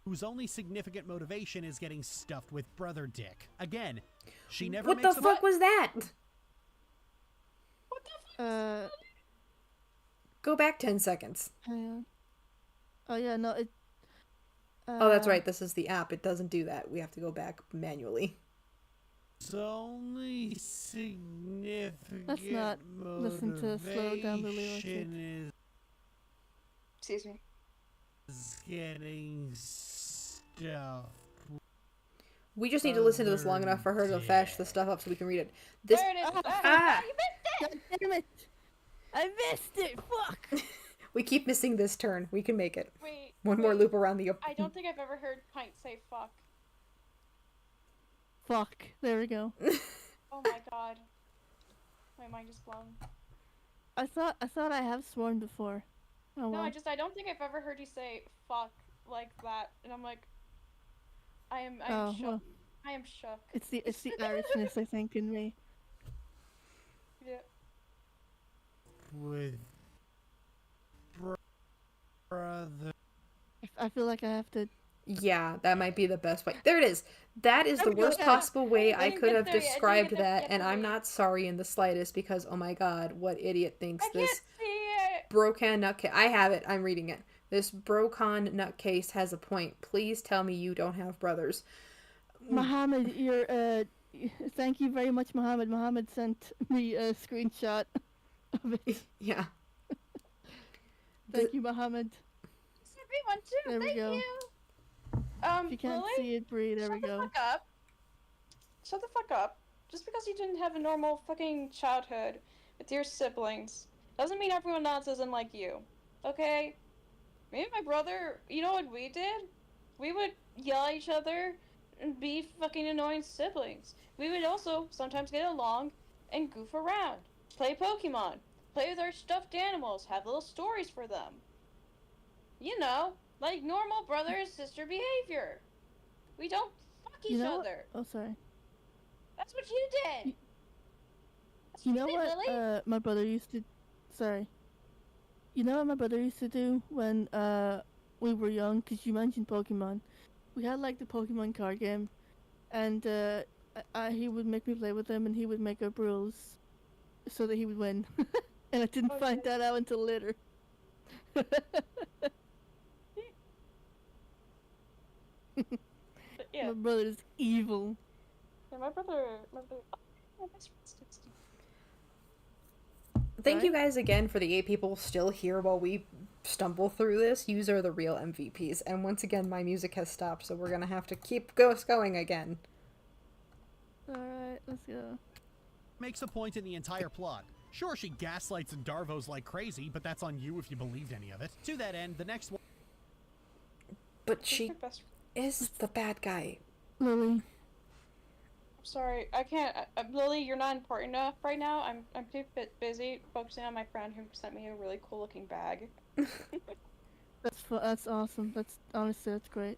Whose only significant motivation is getting stuffed with brother dick. Again, she never What makes the fuck was that? What the fuck? Go back 10 seconds. Hang on. Oh yeah, no, it... oh, that's right. This is the app. It doesn't do that. We have to go back manually. It's only significant Let's not listen to Slow Down the Lyrics. Excuse me. Is getting stuff. We just need to listen to this long enough for her to flash the stuff up so we can read it. This... There it is. You missed it! God damn it! I missed it! Fuck! We keep missing this turn. We can make it. Wait. One more loop around the... I don't think I've ever heard Pint say fuck. Fuck. There we go. Oh my god. My mind is blown. I thought I have sworn before. Oh, No, well. I don't think I've ever heard you say fuck like that, and I'm like, I am shook. Well. I am shook. It's the Irishness, I think, in me. Yeah. With brother. I feel like I have to... Yeah, that might be the best way. There it is. That is the worst possible way I could have described that, and I'm not sorry in the slightest because, oh my god, what idiot thinks this Brocan nutcase... I have it. I'm reading it. This Brocan nutcase has a point. Please tell me you don't have brothers. Mohammed, you're, thank you very much, Mohammed. Mohammed sent me a screenshot of it. Yeah. Thank you, Mohammed. one too. There we Thank go. you. If you can't Lily, see it, Bree, there we go. Shut the fuck up. Shut the fuck up. Just because you didn't have a normal fucking childhood with your siblings doesn't mean everyone else isn't like you. Okay? Me and my brother, you know what we did? We would yell at each other and be fucking annoying siblings. We would also sometimes get along and goof around. Play Pokemon. Play with our stuffed animals. Have little stories for them. You know, like normal brother and sister behavior. We don't fuck each other. Oh, sorry. That's what you did. You know what my brother used to... Sorry. You know what my brother used to do when we were young? Because you mentioned Pokemon. We had like the Pokemon card game. And he would make me play with him and he would make up rules so that he would win. And I didn't find that out until later. Yeah. My brother's evil. Yeah, my brother... my best friend's 16. Thank you guys again for the 8 people still here while we stumble through this. Yous are the real MVPs. And once again, my music has stopped, so we're gonna have to keep going again. Alright, let's go. Makes a point in the entire plot. Sure, she gaslights and Darvos like crazy, but that's on you if you believed any of it. To that end, the next one... But she is the bad guy. Lily. I'm sorry, I can't. Lily, you're not important enough right now. I'm too busy focusing on my friend who sent me a really cool looking bag. That's awesome. Honestly, that's great.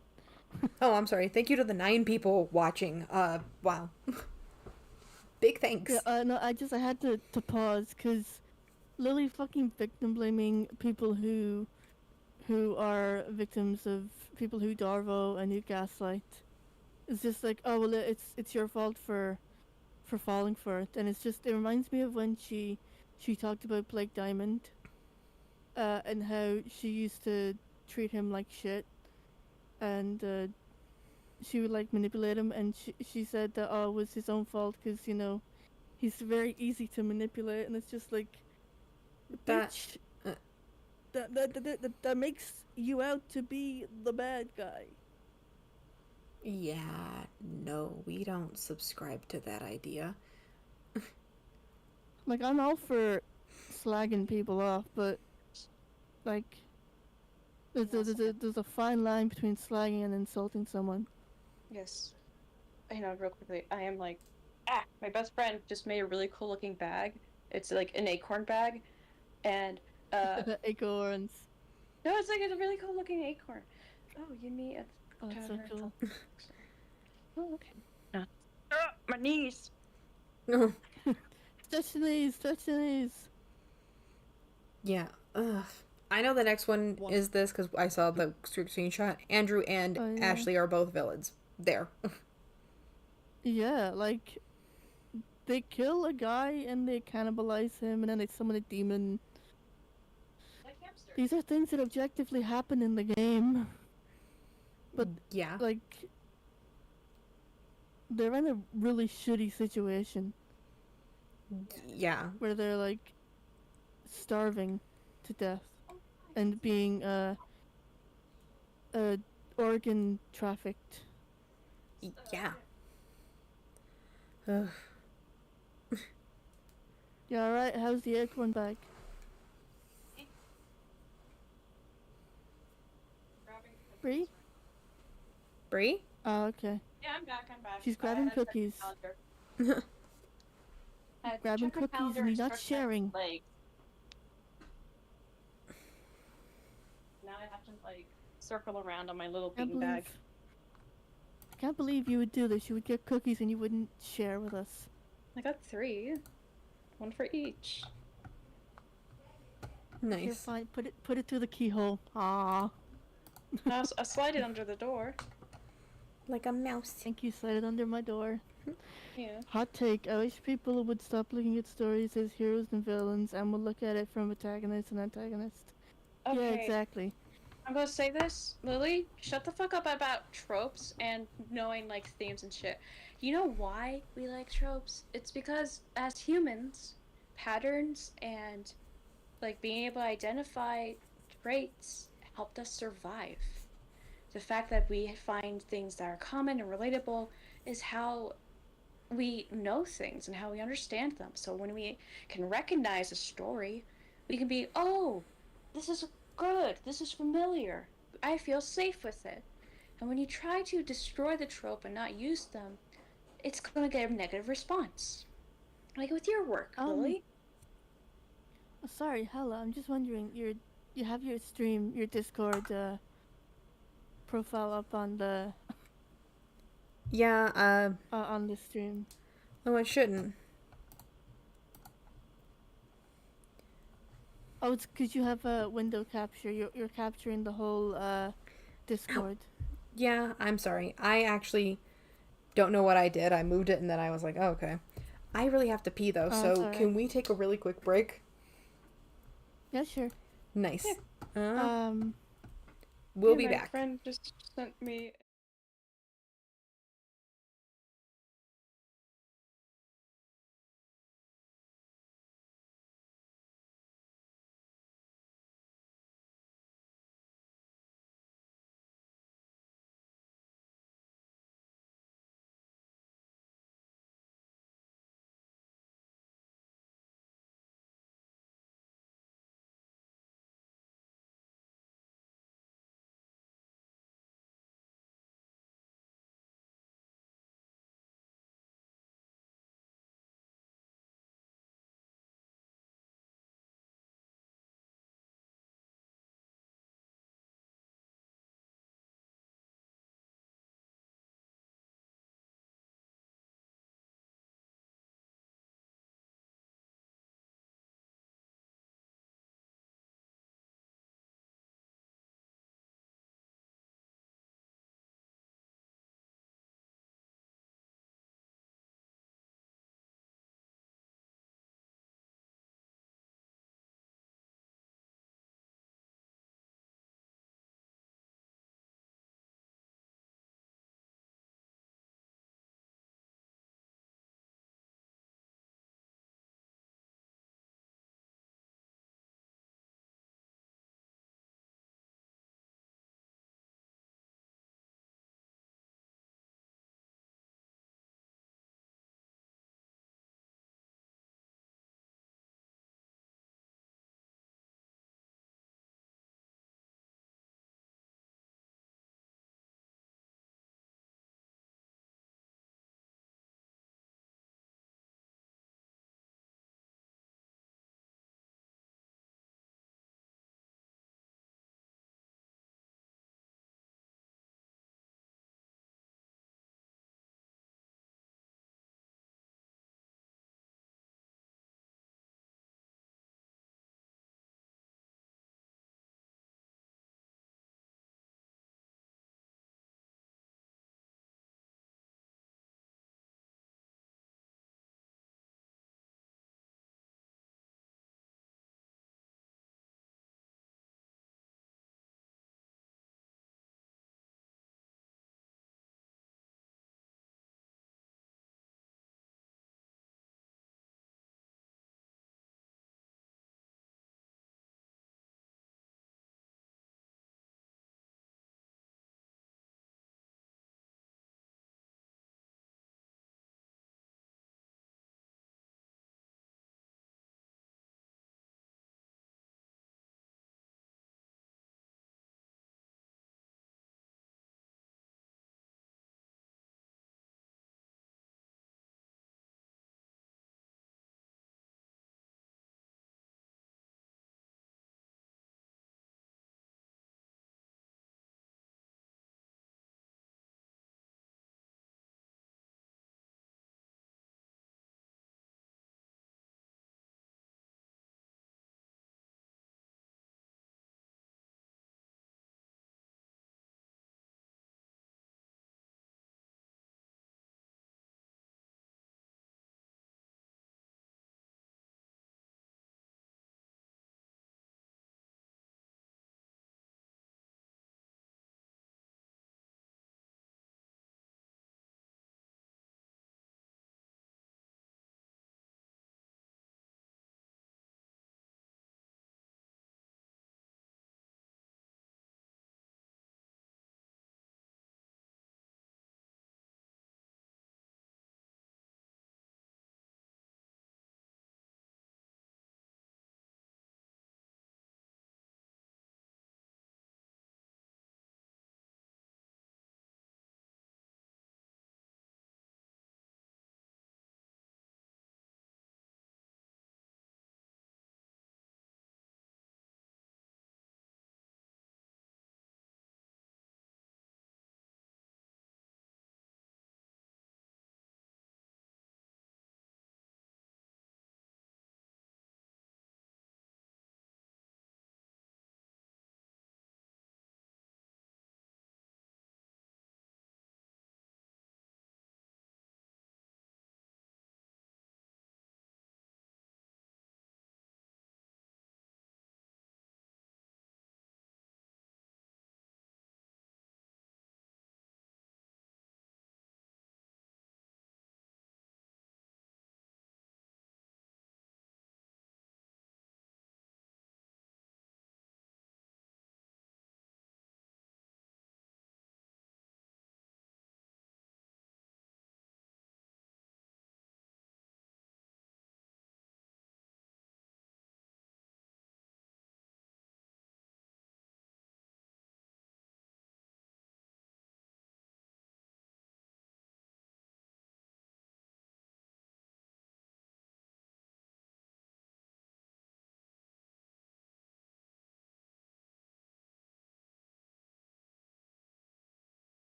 Oh, I'm sorry. Thank you to the 9 people watching. Wow. Big thanks. Yeah, no, I had to pause because Lily fucking victim blaming people who are victims of people who Darvo and who gaslight. It's just like, oh well, it's your fault for falling for it, and it reminds me of when she talked about Blake Diamond, and how she used to treat him like shit, and she would like manipulate him, and she said that it was his own fault because he's very easy to manipulate, and it's just like, bitch, that makes you out to be the bad guy. Yeah, no, we don't subscribe to that idea. Like, I'm all for slagging people off, but like, there's a fine line between slagging and insulting someone. Yes. Real quickly, I am like, my best friend just made a really cool looking bag. It's like an acorn bag, and acorns. No, it's like a really cool looking acorn. Oh, you mean Oh, that's so cool. Oh, okay. My knees. No. Touch the knees. Yeah. I know the next one is this because I saw the screenshot. Andrew and Ashley are both villains. There. Yeah, like, they kill a guy and they cannibalize him and then they summon a demon. These are things that objectively happen in the game. But, yeah, like, they're in a really shitty situation. Yeah. Where they're, like, starving to death and being, organ trafficked. Yeah. Yeah, alright, how's the acorn bag? Bree? Bree? Oh, okay. Yeah, I'm back. She's grabbing cookies. Grabbing cookies and he's not sharing. Like, now I have to, like, circle around on my little bean bag. I can't believe you would do this. You would get cookies and you wouldn't share with us. I got 3. 1 for each. Nice. You're fine. Put it through the keyhole. Ah. I slide it under the door. Like a mouse. Thank you, slide it under my door. Yeah. Hot take. I wish people would stop looking at stories as heroes and villains and would look at it from protagonist and antagonist. Okay. Yeah, exactly. I'm gonna say this, Lily, shut the fuck up about tropes and knowing, like, themes and shit. You know why we like tropes? It's because, as humans, patterns and, like, being able to identify traits helped us survive. The fact that we find things that are common and relatable is how we know things and how we understand them. So when we can recognize a story, we can be, oh, this is good, this is familiar, I feel safe with it. And when you try to destroy the trope and not use them, it's going to get a negative response. Like with your work, Lily. Sorry, Hella, I'm just wondering, you have your stream, your Discord profile up on the... Yeah, on the stream. Oh, it shouldn't. Oh, it's because you have a window capture. You're capturing the whole Discord. Yeah, I'm sorry. I actually don't know what I did. I moved it and then I was like, oh, okay. I really have to pee though, so can we take a really quick break? Yeah, sure. Nice. Yeah. We'll be back. My friend just sent me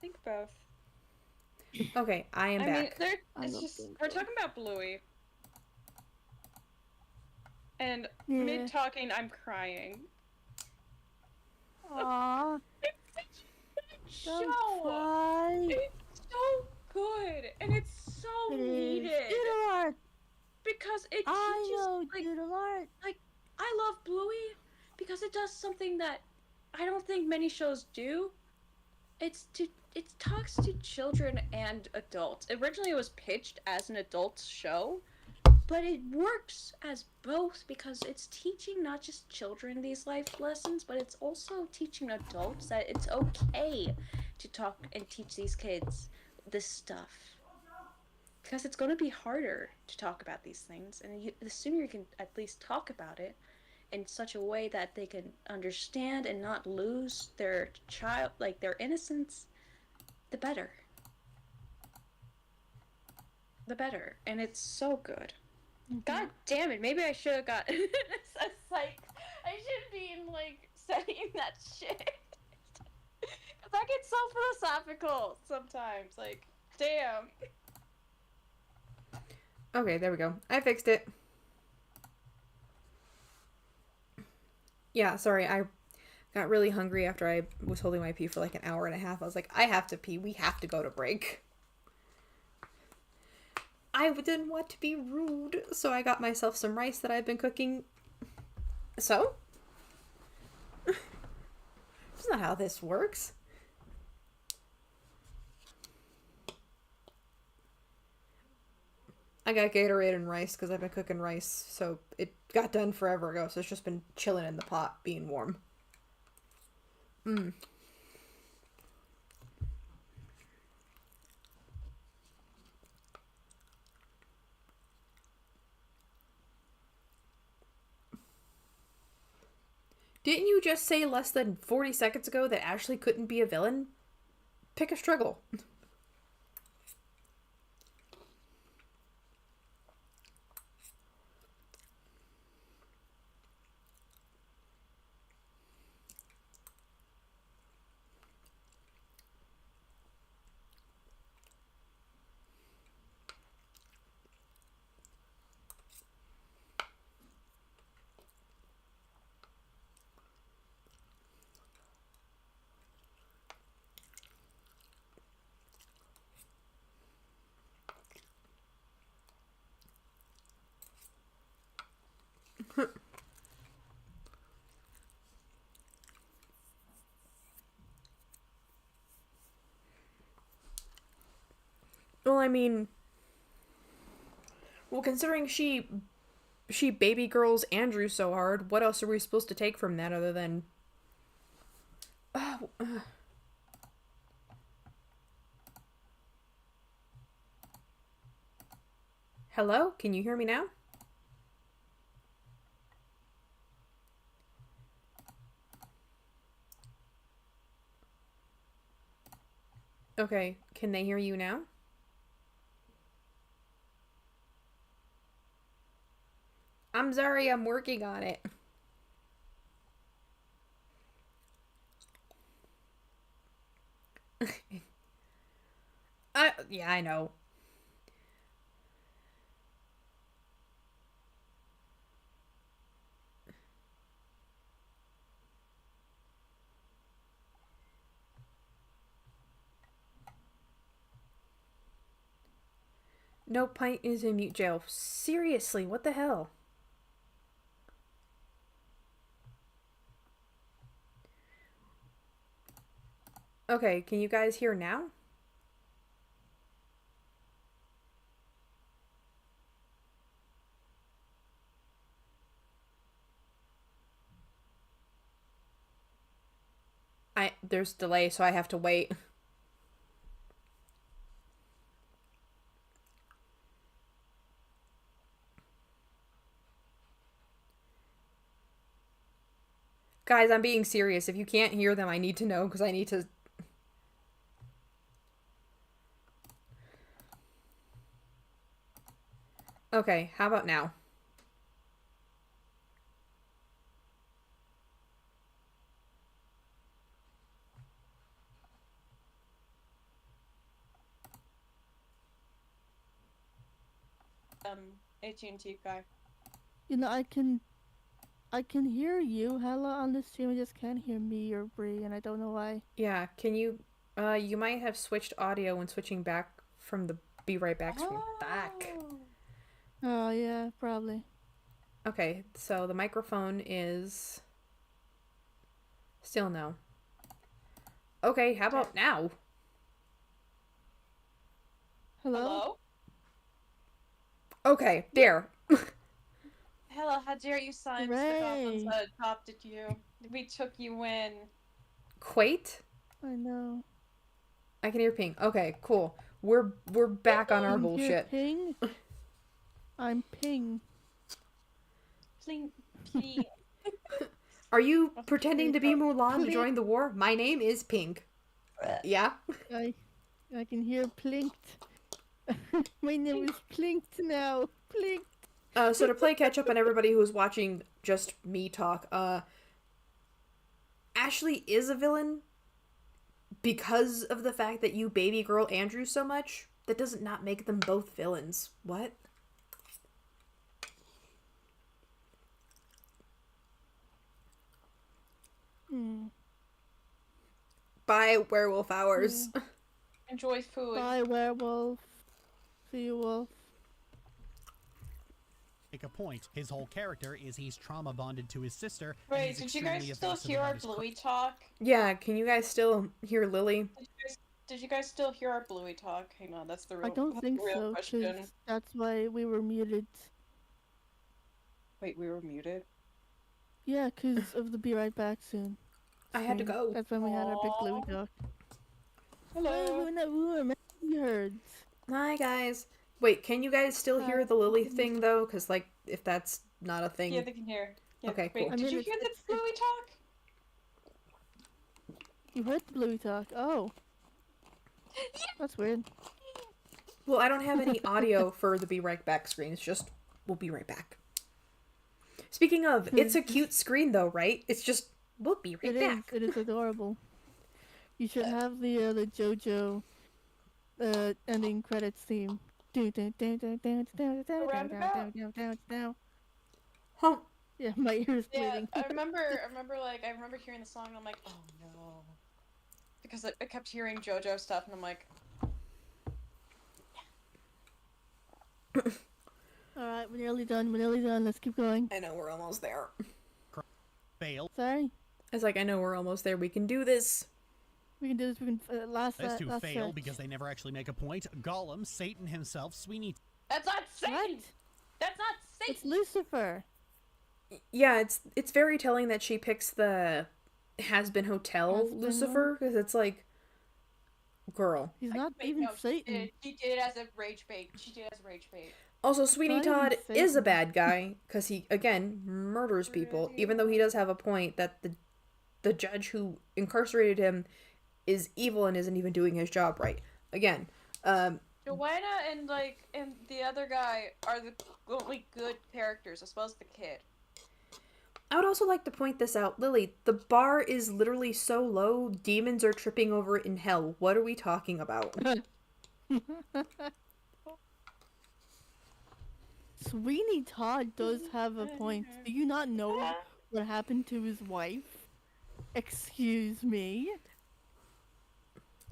think both. Okay, I am back. It's just we're talking about Bluey, and mid talking, I'm crying. Aww. Don't cry. It's so good, and it's so needed. Doodle art. Because it teaches. I know doodle art. Like, I love Bluey because it does something that I don't think many shows do. It talks to children and adults. Originally, it was pitched as an adult show, but it works as both because it's teaching not just children these life lessons, but it's also teaching adults that it's okay to talk and teach these kids this stuff. Because it's going to be harder to talk about these things, and the sooner you can at least talk about it in such a way that they can understand and not lose their their innocence, the better. The better. And it's so good. God damn it, maybe I should have got a psych. I should be in, studying that shit. Because I get so philosophical sometimes. Damn. Okay, there we go. I fixed it. Yeah, sorry, I got really hungry after I was holding my pee for an hour and a half. I was like, I have to pee. We have to go to break. I didn't want to be rude, so I got myself some rice that I've been cooking. So? That's not how this works. I got Gatorade and rice because I've been cooking rice, so it got done forever ago, so it's just been chilling in the pot, being warm. Didn't you just say less than 40 seconds ago that Ashley couldn't be a villain? Pick a struggle. Well, I mean... Well, considering she baby girls Andrew so hard, what else are we supposed to take from that other than... Hello? Can you hear me now? Okay, can they hear you now? I'm sorry, I'm working on it. Yeah, I know. No pint is in mute jail. Seriously, what the hell? Okay, can you guys hear now? There's delay, so I have to wait. Guys, I'm being serious. If you can't hear them, I need to know because I need to... Okay, how about now? AT&T guy. You know, I can hear you, Hella, on the stream. I just can't hear me or Bree, and I don't know why. Yeah, can you, you might have switched audio when switching back from the Be Right Back screen. Back. Oh, yeah, probably. Okay, so the microphone is still no. Okay, how about now? Hello? Okay, there. Hello, how dare you silence the goblins that adopted you? We took you in. Quait? I know. I can hear ping. Okay, cool. We're back on our bullshit. Ping? I'm ping. Pling, ping. Are you pretending to be Mulan to join the war? My name is Pink. Yeah? I can hear plinked. My name is plinked now. Plinked. So to play catch up on everybody who's watching just me talk, Ashley is a villain because of the fact that you baby girl Andrew so much. That does not make them both villains. What? Bye, werewolf hours. Enjoy food. Bye, werewolf. See you, wolf. Make a point. His whole character is he's trauma bonded to his sister. Wait, did you guys still hear our Bluey talk? Yeah, can you guys still hear Lily? Did you guys still hear our Bluey talk? Hang on, that's the real, I don't think real so, question. that's why we were muted. Wait, we were muted? Yeah, because of the Be Right Back soon. I had to go. That's when we had our big Bluey talk. Hello. We heard. Hi, guys. Wait, can you guys still hear the Lily thing, though? Because, like, if that's not a thing... Yeah, they can hear. Yeah, okay, wait, cool. Did you hear the Bluey talk? You heard the Bluey talk? Oh. That's weird. Well, I don't have any audio for the Be Right Back screen. It's just, we'll be right back. Speaking of, it's a cute screen, though, right? It's just, we'll be right back. It is adorable. You should have the JoJo ending credits theme. Huh. Yeah, my ears bleeding. I remember hearing the song and I'm like, oh no. Because I kept hearing JoJo stuff and I'm like... Alright, we're nearly done, let's keep going. I know, we're almost there. Fail. Sorry? It's like, I know we're almost there, we can do this. We can do this, we can, last fail because they never actually make a point. Gollum, Satan himself, Sweeney... That's not Satan! What? That's not Satan! It's Lucifer! Yeah, it's very telling that she picks the Hasbin Hotel Lucifer, because it's like, girl. He's not even Satan. She did it as a rage bait. Also, Sweeney Todd is a bad guy, because he, again, murders people, even though he does have a point that the judge who incarcerated him is evil and isn't even doing his job right. Again, Joanna and the other guy are the only good characters, as well as the kid. I would also like to point this out. Lily, the bar is literally so low, demons are tripping over it in hell. What are we talking about? Sweeney Todd does have a point. Do you not know what happened to his wife? Excuse me?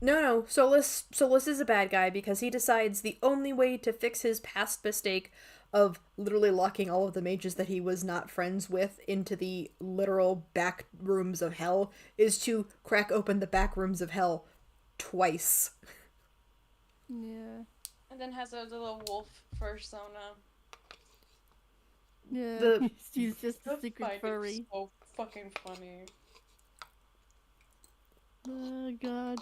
No, Solus is a bad guy because he decides the only way to fix his past mistake of literally locking all of the mages that he was not friends with into the literal back rooms of hell is to crack open the back rooms of hell twice. Yeah. And then has a little wolf persona. Yeah, she's just a secret furry. So fucking funny. Oh god.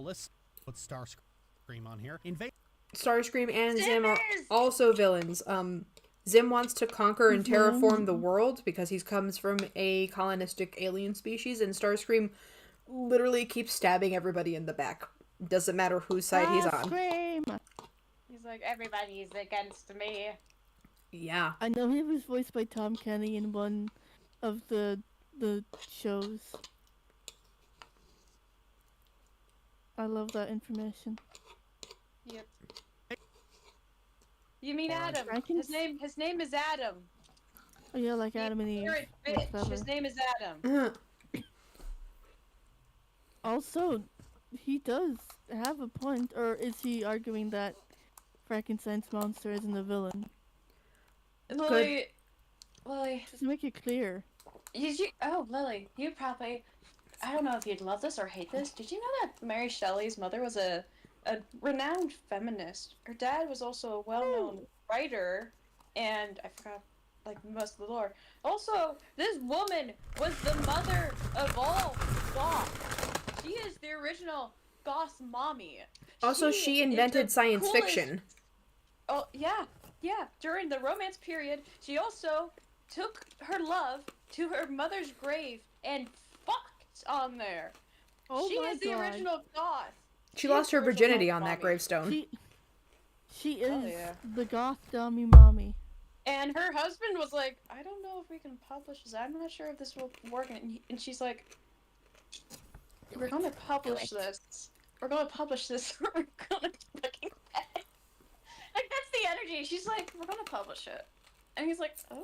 Let's put Starscream on here. Starscream and Zim are also villains. Zim wants to conquer and terraform the world because he comes from a colonistic alien species, and Starscream literally keeps stabbing everybody in the back. Doesn't matter whose side he's on. He's like, everybody's against me. Yeah. I know he was voiced by Tom Kenny in one of the shows. I love that information. Yep. You mean Adam? His name is Adam. Oh yeah, like Adam and Eve. Bitch. His name is Adam. Also, he does have a point, or is he arguing that Frankenstein's monster isn't the villain? Lily, just make it clear. Lily, you probably, I don't know if you'd love this or hate this. Did you know that Mary Shelley's mother was a renowned feminist? Her dad was also a well-known writer, and I forgot like most of the lore. Also, this woman was the mother of all goth. She is the original goth mommy. Also, she invented science fiction. Oh, yeah. During the Romance period, she also took her love to her mother's grave and fucked on there. Oh she is the original goth. She lost her virginity on that gravestone. She is the goth dummy mommy. And her husband was like, I don't know if we can publish this. I'm not sure if this will work. And she's like, we're going to publish this. We're going to publish this. We're going to fucking pay. Like, that's the energy. She's like, we're going to publish it. And he's like, okay.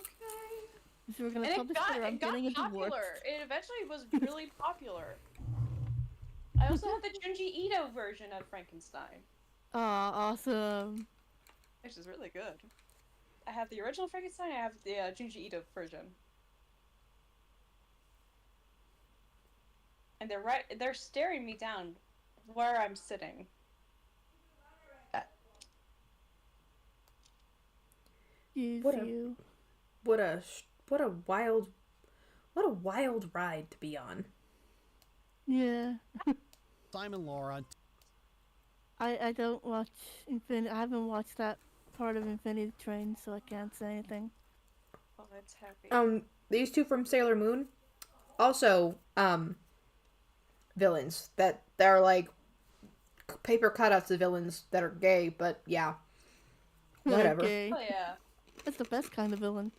So we're going to publish it, or I'm getting it popular. It eventually was really popular. I also have the Junji Ito version of Frankenstein. Awesome. Which is really good. I have the original Frankenstein, I have the Junji Ito version. And they're staring me down where I'm sitting. What a wild ride to be on. Yeah. Simon Laura. I don't watch Infinity. I haven't watched that part of Infinity Train, so I can't say anything. Oh, that's happy. These two from Sailor Moon, also villains that they're like paper cutouts of villains that are gay, but yeah, whatever. Gay. Oh yeah, that's the best kind of villain.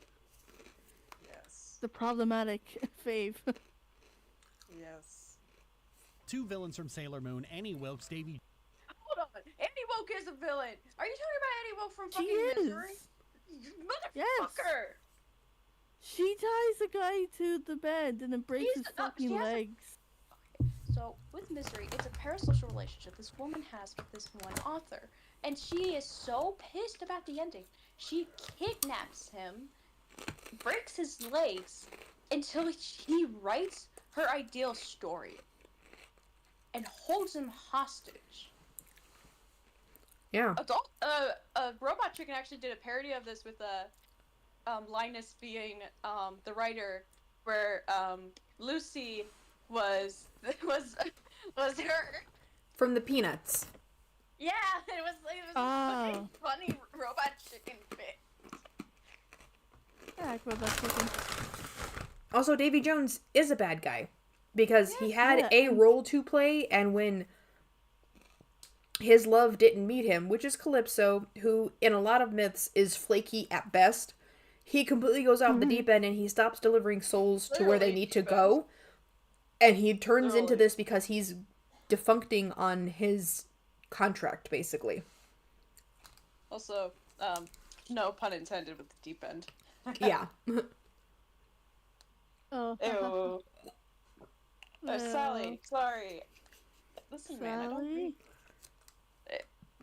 Yes. The problematic fave. Yes. Two villains from Sailor Moon, Annie Wilkes, Davy. Hold on, Annie Wilk is a villain. Are you talking about Annie Wilk from fucking Misery? Motherfucker. She ties a guy to the bed and then breaks his fucking legs. So, with Misery, it's a parasocial relationship this woman has with this one author. And she is so pissed about the ending. She kidnaps him, breaks his legs, until he writes her ideal story. And holds him hostage. Yeah. Robot Chicken actually did a parody of this with Linus being the writer, where Lucy was her from the Peanuts. Yeah, it was a funny Robot Chicken bit. I like Robot Chicken. Also, Davy Jones is a bad guy because he had a role to play, and when his love didn't meet him, which is Calypso, who in a lot of myths is flaky at best, he completely goes off the deep end and he stops delivering souls to where they need to go. And he turns into this because he's defuncting on his contract, basically. Also, no pun intended with the deep end. Yeah. Ew. Sally, sorry. Listen, man, I don't think...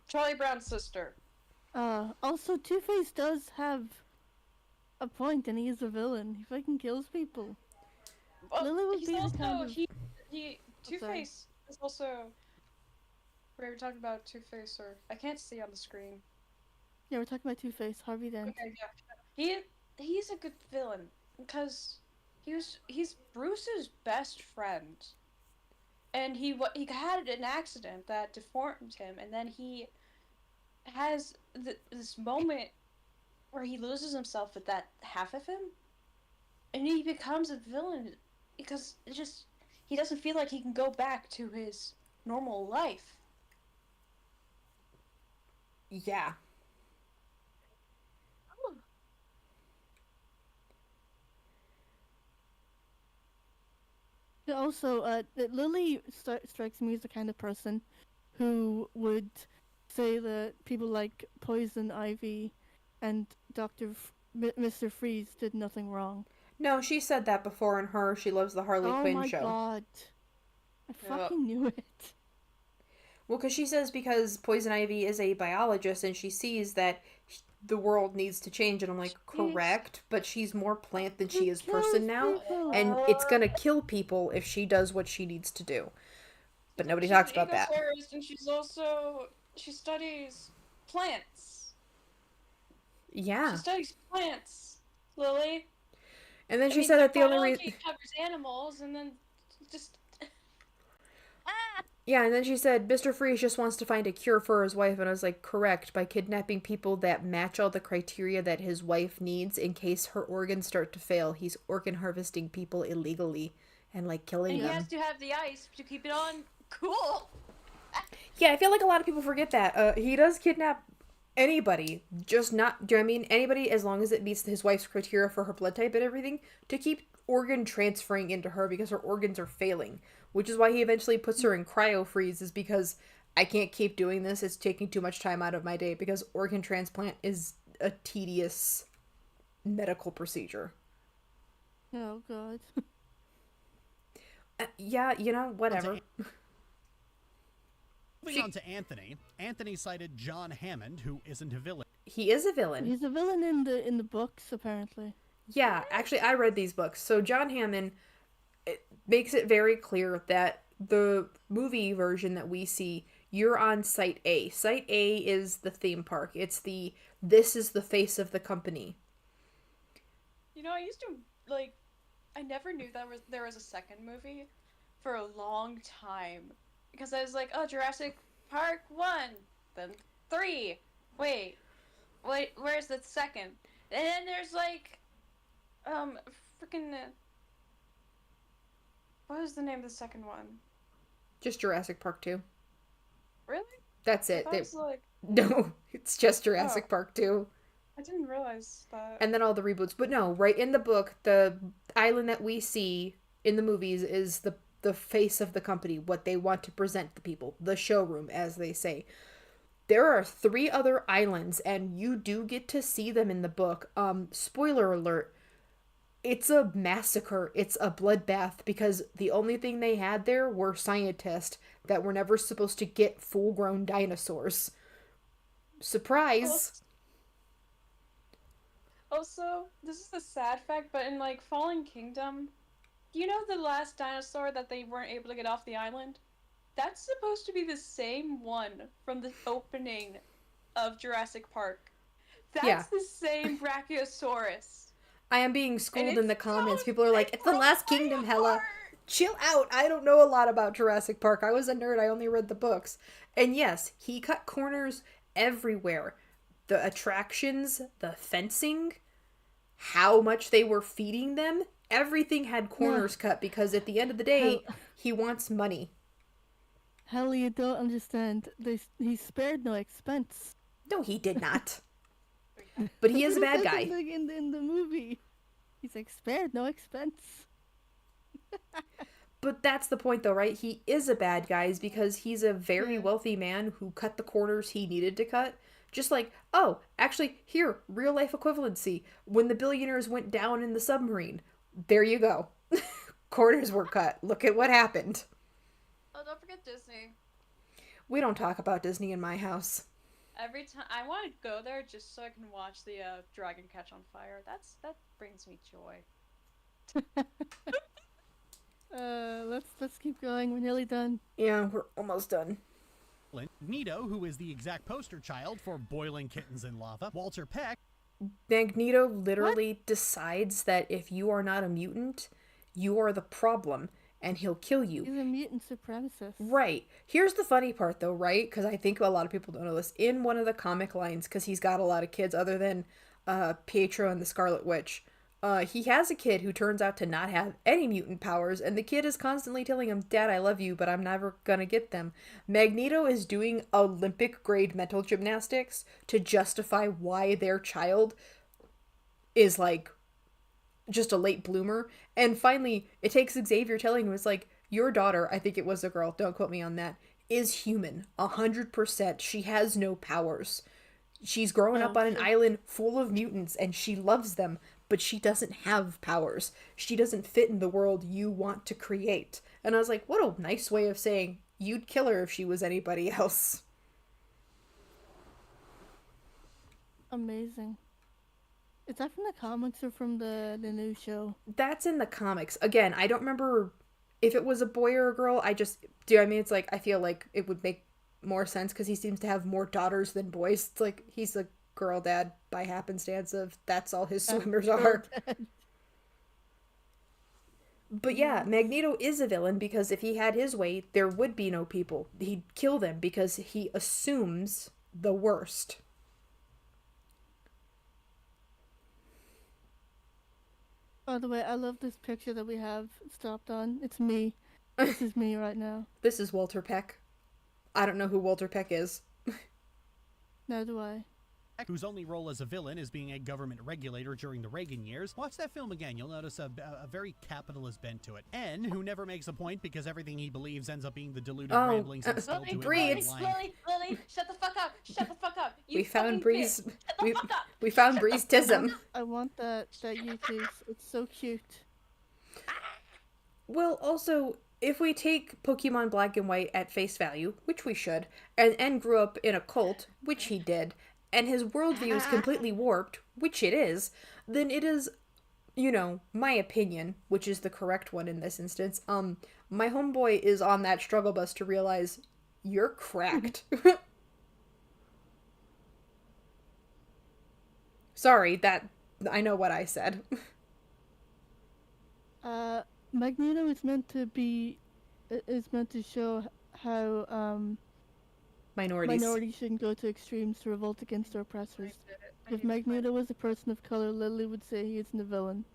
Charlie Brown's sister. Also, Two-Face does have a point, and he is a villain. He fucking kills people. Lily would be the kind of... Two-Face is also... Were we talking about Two-Face, or... I can't see on the screen. Yeah, we're talking about Two-Face, Harvey Dent. Okay, yeah. He's a good villain, because he's Bruce's best friend. And he had an accident that deformed him, and then he has this moment where he loses himself with that half of him, and he becomes a villain because he doesn't feel like he can go back to his normal life. Yeah. Also, Lily strikes me as the kind of person who would say that people like Poison Ivy and Mr. Freeze did nothing wrong. No, she said that before in She Loves the Harley Quinn show. Oh my god. I fucking knew it. Well, because she says because Poison Ivy is a biologist and she sees that the world needs to change, and I'm like, correct, but she's more plant than she is person now, and it's gonna kill people if she does what she needs to do. But nobody talks about that. And she studies plants. Yeah. She studies plants, Lily. And then she said that the only reason covers animals, and then just. Yeah, and then she said Mr. Freeze just wants to find a cure for his wife, and I was like, correct, by kidnapping people that match all the criteria that his wife needs in case her organs start to fail. He's organ harvesting people illegally and like killing them. And he has to have the ice to keep it on cool. Yeah, I feel like a lot of people forget that. He does kidnap anybody, just not, do you know what I mean? Anybody as long as it meets his wife's criteria for her blood type and everything, to keep organ transferring into her because her organs are failing. Which is why he eventually puts her in cryo freeze, is because I can't keep doing this. It's taking too much time out of my day, because organ transplant is a tedious medical procedure. Oh, God. Yeah, you know, whatever. Moving on to Anthony. Anthony cited John Hammond, who isn't a villain. He is a villain. He's a villain in the books, apparently. Yeah, actually, I read these books. So John Hammond... it makes it very clear that the movie version that we see, you're on Site A. Site A is the theme park. It's this is the face of the company. You know, I used to, like, I never knew that there was a second movie for a long time. Because I was like, oh, Jurassic Park 1, then 3. Wait, where's the second? And then there's, like, freaking... what was the name of the second one? Just Jurassic Park 2. Really? That's it. No, it's just Jurassic Park 2. I didn't realize that. And then all the reboots. But no, right in the book, the island that we see in the movies is the face of the company, what they want to present to people. The showroom, as they say. There are 3 other islands, and you do get to see them in the book. Spoiler alert. It's a massacre. It's a bloodbath, because the only thing they had there were scientists that were never supposed to get full-grown dinosaurs. Surprise! Also, this is a sad fact, but in, like, Fallen Kingdom, you know the last dinosaur that they weren't able to get off the island? That's supposed to be the same one from the opening of Jurassic Park. That's the same Brachiosaurus. I am being schooled in the comments. People are like, it's the last kingdom, Hella. Chill out. I don't know a lot about Jurassic Park. I was a nerd. I only read the books. And yes, he cut corners everywhere. The attractions, the fencing, how much they were feeding them, everything had corners cut, because at the end of the day, he wants money. Hell, you don't understand. He spared no expense. No, he did not. But he is a bad guy. In the movie, he's like, spared no expense. But that's the point, though, right? He is a bad guy because he's a very wealthy man who cut the corners he needed to cut. Just like, oh, actually, here, real life equivalency. When the billionaires went down in the submarine, there you go. Corners were cut. Look at what happened. Oh, don't forget Disney. We don't talk about Disney in my house. Every time I want to go there just so I can watch the dragon catch on fire. That brings me joy. Let's keep going. We're nearly done. Yeah, we're almost done. Magneto, who is the exact poster child for boiling kittens in lava. Walter Peck. Magneto literally decides that if you are not a mutant, you are the problem, and he'll kill you. He's a mutant supremacist. Right. Here's the funny part, though, right? Because I think a lot of people don't know this. In one of the comic lines, because he's got a lot of kids other than Pietro and the Scarlet Witch, he has a kid who turns out to not have any mutant powers, and the kid is constantly telling him, Dad, I love you, but I'm never gonna get them. Magneto is doing Olympic-grade mental gymnastics to justify why their child is, like, just a late bloomer. And finally, it takes Xavier telling him, it's like, your daughter, I think it was a girl, don't quote me on that, is human, 100%. She has no powers. She's growing up on an island full of mutants, and she loves them, but she doesn't have powers. She doesn't fit in the world you want to create. And I was like, what a nice way of saying you'd kill her if she was anybody else. Amazing. Is that from the comics or from the new show? That's in the comics. Again, I don't remember if it was a boy or a girl. It's like, I feel like it would make more sense because he seems to have more daughters than boys. It's like he's a girl dad by happenstance of that's all his swimmers are. But yeah, Magneto is a villain because if he had his way, there would be no people. He'd kill them because he assumes the worst. By the way, I love this picture that we have stopped on. It's me. This is me right now. This is Walter Peck. I don't know who Walter Peck is. Neither do I. Whose only role as a villain is being a government regulator during the Reagan years. Watch that film again, you'll notice a very capitalist bent to it. N, who never makes a point because everything he believes ends up being the deluded ramblings and still to Lily, shut the fuck up! Shut the fuck up! We found Breeze. We found Breeze Tism. I want that YouTube. It's so cute. Well, also, if we take Pokemon Black and White at face value, which we should, and N grew up in a cult, which he did, and his worldview is completely warped, which it is, then it is, my opinion, which is the correct one in this instance, my homeboy is on that struggle bus to realize you're cracked. Sorry, I know what I said. Magneto is meant to show how, minorities shouldn't go to extremes to revolt against their oppressors. If Magneto was a person of color, Lily would say he isn't a villain.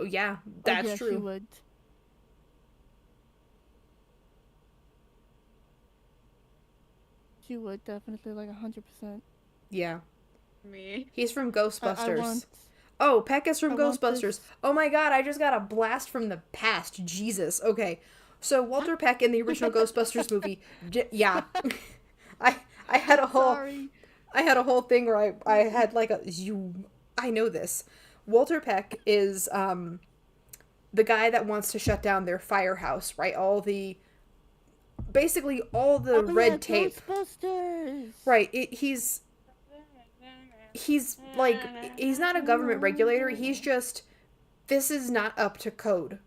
Yeah, that's true. She would. She would, definitely, like 100%. Yeah. Me. He's from Ghostbusters. Oh, Peck is from Ghostbusters. Oh my god, I just got a blast from the past. Jesus. Okay. So, Walter Peck in the original Ghostbusters movie, yeah. I had a whole thing where I had like I know this. Walter Peck is the guy that wants to shut down their firehouse, right? Basically all the red tape. Ghostbusters. Right. He's like, he's not a government regulator. He's just, this is not up to code,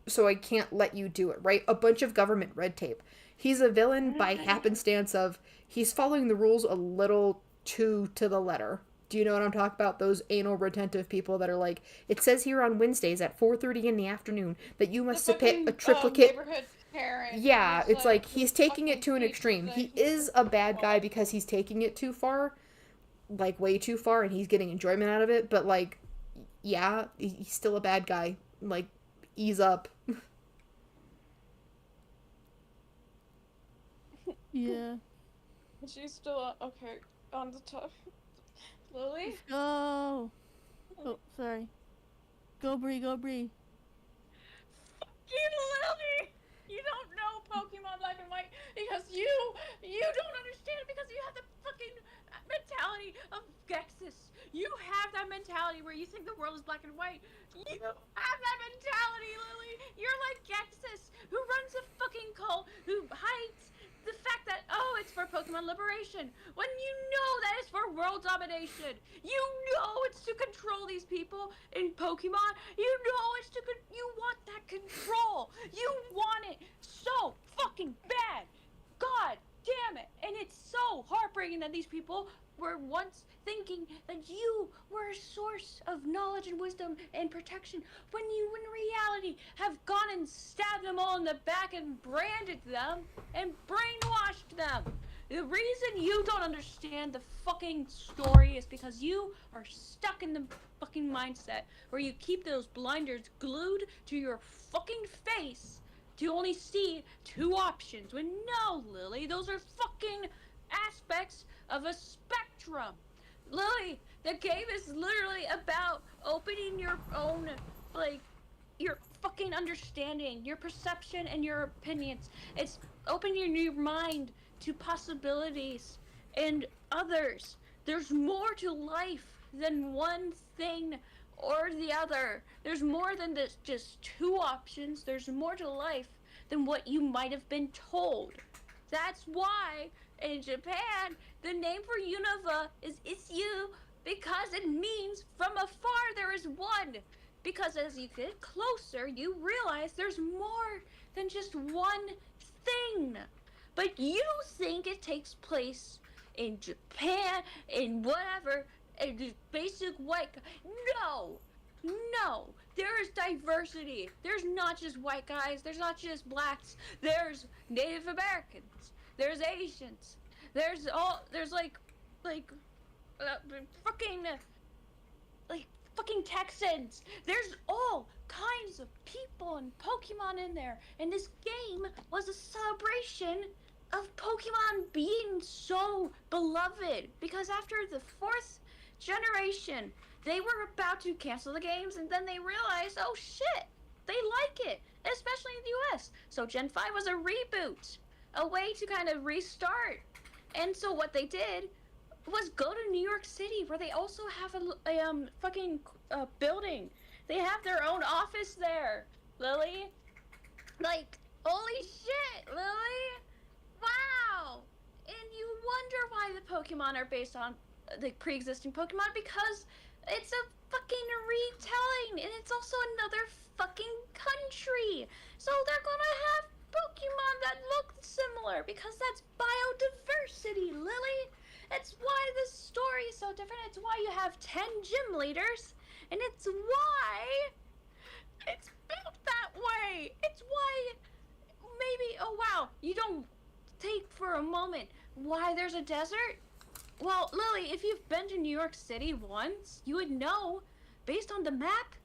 so I can't let you do it, right? A bunch of government red tape. He's a villain by happenstance of, he's following the rules a little too to the letter. Do you know what I'm talking about? Those anal retentive people that are like, it says here on Wednesdays at 4:30 in the afternoon that you must submit a triplicate. Yeah, it's like he's taking it to an extreme. He is a bad guy because he's taking it too far, like way too far, and he's getting enjoyment out of it. But like, yeah, he's still a bad guy. Like, ease up. Yeah. She's still okay on the top. Lily? Go! Oh, sorry. Go Bree, go Bree. You Lily! You don't know Pokemon Black and White because you don't understand because you have the fucking mentality of Gexus. You have that mentality where you think the world is black and white. You have that mentality, Lily. You're like Gexus, who runs a fucking cult, who hides the fact that, oh, it's for Pokemon liberation, when you know that it's for world domination. You know it's to control these people in Pokemon. You know it's to, you want that control. You want it so fucking bad. God damn it. And it's so heartbreaking that these people were once thinking that you were a source of knowledge and wisdom and protection, when you in reality have gone and stabbed them all in the back and branded them and brainwashed them. The reason you don't understand the fucking story is because you are stuck in the fucking mindset where you keep those blinders glued to your fucking face to only see two options, when no, Lily, those are fucking aspects of a spectrum. Lily, the game is literally about opening your own, like, your fucking understanding, your perception, and your opinions. It's opening your mind to possibilities and others. There's more to life than one thing or the other. There's more than just two options. There's more to life than what you might have been told. That's why in Japan the name for Unova is Isyu, because it means from afar there is one. Because as you get closer, you realize there's more than just one thing. But you think it takes place in Japan, in whatever, in just basic white. No, there is diversity. There's not just white guys. There's not just blacks. There's Native Americans. There's Asians. There's fucking Texans. There's all kinds of people and Pokemon in there. And this game was a celebration of Pokemon being so beloved. Because after the 4th generation, they were about to cancel the games, and then they realized, oh shit, they like it, especially in the US. So Gen 5 was a reboot, a way to kind of restart. And so what they did was go to New York City, where they also have a fucking building. They have their own office there, Lily. Like, holy shit, Lily! Wow! And you wonder why the Pokemon are based on the pre-existing Pokemon, because it's a fucking retelling, and it's also another fucking country. So they're gonna have Pokemon that look similar, because that's biodiversity, Lily. It's why the story is so different. It's why you have 10 gym leaders, and it's why it's built that way. It's why maybe, oh wow, you don't take for a moment why there's a desert. Well, Lily, if you've been to New York City once, you would know, based on the map,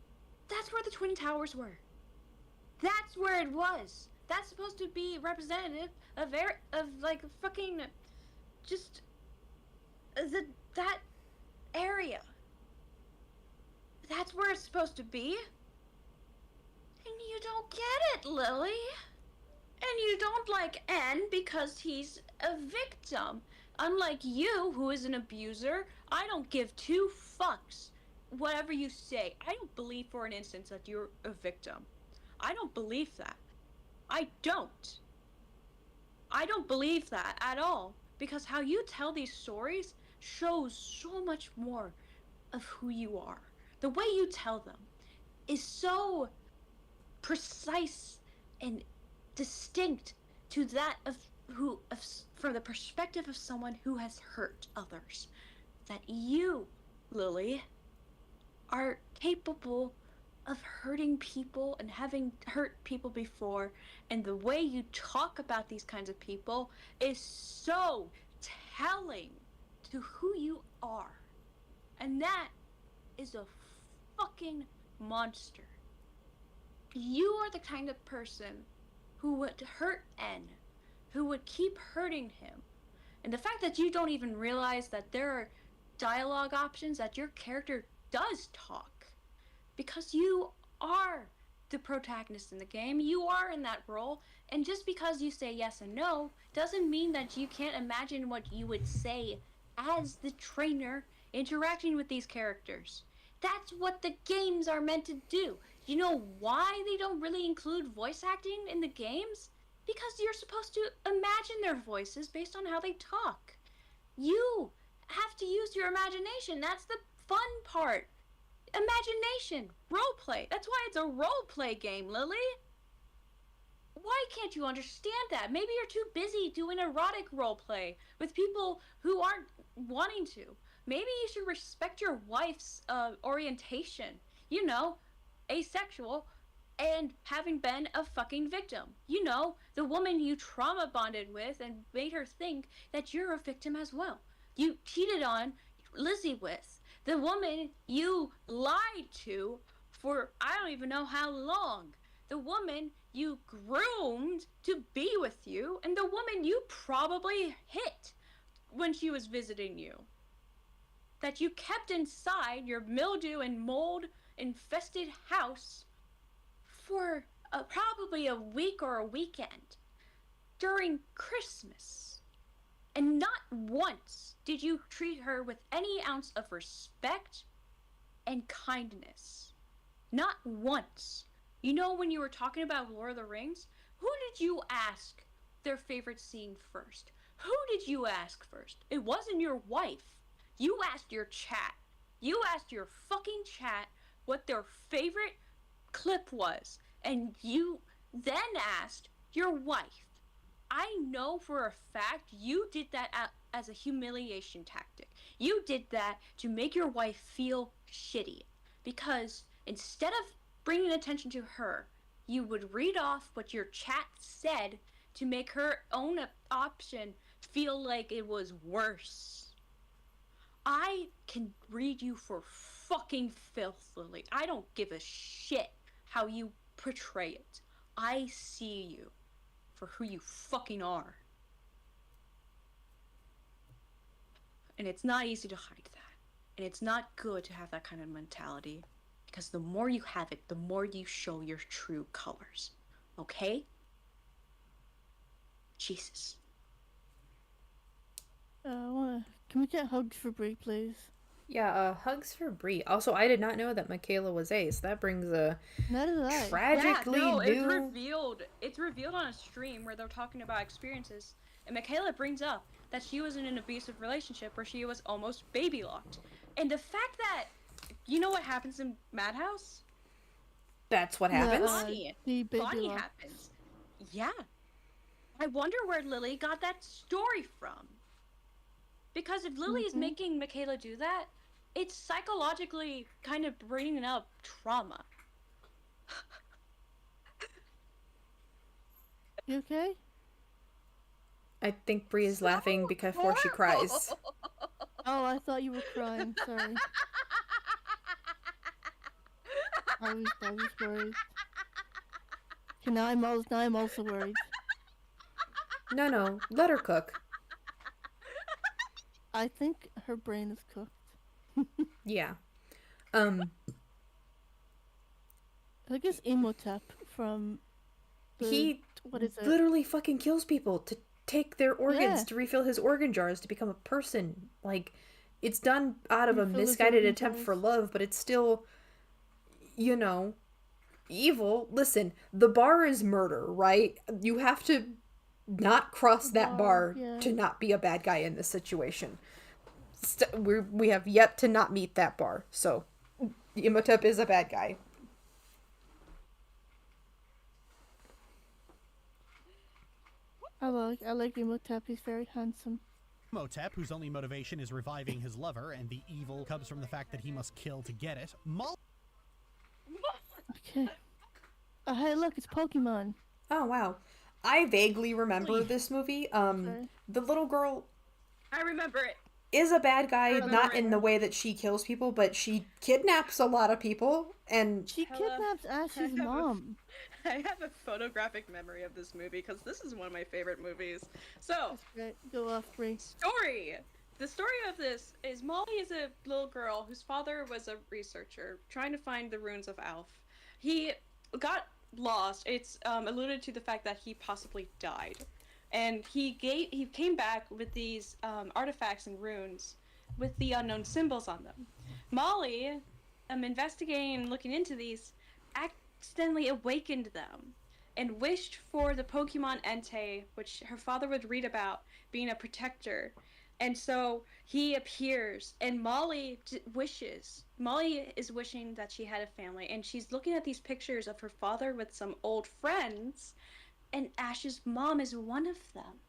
that's where the Twin Towers were. That's where it was. That's supposed to be representative of like fucking just that area. That's where it's supposed to be. And you don't get it, Lily. And you don't like N because he's a victim. Unlike you, who is an abuser, I don't give two fucks whatever you say. I don't believe for an instance that you're a victim. I don't believe that. I don't believe that at all. Because how you tell these stories shows so much more of who you are. The way you tell them is so precise and distinct to that from the perspective of someone who has hurt others, that you, Lily, are capable of hurting people and having hurt people before, and the way you talk about these kinds of people is so telling to who you are. And that is a fucking monster. You are the kind of person who would hurt N, who would keep hurting him. And the fact that you don't even realize that there are dialogue options, that your character does talk, because you are the protagonist in the game, you are in that role, and just because you say yes and no doesn't mean that you can't imagine what you would say as the trainer interacting with these characters. That's what the games are meant to do. You know why they don't really include voice acting in the games? Because you're supposed to imagine their voices based on how they talk. You have to use your imagination. That's the fun part. Imagination. Roleplay. That's why it's a roleplay game, Lily. Why can't you understand that? Maybe you're too busy doing erotic roleplay with people who aren't wanting to. Maybe you should respect your wife's orientation. You know, asexual, and having been a fucking victim. You know, the woman you trauma bonded with and made her think that you're a victim as well. You cheated on Lizzie with. The woman you lied to for I don't even know how long. The woman you groomed to be with you, and the woman you probably hit when she was visiting you. That you kept inside your mildew and mold infested house for probably a week or a weekend during Christmas. And not once did you treat her with any ounce of respect and kindness. Not once. You know, when you were talking about Lord of the Rings, who did you ask their favorite scene first? Who did you ask first? It wasn't your wife. You asked your chat. You asked your fucking chat what their favorite clip was, and you then asked your wife. I know for a fact you did that as a humiliation tactic. You did that to make your wife feel shitty, because instead of bringing attention to her, you would read off what your chat said to make her own option feel like it was worse. I can read you for fucking filth, Lily. I don't give a shit how you portray it. I see you for who you fucking are. And it's not easy to hide that. And it's not good to have that kind of mentality, because the more you have it, the more you show your true colors. Okay? Jesus. Can we get hugs for Brie, please? Yeah, hugs for Brie. Also, I did not know that Michaela was ace. That brings a tragically new... It's revealed on a stream where they're talking about experiences, and Michaela brings up that she was in an abusive relationship where she was almost baby locked. And the fact that, you know what happens in Madhouse? That's what happens? Bonnie happens. Yeah. I wonder where Lily got that story from. Because if Lily is making Michaela do that, it's psychologically kind of bringing up trauma. You okay? I think Brie is laughing before she cries. Oh, I thought you were crying. Sorry. I was worried. Okay, now I'm also worried. No, let her cook. I think her brain is cooked. Yeah. I think it's Imhotep from he what is it? Literally fucking kills people to take their organs to refill his organ jars to become a person. Like, it's done out of a misguided attempt for love, but it's still, you know, evil. Listen, the bar is murder, right? You have to not cross that bar to not be a bad guy in this situation. We have yet to not meet that bar, so Imhotep is a bad guy. I like Imhotep. He's very handsome. Imhotep, whose only motivation is reviving his lover, and the evil comes from the fact that he must kill to get it. Okay. Hey, look, it's Pokemon. Oh, wow. I vaguely remember this movie. The little girl... I remember it. Is a bad guy, not in the way that she kills people, but she kidnaps a lot of people, and... She kidnaps Ash's mom. I have a photographic memory of this movie, because this is one of my favorite movies. So, go off, Brie. Story! The story of this is Molly is a little girl whose father was a researcher, trying to find the runes of Alf. He got lost. It's alluded to the fact that he possibly died. And he came back with these artifacts and runes with the unknown symbols on them. Molly, investigating and looking into these, accidentally awakened them and wished for the Pokemon Entei, which her father would read about, being a protector. And so he appears, and Molly wishes. Molly is wishing that she had a family, and she's looking at these pictures of her father with some old friends, and Ash's mom is one of them.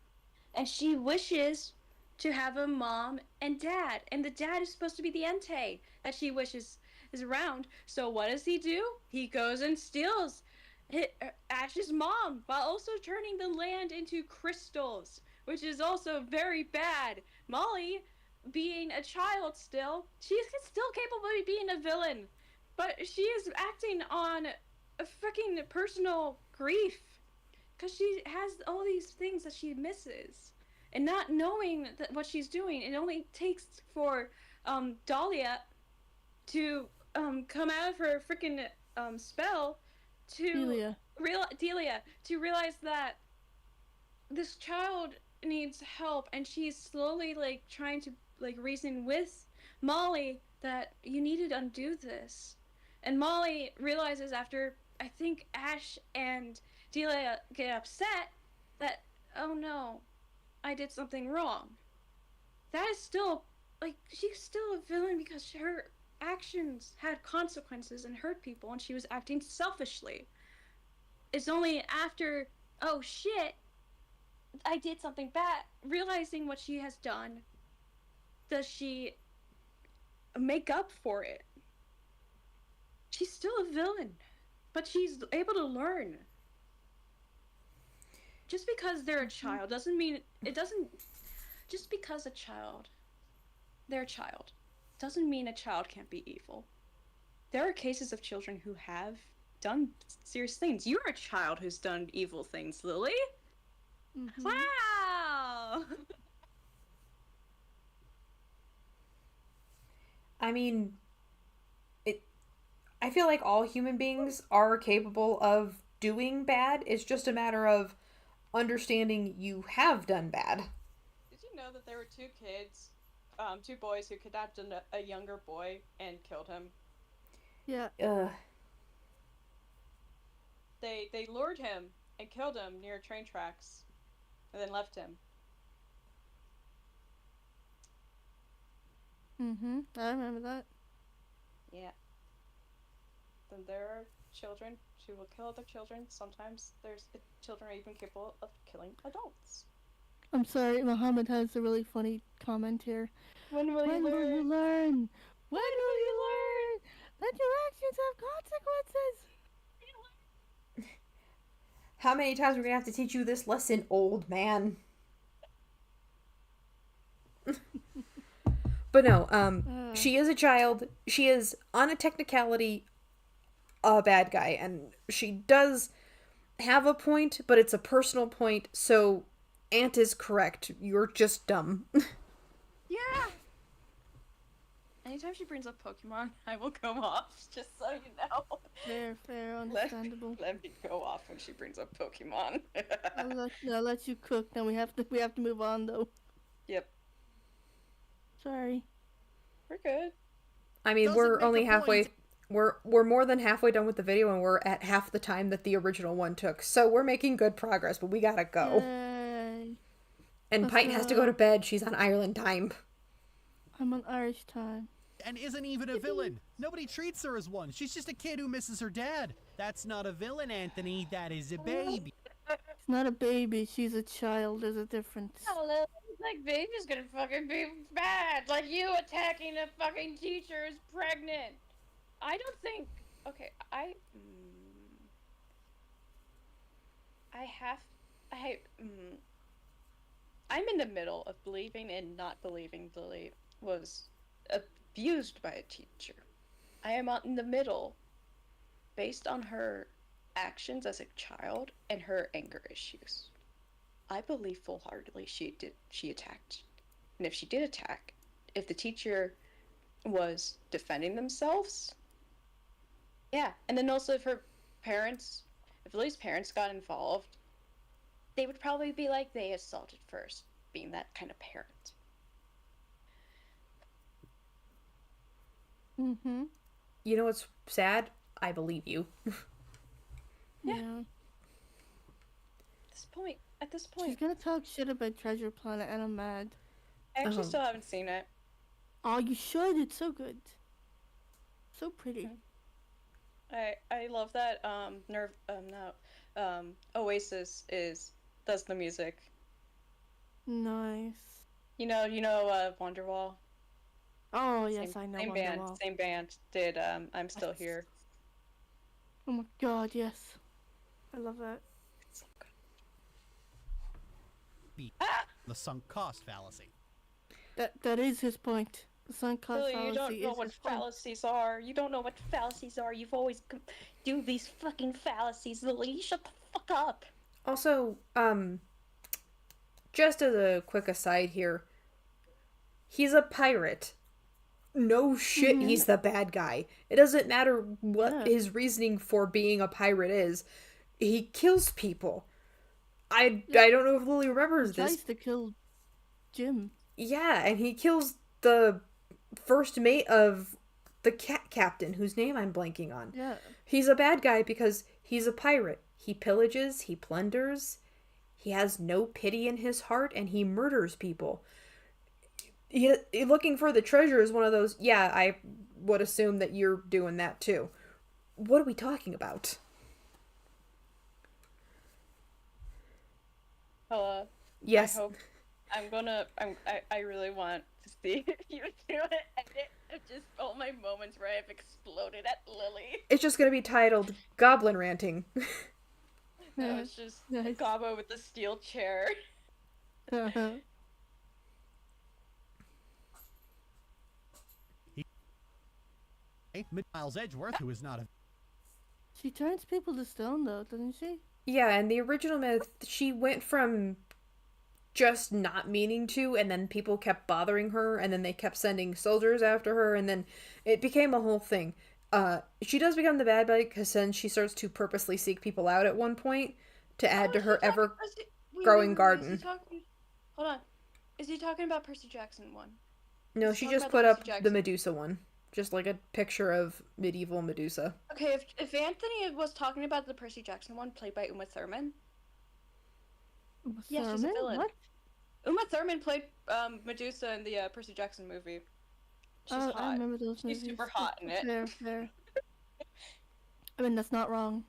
And she wishes to have a mom and dad, and the dad is supposed to be the Entei that she wishes is around. So what does he do? He goes and steals Ash's mom while also turning the land into crystals, which is also very bad. Molly, being a child still, she's still capable of being a villain, but she is acting on a fucking personal grief because she has all these things that she misses, and not knowing that what she's doing. It only takes for Dahlia to come out of her freaking spell to Delia to realize that this child needs help, and she's slowly like trying to like reason with Molly that you need to undo this. And Molly realizes after I think Ash and Delia get upset that, oh no, I did something wrong. That is still, like, she's still a villain because her actions had consequences and hurt people, and she was acting selfishly. It's only after, oh shit, I did something bad, realizing what she has done, does she make up for it. She's still a villain, but she's able to learn. Just because they're a child doesn't mean just because they're a child doesn't mean a child can't be evil. There are cases of children who have done serious things. You're a child who's done evil things, Lily. Mm-hmm. Wow! I mean, I feel like all human beings are capable of doing bad. It's just a matter of understanding you have done bad. Did you know that there were two kids, two boys who kidnapped a younger boy and killed him? Yeah. They lured him and killed him near train tracks, and then left him. I remember that. Yeah. Then there are children who will kill other children. Sometimes children are even capable of killing adults. I'm sorry, Muhammad has a really funny comment here. When will you learn? When will you learn? That your actions have consequences? How many times are we gonna have to teach you this lesson, old man? But no, she is a child. She is, on a technicality, a bad guy. And she does have a point, but it's a personal point, so Ant is correct. You're just dumb. Yeah! Anytime she brings up Pokemon, I will go off, just so you know. Fair, understandable. Let me go off when she brings up Pokemon. I'll let you cook. Now we have to move on, though. Yep. Sorry. We're good. I mean, we're only halfway. We're more than halfway done with the video, and we're at half the time that the original one took. So we're making good progress, but we gotta go. Yay. And Pite has to go to bed. She's on Ireland time. I'm on Irish time. And isn't even a villain. Nobody treats her as one. She's just a kid who misses her dad. That's not a villain, Anthony. That is a baby. She's not a baby. She's a child. There's a difference. Hello. Like, baby's gonna fucking be bad. Like, you attacking a fucking teacher is pregnant. I don't think... Okay, I'm in the middle of believing and not believing Lily was abused by a teacher. I am out in the middle based on her actions as a child and her anger issues. I believe full-heartedly she attacked. And if she did attack, if the teacher was defending themselves, yeah. And then also if Lily's parents got involved, they would probably be like, they assaulted first, being that kind of parent. You know what's sad? I believe you. Yeah. At this point. She's gonna talk shit about Treasure Planet, and I'm mad. I actually still haven't seen it. Oh, you should. It's so good. So pretty. I love that Oasis does the music. Nice. You know Wonderwall? Oh yes, I know Wonderwall. Same band did I'm Still Here. Oh my god, yes. I love that. It's so good. The sunk cost fallacy. That is his point. The sunk cost Lily, fallacy. You don't know what fallacies are. You don't know what fallacies are. You've always do these fucking fallacies, Lily. Shut the fuck up. Also, just as a quick aside here, he's a pirate. No shit, he's the bad guy. It doesn't matter what his reasoning for being a pirate is. He kills people. I don't know if Lily remembers this. He tries to kill Jim. Yeah, and he kills the first mate of the cat captain, whose name I'm blanking on. Yeah. He's a bad guy because he's a pirate. He pillages, he plunders, he has no pity in his heart, and he murders people. Looking for the treasure is one of those, yeah, I would assume that you're doing that too. What are we talking about? Yes. I really want to see you do an edit of just all my moments where I've exploded at Lily. It's just gonna be titled Goblin Ranting. No, it's just Gobbo with the steel chair. Miles Edgeworth, who is not a... She turns people to stone, though, doesn't she? Yeah, in the original myth, she went from just not meaning to, and then people kept bothering her, and then they kept sending soldiers after her, and then it became a whole thing. She does become the bad guy because then she starts to purposely seek people out at one point to add to her ever-growing garden. Hold on. Is he talking about Percy Jackson 1? No, she just put up the Medusa one. Just like a picture of medieval Medusa. Okay, if Anthony was talking about the Percy Jackson one played by Uma Thurman. Yeah, she's a villain. What? Uma Thurman played Medusa in the Percy Jackson movie. She's hot. I remember those movies. She's super hot in it. Fair. I mean, that's not wrong.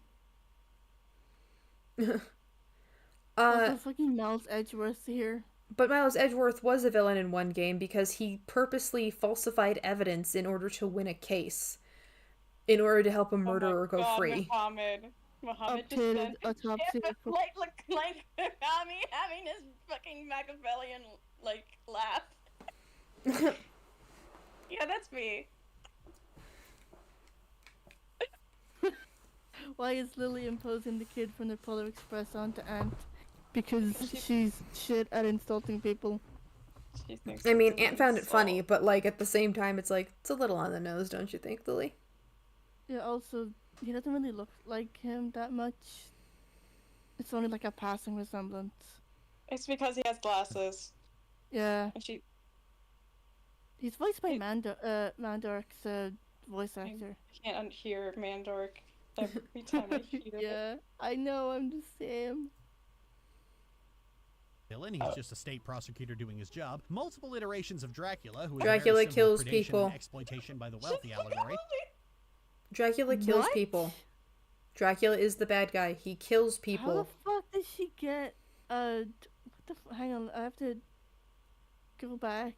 Also, fucking Miles Edgeworth here. But Miles Edgeworth was a villain in one game because he purposely falsified evidence in order to win a case. In order to help a murderer go free. Muhammad just said, autopsy. like Tommy having his fucking Machiavellian, laugh. Yeah, that's me. Why is Lily imposing the kid from the Polar Express onto Ant? Because she's shit at insulting people. I mean, Ant found it funny, but, at the same time, it's a little on the nose, don't you think, Lily? Yeah, also, he doesn't really look like him that much. It's only, a passing resemblance. It's because he has glasses. Yeah. And he's voiced by Mandork's voice actor. I can't unhear Mandork every time I hear it. Yeah, I know, I'm the same. Villain, he's just a state prosecutor doing his job. Multiple iterations of Dracula, who is Dracula kills people. And exploitation by the wealthy allegory. Dracula kills people. Dracula is the bad guy. He kills people. How the fuck did she get hang on, I have to go back.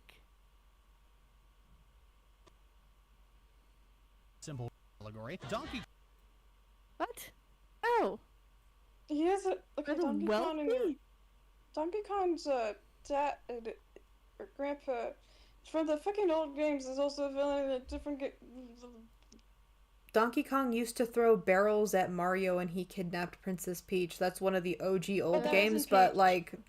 Simple allegory. Donkey. What? Oh. He has Donkey Kong. Donkey Kong's dad or grandpa from the fucking old games is also a villain in a different game. Donkey Kong used to throw barrels at Mario and he kidnapped Princess Peach. That's one of the OG old games, but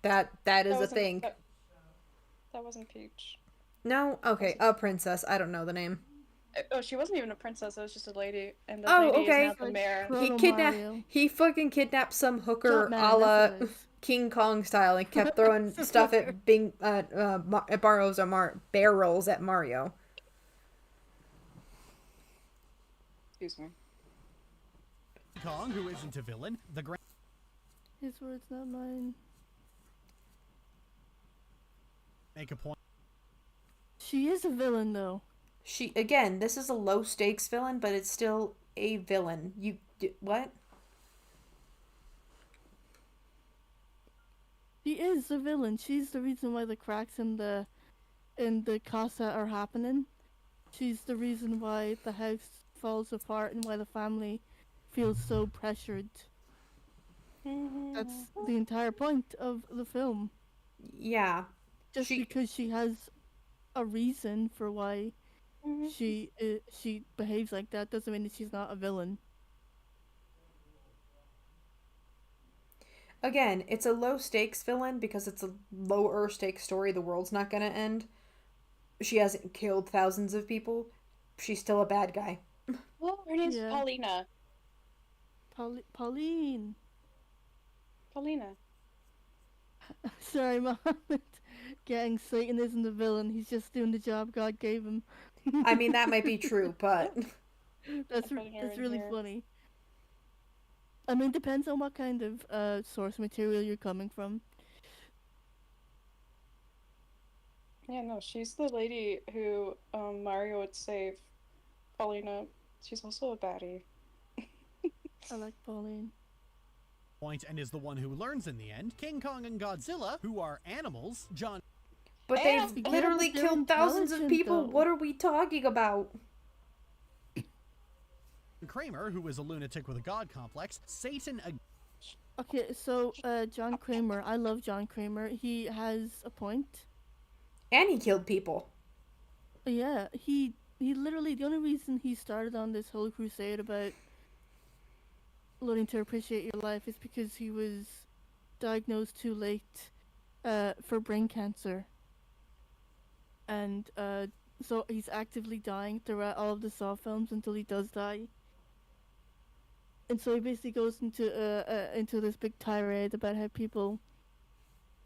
that is a thing. That wasn't Peach. No? Okay, a princess. I don't know the name. Oh, she wasn't even a princess. It was just a lady, and the lady is now the mayor. He fucking kidnapped some hooker a la King Kong style and kept throwing stuff at barrels at Mario. Excuse me. Kong, who isn't a villain, his words, not mine. Make a point. She is a villain, though. This is a low stakes villain, but it's still a villain. What? She is a villain. She's the reason why the cracks in the casa are happening. She's the reason why the house falls apart and why the family feels so pressured. That's the entire point of the film. Yeah. Just because she has a reason for why she behaves like that doesn't mean that she's not a villain. Again, it's a low stakes villain because it's a lower stakes story. The world's not gonna end. She hasn't killed thousands of people. She's still a bad guy. Well, her name's Paulina. Pauline. Paulina. Sorry, Mohammed. Gang, Satan isn't the villain. He's just doing the job God gave him. I mean, that might be true, but that's really funny. I mean, depends on what kind of source material you're coming from. Yeah, no, she's the lady who Mario would save. Paulina. She's also a baddie. I like Pauline. Point and is the one who learns in the end. King Kong and Godzilla, who are animals, John. But they've literally killed thousands of people. Though. What are we talking about? Kramer, who is a lunatic with a god complex. Satan. Okay, so John Kramer. I love John Kramer. He has a point. And he killed people. Yeah, he literally, the only reason he started on this whole crusade about learning to appreciate your life is because he was diagnosed too late for brain cancer. And so he's actively dying throughout all of the Saw films until he does die. And so he basically goes into this big tirade about how people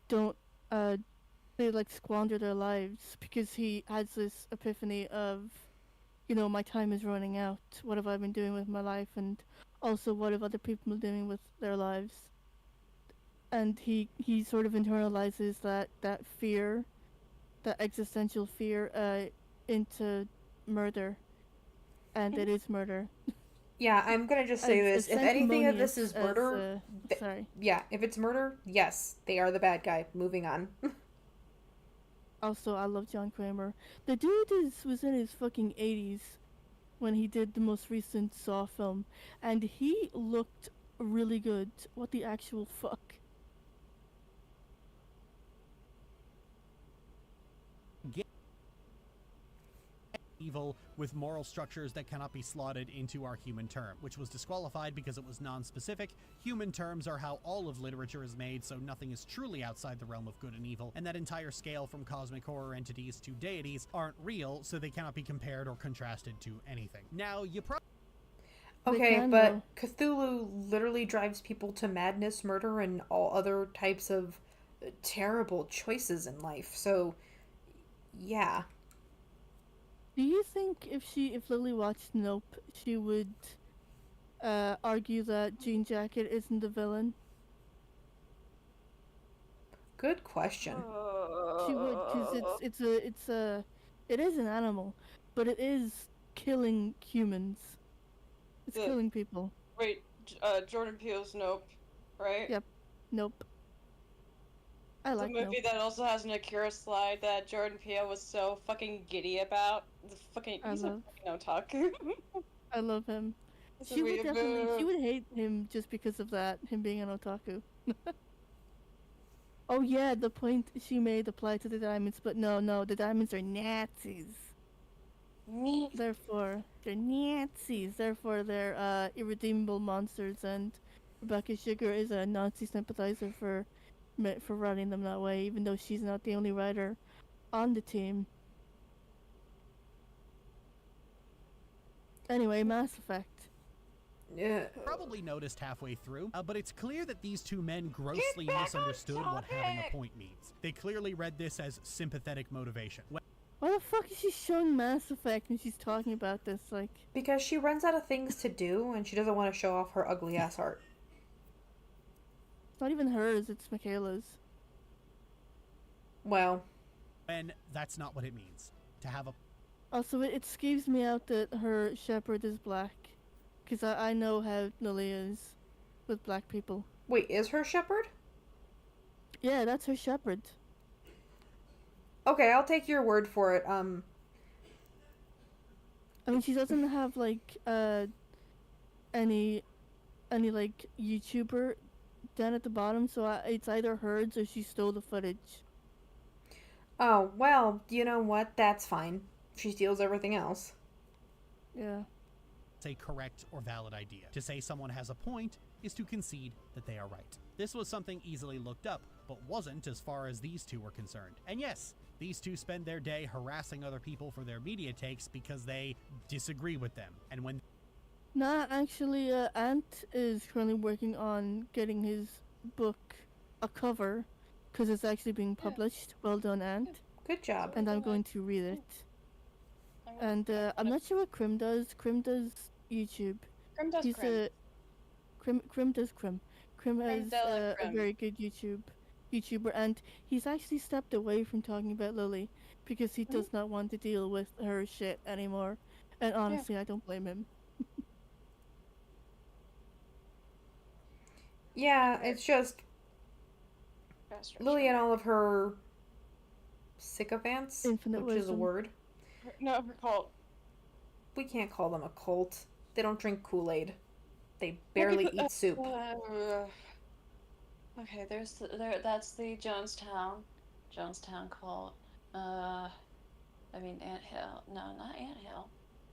don't they like squander their lives because he has this epiphany of, you know, my time is running out. What have I been doing with my life? And also, what have other people been doing with their lives? And he sort of internalizes that fear, that existential fear, into murder. And it is murder. Yeah, I'm gonna just say this. If anything of this is murder... sorry. Yeah, if it's murder, yes, they are the bad guy. Moving on. Also, I love John Kramer. The dude was in his fucking 80s when he did the most recent Saw film, and he looked really good. What the actual fuck? Evil with moral structures that cannot be slotted into our human term, which was disqualified because it was non-specific. Human terms are how all of literature is made, so nothing is truly outside the realm of good and evil, and that entire scale from cosmic horror entities to deities aren't real, so they cannot be compared or contrasted to anything. Now, you Okay, but Cthulhu literally drives people to madness, murder, and all other types of terrible choices in life, so yeah. Do you think if Lily watched Nope, she would argue that Jean Jacket isn't the villain? Good question. She would, because it is an animal, but it is killing humans. It's killing people. Wait, Jordan Peele's Nope, right? Yep, Nope. I like the movie that also has an Akira slide that Jordan Peele was so fucking giddy about. He's a fucking otaku. I love him. She would hate him just because of that, him being an otaku. Oh yeah, the point she made applied to the diamonds, but no, the diamonds are Nazis. Therefore, they're Nazis. Therefore, they're irredeemable monsters, and Rebecca Sugar is a Nazi sympathizer for writing them that way, even though she's not the only writer on the team. Anyway, Mass Effect. Yeah. Probably noticed halfway through, but it's clear that these two men grossly misunderstood what having a point means. They clearly read this as sympathetic motivation. Why the fuck is she showing Mass Effect when she's talking about this? Like, because she runs out of things to do and she doesn't want to show off her ugly ass art. It's not even hers, it's Michaela's. Well. And that's not what it means. To have a... Also, it skeeves me out that her shepherd is black. Because I know how Lily is with black people. Wait, is her shepherd? Yeah, that's her shepherd. Okay, I'll take your word for it. I mean, she doesn't have, like, any like, YouTuber down at the bottom, so it's either hers or she stole the footage. Oh, well, you know what? That's fine. She steals everything else. Yeah. It's a correct or valid idea. To say someone has a point is to concede that they are right. This was something easily looked up, but wasn't as far as these two were concerned. And yes, these two spend their day harassing other people for their media takes because they disagree with them. And when... Nah, actually, Ant is currently working on getting his book a cover, because it's actually being published. Well done, Ant. Good job. And I'm going to read it. And I'm not sure what Krim does. Krim does YouTube. Krim does Krim does Krim. Krim is a very good YouTuber, and he's actually stepped away from talking about Lily because he does not want to deal with her shit anymore. And honestly, I don't blame him. Yeah, it's just Lily and all of her sycophants, which is a word. No, her cult. We can't call them a cult. They don't drink Kool-Aid. They barely eat soup. Okay, that's the Jonestown cult. I mean Anthill. No, not Anthill.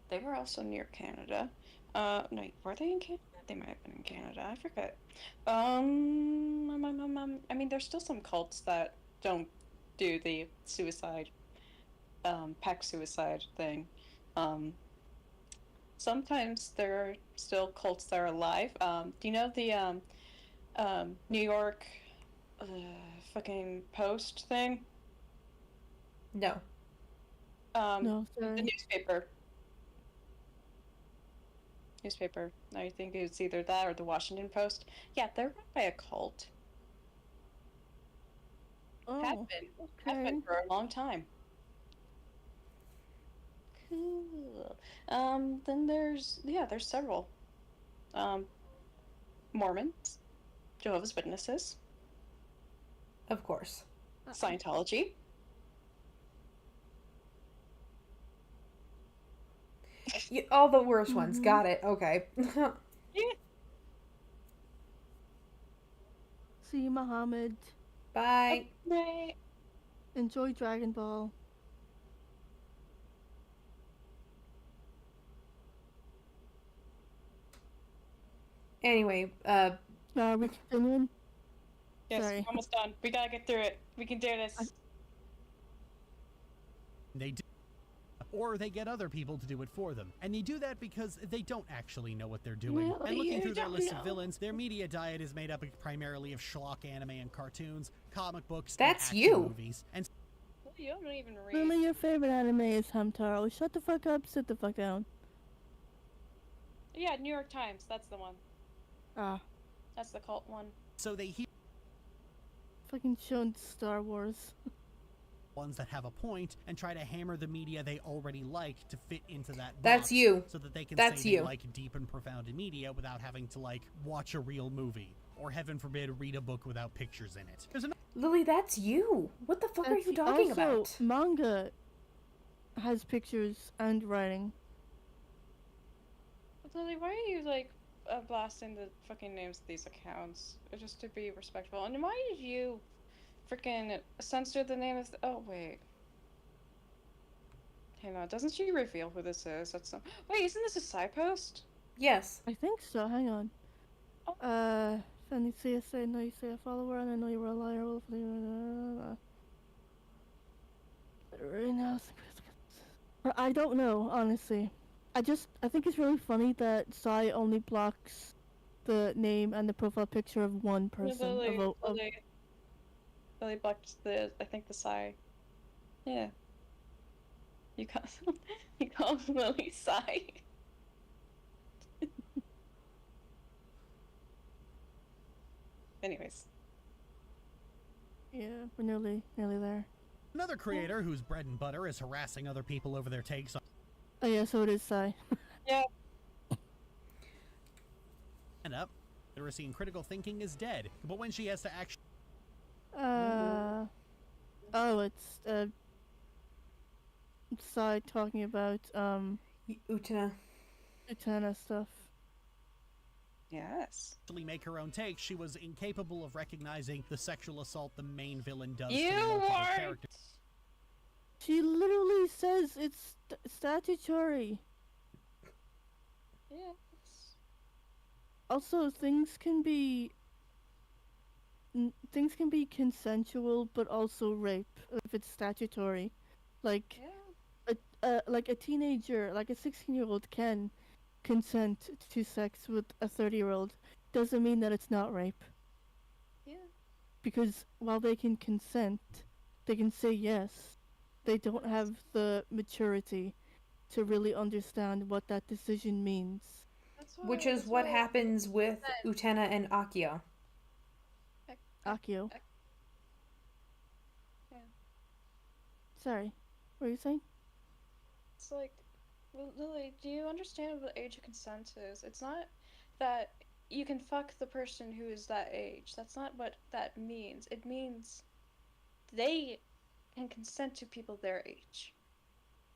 They were also near Canada. No, were they in Canada? They might have been in Canada. I forget. I mean, there's still some cults that don't do the suicide, pack suicide thing. Sometimes there are still cults that are alive. Do you know the New York fucking Post thing? No. No, sorry. The newspaper. I think it's either that or the Washington Post. Yeah, they're run by a cult. Have been for a long time. Cool. Then there's several. Mormons, Jehovah's Witnesses, of course, Scientology. All the worst ones. Got it. Okay. Yeah. See you, Muhammad. Bye. Bye. Enjoy Dragon Ball. Anyway, we're continuing? Yes, Sorry. almost done. We gotta get through it. We can do this. They do, or they get other people to do it for them. And they do that because they don't actually know what they're doing. Well, and looking you through their don't list know. of villains, their media diet is made up primarily of schlock anime and cartoons, comic books, That's and action you. movies. And You don't even read. Really, your favorite anime is Hamtaro. Shut the fuck up, sit the fuck down. Yeah, New York Times. That's the one. Ah. That's the cult one. so they hear Fucking shown Star Wars. ones that have a point and try to hammer the media they already like to fit into that That's box you. so that they can That's say you. they like deep and profound media without having to like watch a real movie or heaven forbid read a book without pictures in it. There's another Lily, that's you. What the fuck are you talking also, about? Manga has pictures and writing. Lily, why are you like blasting the fucking names of these accounts just to be respectful? And why did you freaking censor the name of? Oh wait. Hang on, doesn't she reveal who this is? That's some. Wait, isn't this a side post? Yes. I think so, hang on. Fanny CSA, I know you say a follower, and I know you were a liar. Right now, I don't know, honestly. I think it's really funny that Sai only blocks the name and the profile picture of one person. Lily blocked the Psy. Yeah. You call Lily Psy. Anyways. Yeah, we're nearly there. Another creator whose bread and butter is harassing other people over their takes on Oh yeah, so it is Sai. Yeah. and up. Literacy and critical thinking is dead, but when she has to actually oh, it's Sai talking about Utena stuff. Yes. actually make her own takes, she was incapable of recognizing the sexual assault the main villain does You to the multiple weren't. characters. She literally says it's statutory. Yes. Also, things can be consensual, but also rape if it's statutory. Like, like a teenager, like a 16-year-old can consent to sex with a 30-year-old. Doesn't mean that it's not rape. Yeah. because while they can consent, they can say yes, they don't have the maturity to really understand what that decision means. Which is what happens with Utena and Akio. Akio. Yeah. Sorry, what were you saying? It's like, Lily, do you understand what age of consent is? It's not that you can fuck the person who is that age. That's not what that means. It means they can consent to people their age.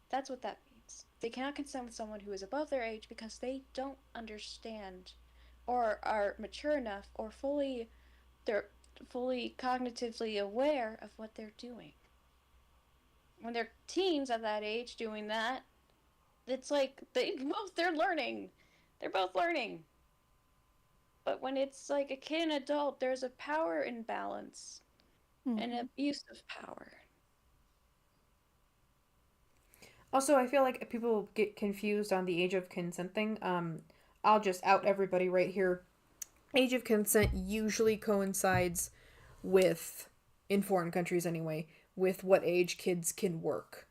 That's what that means. They cannot consent with someone who is above their age because they don't understand or are mature enough or they're fully cognitively aware of what they're doing. When they're teens at that age doing that, it's like they're learning. They're both learning. But when it's like a kid and adult, there's a power imbalance and abuse of power. Also, I feel like people get confused on the age of consent thing. I'll just out everybody right here. Age of consent usually coincides with, in foreign countries anyway, with what age kids can work,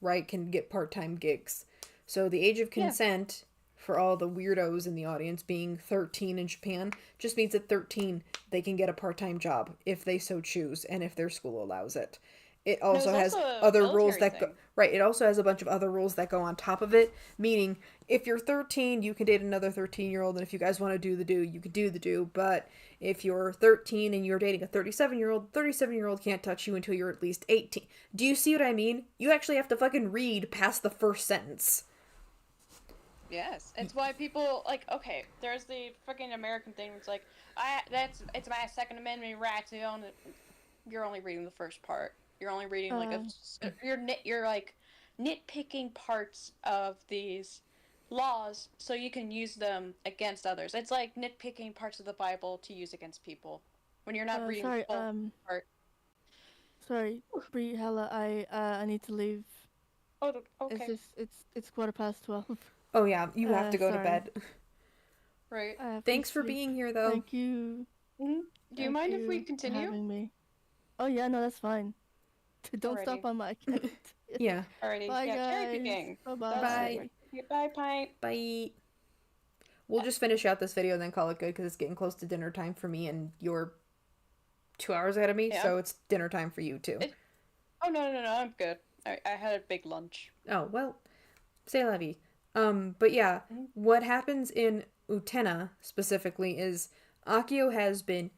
right? Can get part-time gigs. So the age of consent, for all the weirdos in the audience, being 13 in Japan, just means at 13 they can get a part-time job if they so choose and if their school allows it. It also has other rules that go, right, it also has a bunch of other rules that go on top of it, meaning if you're 13, you can date another 13-year-old, and if you guys want to do the do, you can do the do, but if you're 13 and you're dating a 37-year-old, 37-year-old can't touch you until you're at least 18. Do you see what I mean? You actually have to fucking read past the first sentence. Yes, it's why people, like, okay, there's the fucking American thing where it's like, it's my Second Amendment right to own it. You're only reading the first part. You're only reading, like, you're like, nitpicking parts of these laws so you can use them against others. It's like nitpicking parts of the Bible to use against people when you're not reading the full part. Sorry, Brie, Hella, I need to leave. Oh, okay. It's 12:15. Oh yeah, you have to go to bed. Right. Thanks for being here, though. Thank you. Do you mind if we continue? Having me. Oh yeah, no, that's fine. Don't stop on my account. Yeah. Alrighty. Bye, Carry guys. picking. Bye. Bye, Pint. Bye. We'll just finish out this video and then call it good because it's getting close to dinner time for me and you're 2 hours ahead of me, so it's dinner time for you too. Oh no, I'm good. I had a big lunch. Oh well, c'est la vie. But yeah, what happens in Utena specifically is Akio has been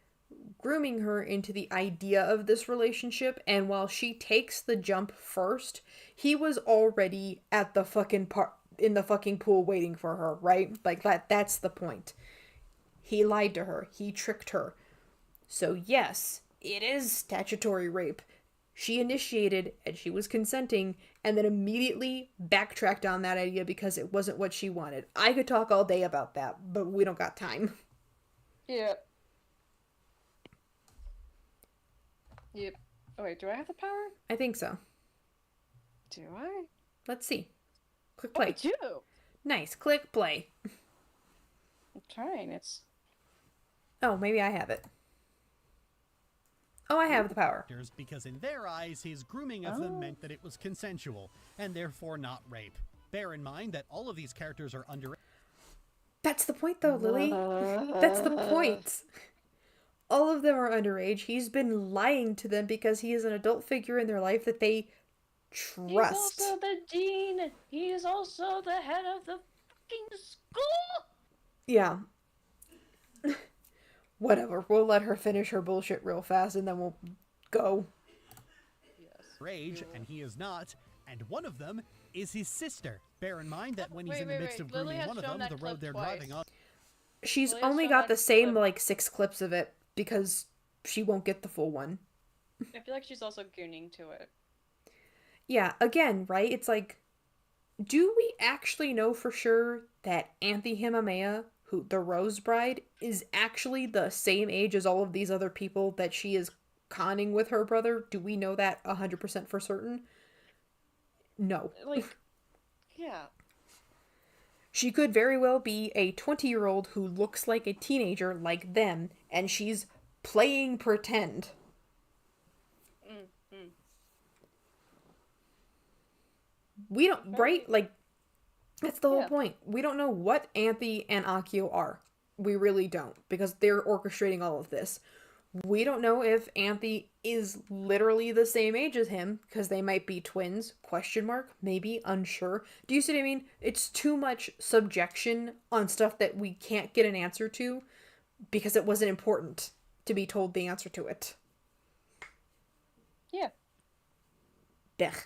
grooming her into the idea of this relationship, and while she takes the jump first, he was already at the fucking in the fucking pool waiting for her, right? Like that's the point. He lied to her. He tricked her. So yes, it is statutory rape. She initiated and she was consenting and then immediately backtracked on that idea because it wasn't what she wanted. I could talk all day about that, but we don't got time. Yep. Oh wait, do I have the power? I think so. Do I? Let's see. Click play. I do. Nice. Click play. I'm trying. Oh, maybe I have it. Oh, I have the power. Because in their eyes, his grooming of them meant that it was consensual, and therefore not rape. Bear in mind that all of these characters are underage. That's the point, though, Lily. That's the point. All of them are underage. He's been lying to them because he is an adult figure in their life that they trust. He's also the dean. He is also the head of the fucking school. Yeah. Whatever. We'll let her finish her bullshit real fast and then we'll go. Rage, and he is not. And one of them is his sister. Bear in mind that when he's in the midst of grooming one of them, the road they're driving on. She's only got the same, like, 6 clips of it because she won't get the full one. I feel like she's also gooning to it. Yeah, again, right? It's like, do we actually know for sure that Anthe Himamea, who the Rose Bride, is actually the same age as all of these other people that she is conning with her brother? Do we know that 100% for certain? No. Like, yeah. She could very well be a 20-year-old who looks like a teenager like them, and she's playing pretend. We don't, right? Like, that's the whole point. We don't know what Anthe and Akio are. We really don't, because they're orchestrating all of this. We don't know if Anthe is literally the same age as him, because they might be twins, question mark, maybe, unsure. Do you see what I mean? It's too much subjection on stuff that we can't get an answer to, because it wasn't important to be told the answer to it. Yeah. Blech.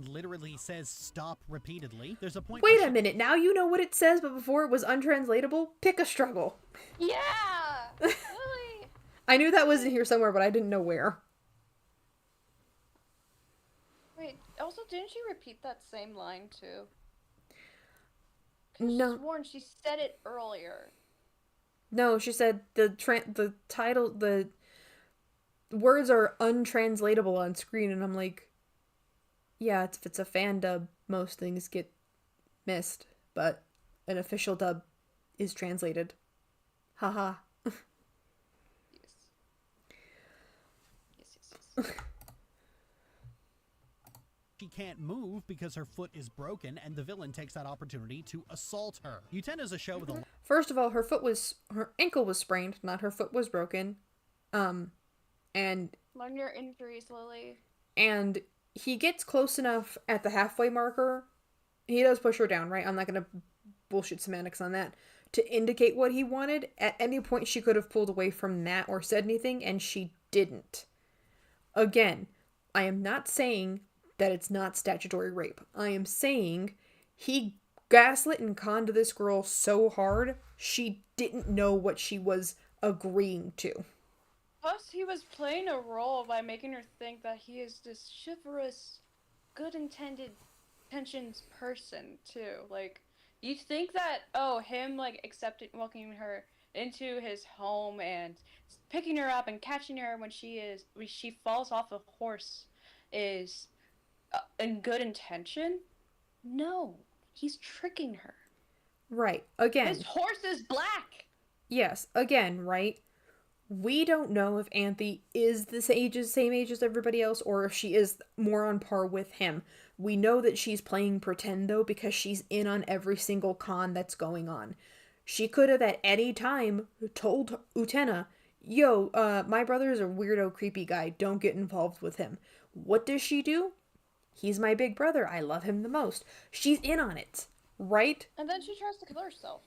Literally says stop repeatedly. There's a point. Wait a minute, now you know what it says, but before it was untranslatable? Pick a struggle. Yeah! Really? I knew that was in here somewhere, but I didn't know where. Wait, also, didn't she repeat that same line, too? No. I sworn she said it earlier. No, she said the title, the words are untranslatable on screen, and I'm like, yeah, if it's a fan dub, most things get missed, but an official dub is translated. Haha. Yes. She can't move because her foot is broken, and the villain takes that opportunity to assault her. Utena's a show with a... First of all, her ankle was sprained, not her foot was broken. And... Learn your injuries, Lily. And he gets close enough at the halfway marker. He does push her down, right? I'm not gonna bullshit semantics on that. To indicate what he wanted. At any point, she could have pulled away from that or said anything, and she didn't. Again, I am not saying that it's not statutory rape. I am saying he gaslit and conned this girl so hard, she didn't know what she was agreeing to. Plus, he was playing a role by making her think that he is this chivalrous, good-intended intentions person, too. Like, you think that, him, like, welcoming her into his home and picking her up and catching her when she falls off a horse is in good intention? No. He's tricking her. Right. Again. His horse is black! Yes. Again, right? We don't know if Anthe is the same age as everybody else, or if she is more on par with him. We know that she's playing pretend, though, because she's in on every single con that's going on. She could have at any time told Utena, yo, my brother's a weirdo, creepy guy. Don't get involved with him. What does she do? He's my big brother. I love him the most. She's in on it, right? And then she tries to kill herself.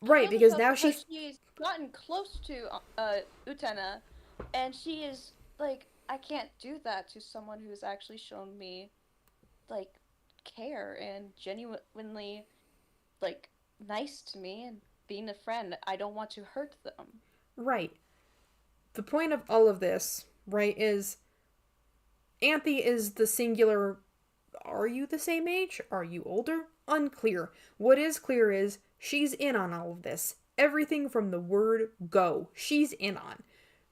Right, because now she's gotten close to Utena, and she is like, I can't do that to someone who's actually shown me, like, care and genuinely, like, nice to me and being a friend. I don't want to hurt them. Right. The point of all of this, right, is Anthe is the singular. Are you the same age? Are you older? Unclear. What is clear is she's in on all of this. Everything from the word go, she's in on.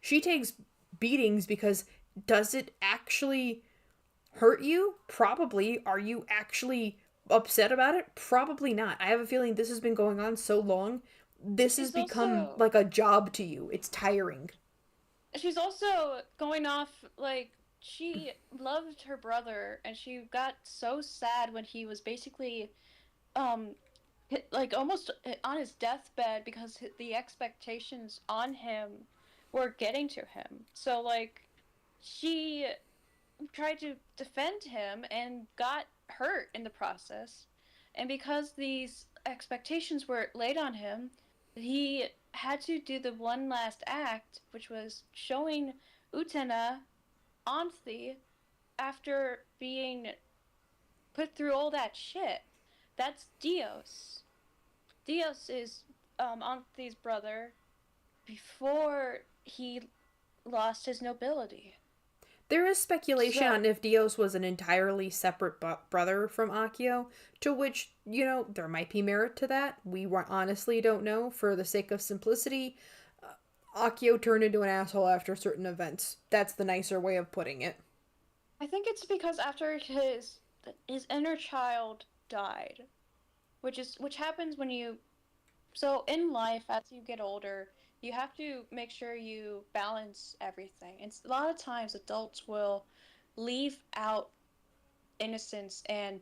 She takes beatings because does it actually hurt you? Probably. Are you actually upset about it? Probably not. I have a feeling this has been going on so long. This has become like a job to you. It's tiring. She's also going off, like, she loved her brother, and she got so sad when he was basically, like, almost on his deathbed because the expectations on him were getting to him. So, like, she tried to defend him and got hurt in the process. And because these expectations were laid on him, he had to do the one last act, which was showing Utena Anthe after being put through all that shit. That's Dios. Dios is Anthe's brother before he lost his nobility. There is speculation on if Dios was an entirely separate brother from Akio, to which, you know, there might be merit to that. We honestly don't know. For the sake of simplicity, Akio turned into an asshole after certain events. That's the nicer way of putting it. I think it's because after his inner child died, which happens when you So in life, as you get older, you have to make sure you balance everything. And a lot of times, adults will leave out innocence and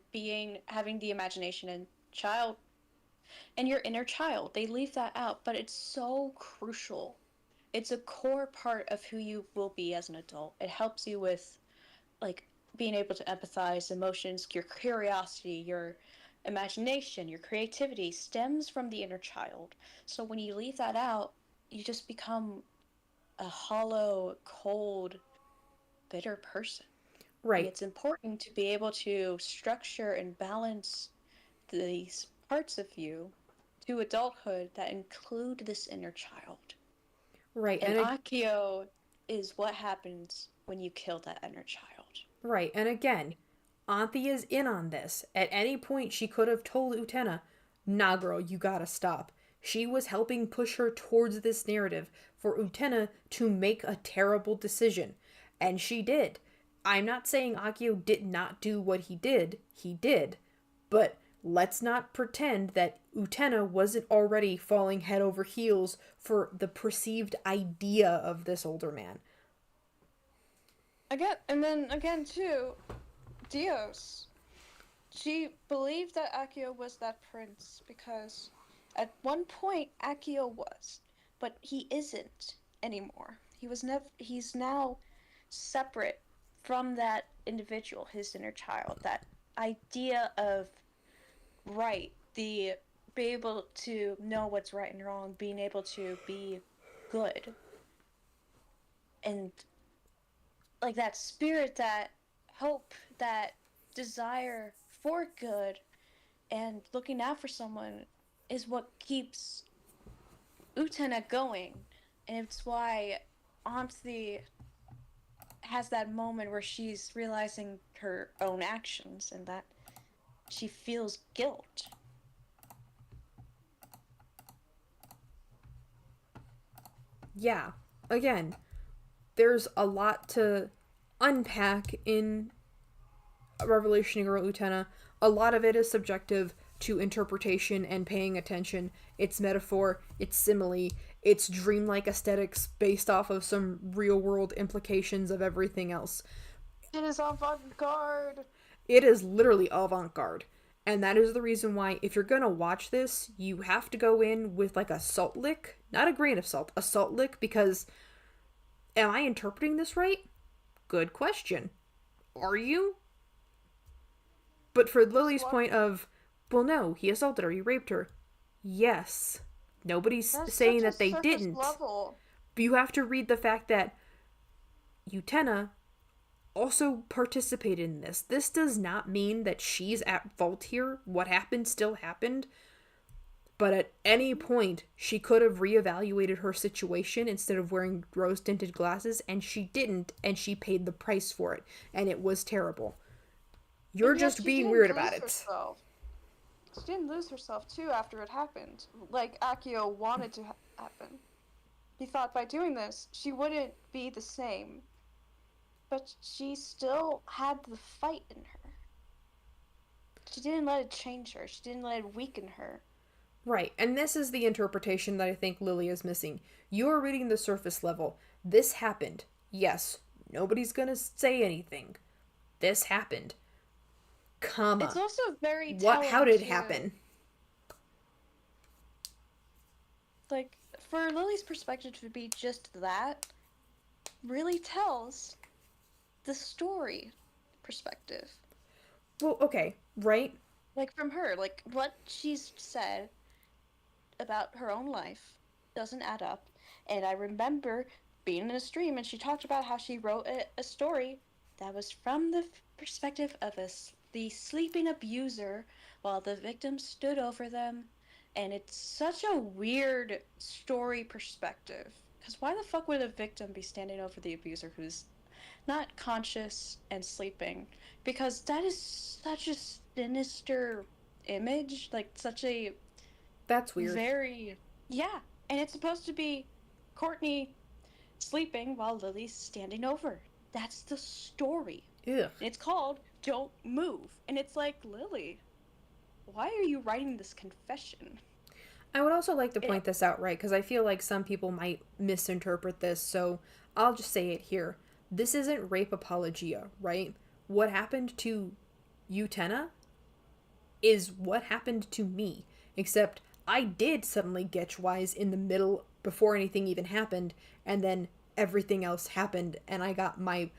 having the imagination and your inner child. They leave that out, but it's so crucial. It's a core part of who you will be as an adult. It helps you with like being able to empathize, emotions, your curiosity, your imagination, your creativity stems from the inner child. So when you leave that out, you just become a hollow, cold, bitter person. Right. And it's important to be able to structure and balance these parts of you to adulthood that include this inner child. Right. And Akio is what happens when you kill that inner child. Right. And again, Anthea's in on this. At any point, she could have told Utena, nah, girl, you gotta stop. She was helping push her towards this narrative for Utena to make a terrible decision. And she did. I'm not saying Akio did not do what he did. He did. But let's not pretend that Utena wasn't already falling head over heels for the perceived idea of this older man. And then again, too, Dios. She believed that Akio was that prince because at one point Akio was, but he isn't anymore. He's now separate from that individual, his inner child, that idea of right, be able to know what's right and wrong, being able to be good. And like that spirit, that hope, that desire for good and looking out for someone is what keeps Utena going. And it's why Anthe has that moment where she's realizing her own actions and that she feels guilt. Yeah. Again, there's a lot to unpack in Revolutionary Girl Utena. A lot of it is subjective to interpretation and paying attention. It's metaphor, it's simile, it's dreamlike aesthetics based off of some real-world implications of everything else. It is avant-garde. It is literally avant-garde. And that is the reason why, if you're gonna watch this, you have to go in with like a salt lick. Not a grain of salt, a salt lick, because am I interpreting this right? Good question. Are you? But for Lily's point of, well, no, he assaulted her, he raped her. Yes. Nobody's saying that they didn't. Level. But you have to read the fact that Utena also participated in this. This does not mean that she's at fault here. What happened still happened. But at any point, she could have reevaluated her situation instead of wearing rose-tinted glasses, and she didn't, and she paid the price for it. And it was terrible. You're just being weird about it. She didn't lose herself, too, after it happened. Like Akio wanted to happen. He thought by doing this, she wouldn't be the same. But she still had the fight in her. She didn't let it change her. She didn't let it weaken her. Right, and this is the interpretation that I think Lily is missing. You're reading the surface level. This happened. Yes, nobody's gonna say anything. This happened. Comma. It's also very telling. How did it happen? Like, for Lily's perspective to be just that really tells the story perspective. Well, okay, right? Like, from her, like, what she's said about her own life doesn't add up. And I remember being in a stream and she talked about how she wrote a story that was from the perspective of the sleeping abuser while the victim stood over them. And it's such a weird story perspective. Because why the fuck would a victim be standing over the abuser who's not conscious and sleeping? Because that is such a sinister image. Like, such a... That's weird. Yeah. And it's supposed to be Courtney sleeping while Lily's standing over. That's the story. Ugh. It's called Don't Move. And it's like, Lily, why are you writing this confession? I would also like to point this out, right? Because I feel like some people might misinterpret this, so I'll just say it here. This isn't rape apologia, right? What happened to Utena is what happened to me, except I did suddenly get wise in the middle before anything even happened, and then everything else happened, and I got my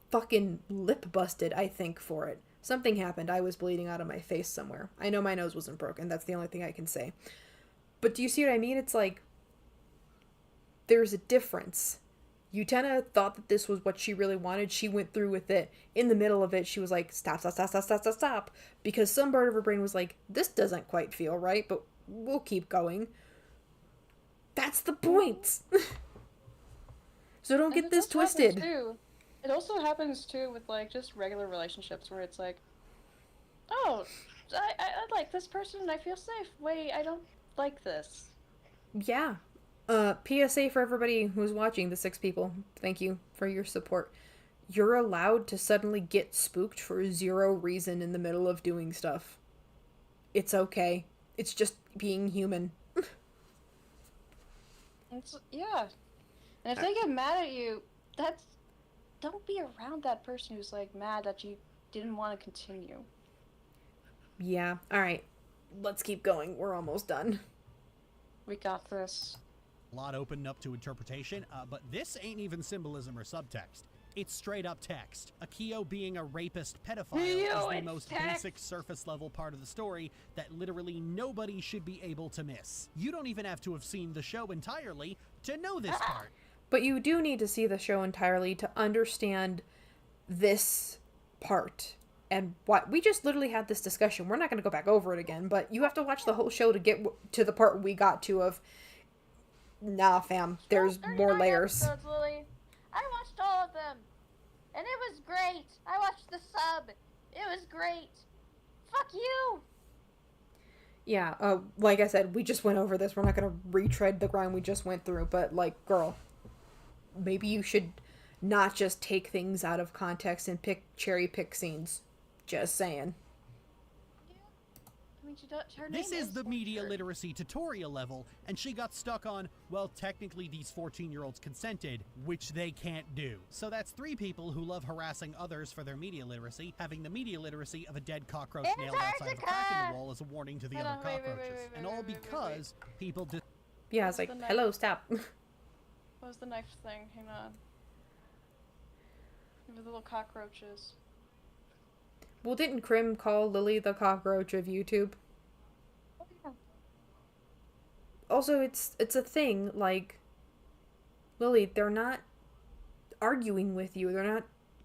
fucking lip busted, I think, for it. Something happened. I was bleeding out of my face somewhere. I know my nose wasn't broken. That's the only thing I can say. But do you see what I mean? It's like, there's a difference. Utena thought that this was what she really wanted. She went through with it. In the middle of it, she was like, stop, stop, stop, stop, stop, stop, stop. Because some part of her brain was like, this doesn't quite feel right, but we'll keep going. That's the point. So don't get this twisted. It also happens too with like just regular relationships where it's like, oh, I like this person and I feel safe. Wait, I don't like this. Yeah. PSA for everybody who's watching, the 6 people. Thank you for your support. You're allowed to suddenly get spooked for 0 reason in the middle of doing stuff. It's okay. It's just being human. Yeah. And if they get mad at you, don't be around that person who's like mad that you didn't want to continue. Yeah. Alright. Let's keep going. We're almost done. We got this. A lot opened up to interpretation, but this ain't even symbolism or subtext. It's straight up text. Akio being a rapist pedophile is the most basic surface level part of the story that literally nobody should be able to miss. You don't even have to have seen the show entirely to know this part. But you do need to see the show entirely to understand this part. And what we just literally had this discussion. We're not going to go back over it again, but you have to watch the whole show to get to the part we got to of, nah, fam, there's more layers. Episodes, Lily. I watched all of them, and it was great. I watched the sub. It was great. Fuck you. Yeah, like I said, we just went over this. We're not going to retread the ground we just went through, but, like, girl, maybe you should not just take things out of context and cherry pick scenes. Just saying. I mean, this is the media literacy tutorial level, and she got stuck on, well, technically these 14-year-olds consented, which they can't do. So that's 3 people who love harassing others for their media literacy, having the media literacy of a dead cockroach nailed outside of a crack in the wall as a warning to the other cockroaches. And all because people did. Yeah, it's like, hello, stop. What was the knife thing? Hang on. The little cockroaches. Well, didn't Krim call Lily the cockroach of YouTube? Oh, yeah. Also, it's a thing, like, Lily, they're not arguing with you.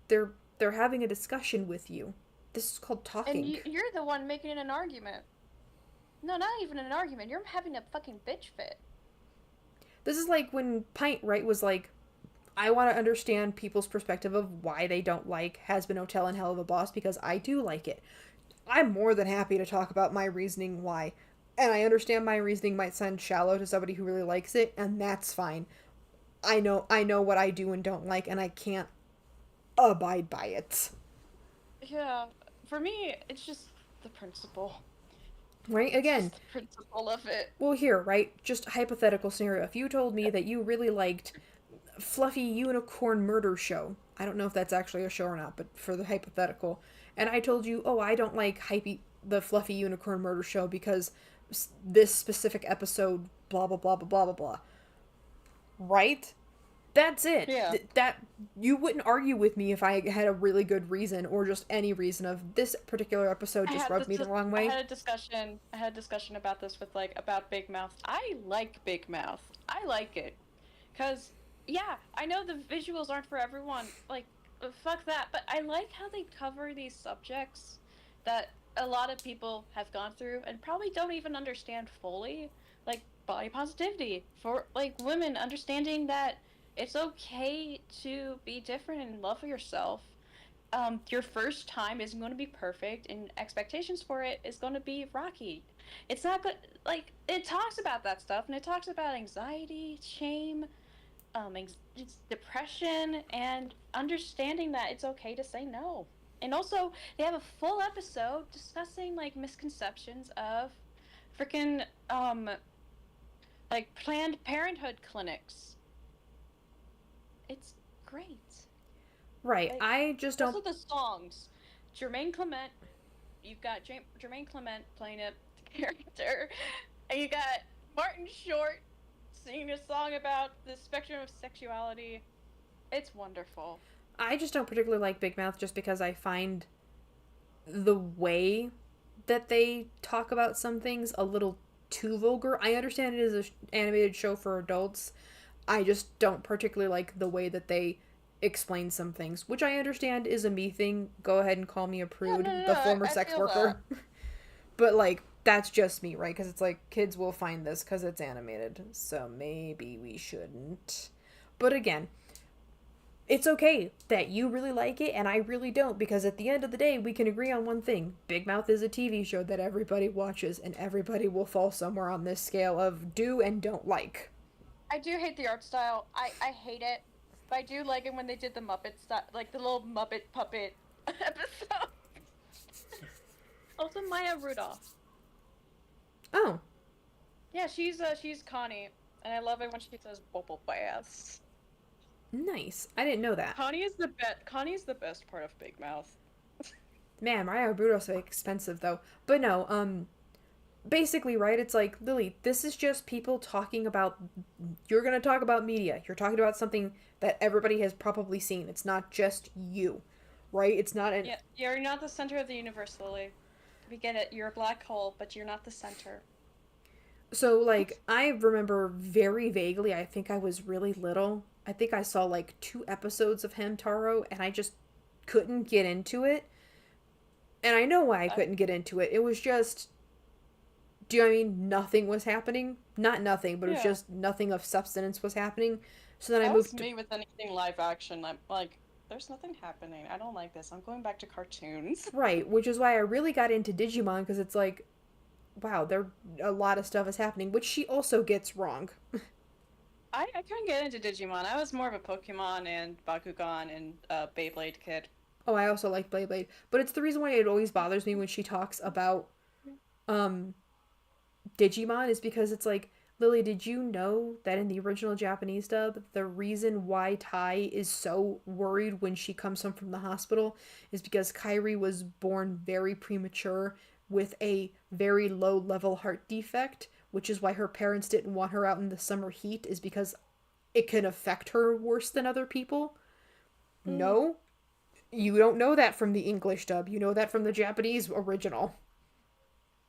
They're having a discussion with you. This is called talking. And you're the one making it an argument. No, not even an argument. You're having a fucking bitch fit. This is like when Pint, right, was like, I want to understand people's perspective of why they don't like Hasbin Hotel and Helluva Boss, because I do like it. I'm more than happy to talk about my reasoning why. And I understand my reasoning might sound shallow to somebody who really likes it, and that's fine. I know what I do and don't like, and I can't abide by it. Yeah, for me, it's just the principle. Right? Again. Just the principle of it. Well, here, right? Just hypothetical scenario. If you told me that you really liked Fluffy Unicorn Murder Show. I don't know if that's actually a show or not, but for the hypothetical. And I told you, oh, I don't like the Fluffy Unicorn Murder Show because this specific episode, blah, blah, blah, blah, blah, blah, blah. Right? That's it. Yeah. That you wouldn't argue with me if I had a really good reason or just any reason of this particular episode just rubbed me the wrong way. I had a discussion about this with, like, about Big Mouth. I like Big Mouth. I like it. 'Cause yeah, I know the visuals aren't for everyone, like, fuck that, but I like how they cover these subjects that a lot of people have gone through and probably don't even understand fully, like body positivity, for, like, women understanding that it's okay to be different and love yourself. Your first time isn't going to be perfect, and expectations for it is going to be rocky. It's not good, like, it talks about that stuff, and it talks about anxiety, shame, it's depression, and understanding that it's okay to say no. And also, they have a full episode discussing, like, misconceptions of freaking like Planned Parenthood clinics. It's great. Right. Like, I just don't. Also the songs. Jermaine Clement. You've got Jermaine Clement playing a character, and you got Martin Short singing a song about the spectrum of sexuality. It's wonderful. I just don't particularly like Big Mouth just because I find the way that they talk about some things a little too vulgar. I understand it is an animated show for adults. I just don't particularly like the way that they explain some things, which I understand is a me thing. Go ahead and call me a prude, no, the former I sex feel worker. But, like, that's just me, right? Because it's like, kids will find this because it's animated, so maybe we shouldn't. But again, it's okay that you really like it and I really don't, because at the end of the day, we can agree on one thing. Big Mouth is a TV show that everybody watches, and everybody will fall somewhere on this scale of do and don't like. I do hate the art style. I hate it. But I do like it when they did the Muppet stuff, like the little Muppet puppet episode. Also, Maya Rudolph. Oh. Yeah, she's Connie, and I love it when she says "bubble baths." Nice. I didn't know that. Connie is the best part of Big Mouth. Man, Maya Rudolph's expensive though. But no, basically, right, it's like, Lily, this is just people talking about, you're gonna talk about media. You're talking about something that everybody has probably seen. It's not just you, right? It's not an... Yeah, you're not the center of the universe, Lily. We get it. You're a black hole, but you're not the center. So, like, I remember very vaguely, I think I was really little. I think I saw, like, 2 episodes of Hamtaro, and I just couldn't get into it. And I know why I couldn't get into it. It was just... Do you know what I mean? Nothing was happening. Not nothing, but it was just nothing of substance was happening. So then I moved to... me with anything live action. I'm like, there's nothing happening. I don't like this. I'm going back to cartoons. Right, which is why I really got into Digimon, because it's like, wow, a lot of stuff is happening, which she also gets wrong. I couldn't get into Digimon. I was more of a Pokemon and Bakugan and Beyblade kid. Oh, I also like Beyblade. But it's the reason why it always bothers me when she talks about Digimon, is because it's like, Lily, did you know that in the original Japanese dub, the reason why Tai is so worried when she comes home from the hospital is because Kairi was born very premature with a very low-level heart defect, which is why her parents didn't want her out in the summer heat, is because it can affect her worse than other people? No? You don't know that from the English dub. You know that from the Japanese original.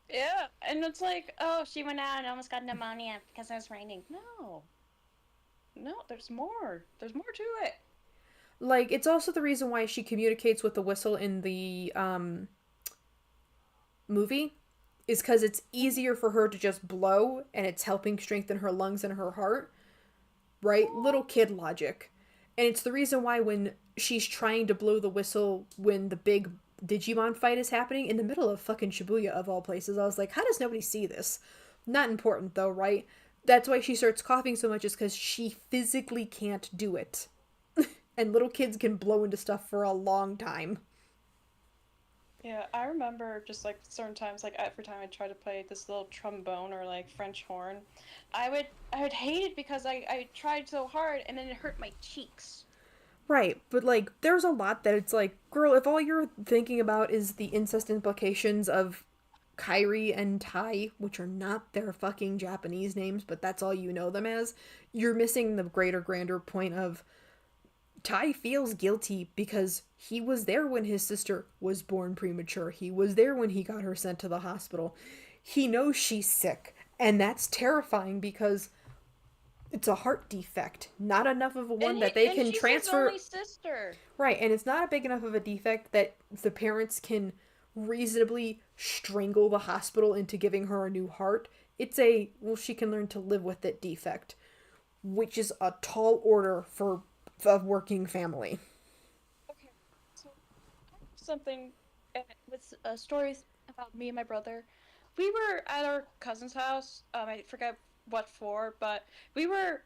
Yeah, and it's like, oh, she went out and almost got pneumonia because it was raining. No, there's more. There's more to it. Like, it's also the reason why she communicates with the whistle in the movie, is because it's easier for her to just blow, and it's helping strengthen her lungs and her heart. Right? Little kid logic. And it's the reason why when she's trying to blow the whistle when the big Digimon fight is happening in the middle of fucking Shibuya, of all places, I was like, how does nobody see this? Not important though, right? That's why she starts coughing so much, is because she physically can't do it. And little kids can blow into stuff for a long time. Yeah, I remember just like certain times, like every time I try to play this little trombone or like French horn, I would hate it because I tried so hard and then it hurt my cheeks. Right, but like, there's a lot that it's like, girl, if all you're thinking about is the incest implications of Kairi and Tai, which are not their fucking Japanese names, but that's all you know them as, you're missing the grander point of Tai feels guilty because he was there when his sister was born premature. He was there when he got her sent to the hospital. He knows she's sick, and that's terrifying because it's a heart defect, not enough of a one that they can transfer. His only sister. Right, and it's not a big enough of a defect that the parents can reasonably strangle the hospital into giving her a new heart. It's a, well, she can learn to live with it defect, which is a tall order for a working family. Okay, so something with stories about me and my brother. We were at our cousin's house. I forget what for, but we were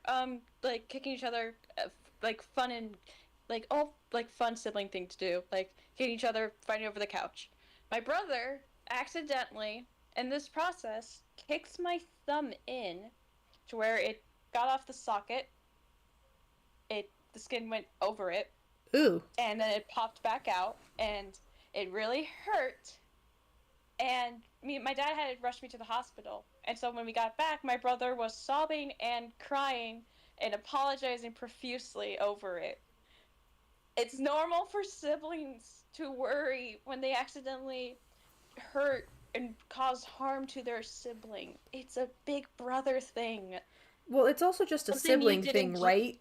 like kicking each other, like fun and like all like fun sibling thing to do, like hitting each other, fighting over the couch. My brother accidentally in this process kicked my thumb in to where it got off the socket. The skin went over it. Ooh. And then it popped back out, and it really hurt. And my dad had rushed me to the hospital. And so when we got back, my brother was sobbing and crying and apologizing profusely over it. It's normal for siblings to worry when they accidentally hurt and cause harm to their sibling. It's a big brother thing. Well, it's also just a sibling thing, right?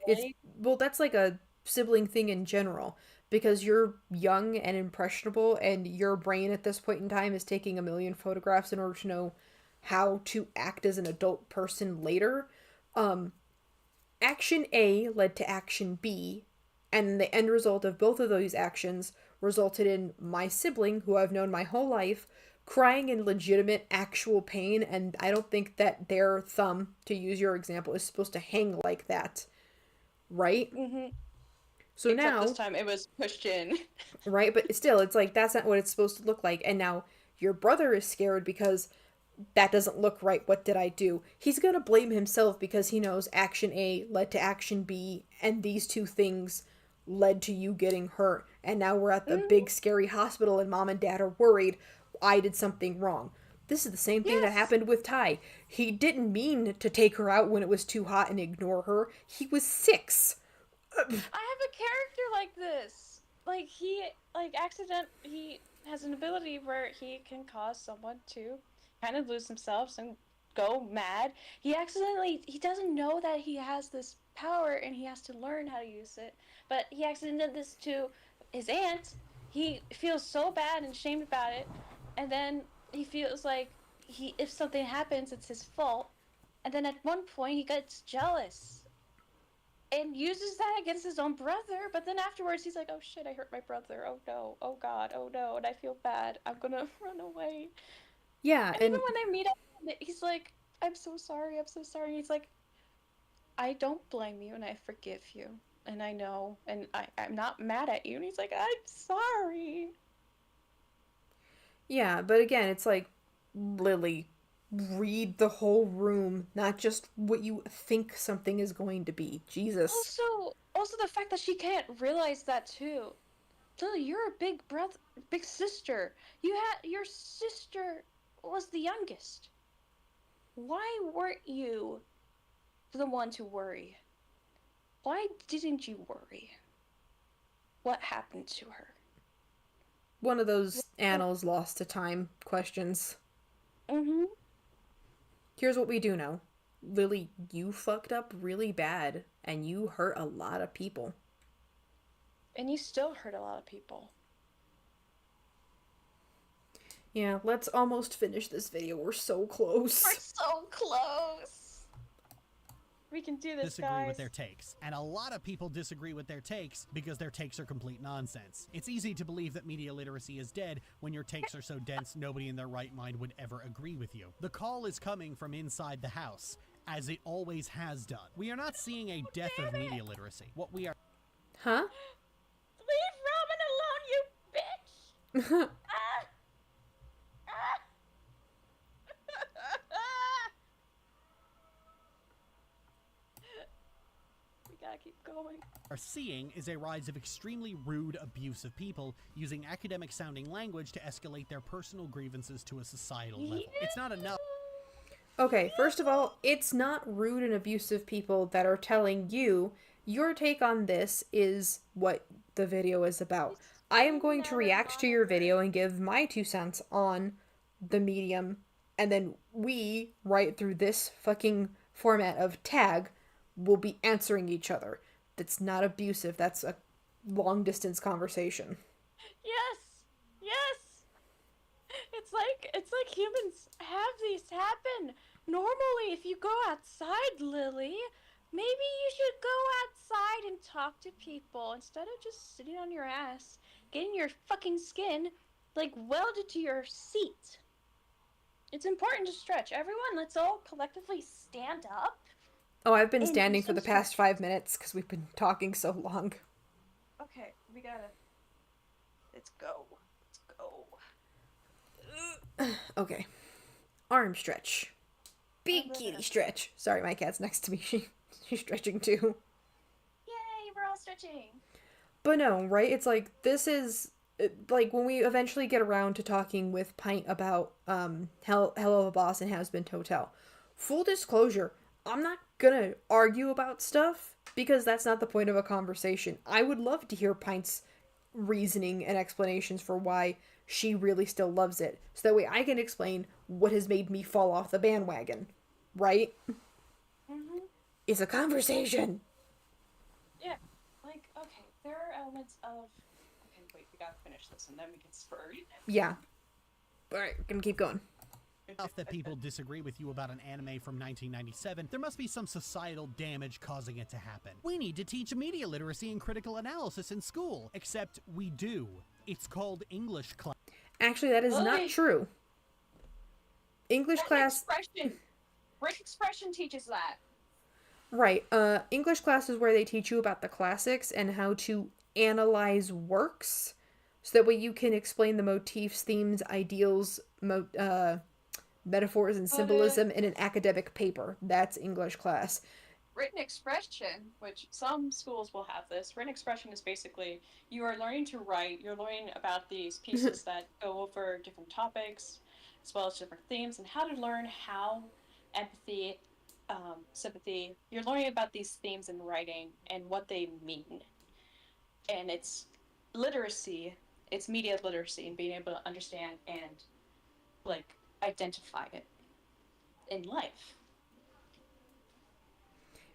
Well, that's like a sibling thing in general, because you're young and impressionable, and your brain at this point in time is taking a million photographs in order to know how to act as an adult person later. Action A led to action B, and the end result of both of those actions resulted in my sibling, who I've known my whole life, crying in legitimate actual pain, and I don't think that their thumb, to use your example, is supposed to hang like that, right? Mm-hmm. So Except now this time it was pushed in. Right, but still, it's like, that's not what it's supposed to look like, and now your brother is scared because that doesn't look right, what did I do? He's gonna blame himself because he knows action A led to action B, and these two things led to you getting hurt, and now we're at the big scary hospital and mom and dad are worried I did something wrong. This is the same thing that happened with Ty. He didn't mean to take her out when it was too hot and ignore her. He was 6. I have a character like this. Like, he has an ability where he can cause someone to kind of lose themselves and go mad. He doesn't know that he has this power and he has to learn how to use it. But he accidentally did this to his aunt. He feels so bad and shamed about it. And then he feels like if something happens, it's his fault. And then at one point, he gets jealous and uses that against his own brother. But then afterwards, he's like, oh shit, I hurt my brother. Oh no. Oh god. Oh no. And I feel bad. I'm gonna run away. Yeah. And even when they meet up, he's like, I'm so sorry. I'm so sorry. He's like, I don't blame you and I forgive you. And I know. And I'm not mad at you. And he's like, I'm sorry. Yeah, but again, it's like, Lily, read the whole room, not just what you think something is going to be. Jesus. Also the fact that she can't realize that too. Lily, you're a big sister. Your sister was the youngest. Why weren't you the one to worry? Why didn't you worry? What happened to her? One of those annals lost to time questions. Mm-hmm. Here's what we do know. Lily, you fucked up really bad, and you hurt a lot of people. And you still hurt a lot of people. Yeah, let's almost finish this video. We're so close. We're so close. We can do this, disagree with their takes. And a lot of people disagree with their takes because their takes are complete nonsense. It's easy to believe that media literacy is dead when your takes are so dense nobody in their right mind would ever agree with you. The call is coming from inside the house, as it always has done. We are not seeing a death of media literacy. What we are... Huh? Leave Robin alone, you bitch! Gotta keep going. Are seeing is a rise of extremely rude, abusive people using academic-sounding language to escalate their personal grievances to a societal level. It's not enough. Okay, first of all, it's not rude and abusive people that are telling you your take on this is what the video is about. I am going to react to your video and give my 2 cents on the medium, and then we, right through this fucking format of tag, will be answering each other. That's not abusive. That's a long-distance conversation. Yes! It's like humans have these happen. Normally, if you go outside, Lily, maybe you should go outside and talk to people instead of just sitting on your ass, getting your fucking skin, like, welded to your seat. It's important to stretch. Everyone, let's all collectively stand up. Oh, I've been standing for the past 5 minutes because we've been talking so long. Okay, we gotta... Let's go. Okay. Arm stretch. Big kitty stretch. Sorry, my cat's next to me. She's stretching too. Yay, we're all stretching. But no, right? It's like, this is, like, when we eventually get around to talking with Pint about Helluva Boss and Hasbin Hotel. Full disclosure, I'm not gonna argue about stuff, because that's not the point of a conversation. I would love to hear Pint's reasoning and explanations for why she really still loves it, so that way I can explain what has made me fall off the bandwagon, right? It's a conversation. Yeah, like, okay, there are elements of... Okay, wait, we gotta finish this and then we can spur. Yeah. Alright, we're gonna keep going. Enough that people disagree with you about an anime from 1997, there must be some societal damage causing it to happen. We need to teach media literacy and critical analysis in school, except we do. It's called English class. Actually, that is not true. English class... Written expression teaches that. Right. English class is where they teach you about the classics and how to analyze works, so that way you can explain the motifs, themes, ideals, metaphors, and symbolism in an academic paper. That's English class. Written expression, which some schools will have this, written expression is basically you are learning to write, you're learning about these pieces that go over different topics, as well as different themes, and how to learn how empathy, sympathy, you're learning about these themes in writing and what they mean. And it's literacy, it's media literacy, and being able to understand and, like, identify it in life.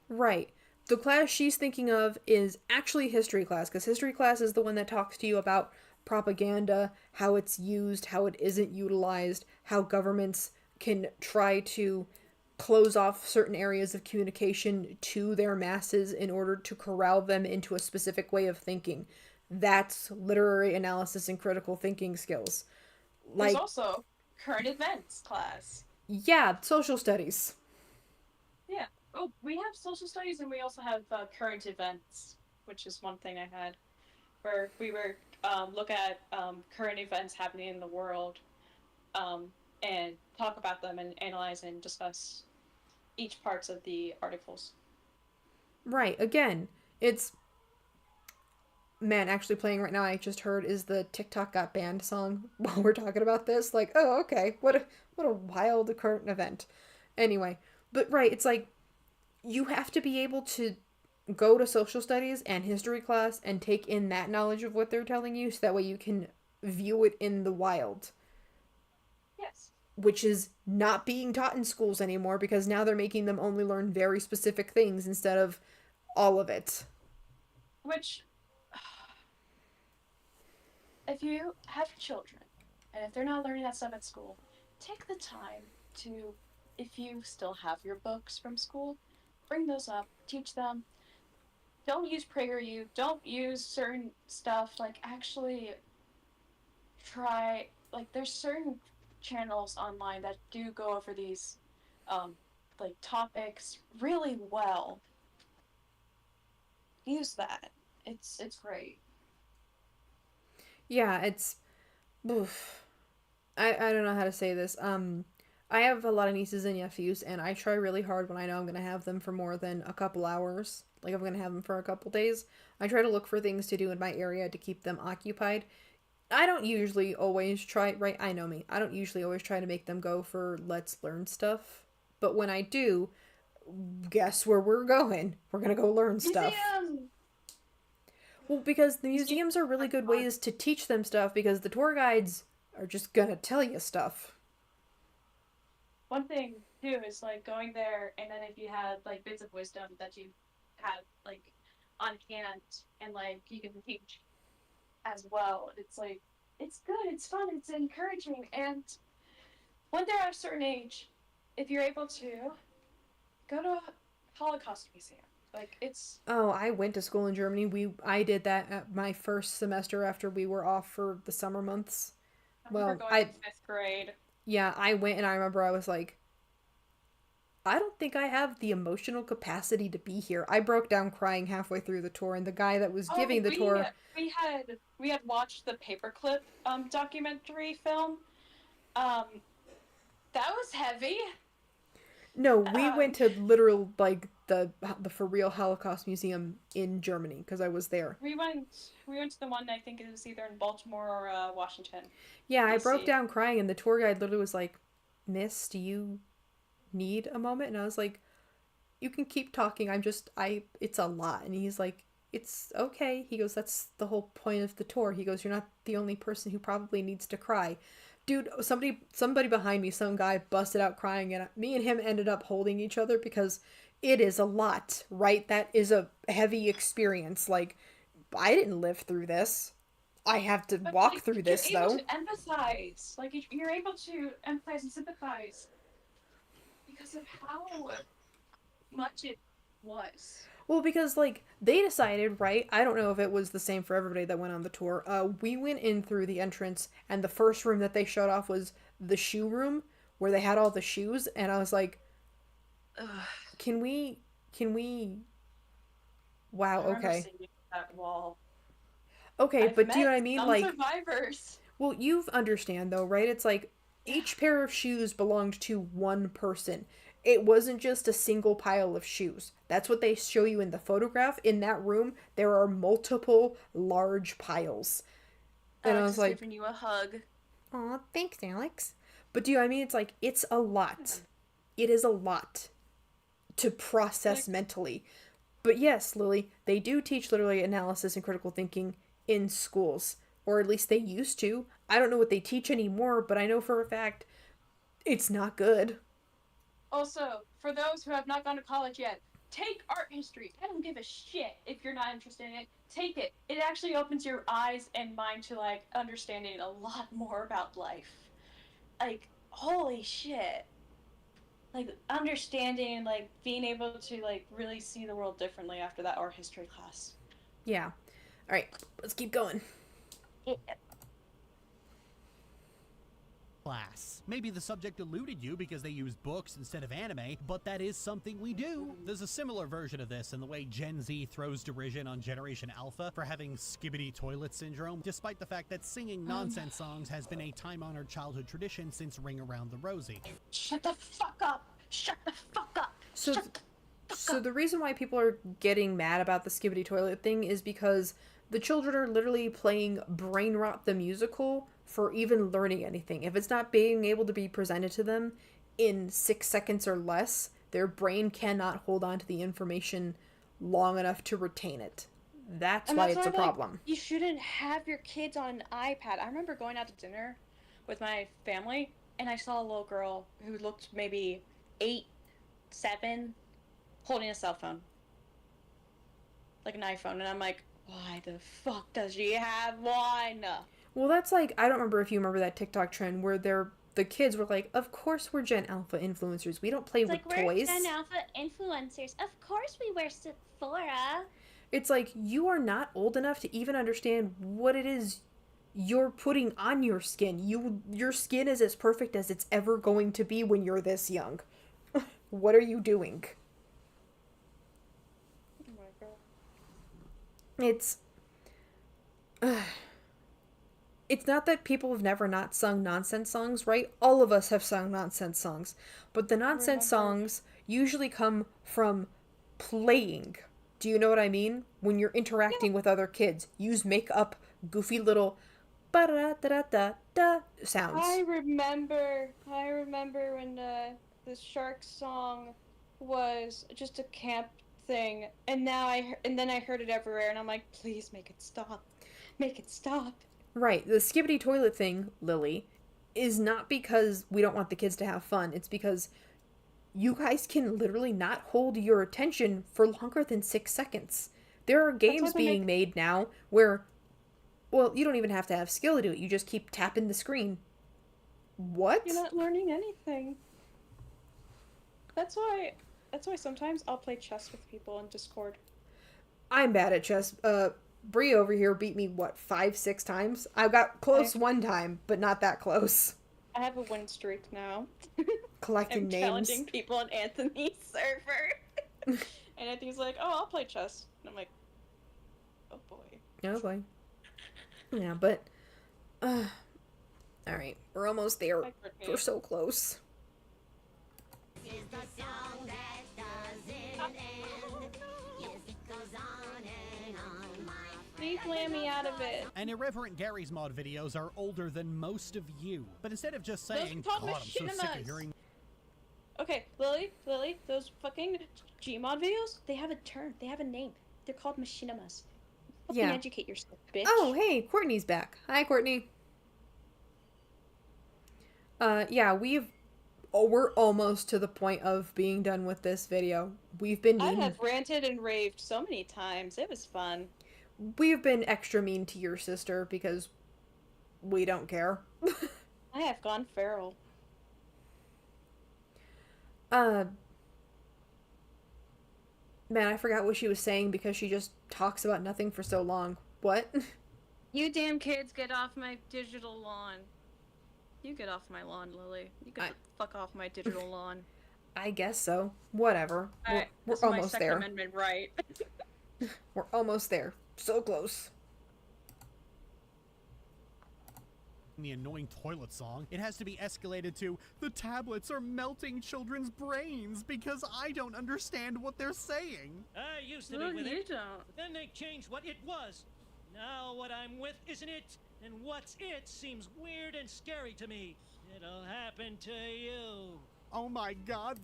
Right. The class she's thinking of is actually history class, because history class is the one that talks to you about propaganda, how it's used, how it isn't utilized, how governments can try to close off certain areas of communication to their masses in order to corral them into a specific way of thinking. That's literary analysis and critical thinking skills. Like, there's also current events class. Yeah, social studies. Yeah. Oh, we have social studies and we also have current events, which is one thing I had, where we were look at current events happening in the world, and talk about them and analyze and discuss each parts of the articles. Right. Again, it's... Man, actually playing right now, I just heard, is the TikTok Got Banned song while we're talking about this. Like, oh, okay. What a wild current event. Anyway, but right, it's like, you have to be able to go to social studies and history class and take in that knowledge of what they're telling you, so that way you can view it in the wild. Yes. Which is not being taught in schools anymore, because now they're making them only learn very specific things instead of all of it. Which, if you have children, and if they're not learning that stuff at school, take the time to, if you still have your books from school, bring those up, teach them. Don't use PragerU, don't use certain stuff, like, actually try, like, there's certain channels online that do go over these, like, topics really well. Use that. It's great. Yeah, it's... Oof. I don't know how to say this. I have a lot of nieces and nephews, and I try really hard when I know I'm going to have them for more than a couple hours. Like, if I'm going to have them for a couple days, I try to look for things to do in my area to keep them occupied. I don't usually always try... Right, I know me. I don't usually always try to make them go for let's learn stuff. But when I do, guess where we're going? We're going to go learn stuff. Museum! Well, because the museums are really good ways to teach them stuff, because the tour guides are just gonna tell you stuff. One thing, too, is, like, going there, and then if you had, like, bits of wisdom that you had, like, on hand, and, like, you can teach as well. It's, like, it's good, it's fun, it's encouraging, and when they're at a certain age, if you're able to, go to a Holocaust museum. Like, it's... Oh, I went to school in Germany. I did that at my first semester after we were off for the summer months. I remember going in 5th grade. Yeah, I went, and I remember I was like, I don't think I have the emotional capacity to be here. I broke down crying halfway through the tour, and the guy that was giving the tour... We had watched the Paperclip documentary film. That was heavy. No, we went to literal, like, the for real Holocaust Museum in Germany, because I was there. We went to the one, I think it was either in Baltimore or Washington. Yeah, I broke down crying, and the tour guide literally was like, "Miss, do you need a moment?" And I was like, "You can keep talking, it's a lot." And he's like, "It's okay." He goes, "That's the whole point of the tour." He goes, "You're not the only person who probably needs to cry." Dude, somebody behind me, some guy busted out crying, and me and him ended up holding each other because it is a lot, right? That is a heavy experience. Like, I didn't live through this. I have to walk through this, though. You're able to empathize. Like, you're able to empathize and sympathize because of how much it was. Well, because, like, they decided, right? I don't know if it was the same for everybody that went on the tour. We went in through the entrance, and the first room that they showed off was the shoe room, where they had all the shoes, and I was like, ugh, can we... Wow, okay. That wall. Okay, but do you know what I mean? Like, survivors. Well, you understand, though, right? It's like, each pair of shoes belonged to one person. It wasn't just a single pile of shoes. That's what they show you in the photograph. In that room, there are multiple large piles. And I was like, giving you a hug. Aw, thanks, Alex. But do you know what I mean? It's like, it's a lot. It is a lot to process mentally. But yes, Lily, they do teach literary analysis and critical thinking in schools. Or at least they used to. I don't know what they teach anymore, but I know for a fact it's not good. Also, for those who have not gone to college yet, take art history. I don't give a shit if you're not interested in it. Take it. It actually opens your eyes and mind to, like, understanding a lot more about life. Like, holy shit. Like, understanding, like, being able to, like, really see the world differently after that art history class. Yeah. Alright, let's keep going. Yeah. Class. Maybe the subject eluded you because they use books instead of anime, but that is something we do. There's a similar version of this in the way Gen Z throws derision on Generation Alpha for having skibbity toilet syndrome, despite the fact that singing nonsense songs has been a time-honored childhood tradition since Ring Around the Rosie. Shut the fuck up! Shut the fuck up! So the reason why people are getting mad about the skibbity toilet thing is because the children are literally playing Brain Rot the Musical for even learning anything. If it's not being able to be presented to them in 6 seconds or less, their brain cannot hold on to the information long enough to retain it. That's why it's a problem. Like, you shouldn't have your kids on an iPad. I remember going out to dinner with my family, and I saw a little girl who looked maybe 8, 7, holding a cell phone. Like an iPhone, and I'm like, why the fuck does she have one? Well, that's like, I don't remember if you remember that TikTok trend where the kids were like, of course we're Gen Alpha influencers. We don't play with toys. We're Gen Alpha influencers. Of course we wear Sephora. It's like, you are not old enough to even understand what it is you're putting on your skin. Your skin is as perfect as it's ever going to be when you're this young. What are you doing? Oh my god. It's not that people have never not sung nonsense songs, right? All of us have sung nonsense songs. But the nonsense songs usually come from playing. Do you know what I mean? When you're interacting with other kids. Use make up goofy little ba-da-da-da-da sounds. I remember when the shark song was just a camp thing, and then I heard it everywhere, and I'm like, please make it stop. Make it stop. Right. The skibbity toilet thing, Lily, is not because we don't want the kids to have fun. It's because you guys can literally not hold your attention for longer than 6 seconds. There are games being made now where, well, you don't even have to have skill to do it. You just keep tapping the screen. What? You're not learning anything. That's why sometimes I'll play chess with people in Discord. I'm bad at chess. Bree over here beat me, 5, 6 times? I got close one time, but not that close. I have a win streak now. Collecting names. I'm challenging people on Anthony's server. And Anthony's like, oh, I'll play chess. And I'm like, oh boy. Oh boy. Yeah, but... Alright, we're almost there. We're so close. is the song that doesn't end. Yes, it goes on and on, my Please land me out of it. And Irreverent Gary's mod videos are older than most of you. But instead of just saying, God, I'm so sick of hearing... Okay, Lily, those fucking Gmod videos, they have a term, they have a name. They're called machinimas. Fucking educate yourself, bitch. Oh, hey, Courtney's back. Hi, Courtney. Yeah, we're almost to the point of being done with this video. We've been mean. I have ranted and raved so many times. It was fun. We've been extra mean to your sister because we don't care. I have gone feral. Man, I forgot what she was saying because she just talks about nothing for so long. What? You damn kids, get off my digital lawn. You get off my lawn, Lily. You get the fuck off my digital lawn. I guess so. Whatever. We're almost my Second there. Amendment right. We're almost there. So close. The annoying toilet song, it has to be escalated to, the tablets are melting children's brains because I don't understand what they're saying. I used to be with it. Then they changed what it was. Now what I'm with isn't it, and what's it seems weird and scary to me. It'll happen to you. Oh my god,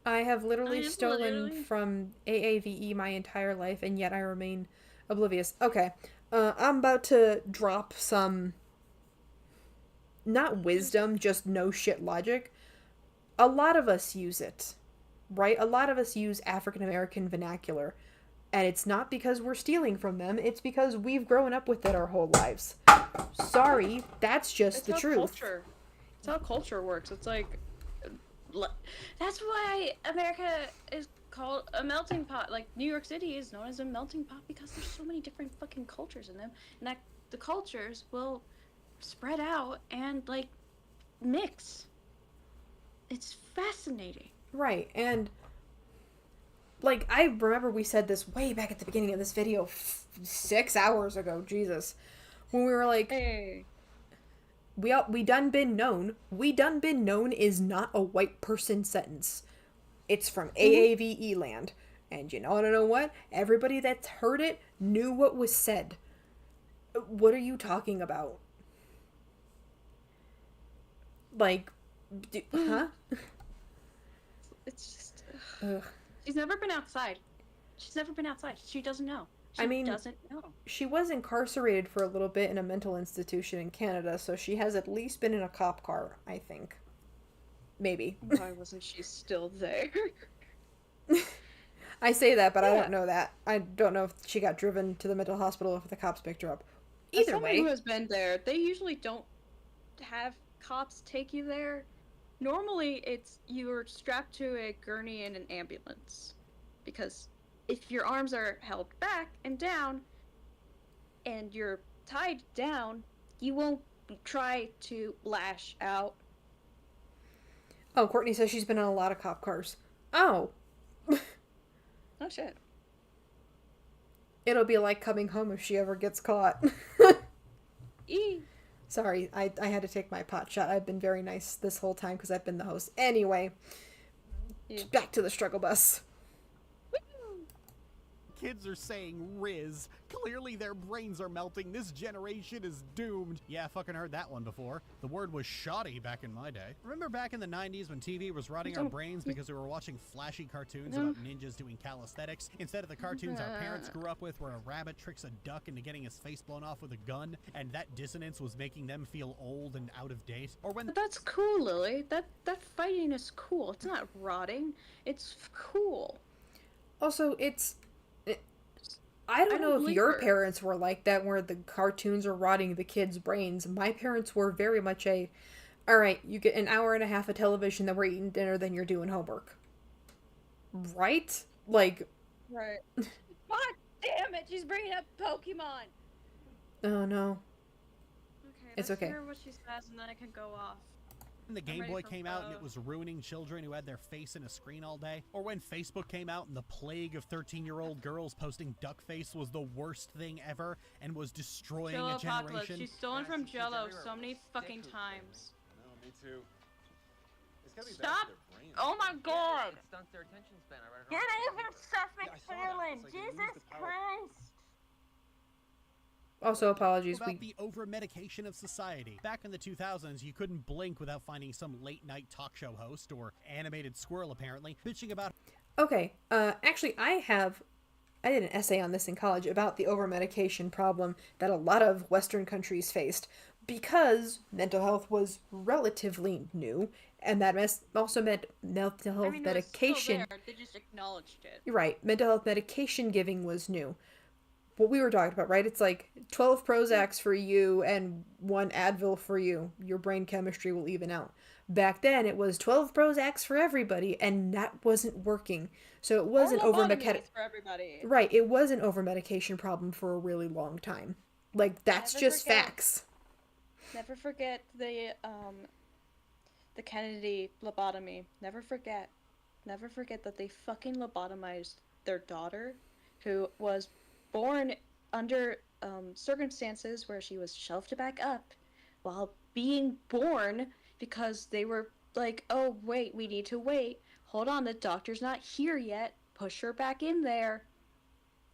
I have literally stolen from AAVE my entire life, and yet I remain oblivious. Okay, I'm about to drop some... not wisdom, just no shit logic. A lot of us use it, right? A lot of us use African American vernacular. And it's not because we're stealing from them, it's because we've grown up with it our whole lives. Sorry, that's just the truth. Culture. It's how culture works. It's like... That's why America is called a melting pot. Like, New York City is known as a melting pot because there's so many different fucking cultures in them. And that the cultures will... spread out and like mix. It's fascinating. Right, and like I remember we said this way back at the beginning of this video 6 hours ago, Jesus, when we were like, hey, we done been known. We done been known is not a white person sentence. It's from AAVE land, and you know what? Everybody that's heard it knew what was said. What are you talking about? Like, huh? It's just... She's never been outside. She's never been outside. She doesn't know. She doesn't know. She was incarcerated for a little bit in a mental institution in Canada, so she has at least been in a cop car, I think. Maybe. Why wasn't she still there? I say that, but I don't know that. I don't know if she got driven to the mental hospital or if the cops picked her up. Either way. Who has been there, they usually don't have cops take you there. Normally, it's you're strapped to a gurney in an ambulance. Because if your arms are held back and down, and you're tied down, you won't try to lash out. Oh, Courtney says she's been in a lot of cop cars. Oh. Oh, shit. It'll be like coming home if she ever gets caught. Sorry, I had to take my pot shot. I've been very nice this whole time because I've been the host. Anyway, back to the struggle bus. Kids are saying Riz. Clearly their brains are melting. This generation is doomed. Yeah, I fucking heard that one before. The word was shoddy back in my day. Remember back in the 90s when TV was rotting our brains because we were watching flashy cartoons about ninjas doing calisthenics instead of the cartoons our parents grew up with where a rabbit tricks a duck into getting his face blown off with a gun, and that dissonance was making them feel old and out of date? Or when... But that's cool, Lily. That fighting is cool. It's not rotting. It's cool. Also, I don't know if your parents were like that where the cartoons are rotting the kids' brains. My parents were very much alright, you get an hour and a half of television, then we're eating dinner, then you're doing homework. Right? Like... Right. God damn it, she's bringing up Pokemon! Oh no. Okay, it's let's okay. hear what she says and then I can go off. When the Game Boy came out and it was ruining children who had their face in a screen all day, or when Facebook came out and the plague of 13-year-old girls posting duckface was the worst thing ever and was destroying a generation. Apocalypse. She's stolen from Jello so many fucking times. No, me too. Stop! Oh my god! It stunts their attention span. I read it Get on over Seth MacFarlane! Jesus Christ! Also, apologies. About the over-medication of society. Back in the 2000s, you couldn't blink without finding some late-night talk show host, or animated squirrel apparently, bitching about... Okay, actually, I did an essay on this in college about the over-medication problem that a lot of Western countries faced, because mental health was relatively new, and that also meant mental health medication... It was still there. They just acknowledged it. You're right, mental health medication giving was new. What we were talking about, right? It's like 12 Prozacs for you and 1 Advil for you. Your brain chemistry will even out. Back then, it was 12 Prozacs for everybody, and that wasn't working. So it was an over-medication... for everybody. Right, it was an over-medication problem for a really long time. Like, that's just facts. Never forget the Kennedy lobotomy. Never forget that they fucking lobotomized their daughter, who was born under circumstances where she was shelved back up while being born, because they were like, oh wait, we need to wait, hold on, the doctor's not here yet, push her back in there.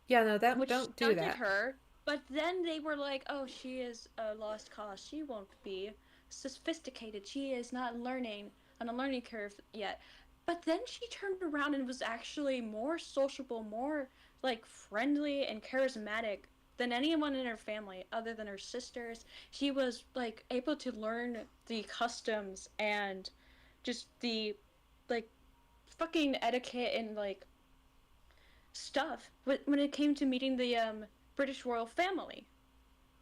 Yeah, no, don't do that. Her, but then they were like, oh, she is a lost cause, she won't be sophisticated, she is not learning on a learning curve yet. But then she turned around and was actually more sociable, more like friendly and charismatic than anyone in her family other than her sisters. She was like able to learn the customs and just the like fucking etiquette and like stuff when it came to meeting the British royal family.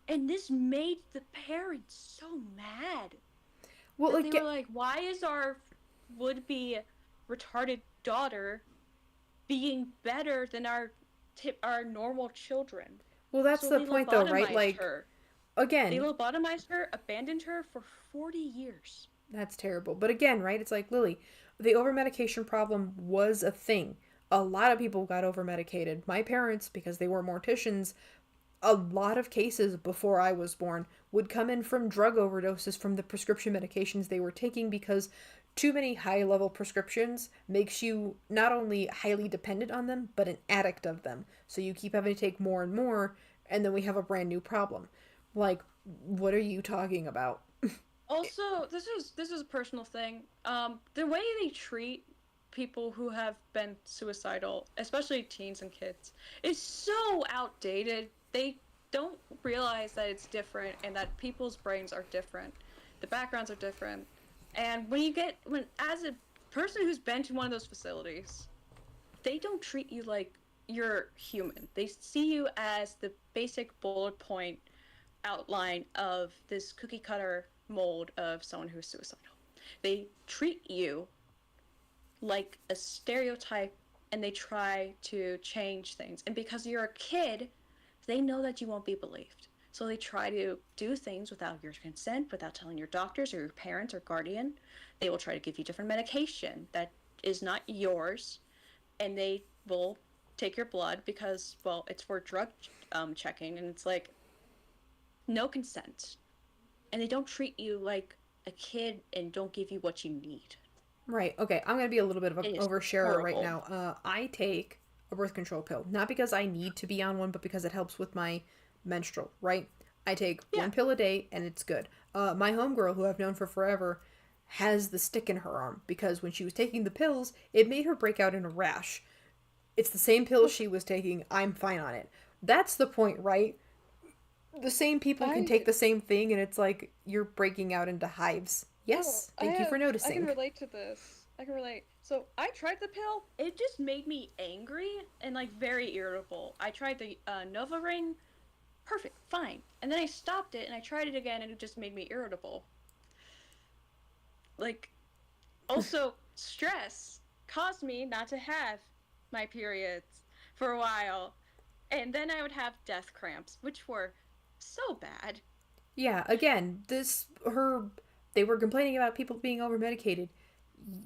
And this made the parents so mad. Well, like, they were like, why is our would-be retarded daughter being better than our normal children? Well, that's the point, though, right? Like, again, they lobotomized her, abandoned her for 40 years. That's terrible. But again, right? It's like, Lily, the over-medication problem was a thing. A lot of people got over-medicated. My parents, because they were morticians, a lot of cases before I was born would come in from drug overdoses from the prescription medications they were taking, because too many high-level prescriptions makes you not only highly dependent on them, but an addict of them. So you keep having to take more and more, and then we have a brand new problem. Like, what are you talking about? Also, this is a personal thing. The way they treat people who have been suicidal, especially teens and kids, is so outdated. They don't realize that it's different and that people's brains are different. The backgrounds are different. And as a person who's been to one of those facilities, they don't treat you like you're human. They see you as the basic bullet point outline of this cookie cutter mold of someone who's suicidal. They treat you like a stereotype, and they try to change things. And because you're a kid, they know that you won't be believed. So they try to do things without your consent, without telling your doctors or your parents or guardian. They will try to give you different medication that is not yours, and they will take your blood because, well, it's for drug checking, and it's like, no consent. And they don't treat you like a kid and don't give you what you need. Right, okay, I'm going to be a little bit of an oversharer right now. I take a birth control pill, not because I need to be on one, but because it helps with my menstrual, right? I take one pill a day and it's good. My homegirl, who I've known for forever, has the stick in her arm because when she was taking the pills, it made her break out in a rash. It's the same pill she was taking. I'm fine on it. That's the point, right? The same people can take the same thing, and it's like you're breaking out into hives. Yes, thank you for noticing. I can relate to this. I can relate. So I tried the pill. It just made me angry and like very irritable. I tried the Nova Ring. Perfect, fine. And then I stopped it and I tried it again, and it just made me irritable. Like, also, stress caused me not to have my periods for a while. And then I would have death cramps, which were so bad. Yeah, again, they were complaining about people being over-medicated.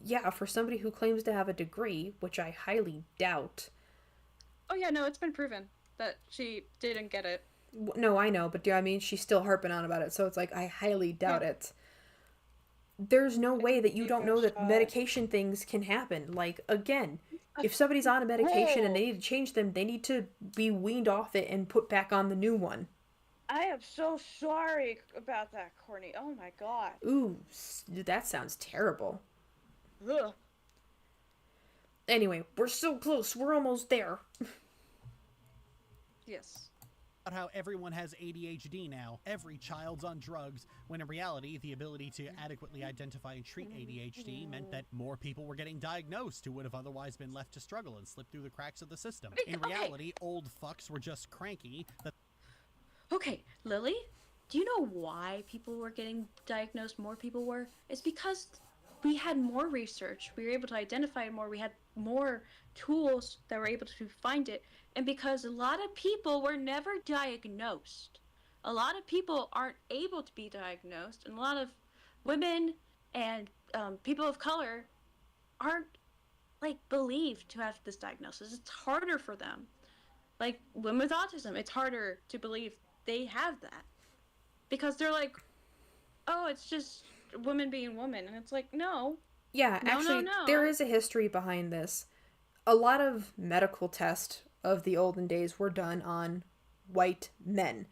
Yeah, for somebody who claims to have a degree, which I highly doubt. Oh yeah, no, it's been proven that she didn't get it. No, I know, but I mean, she's still harping on about it, so it's like, I highly doubt it. there's no way that you don't know that medication things can happen. Like, again, if somebody's on a medication and they need to change them, they need to be weaned off it and put back on the new one. I am so sorry about that, Courtney. Oh my god. Ooh, that sounds terrible. Ugh. Anyway, we're so close. We're almost there. Yes. About how everyone has ADHD now. Every child's on drugs, when in reality, the ability to adequately identify and treat ADHD meant that more people were getting diagnosed who would have otherwise been left to struggle and slip through the cracks of the system. In reality, old fucks were just cranky. Okay, Lily, do you know why people were getting diagnosed, more people were? It's because we had more research, we were able to identify more, we had more tools that were able to find it, and because a lot of people were never diagnosed. A lot of people aren't able to be diagnosed, and a lot of women and people of color aren't, like, believed to have this diagnosis. It's harder for them. Like, women with autism, it's harder to believe they have that. Because they're like, oh, it's just women being women. And it's like, no. Yeah, actually, there is a history behind this. A lot of medical tests of the olden days were done on white men.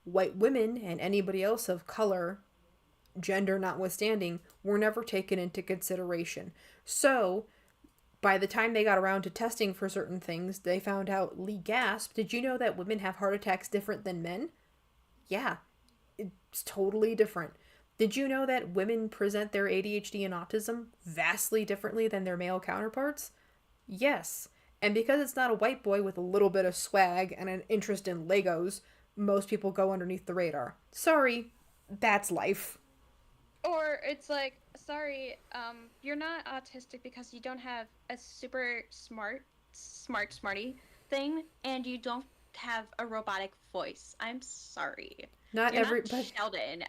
White women and anybody else of color, gender notwithstanding, were never taken into consideration. So, by the time they got around to testing for certain things, they found out, Lee gasped, did you know that women have heart attacks different than men? Yeah, it's totally different. Did you know that women present their ADHD and autism vastly differently than their male counterparts? Yes. And because it's not a white boy with a little bit of swag and an interest in Legos, most people go underneath the radar. Sorry, that's life. Or it's like, sorry, you're not autistic because you don't have a super smarty thing, and you don't have a robotic voice. I'm sorry. Not you're everybody. Not Sheldon.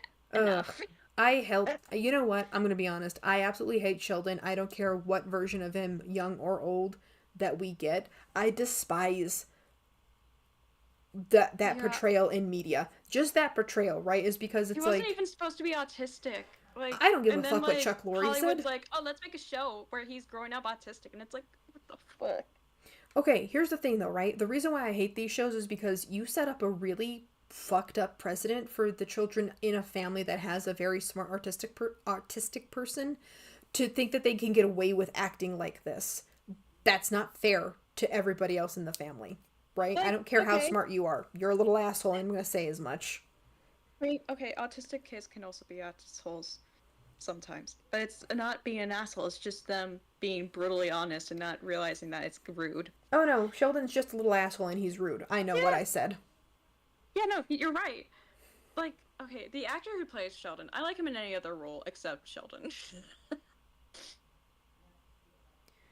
You know what? I'm going to be honest. I absolutely hate Sheldon. I don't care what version of him, young or old, that we get. I despise that portrayal in media. Just that portrayal, right? Is because it's like... He wasn't even supposed to be autistic. Like, I don't give a fuck what Chuck Lorre Hollywood's said. like, oh, let's make a show where he's growing up autistic. And it's like, what the fuck? Okay, here's the thing though, right? The reason why I hate these shows is because you set up a really fucked up precedent for the children in a family that has a very smart autistic person to think that they can get away with acting like this. That's not fair to everybody else in the family, right? I don't care how smart you are. You're a little asshole, I'm going to say as much. I mean, okay, autistic kids can also be assholes sometimes. But it's not being an asshole, it's just them being brutally honest and not realizing that it's rude. Oh no, Sheldon's just a little asshole and he's rude. I know what I said. Yeah, no, you're right. Like, okay, the actor who plays Sheldon, I like him in any other role except Sheldon.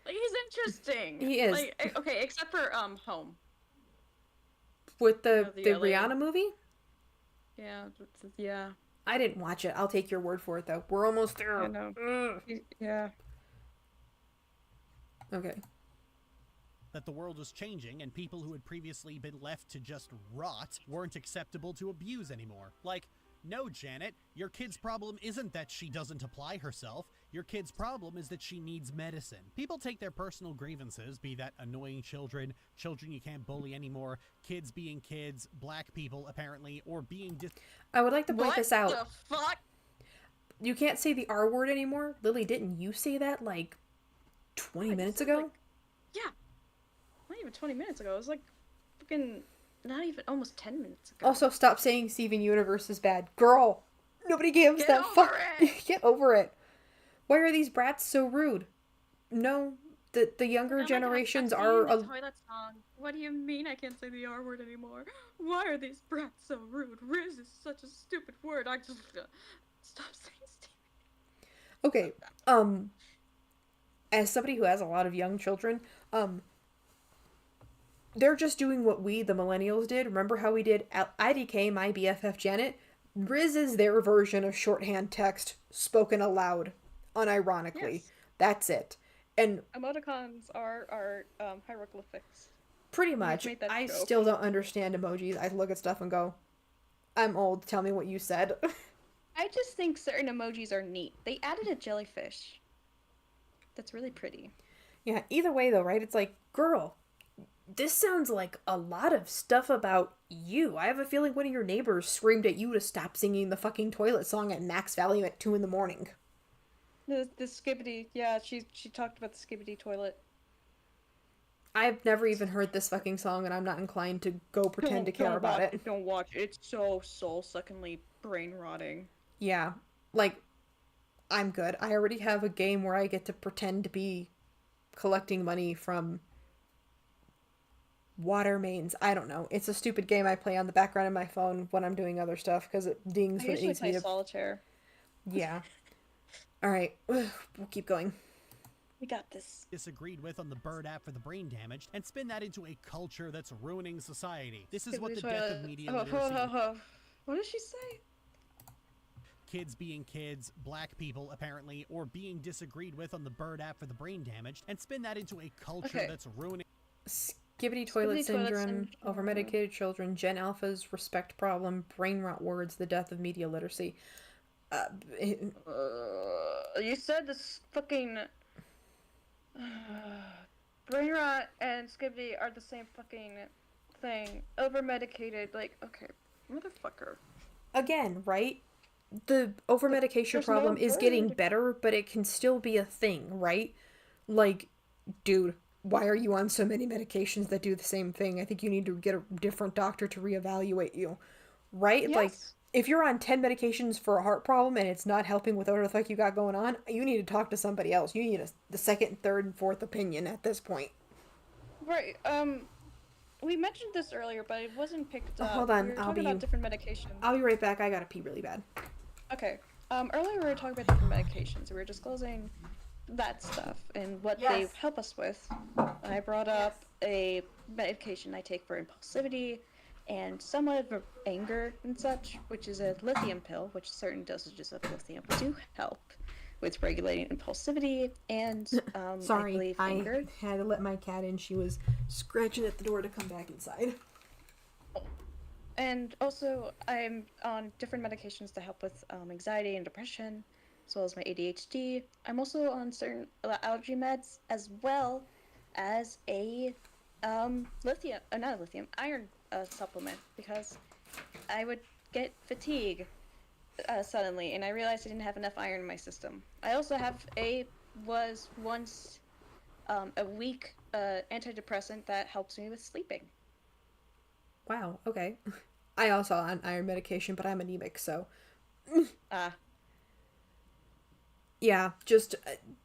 Like, he's interesting. He is. Like, okay, except for Home. With the Rihanna movie? Yeah. I didn't watch it. I'll take your word for it though. We're almost there. I know. Yeah. Okay. That the world was changing and people who had previously been left to just rot weren't acceptable to abuse anymore. Like, no, Janet, your kid's problem isn't that she doesn't apply herself. Your kid's problem is that she needs medicine. People take their personal grievances, be that annoying children, children you can't bully anymore, kids being kids, black people apparently, or being I would like to point this out. What the fuck? You can't say the R word anymore. Lily, didn't you say that like 20 minutes ago? Like, yeah. Not even 20 minutes ago. It was like fucking not even almost 10 minutes ago. Also, stop saying Steven Universe is bad. Girl, nobody gives that fuck. Get over it. Why are these brats so rude? No, the younger generations are... The toilet song. What do you mean I can't say the R word anymore? Why are these brats so rude? Riz is such a stupid word. I just... Stop saying Steven. Okay, as somebody who has a lot of young children, they're just doing what we, the millennials, did. Remember how we did IDK, my BFF Janet? Riz is their version of shorthand text spoken aloud, unironically. Yes. That's it. And emoticons are hieroglyphics. Pretty much. I still don't understand emojis. I look at stuff and go, I'm old, tell me what you said. I just think certain emojis are neat. They added a jellyfish. That's really pretty. Yeah, either way though, right? It's like, girl, this sounds like a lot of stuff about you. I have a feeling one of your neighbors screamed at you to stop singing the fucking toilet song at max volume at 2 a.m. The skibbity, yeah, she talked about the skibbity toilet. I've never even heard this fucking song, and I'm not inclined to go pretend to care about it. Don't watch it. It's so soul-suckingly brain-rotting. Yeah, like, I'm good. I already have a game where I get to pretend to be collecting money from water mains. I don't know. It's a stupid game I play on the background of my phone when I'm doing other stuff, because it dings when it needs me to... solitaire. Yeah. Alright, we'll keep going. We got this. Disagreed with on the bird app for the brain damaged, and spin that into a culture that's ruining society. This is what the death of media literacy... What did she say? Kids being kids, black people, apparently, or being disagreed with on the bird app for the brain damaged, and spin that into a culture that's ruining... Skibbity toilet syndrome, over-medicated children, Gen Alpha's respect problem, brain rot words, the death of media literacy. You said this fucking... brain rot and skibbity are the same fucking thing. Over-medicated, like, okay, motherfucker. Again, right? The over-medication problem is getting better, but it can still be a thing, right? Like, dude, why are you on so many medications that do the same thing? I think you need to get a different doctor to reevaluate you, right? Yes. Like, if you're on 10 medications for a heart problem and it's not helping with whatever the fuck you got going on, you need to talk to somebody else. You need the second, third, and fourth opinion at this point. Right, we mentioned this earlier, but it wasn't picked up. Hold on, we were talking about different medications. I'll be right back. I gotta pee really bad. Okay. Earlier we were talking about different medications. We were disclosing that stuff and what they help us with. I brought up a medication I take for impulsivity and somewhat of anger and such, which is a lithium pill, which certain dosages of lithium do help with regulating impulsivity and Sorry, I believe anger. I had to let my cat in. She was scratching at the door to come back inside. And also, I'm on different medications to help with anxiety and depression, as well as my ADHD. I'm also on certain allergy meds, as well as a iron supplement, because I would get fatigue suddenly, and I realized I didn't have enough iron in my system. I also have was once a weak antidepressant that helps me with sleeping. Wow, okay. I also on iron medication, but I'm anemic, so... Yeah, just...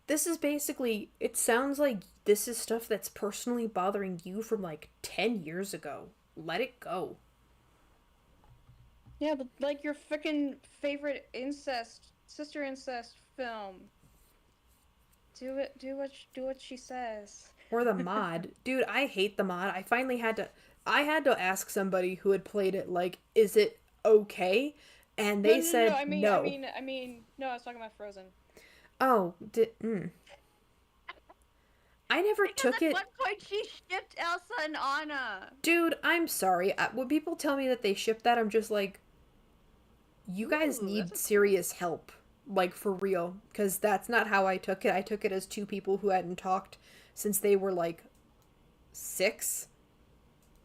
this is basically... It sounds like this is stuff that's personally bothering you from, like, 10 years ago. Let it go. Yeah, but, like, your frickin' favorite sister incest film. Do what she says. Or the mod. Dude, I hate the mod. I finally had to... I had to ask somebody who had played it, like, is it okay? And they said no. I mean, no, I was talking about Frozen. Oh, I never took it. At one point she shipped Elsa and Anna. Dude, I'm sorry. When people tell me that they ship that, I'm just like, you guys need serious help. Like, for real. Because that's not how I took it. I took it as two people who hadn't talked since they were, like, 6.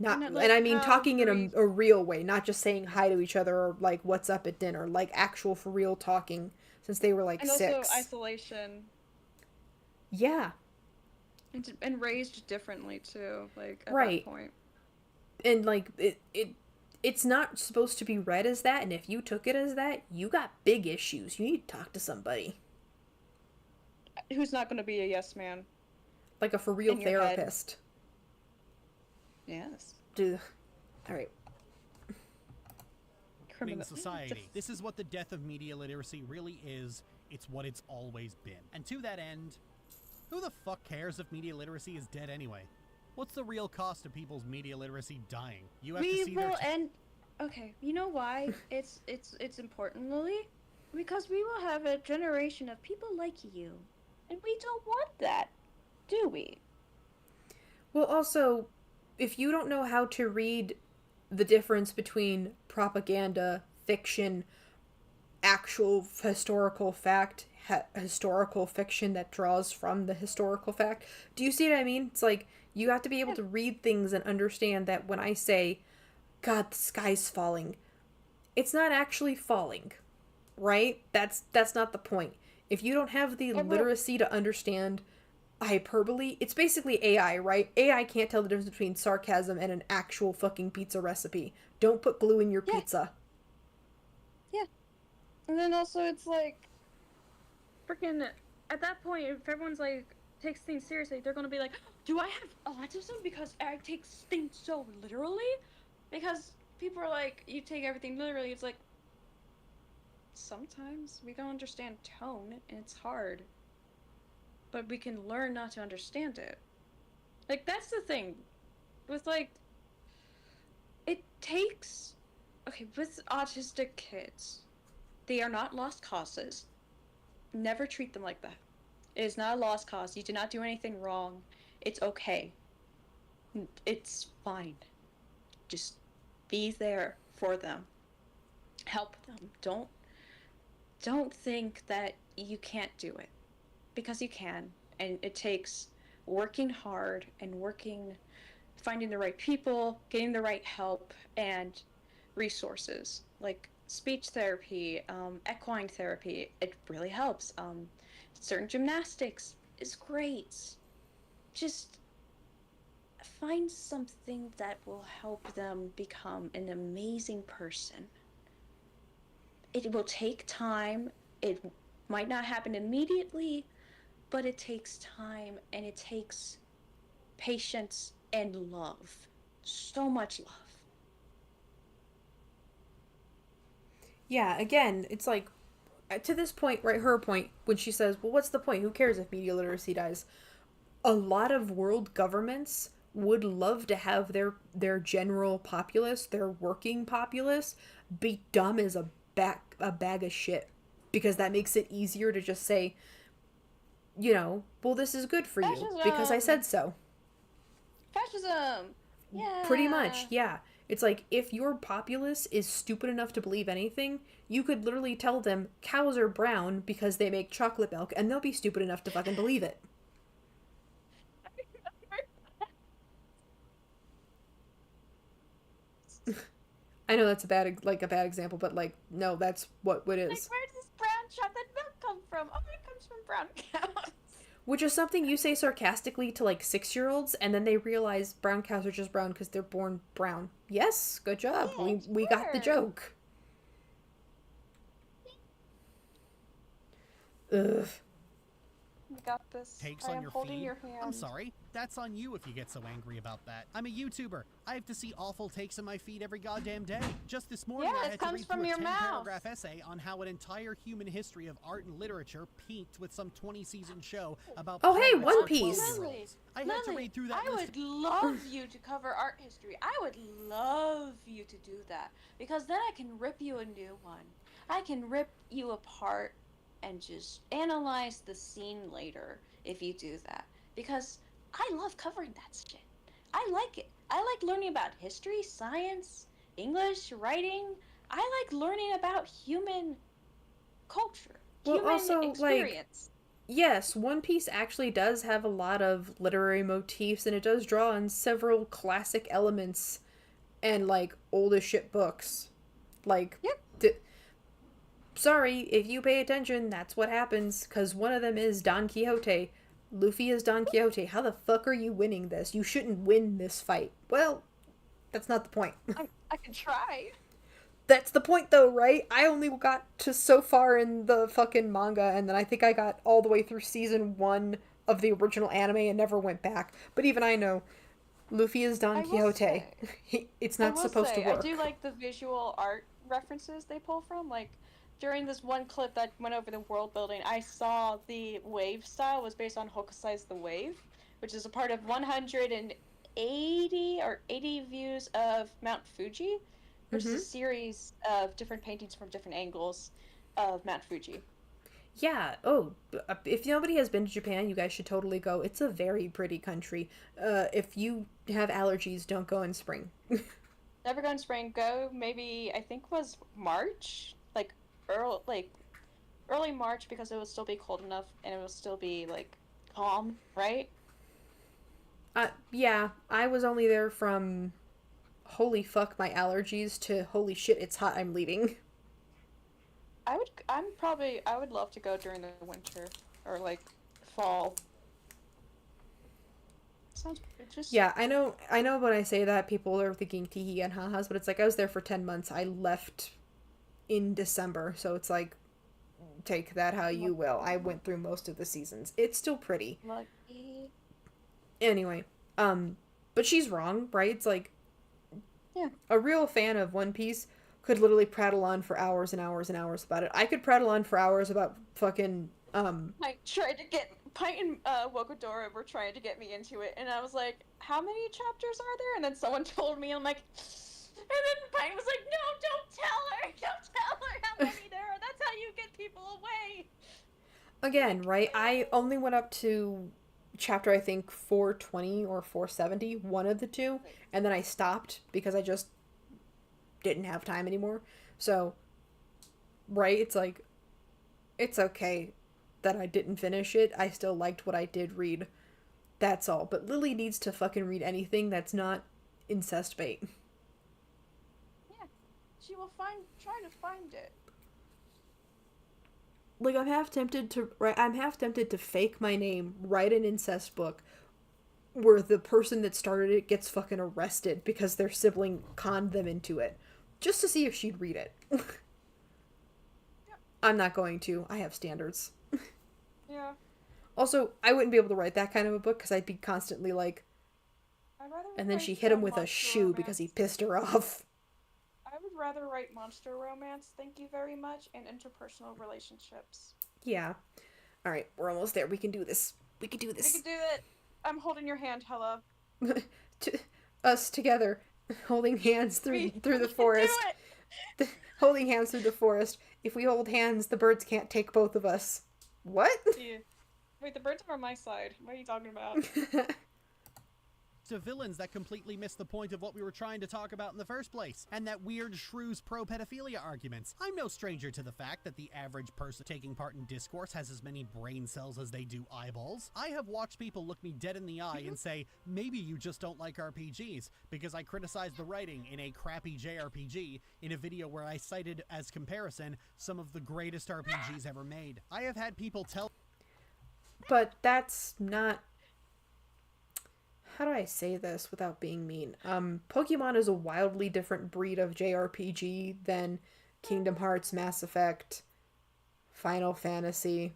And I mean talking in a real way, not just saying hi to each other or, like, what's up at dinner. Like, actual for real talking since they were, like, 6. And also isolation. Yeah. And raised differently, too, like, at that point. And, like, it's not supposed to be read as that, and if you took it as that, you got big issues. You need to talk to somebody. Who's not going to be a yes man. Like a for real therapist. Yes. Dude. Alright. In society. This is what the death of media literacy really is. It's what it's always been. And to that end, who the fuck cares if media literacy is dead anyway? What's the real cost of people's media literacy dying? You have to see their... Okay, you know why it's important, Lily? Because we will have a generation of people like you. And we don't want that, do we? Well, also, if you don't know how to read the difference between propaganda, fiction, actual historical fact, historical fiction that draws from the historical fact. Do you see what I mean? It's like, you have to be able to read things and understand that when I say, God, the sky's falling, it's not actually falling, right? That's not the point. If you don't have the literacy to understand hyperbole, it's basically AI, right? AI can't tell the difference between sarcasm and an actual fucking pizza recipe. Don't put glue in your pizza. Yeah. And then also it's like, freaking, at that point, if everyone's like, takes things seriously, they're gonna be like, do I have autism because I take things so literally? Because people are like, you take everything literally. It's like, sometimes we don't understand tone, and it's hard. But we can learn not to understand it. Like, that's the thing. With, like, it takes... Okay, with autistic kids, they are not lost causes. Never treat them like that. It is not a lost cause. You did not do anything wrong. It's okay. It's fine. Just be there for them. Help them. Don't think that you can't do it. Because you can. And it takes working hard and finding the right people, getting the right help, and resources. Like speech therapy, equine therapy, it really helps. Certain gymnastics is great. Just find something that will help them become an amazing person. It will take time. It might not happen immediately, but it takes time, and it takes patience and love. So much love. Yeah, again, it's like, to this point, right, her point, when she says, well, what's the point? Who cares if media literacy dies? A lot of world governments would love to have their general populace, their working populace, be dumb as a bag of shit. Because that makes it easier to just say, you know, well, this is good for you, because I said so. Fascism! Yeah. Pretty much, yeah. It's like, if your populace is stupid enough to believe anything, you could literally tell them cows are brown because they make chocolate milk, and they'll be stupid enough to fucking believe it. I know that's a bad example, but like, no, that's what it is. Like, where's this brown chocolate milk come from? Oh, it comes from brown cows. Which is something you say sarcastically to like 6-year-olds, and then they realize brown cows are just brown because they're born brown. Yes, good job. Yeah, we got the joke. Ugh. You got this. Takes I on am your holding feed? your hand. I'm sorry. That's on you if you get so angry about that. I'm a YouTuber. I have to see awful takes in my feed every goddamn day. Just this morning, I had to read through a 10-paragraph essay on how an entire human history of art and literature peaked with some 20-season show about... Oh, hey, One Piece! I had to read through that I would love you to cover art history. I would love you to do that. Because then I can rip you a new one. I can rip you apart and just analyze the scene later if you do that. Because I love covering that shit. I like it. I like learning about history, science, English, writing. I like learning about human culture, human experience. Like, yes, One Piece actually does have a lot of literary motifs, and it does draw on several classic elements and, like, old as shit books. Like, sorry, if you pay attention, that's what happens, because one of them is Don Quixote. Luffy is Don Quixote. How the fuck are you winning this? You shouldn't win this fight. Well, that's not the point. I can try. That's the point, though, right? I only got to so far in the fucking manga, and then I think I got all the way through season 1 of the original anime and never went back. But even I know, Luffy is Don Quixote. It's not supposed to work. I do like the visual art references they pull from, like... During this one clip that went over the world building, I saw the wave style was based on Hokusai's The Wave, which is a part of 180 views of Mount Fuji, which is a series of different paintings from different angles of Mount Fuji. Yeah, if nobody has been to Japan, you guys should totally go. It's a very pretty country. If you have allergies, don't go in spring. Never go in spring. Go maybe, I think was March? Like, early March because it would still be cold enough and it would still be like calm, right? Yeah, I was only there from holy fuck my allergies to holy shit it's hot, I'm leaving. I would love to go during the winter or like fall. Sounds just... Yeah, I know when I say that people are thinking teehee and ha-has, but it's like I was there for 10 months. I left in December, so it's like take that how you will. I went through most of the seasons. It's still pretty. Lucky. Anyway, but she's wrong, right? It's like, yeah, a real fan of One Piece could literally prattle on for hours and hours and hours about it. I could prattle on for hours about fucking, I tried to get Pint and Wokodora were trying to get me into it, and I was like, how many chapters are there? And then someone told me, and I'm like, and then Pint was like, no, don't tell her how many there are. That's how you get people away. Again, right? I only went up to chapter, I think, 420 or 470, one of the two, and then I stopped because I just didn't have time anymore. So, right? It's like, it's okay that I didn't finish it. I still liked what I did read. That's all. But Lily needs to fucking read anything that's not incest bait. Yeah, she will try to find it. Like, I'm half tempted to fake my name, write an incest book where the person that started it gets fucking arrested because their sibling conned them into it, just to see if she'd read it. Yeah. I'm not going to. I have standards. Yeah. Also, I wouldn't be able to write that kind of a book because I'd be constantly like, and then she hit him with a shoe because he pissed her off. I would rather write monster romance, thank you very much, and interpersonal relationships. Yeah. Alright, we're almost there. We can do this. We can do this. We can do it. I'm holding your hand, Hella. Us together, holding hands through the forest. Holding hands through the forest. If we hold hands, the birds can't take both of us. What? Yeah. Wait, the birds are on my side. What are you talking about? To villains that completely miss the point of what we were trying to talk about in the first place, and that weird shrews pro-pedophilia arguments. I'm no stranger to the fact that the average person taking part in discourse has as many brain cells as they do eyeballs. I have watched people look me dead in the eye and say, maybe you just don't like RPGs, because I criticized the writing in a crappy JRPG in a video where I cited as comparison some of the greatest RPGs ever made. I have had people tell... But that's not... How do I say this without being mean? Pokemon is a wildly different breed of JRPG than Kingdom Hearts, Mass Effect, Final Fantasy.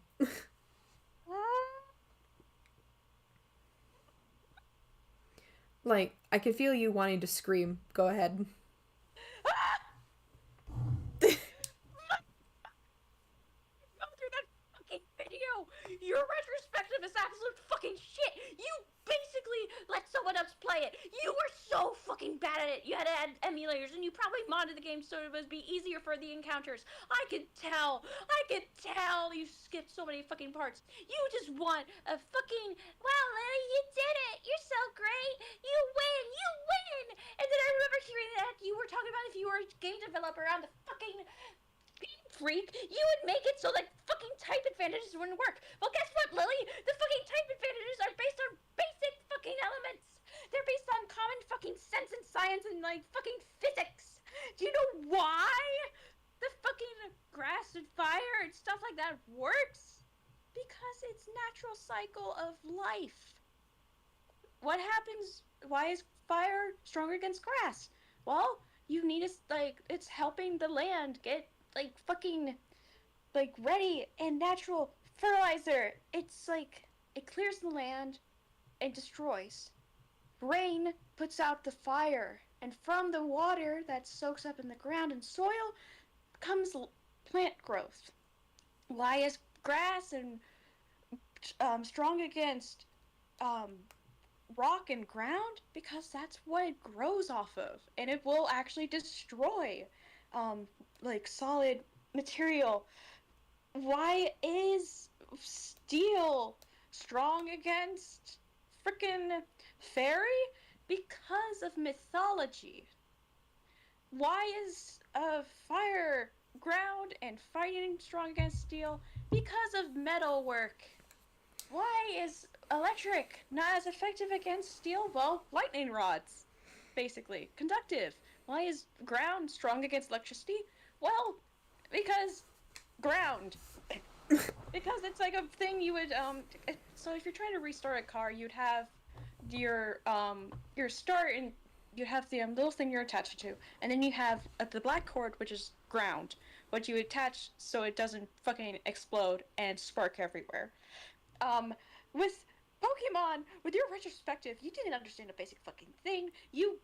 Like, I can feel you wanting to scream. Go ahead. Go through that fucking video! Your retrospective is absolute fucking shit! You basically let someone else play it. You were so fucking bad at it. You had to add emulators, and you probably modded the game so it would be easier for the encounters. I could tell you skipped so many fucking parts. You just want a fucking, wow, Lily, you did it. You're so great. You win. And then I remember hearing that you were talking about if you were a game developer on the fucking Game Freak, you would make it so like fucking type advantages wouldn't work. Well, guess what, Lily? The fucking type advantages are based on basic fucking elements. They're based on common fucking sense and science and like fucking physics. Do you know why the fucking grass and fire and stuff like that works? Because it's natural cycle of life. What happens? Why is fire stronger against grass? Well, you need it's helping the land get like fucking like ready and natural fertilizer. It's like it clears the land and destroys. Rain puts out the fire, and from the water that soaks up in the ground and soil comes plant growth. Why is grass and strong against rock and ground? Because that's what it grows off of, and it will actually destroy like solid material. Why is steel strong against frickin' fairy? Because of mythology. Why is fire ground and fighting strong against steel? Because of metalwork. Why is electric not as effective against steel? Well, lightning rods, basically. Conductive. Why is ground strong against electricity? Well, because ground. Because it's like a thing you would, so if you're trying to restart a car, you'd have your start and you have the little thing you're attached to, and then you have the black cord, which is ground, which you attach so it doesn't fucking explode and spark everywhere. With Pokemon, with your retrospective, you didn't understand a basic fucking thing. You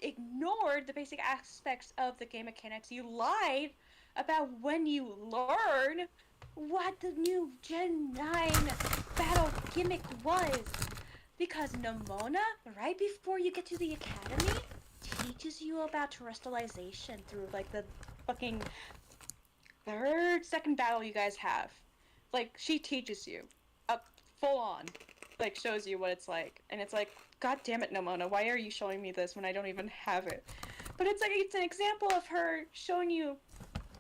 ignored the basic aspects of the game mechanics. You lied about when you learn what the new Gen 9 battle gimmick was. Because Nemona, right before you get to the academy, teaches you about terrestrialization through, like, the fucking second battle you guys have. Like, she teaches you. Up full on. Like, shows you what it's like. And it's like, God damn it, Nemona, why are you showing me this when I don't even have it? But it's like, it's an example of her showing you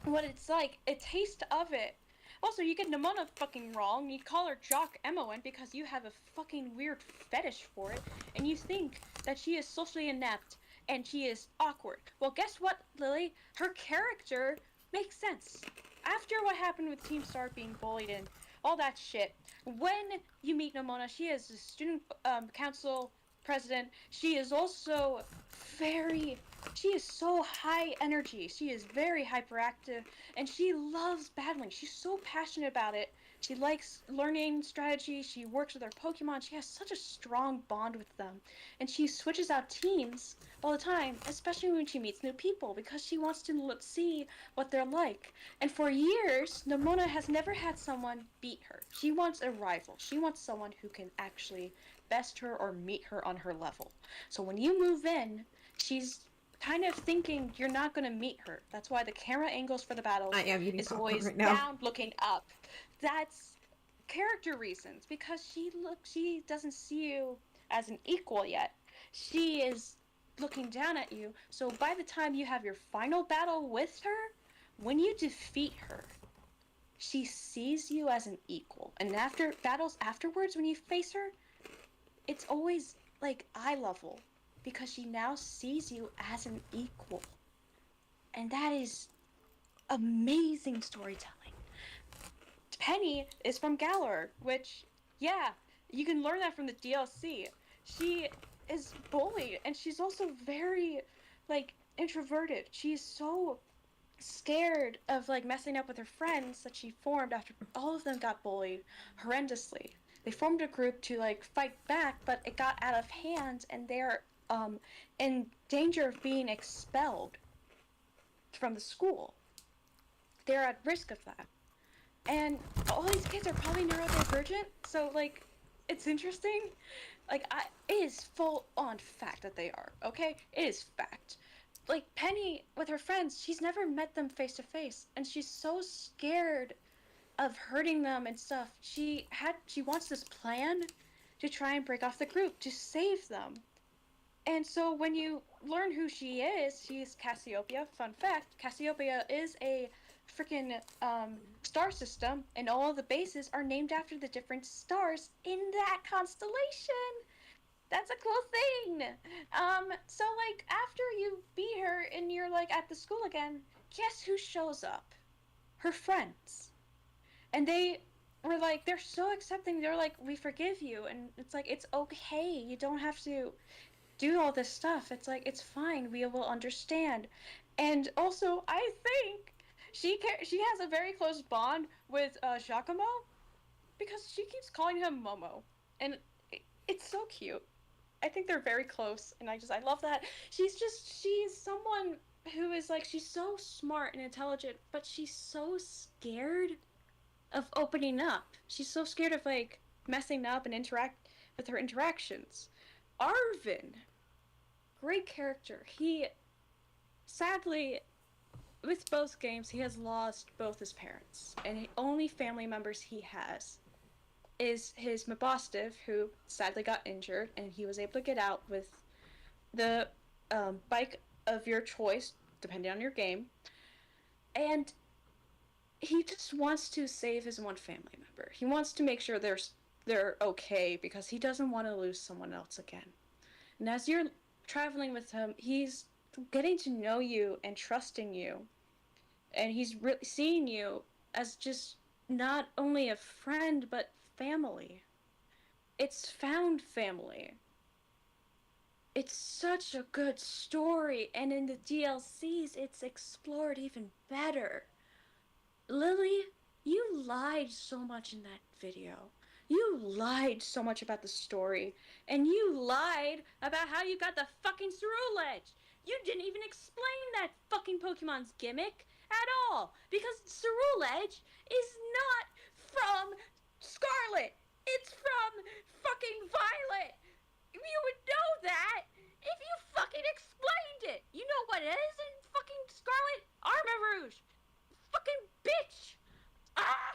what it's like, a taste of it. Also, you get Nemona fucking wrong. You call her Jock Emoen because you have a fucking weird fetish for it, and you think that she is socially inept and she is awkward. Well, guess what, Lily? Her character makes sense. After what happened with Team Star being bullied and all that shit, when you meet Nemona, she is a student council president. She is also she is so high energy. She is very hyperactive, and she loves battling. She's so passionate about it. She likes learning strategy. She works with her Pokemon. She has such a strong bond with them, and she switches out teams all the time, especially when she meets new people, because she wants to see what they're like. And for years, Nemona has never had someone beat her. She wants a rival. She wants someone who can actually best her or meet her on her level. So when you move in, she's kind of thinking you're not going to meet her. That's why the camera angles for the battles is always down looking up. That's character reasons, because she doesn't see you as an equal yet. She is looking down at you. So by the time you have your final battle with her, when you defeat her, she sees you as an equal. And after battles afterwards, when you face her, it's always like eye level, because she now sees you as an equal. And that is amazing storytelling. Penny is from Galar, which, yeah, you can learn that from the DLC. She is bullied, and she's also very, like, introverted. She's so scared of, like, messing up with her friends that she formed after all of them got bullied horrendously. They formed a group to, like, fight back, but it got out of hand, and they're in danger of being expelled from the school. They're at risk of that. And all these kids are probably neurodivergent, so, like, it's interesting. Like, it is full-on fact that they are, okay? It is fact. Like, Penny, with her friends, she's never met them face-to-face, and she's so scared of hurting them and stuff. She wants this plan to try and break off the group, to save them. And so when you learn who she is, she's Cassiopeia. Fun fact, Cassiopeia is a freaking star system, and all of the bases are named after the different stars in that constellation. That's a cool thing. So, like, after you beat her and you're, like, at the school again, guess who shows up? Her friends. And they were like, they're so accepting. They're like, we forgive you. And it's like, it's okay. You don't have to do all this stuff. It's like, it's fine. We will understand. And also, I think she has a very close bond with Giacomo, because she keeps calling him Momo. And it's so cute. I think they're very close, and I love that. She's someone who is, like, she's so smart and intelligent, but she's so scared of opening up. She's so scared of, like, messing up and interact with her interactions. Arvin, great character. He, sadly, with both games, he has lost both his parents, and the only family members he has is his Mabostiv, who sadly got injured, and he was able to get out with the bike of your choice, depending on your game. And he just wants to save his one family member. He wants to make sure they're okay because he doesn't want to lose someone else again. And as you're traveling with him, he's getting to know you and trusting you. And he's really seeing you as just not only a friend, but family. It's found family. It's such a good story, and in the DLCs, it's explored even better. Lily, you lied so much in that video. You lied so much about the story, and you lied about how you got the fucking Cerulege. You didn't even explain that fucking Pokemon's gimmick at all, because Cerulege is not from Scarlet. It's from fucking Violet. You would know that if you fucking explained it. You know what it is in fucking Scarlet? Armarouge. Fucking bitch. Ah!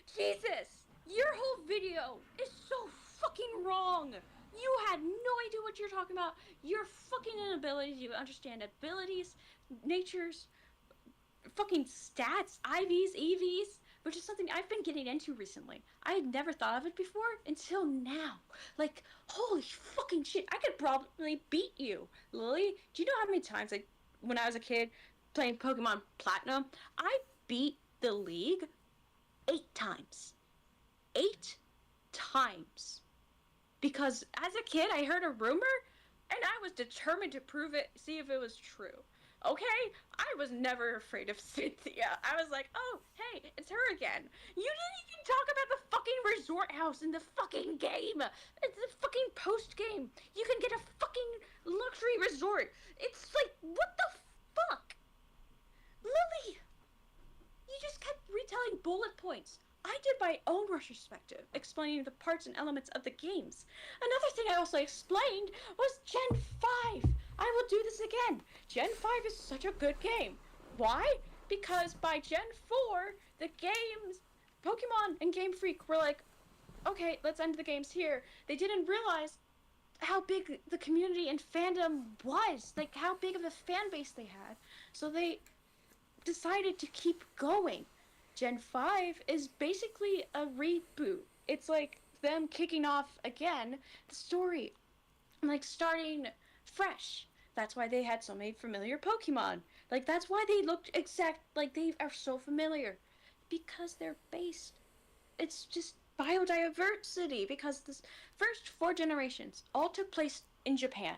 Jesus. Your whole video is so fucking wrong. You had no idea what you're talking about. Your fucking inability to understand abilities, natures, fucking stats, IVs, EVs, which is something I've been getting into recently. I had never thought of it before until now. Like, holy fucking shit, I could probably beat you. Lily, do you know how many times, like, when I was a kid playing Pokemon Platinum, I beat the league 8 times. 8 times. Because as a kid, I heard a rumor, and I was determined to prove it, see if it was true. Okay? I was never afraid of Cynthia. I was like, oh, hey, it's her again. You didn't even talk about the fucking resort house in the fucking game. It's the fucking post-game. You can get a fucking luxury resort. It's like, what the fuck? Lily! You just kept retelling bullet points. I did my own retrospective, explaining the parts and elements of the games. Another thing I also explained was Gen 5. I will do this again. Gen 5 is such a good game. Why? Because by Gen 4, the games, Pokemon and Game Freak were like, okay, let's end the games here. They didn't realize how big the community and fandom was, like how big of a fan base they had. So they decided to keep going. Gen 5 is basically a reboot. It's like them kicking off again the story, like starting fresh. That's why they had so many familiar Pokemon. Like, that's why they looked like they are so familiar. Because they're based. It's just biodiversity. Because the first 4 generations all took place in Japan.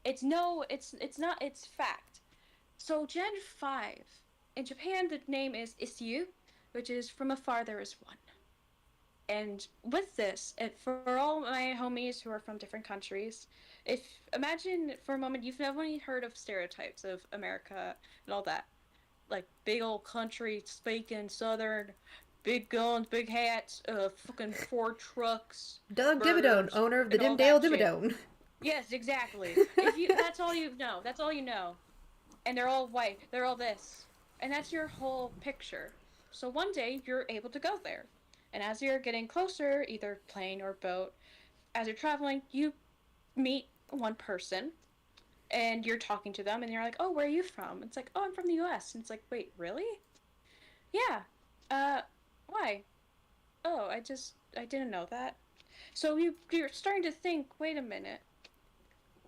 It's not, it's fact. So Gen 5, in Japan the name is Isyu, which is from afar there is one. And with this, for all my homies who are from different countries, imagine for a moment you've never heard of stereotypes of America and all that. Like big old country, speaking southern, big guns, big hats, fucking Ford trucks. Doug Dimmadome, owner of the Dimdale Dimmadome. Yes, exactly. That's all you know. That's all you know. And they're all white. They're all this. And that's your whole picture. So one day, you're able to go there. And as you're getting closer, either plane or boat, as you're traveling, you meet one person. And you're talking to them, and you're like, oh, where are you from? It's like, oh, I'm from the US. And it's like, wait, really? Yeah. Why? Oh, I didn't know that. So you're starting to think, wait a minute.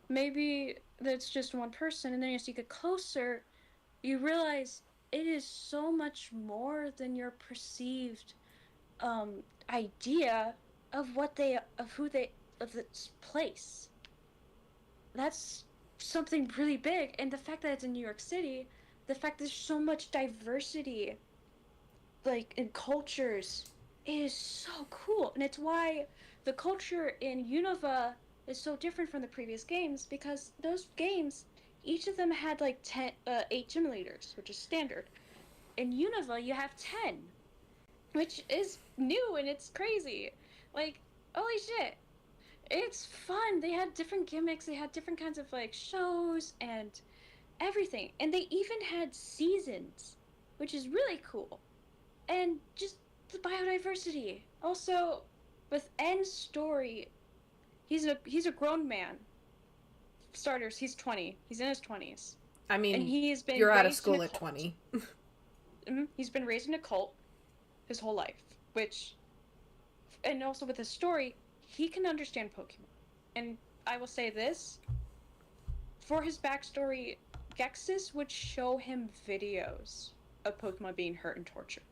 Maybe that's just one person, and then as you get closer, you realize it is so much more than your perceived idea of this place. That's something really big, and the fact that it's in New York City, the fact there's so much diversity, like in cultures, is so cool, and it's why the culture in Unova is so different from the previous games, because those games, each of them had like 8 gym leaders, which is standard. In Unova, you have 10, which is new and it's crazy. Like, holy shit. It's fun. They had different gimmicks, they had different kinds of like shows and everything. And they even had seasons, which is really cool. And just the biodiversity. Also, with N's story, he's a grown man. Starters, he's 20. He's in his 20s. I mean, and he's been you're out of raised in school a at cult. 20. He's been raised in a cult his whole life, and also with his story, he can understand Pokemon. And I will say this, for his backstory, Gexus would show him videos of Pokemon being hurt and tortured.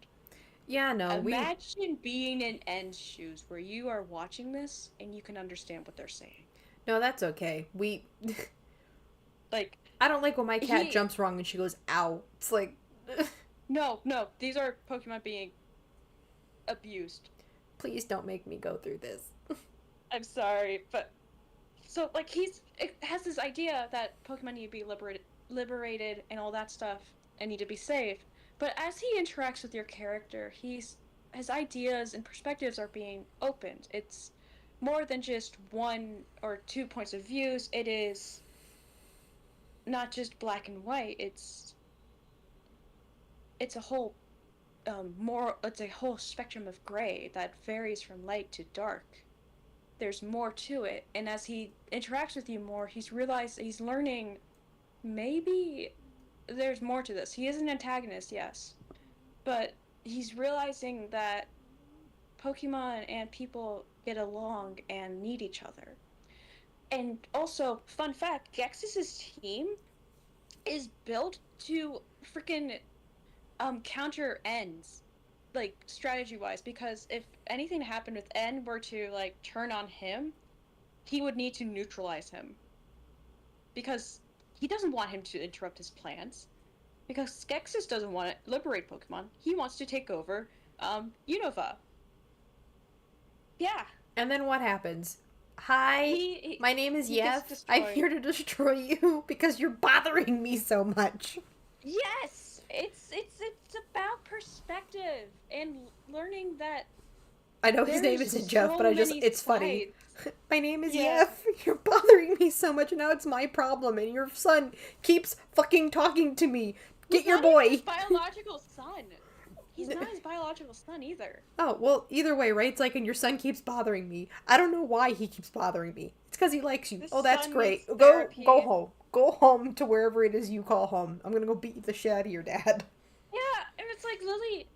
Yeah, no, Imagine being in N's shoes where you are watching this and you can understand what they're saying. No, that's okay. Like, I don't like when my cat jumps wrong and she goes, ow. It's like... No, these are Pokemon being abused. Please don't make me go through this. I'm sorry, but... So, like, it has this idea that Pokemon need to be liberated and all that stuff, and need to be saved. But as he interacts with your character, his ideas and perspectives are being opened. It's more than just 1 or 2 points of views. It is not just black and white. It's a whole it's a whole spectrum of gray that varies from light to dark. There's more to it, and as he interacts with you more, he's learning maybe there's more to this. He is an antagonist, yes, but he's realizing that Pokemon and people get along and need each other. And also, fun fact, Gexus's team is built to freaking counter N's, like, strategy-wise, because if anything happened with N were to, like, turn on him, he would need to neutralize him. Because he doesn't want him to interrupt his plans. Because Gexus doesn't want to liberate Pokemon. He wants to take over, Unova. Yeah. And then what happens? Hi, my name is Yef. I'm here to destroy you because you're bothering me so much. Yes! It's about perspective and learning that I know his name isn't Jeff, but it's funny. My name is Yef. You're bothering me so much, and now it's my problem, and your son keeps fucking talking to me. Get your boy. His biological son. He's not his biological son either. Oh, well, either way, right? It's like, and your son keeps bothering me. I don't know why he keeps bothering me. It's because he likes you. Oh, that's great. Go home. Go home to wherever it is you call home. I'm gonna go beat the shit out of your dad. Yeah, and it's like, Lily,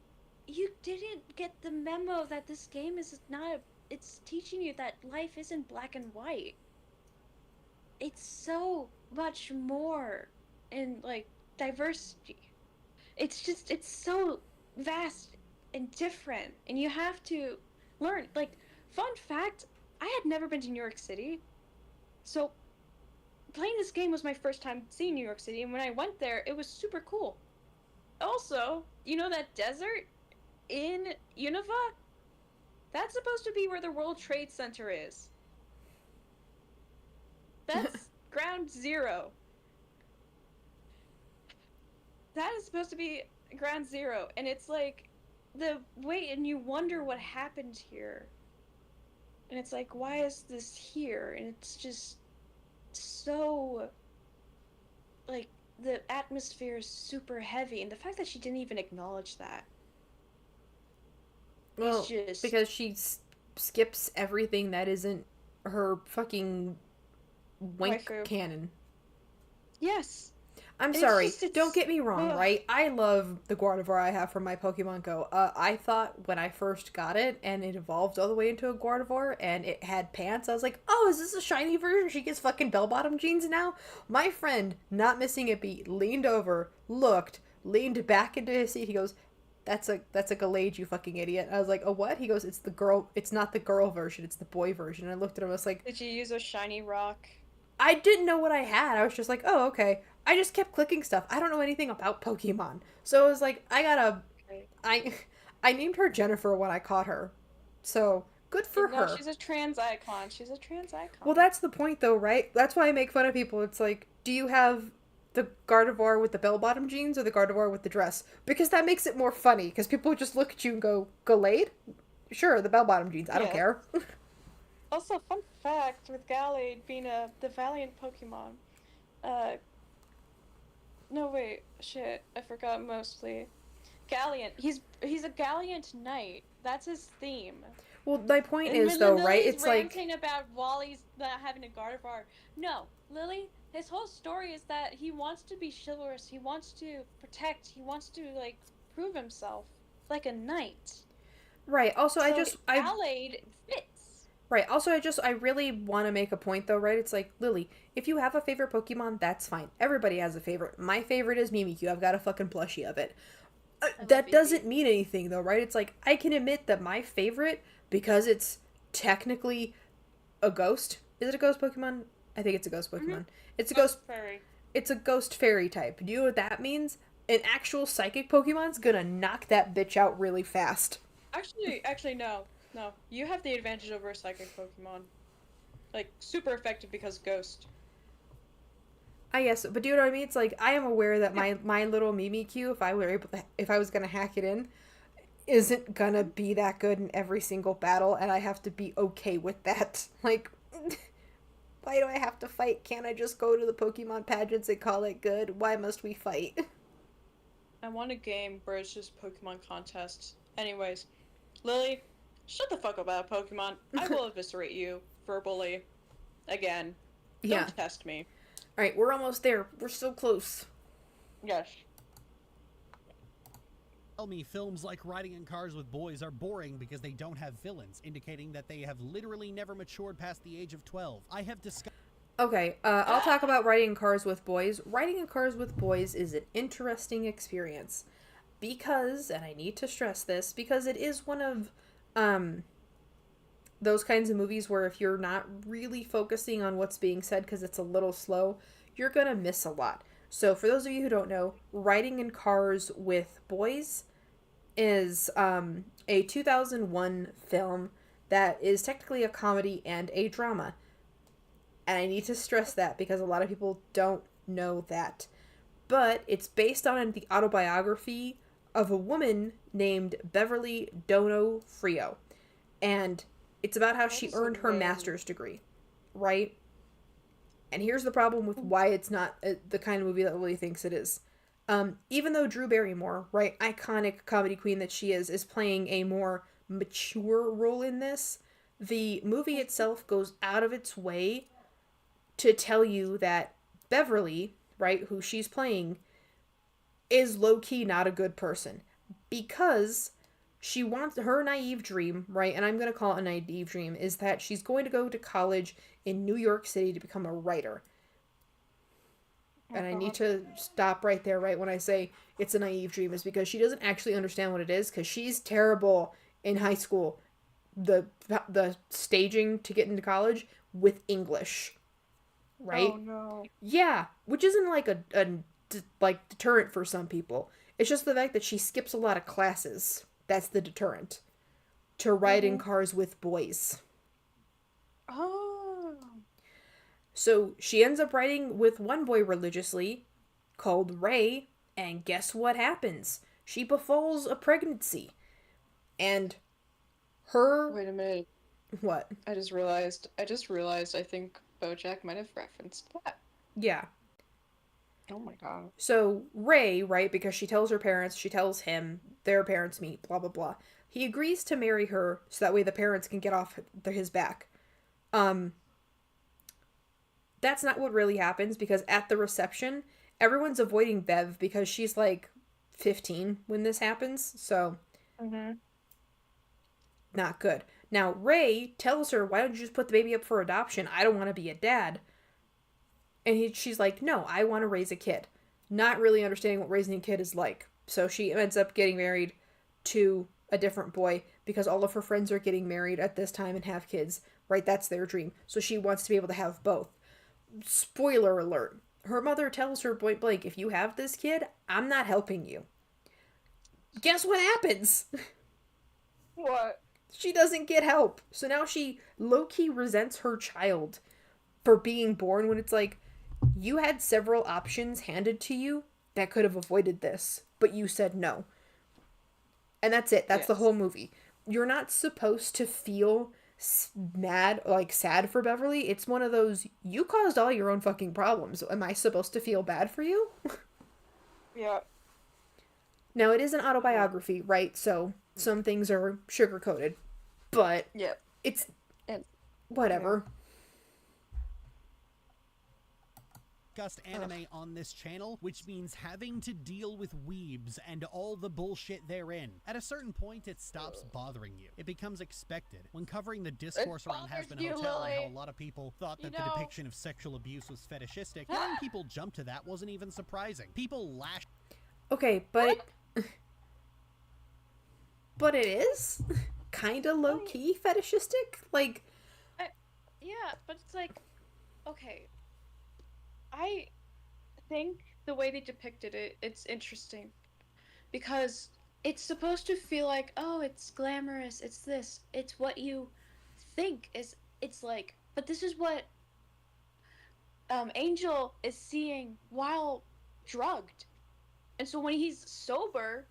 you didn't get the memo that this game is not... It's teaching you that life isn't black and white. It's so much more in, like, diversity. It's so vast and different, and you have to learn. Like, fun fact, I had never been to New York City, so playing this game was my first time seeing New York City, and when I went there, it was super cool. Also, you know that desert in Unova? That's supposed to be where the World Trade Center is. That's ground zero. That is supposed to be ground zero, and it's like, and you wonder what happened here. And it's like, why is this here? And it's just so, like, the atmosphere is super heavy, and the fact that she didn't even acknowledge that. Well, because she skips everything that isn't her fucking wank canon. Yes. I'm sorry, don't get me wrong, right? I love the Gardevoir I have from my Pokemon Go. I thought when I first got it, and it evolved all the way into a Gardevoir, and it had pants, I was like, oh, is this a shiny version? She gets fucking bell-bottom jeans now? My friend, not missing a beat, leaned over, looked, leaned back into his seat, he goes, that's a Gallade, you fucking idiot. I was like, a what? He goes, it's not the girl version, it's the boy version. And I looked at him, I was like... Did you use a shiny rock? I didn't know what I had. I was just like, oh, okay. I just kept clicking stuff. I don't know anything about Pokemon. So it was like, I named her Jennifer when I caught her. So, good for her. She's a trans icon. Well, that's the point though, right? That's why I make fun of people. It's like, do you have the Gardevoir with the bell-bottom jeans or the Gardevoir with the dress? Because that makes it more funny. Because people just look at you and go, Gallade? Sure, the bell-bottom jeans. I don't care. Also, fun fact with Gallade being the Valiant Pokemon. No, wait, shit, I forgot mostly. Galliant. He's a Galliant Knight. That's his theme. Well, my point is, though, right? It's like... ranting about Wally's not having a Gardevoir. No, Lily, his whole story is that he wants to be chivalrous, he wants to protect, he wants to, like, prove himself like a knight. Right. Also, so Allied fits. Right. Also, I really want to make a point, though, right? It's like, Lily, if you have a favorite Pokemon, that's fine. Everybody has a favorite. My favorite is Mimikyu. I've got a fucking plushie of it. That doesn't mean anything, though, right? It's like, I can admit that my favorite, because it's technically a ghost. Is it a ghost Pokemon? I think it's a ghost Pokemon. Mm-hmm. It's a ghost fairy. It's a ghost fairy type. Do you know what that means? An actual psychic Pokemon's gonna knock that bitch out really fast. Actually, no. No. You have the advantage over a psychic Pokemon. Like, super effective because ghost. I guess, but do you know what I mean? It's like, I am aware that my little Mimikyu, if I was gonna hack it in, isn't gonna be that good in every single battle, and I have to be okay with that. Like, why do I have to fight? Can't I just go to the Pokemon pageants and call it good? Why must we fight? I want a game where it's just Pokemon contests. Anyways, Lily, shut the fuck up about Pokemon. I will eviscerate you verbally. Again. Don't test me. Alright, we're almost there. We're so close. Yes. Tell me films like Riding in Cars with Boys are boring because they don't have villains, indicating that they have literally never matured past the age of 12. I have discussed... Okay, I'll talk about Riding in Cars with Boys. Riding in Cars with Boys is an interesting experience. Because, and I need to stress this, because it is one of those kinds of movies where if you're not really focusing on what's being said because it's a little slow, you're gonna miss a lot. So for those of you who don't know, Riding in Cars with Boys is a 2001 film that is technically a comedy and a drama. And I need to stress that because a lot of people don't know that. But it's based on the autobiography of a woman named Beverly D'Onofrio. And it's about how she earned her master's degree, right? And here's the problem with why it's not the kind of movie that Lily thinks it is. Even though Drew Barrymore, right, iconic comedy queen that she is playing a more mature role in this, the movie itself goes out of its way to tell you that Beverly, right, who she's playing, is low-key not a good person. Because she wants her naive dream, right, and I'm going to call it a naive dream, is that she's going to go to college in New York City to become a writer. And I need to stop right there, right, when I say it's a naive dream, is because she doesn't actually understand what it is, because she's terrible in high school. The staging to get into college with English, right? Oh, no. Yeah, which isn't like a deterrent for some people. It's just the fact that she skips a lot of classes. That's the deterrent to riding cars with boys. Oh. So she ends up riding with one boy religiously called Ray, and guess what happens? She befalls a pregnancy. And her... Wait a minute. What? I just realized I think BoJack might have referenced that. Yeah. Oh my god. So Ray, right, because she tells her parents, she tells him, their parents meet, blah, blah, blah. He agrees to marry her so that way the parents can get off his back. That's not what really happens, because at the reception, everyone's avoiding Bev because she's like 15 when this happens, so not good. Now, Ray tells her, why don't you just put the baby up for adoption? I don't want to be a dad. And she's like, no, I want to raise a kid. Not really understanding what raising a kid is like. So she ends up getting married to a different boy because all of her friends are getting married at this time and have kids, right? That's their dream. So she wants to be able to have both. Spoiler alert. Her mother tells her point blank, if you have this kid, I'm not helping you. Guess what happens? What? She doesn't get help. So now she low-key resents her child for being born when it's like, you had several options handed to you that could have avoided this, but you said no. And that's it. That's the whole movie. You're not supposed to feel sad for Beverly. It's one of those, you caused all your own fucking problems. Am I supposed to feel bad for you? Yeah. Now, it is an autobiography, right? So some things are sugar-coated. But it's whatever. discussed anime on this channel, which means having to deal with weebs and all the bullshit therein. At a certain point, it stops bothering you. It becomes expected. When covering the discourse around Hasbin Hotel and how a lot of people thought that the depiction of sexual abuse was fetishistic, hearing people jump to that wasn't even surprising. People lashed. Okay, but but it is kind of low-key fetishistic. Like, yeah, but it's like, okay, I think the way they depicted it, it's interesting because it's supposed to feel like, oh, it's glamorous, it's this, it's what you think is, it's like, but this is what Angel is seeing while drugged. And so when he's sober,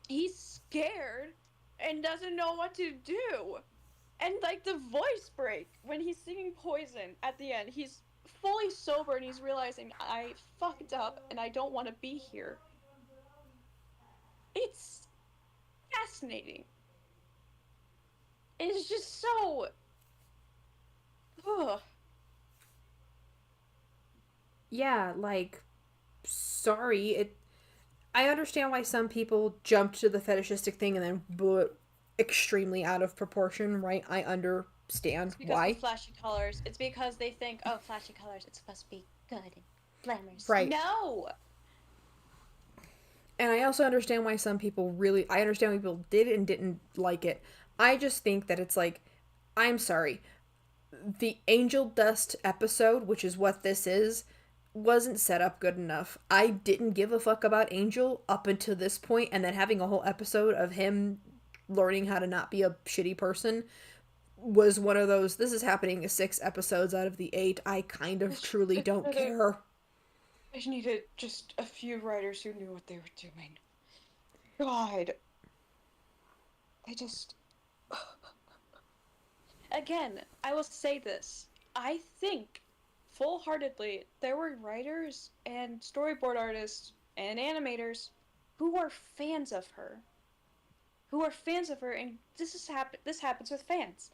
he's scared and doesn't know what to do. And like the voice break when he's singing Poison at the end, he's fully sober and he's realizing, I fucked up and I don't want to be here. It's fascinating. It's just so... Ugh. Yeah, like, sorry, I understand why some people jumped to the fetishistic thing and then blew it extremely out of proportion, right? I understand why. Of flashy colors. It's because they think, oh, flashy colors, it's supposed to be good and glamorous. Right. No! And I also understand why some people I understand why people did and didn't like it. I just think that it's like, I'm sorry, the Angel Dust episode, which is what this is, wasn't set up good enough. I didn't give a fuck about Angel up until this point, and then having a whole episode of him learning how to not be a shitty person was one of those, this is happening 6 episodes out of the 8. I kind of truly don't care. I just needed just a few writers who knew what they were doing. God. I just... Again, I will say this. I think, full-heartedly, there were writers and storyboard artists and animators who were fans of her. And this happens with fans.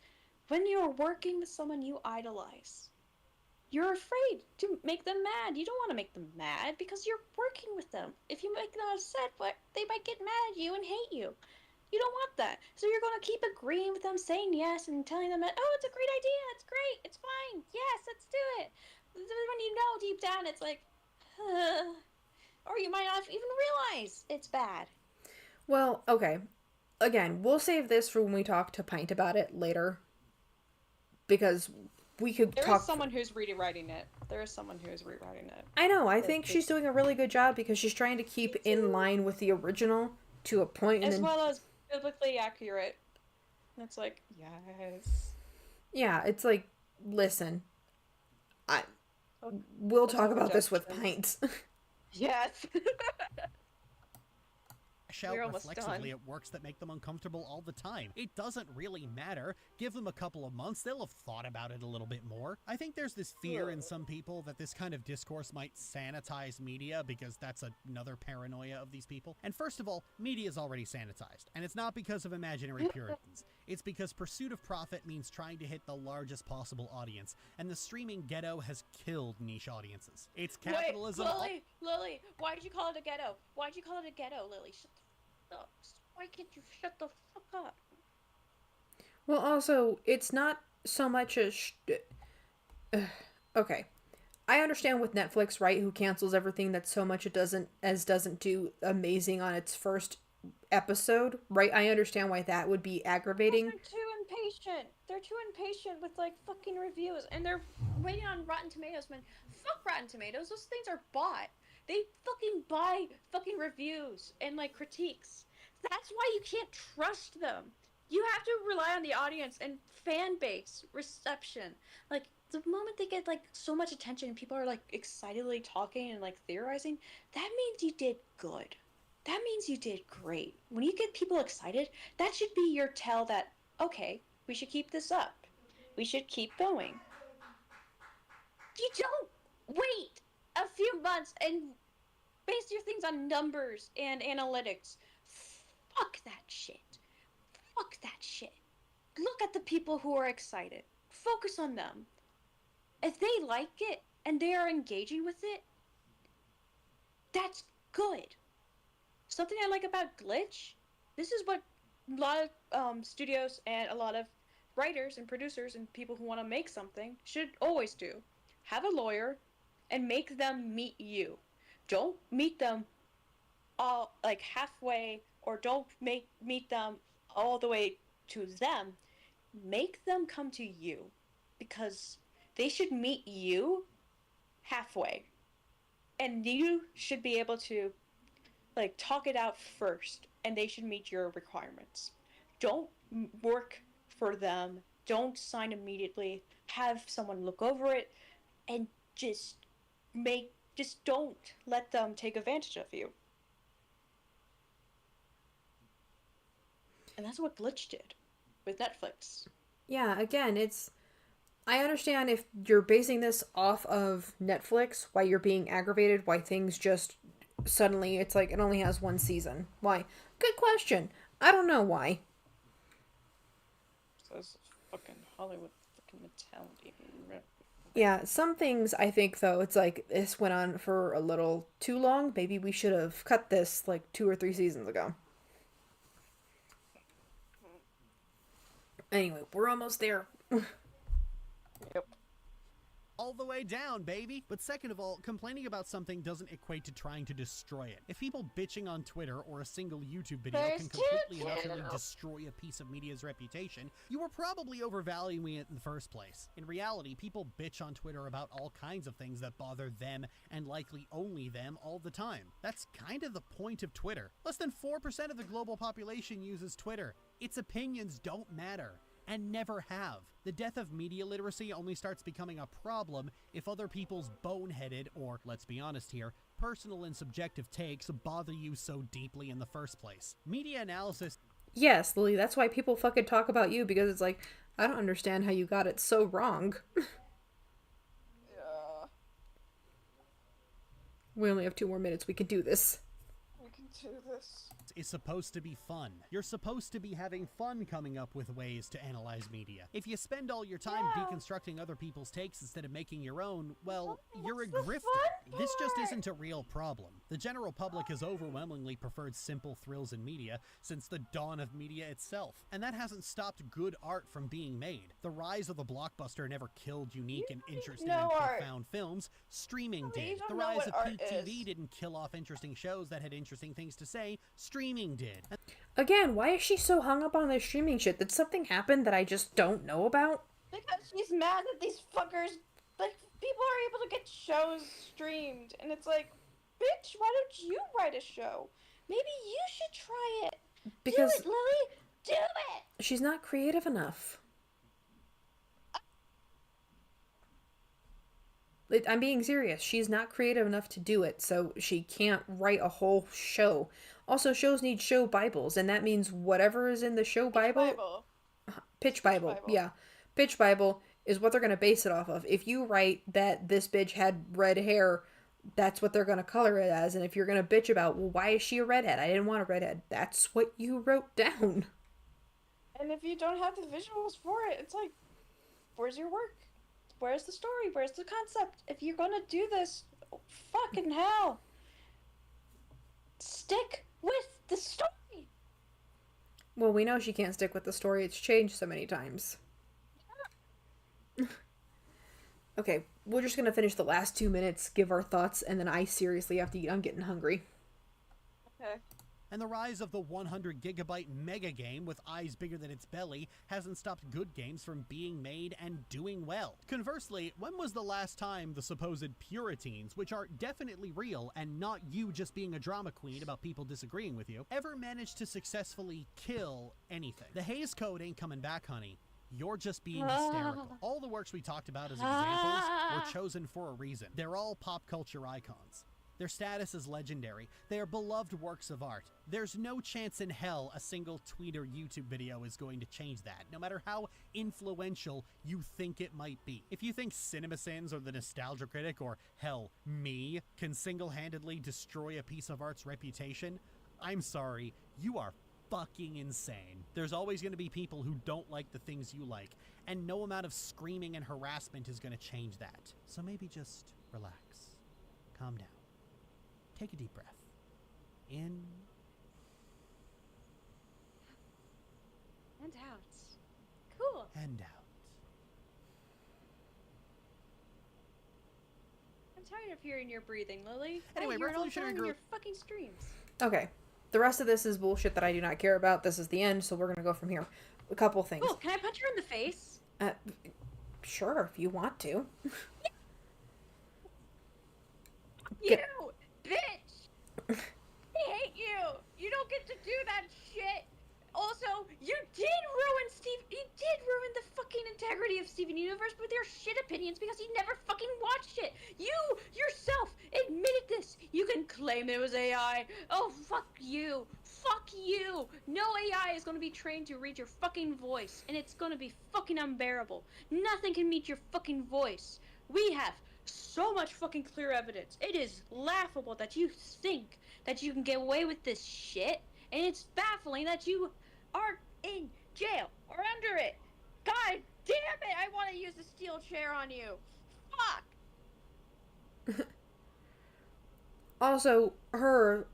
When you're working with someone you idolize, you're afraid to make them mad. You don't want to make them mad because you're working with them. If you make them upset, they might get mad at you and hate you. You don't want that. So you're going to keep agreeing with them, saying yes, and telling them that, oh, it's a great idea, it's great, it's fine, yes, let's do it. When you know deep down, it's like, or you might not even realize it's bad. Well, okay. Again, we'll save this for when we talk to Pint about it later. Because we could talk... There is someone who's rewriting it. I know, I think she's doing a really good job because she's trying to keep in line with the original to a point. And as well as biblically accurate. It's like, yes. Yeah, it's like, listen, we'll talk about this with Pint. Yes. Shout reflexively at works that make them uncomfortable all the time. It doesn't really matter. Give them a couple of months, they'll have thought about it a little bit more. I think there's this fear in some people that this kind of discourse might sanitize media, because that's another paranoia of these people. And first of all, media is already sanitized, and it's not because of imaginary Puritans. It's because pursuit of profit means trying to hit the largest possible audience, and the streaming ghetto has killed niche audiences. It's capitalism. Wait, Lily, why'd you call it a ghetto? Lily? Shut the fuck up. Why can't you shut the fuck up? Well, also, it's not so much a... okay. I understand with Netflix, right, who cancels everything that so much it doesn't do amazing on its first episode, right? I understand why that would be aggravating. They're too impatient with, like, fucking reviews, and they're waiting on Rotten Tomatoes, man. Fuck Rotten Tomatoes, those things are bought. They fucking buy fucking reviews and, like, critiques. That's why you can't trust them. You have to rely on the audience and fan base reception. Like, the moment they get, like, so much attention and people are, like, excitedly talking and, like, theorizing, that means you did good. That means you did great. When you get people excited, that should be your tell that, okay, we should keep this up. We should keep going. You don't wait a few months and base your things on numbers and analytics. Fuck that shit. Fuck that shit. Look at the people who are excited. Focus on them. If they like it, and they are engaging with it, that's good. Something I like about Glitch, this is what a lot of studios and a lot of writers and producers and people who want to make something should always do. Have a lawyer and make them meet you. Don't meet them all like halfway, or don't meet them all the way to them. Make them come to you, because they should meet you halfway, and you should be able to like talk it out first, and they should meet your requirements. Don't work for them. Don't sign immediately. Have someone look over it, and just don't let them take advantage of you. And that's what Glitch did with Netflix. Yeah, again, I understand if you're basing this off of Netflix, why you're being aggravated, why things just suddenly, it's like it only has one season. Why? Good question. I don't know why. Says fucking Hollywood fucking mentality. Yeah, some things I think, though, it's like this went on for a little too long. Maybe we should have cut this like 2 or 3 seasons ago. Anyway, we're almost there. Yep. All the way down, baby. But second of all, complaining about something doesn't equate to trying to destroy it. If people bitching on Twitter or a single YouTube video can completely and utterly destroy a piece of media's reputation, you were probably overvaluing it in the first place. In reality, people bitch on Twitter about all kinds of things that bother them, and likely only them, all the time. That's kind of the point of Twitter. Less than 4% of the global population uses Twitter. Its opinions don't matter. And never have. The death of media literacy only starts becoming a problem if other people's boneheaded, or let's be honest here, personal and subjective takes bother you so deeply in the first place. Media analysis... Yes, Lily, that's why people fucking talk about you, because it's like, I don't understand how you got it so wrong. Yeah. We only have 2 more minutes, we can do this. We can do this. Is supposed to be fun. You're supposed to be having fun coming up with ways to analyze media. If you spend all your time deconstructing other people's takes instead of making your own, well, you're a grifter. This just isn't a real problem. The general public has overwhelmingly preferred simple thrills in media since the dawn of media itself, and that hasn't stopped good art from being made. The rise of the blockbuster never killed unique and interesting and profound films. Streaming did. The rise of peak TV didn't kill off interesting shows that had interesting things to say. Streaming did. Again, why is she so hung up on this streaming shit? Did something happen that I just don't know about? Because she's mad that these fuckers, like, people are able to get shows streamed, and it's like, bitch, why don't you write a show? Maybe you should try it. Because do it, Lily. Do it. She's not creative enough. I'm being serious. She's not creative enough to do it, so she can't write a whole show. Also, shows need show Bibles, and that means whatever is in the show Bible. Pitch Bible. Yeah. Pitch Bible is what they're going to base it off of. If you write that this bitch had red hair, that's what they're going to color it as. And if you're going to bitch about, well, why is she a redhead? I didn't want a redhead. That's what you wrote down. And if you don't have the visuals for it, it's like, where's your work? Where's the story? Where's the concept? If you're going to do this, fucking hell. Stick with the story. Well, we know she can't stick with the story. It's changed so many times. Okay, we're just gonna finish the last 2 minutes, give our thoughts, and then I seriously have to eat. I'm getting hungry. Okay. And the rise of the 100 gigabyte mega game with eyes bigger than its belly hasn't stopped good games from being made and doing well. Conversely, when was the last time the supposed Puritans, which are definitely real and not you just being a drama queen about people disagreeing with you, ever managed to successfully kill anything? The Hays Code ain't coming back, honey. You're just being hysterical. All the works we talked about as examples were chosen for a reason. They're all pop culture icons. Their status is legendary. They are beloved works of art. There's no chance in hell a single tweet or YouTube video is going to change that, no matter how influential you think it might be. If you think CinemaSins or the Nostalgia Critic or, hell, me, can single-handedly destroy a piece of art's reputation, I'm sorry, you are fucking insane. There's always going to be people who don't like the things you like, and no amount of screaming and harassment is going to change that. So maybe just relax. Calm down. Take a deep breath. In. And out. Cool. And out. I'm tired of hearing your breathing, Lily. Anyway, I hear it all the Revolutionary time in Girl- your fucking streams. Okay. The rest of this is bullshit that I do not care about. This is the end, so we're gonna go from here. A couple things. Cool. Can I punch her in the face? Sure, if you want to. You bitch! I hate you! You don't get to do that shit! Also, you did ruin the fucking integrity of Steven Universe with your shit opinions because he never fucking watched it! You, yourself, admitted this! You can claim it was AI! Oh, fuck you! Fuck you! No AI is gonna be trained to read your fucking voice, and it's gonna be fucking unbearable. Nothing can meet your fucking voice. We have so much fucking clear evidence. It is laughable that you think that you can get away with this shit, and it's baffling that you are in jail or under it. God damn it! I want to use the steel chair on you. Fuck. Also,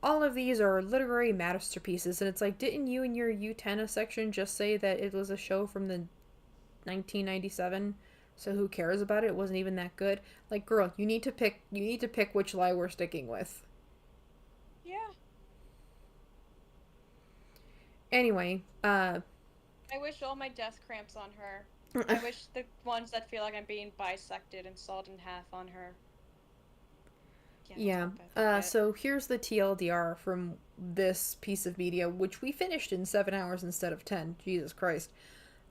all of these are literary masterpieces, and it's like, didn't you in your Utena section just say that it was a show from the 1997? So who cares about it? It wasn't even that good. Like, girl, you need to pick which lie we're sticking with. Yeah. Anyway, I wish all my death cramps on her. I wish the ones that feel like I'm being bisected and sawed in half on her. Yeah. So here's the TLDR from this piece of media, which we finished in 7 hours instead of 10. Jesus Christ.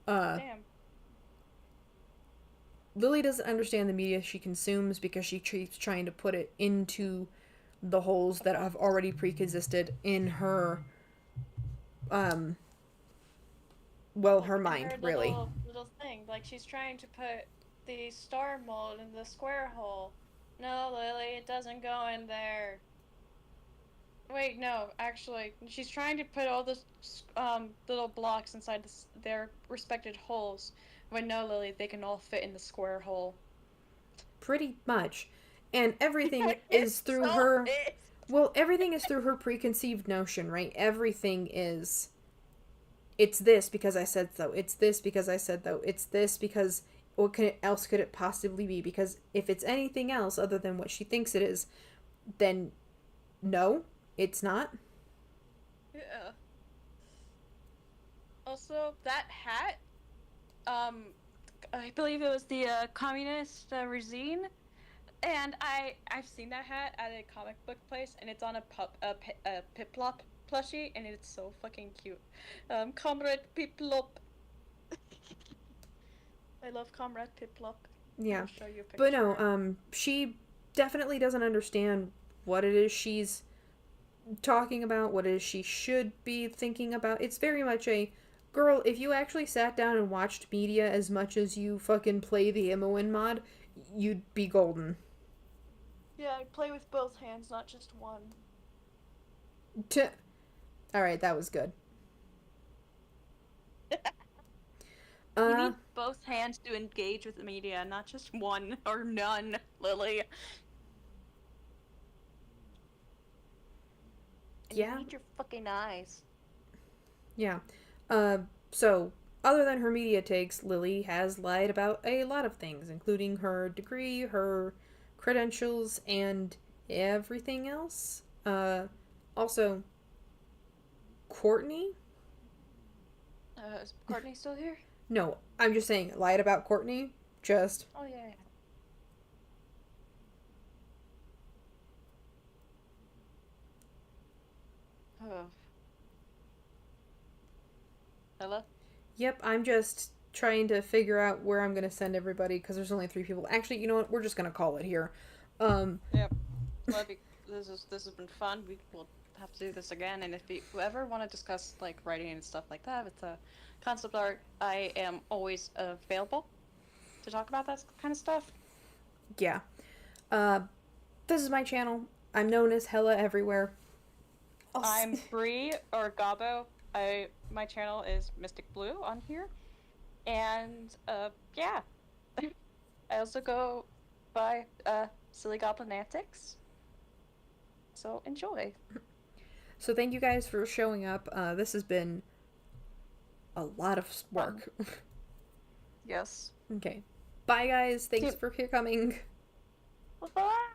Damn. Lily doesn't understand the media she consumes because she keeps trying to put it into the holes that have already pre-existed in her, her mind, her really. Little thing. Like, she's trying to put the star mold in the square hole. No, Lily, it doesn't go in there. Wait, no, actually, she's trying to put all the little blocks inside their respected holes. When no, Lily, they can all fit in the square hole. Pretty much. And everything is through her... Well, everything is through her preconceived notion, right? Everything is... It's this because I said so. It's this because I said so. It's this because... What else could it possibly be? Because if it's anything else other than what she thinks it is, then no, it's not. Yeah. Also, that hat, I believe it was the communist regime, and I've seen that hat at a comic book place, and it's on a Piplup plushie, and it's so fucking cute. Comrade Piplup. I love Comrade Piplup. Yeah. I'll show you a picture. But no, she definitely doesn't understand what it is she's talking about, what it is she should be thinking about. It's very much a, girl, if you actually sat down and watched media as much as you fucking play the Imoen mod, you'd be golden. Yeah, I play with both hands, not just one. Alright, that was good. You need both hands to engage with the media, not just one or none, Lily. And Yeah. You need your fucking eyes. Yeah. So, other than her media takes, Lily has lied about a lot of things, including her degree, her credentials, and everything else. Also, Courtney? Is Courtney still here? No, I'm just saying, lied about Courtney. Just. Oh, yeah. Oh. Hello? Yep, I'm just trying to figure out where I'm gonna send everybody, because there's only 3 people. Actually, you know what? We're just gonna call it here. Yep. Well, this has been fun. We'll have to do this again, and if you ever want to discuss, like, writing and stuff like that, with concept art, I am always available to talk about that kind of stuff. Yeah. This is my channel. I'm known as Hella everywhere. I'm Bree, or Gabo, my channel is Mystic Blue on here, and yeah, I also go by Silly Goblin Antics. So enjoy. So thank you guys for showing up. This has been a lot of work. Yes. Okay. Bye guys. Thanks for coming. Bye.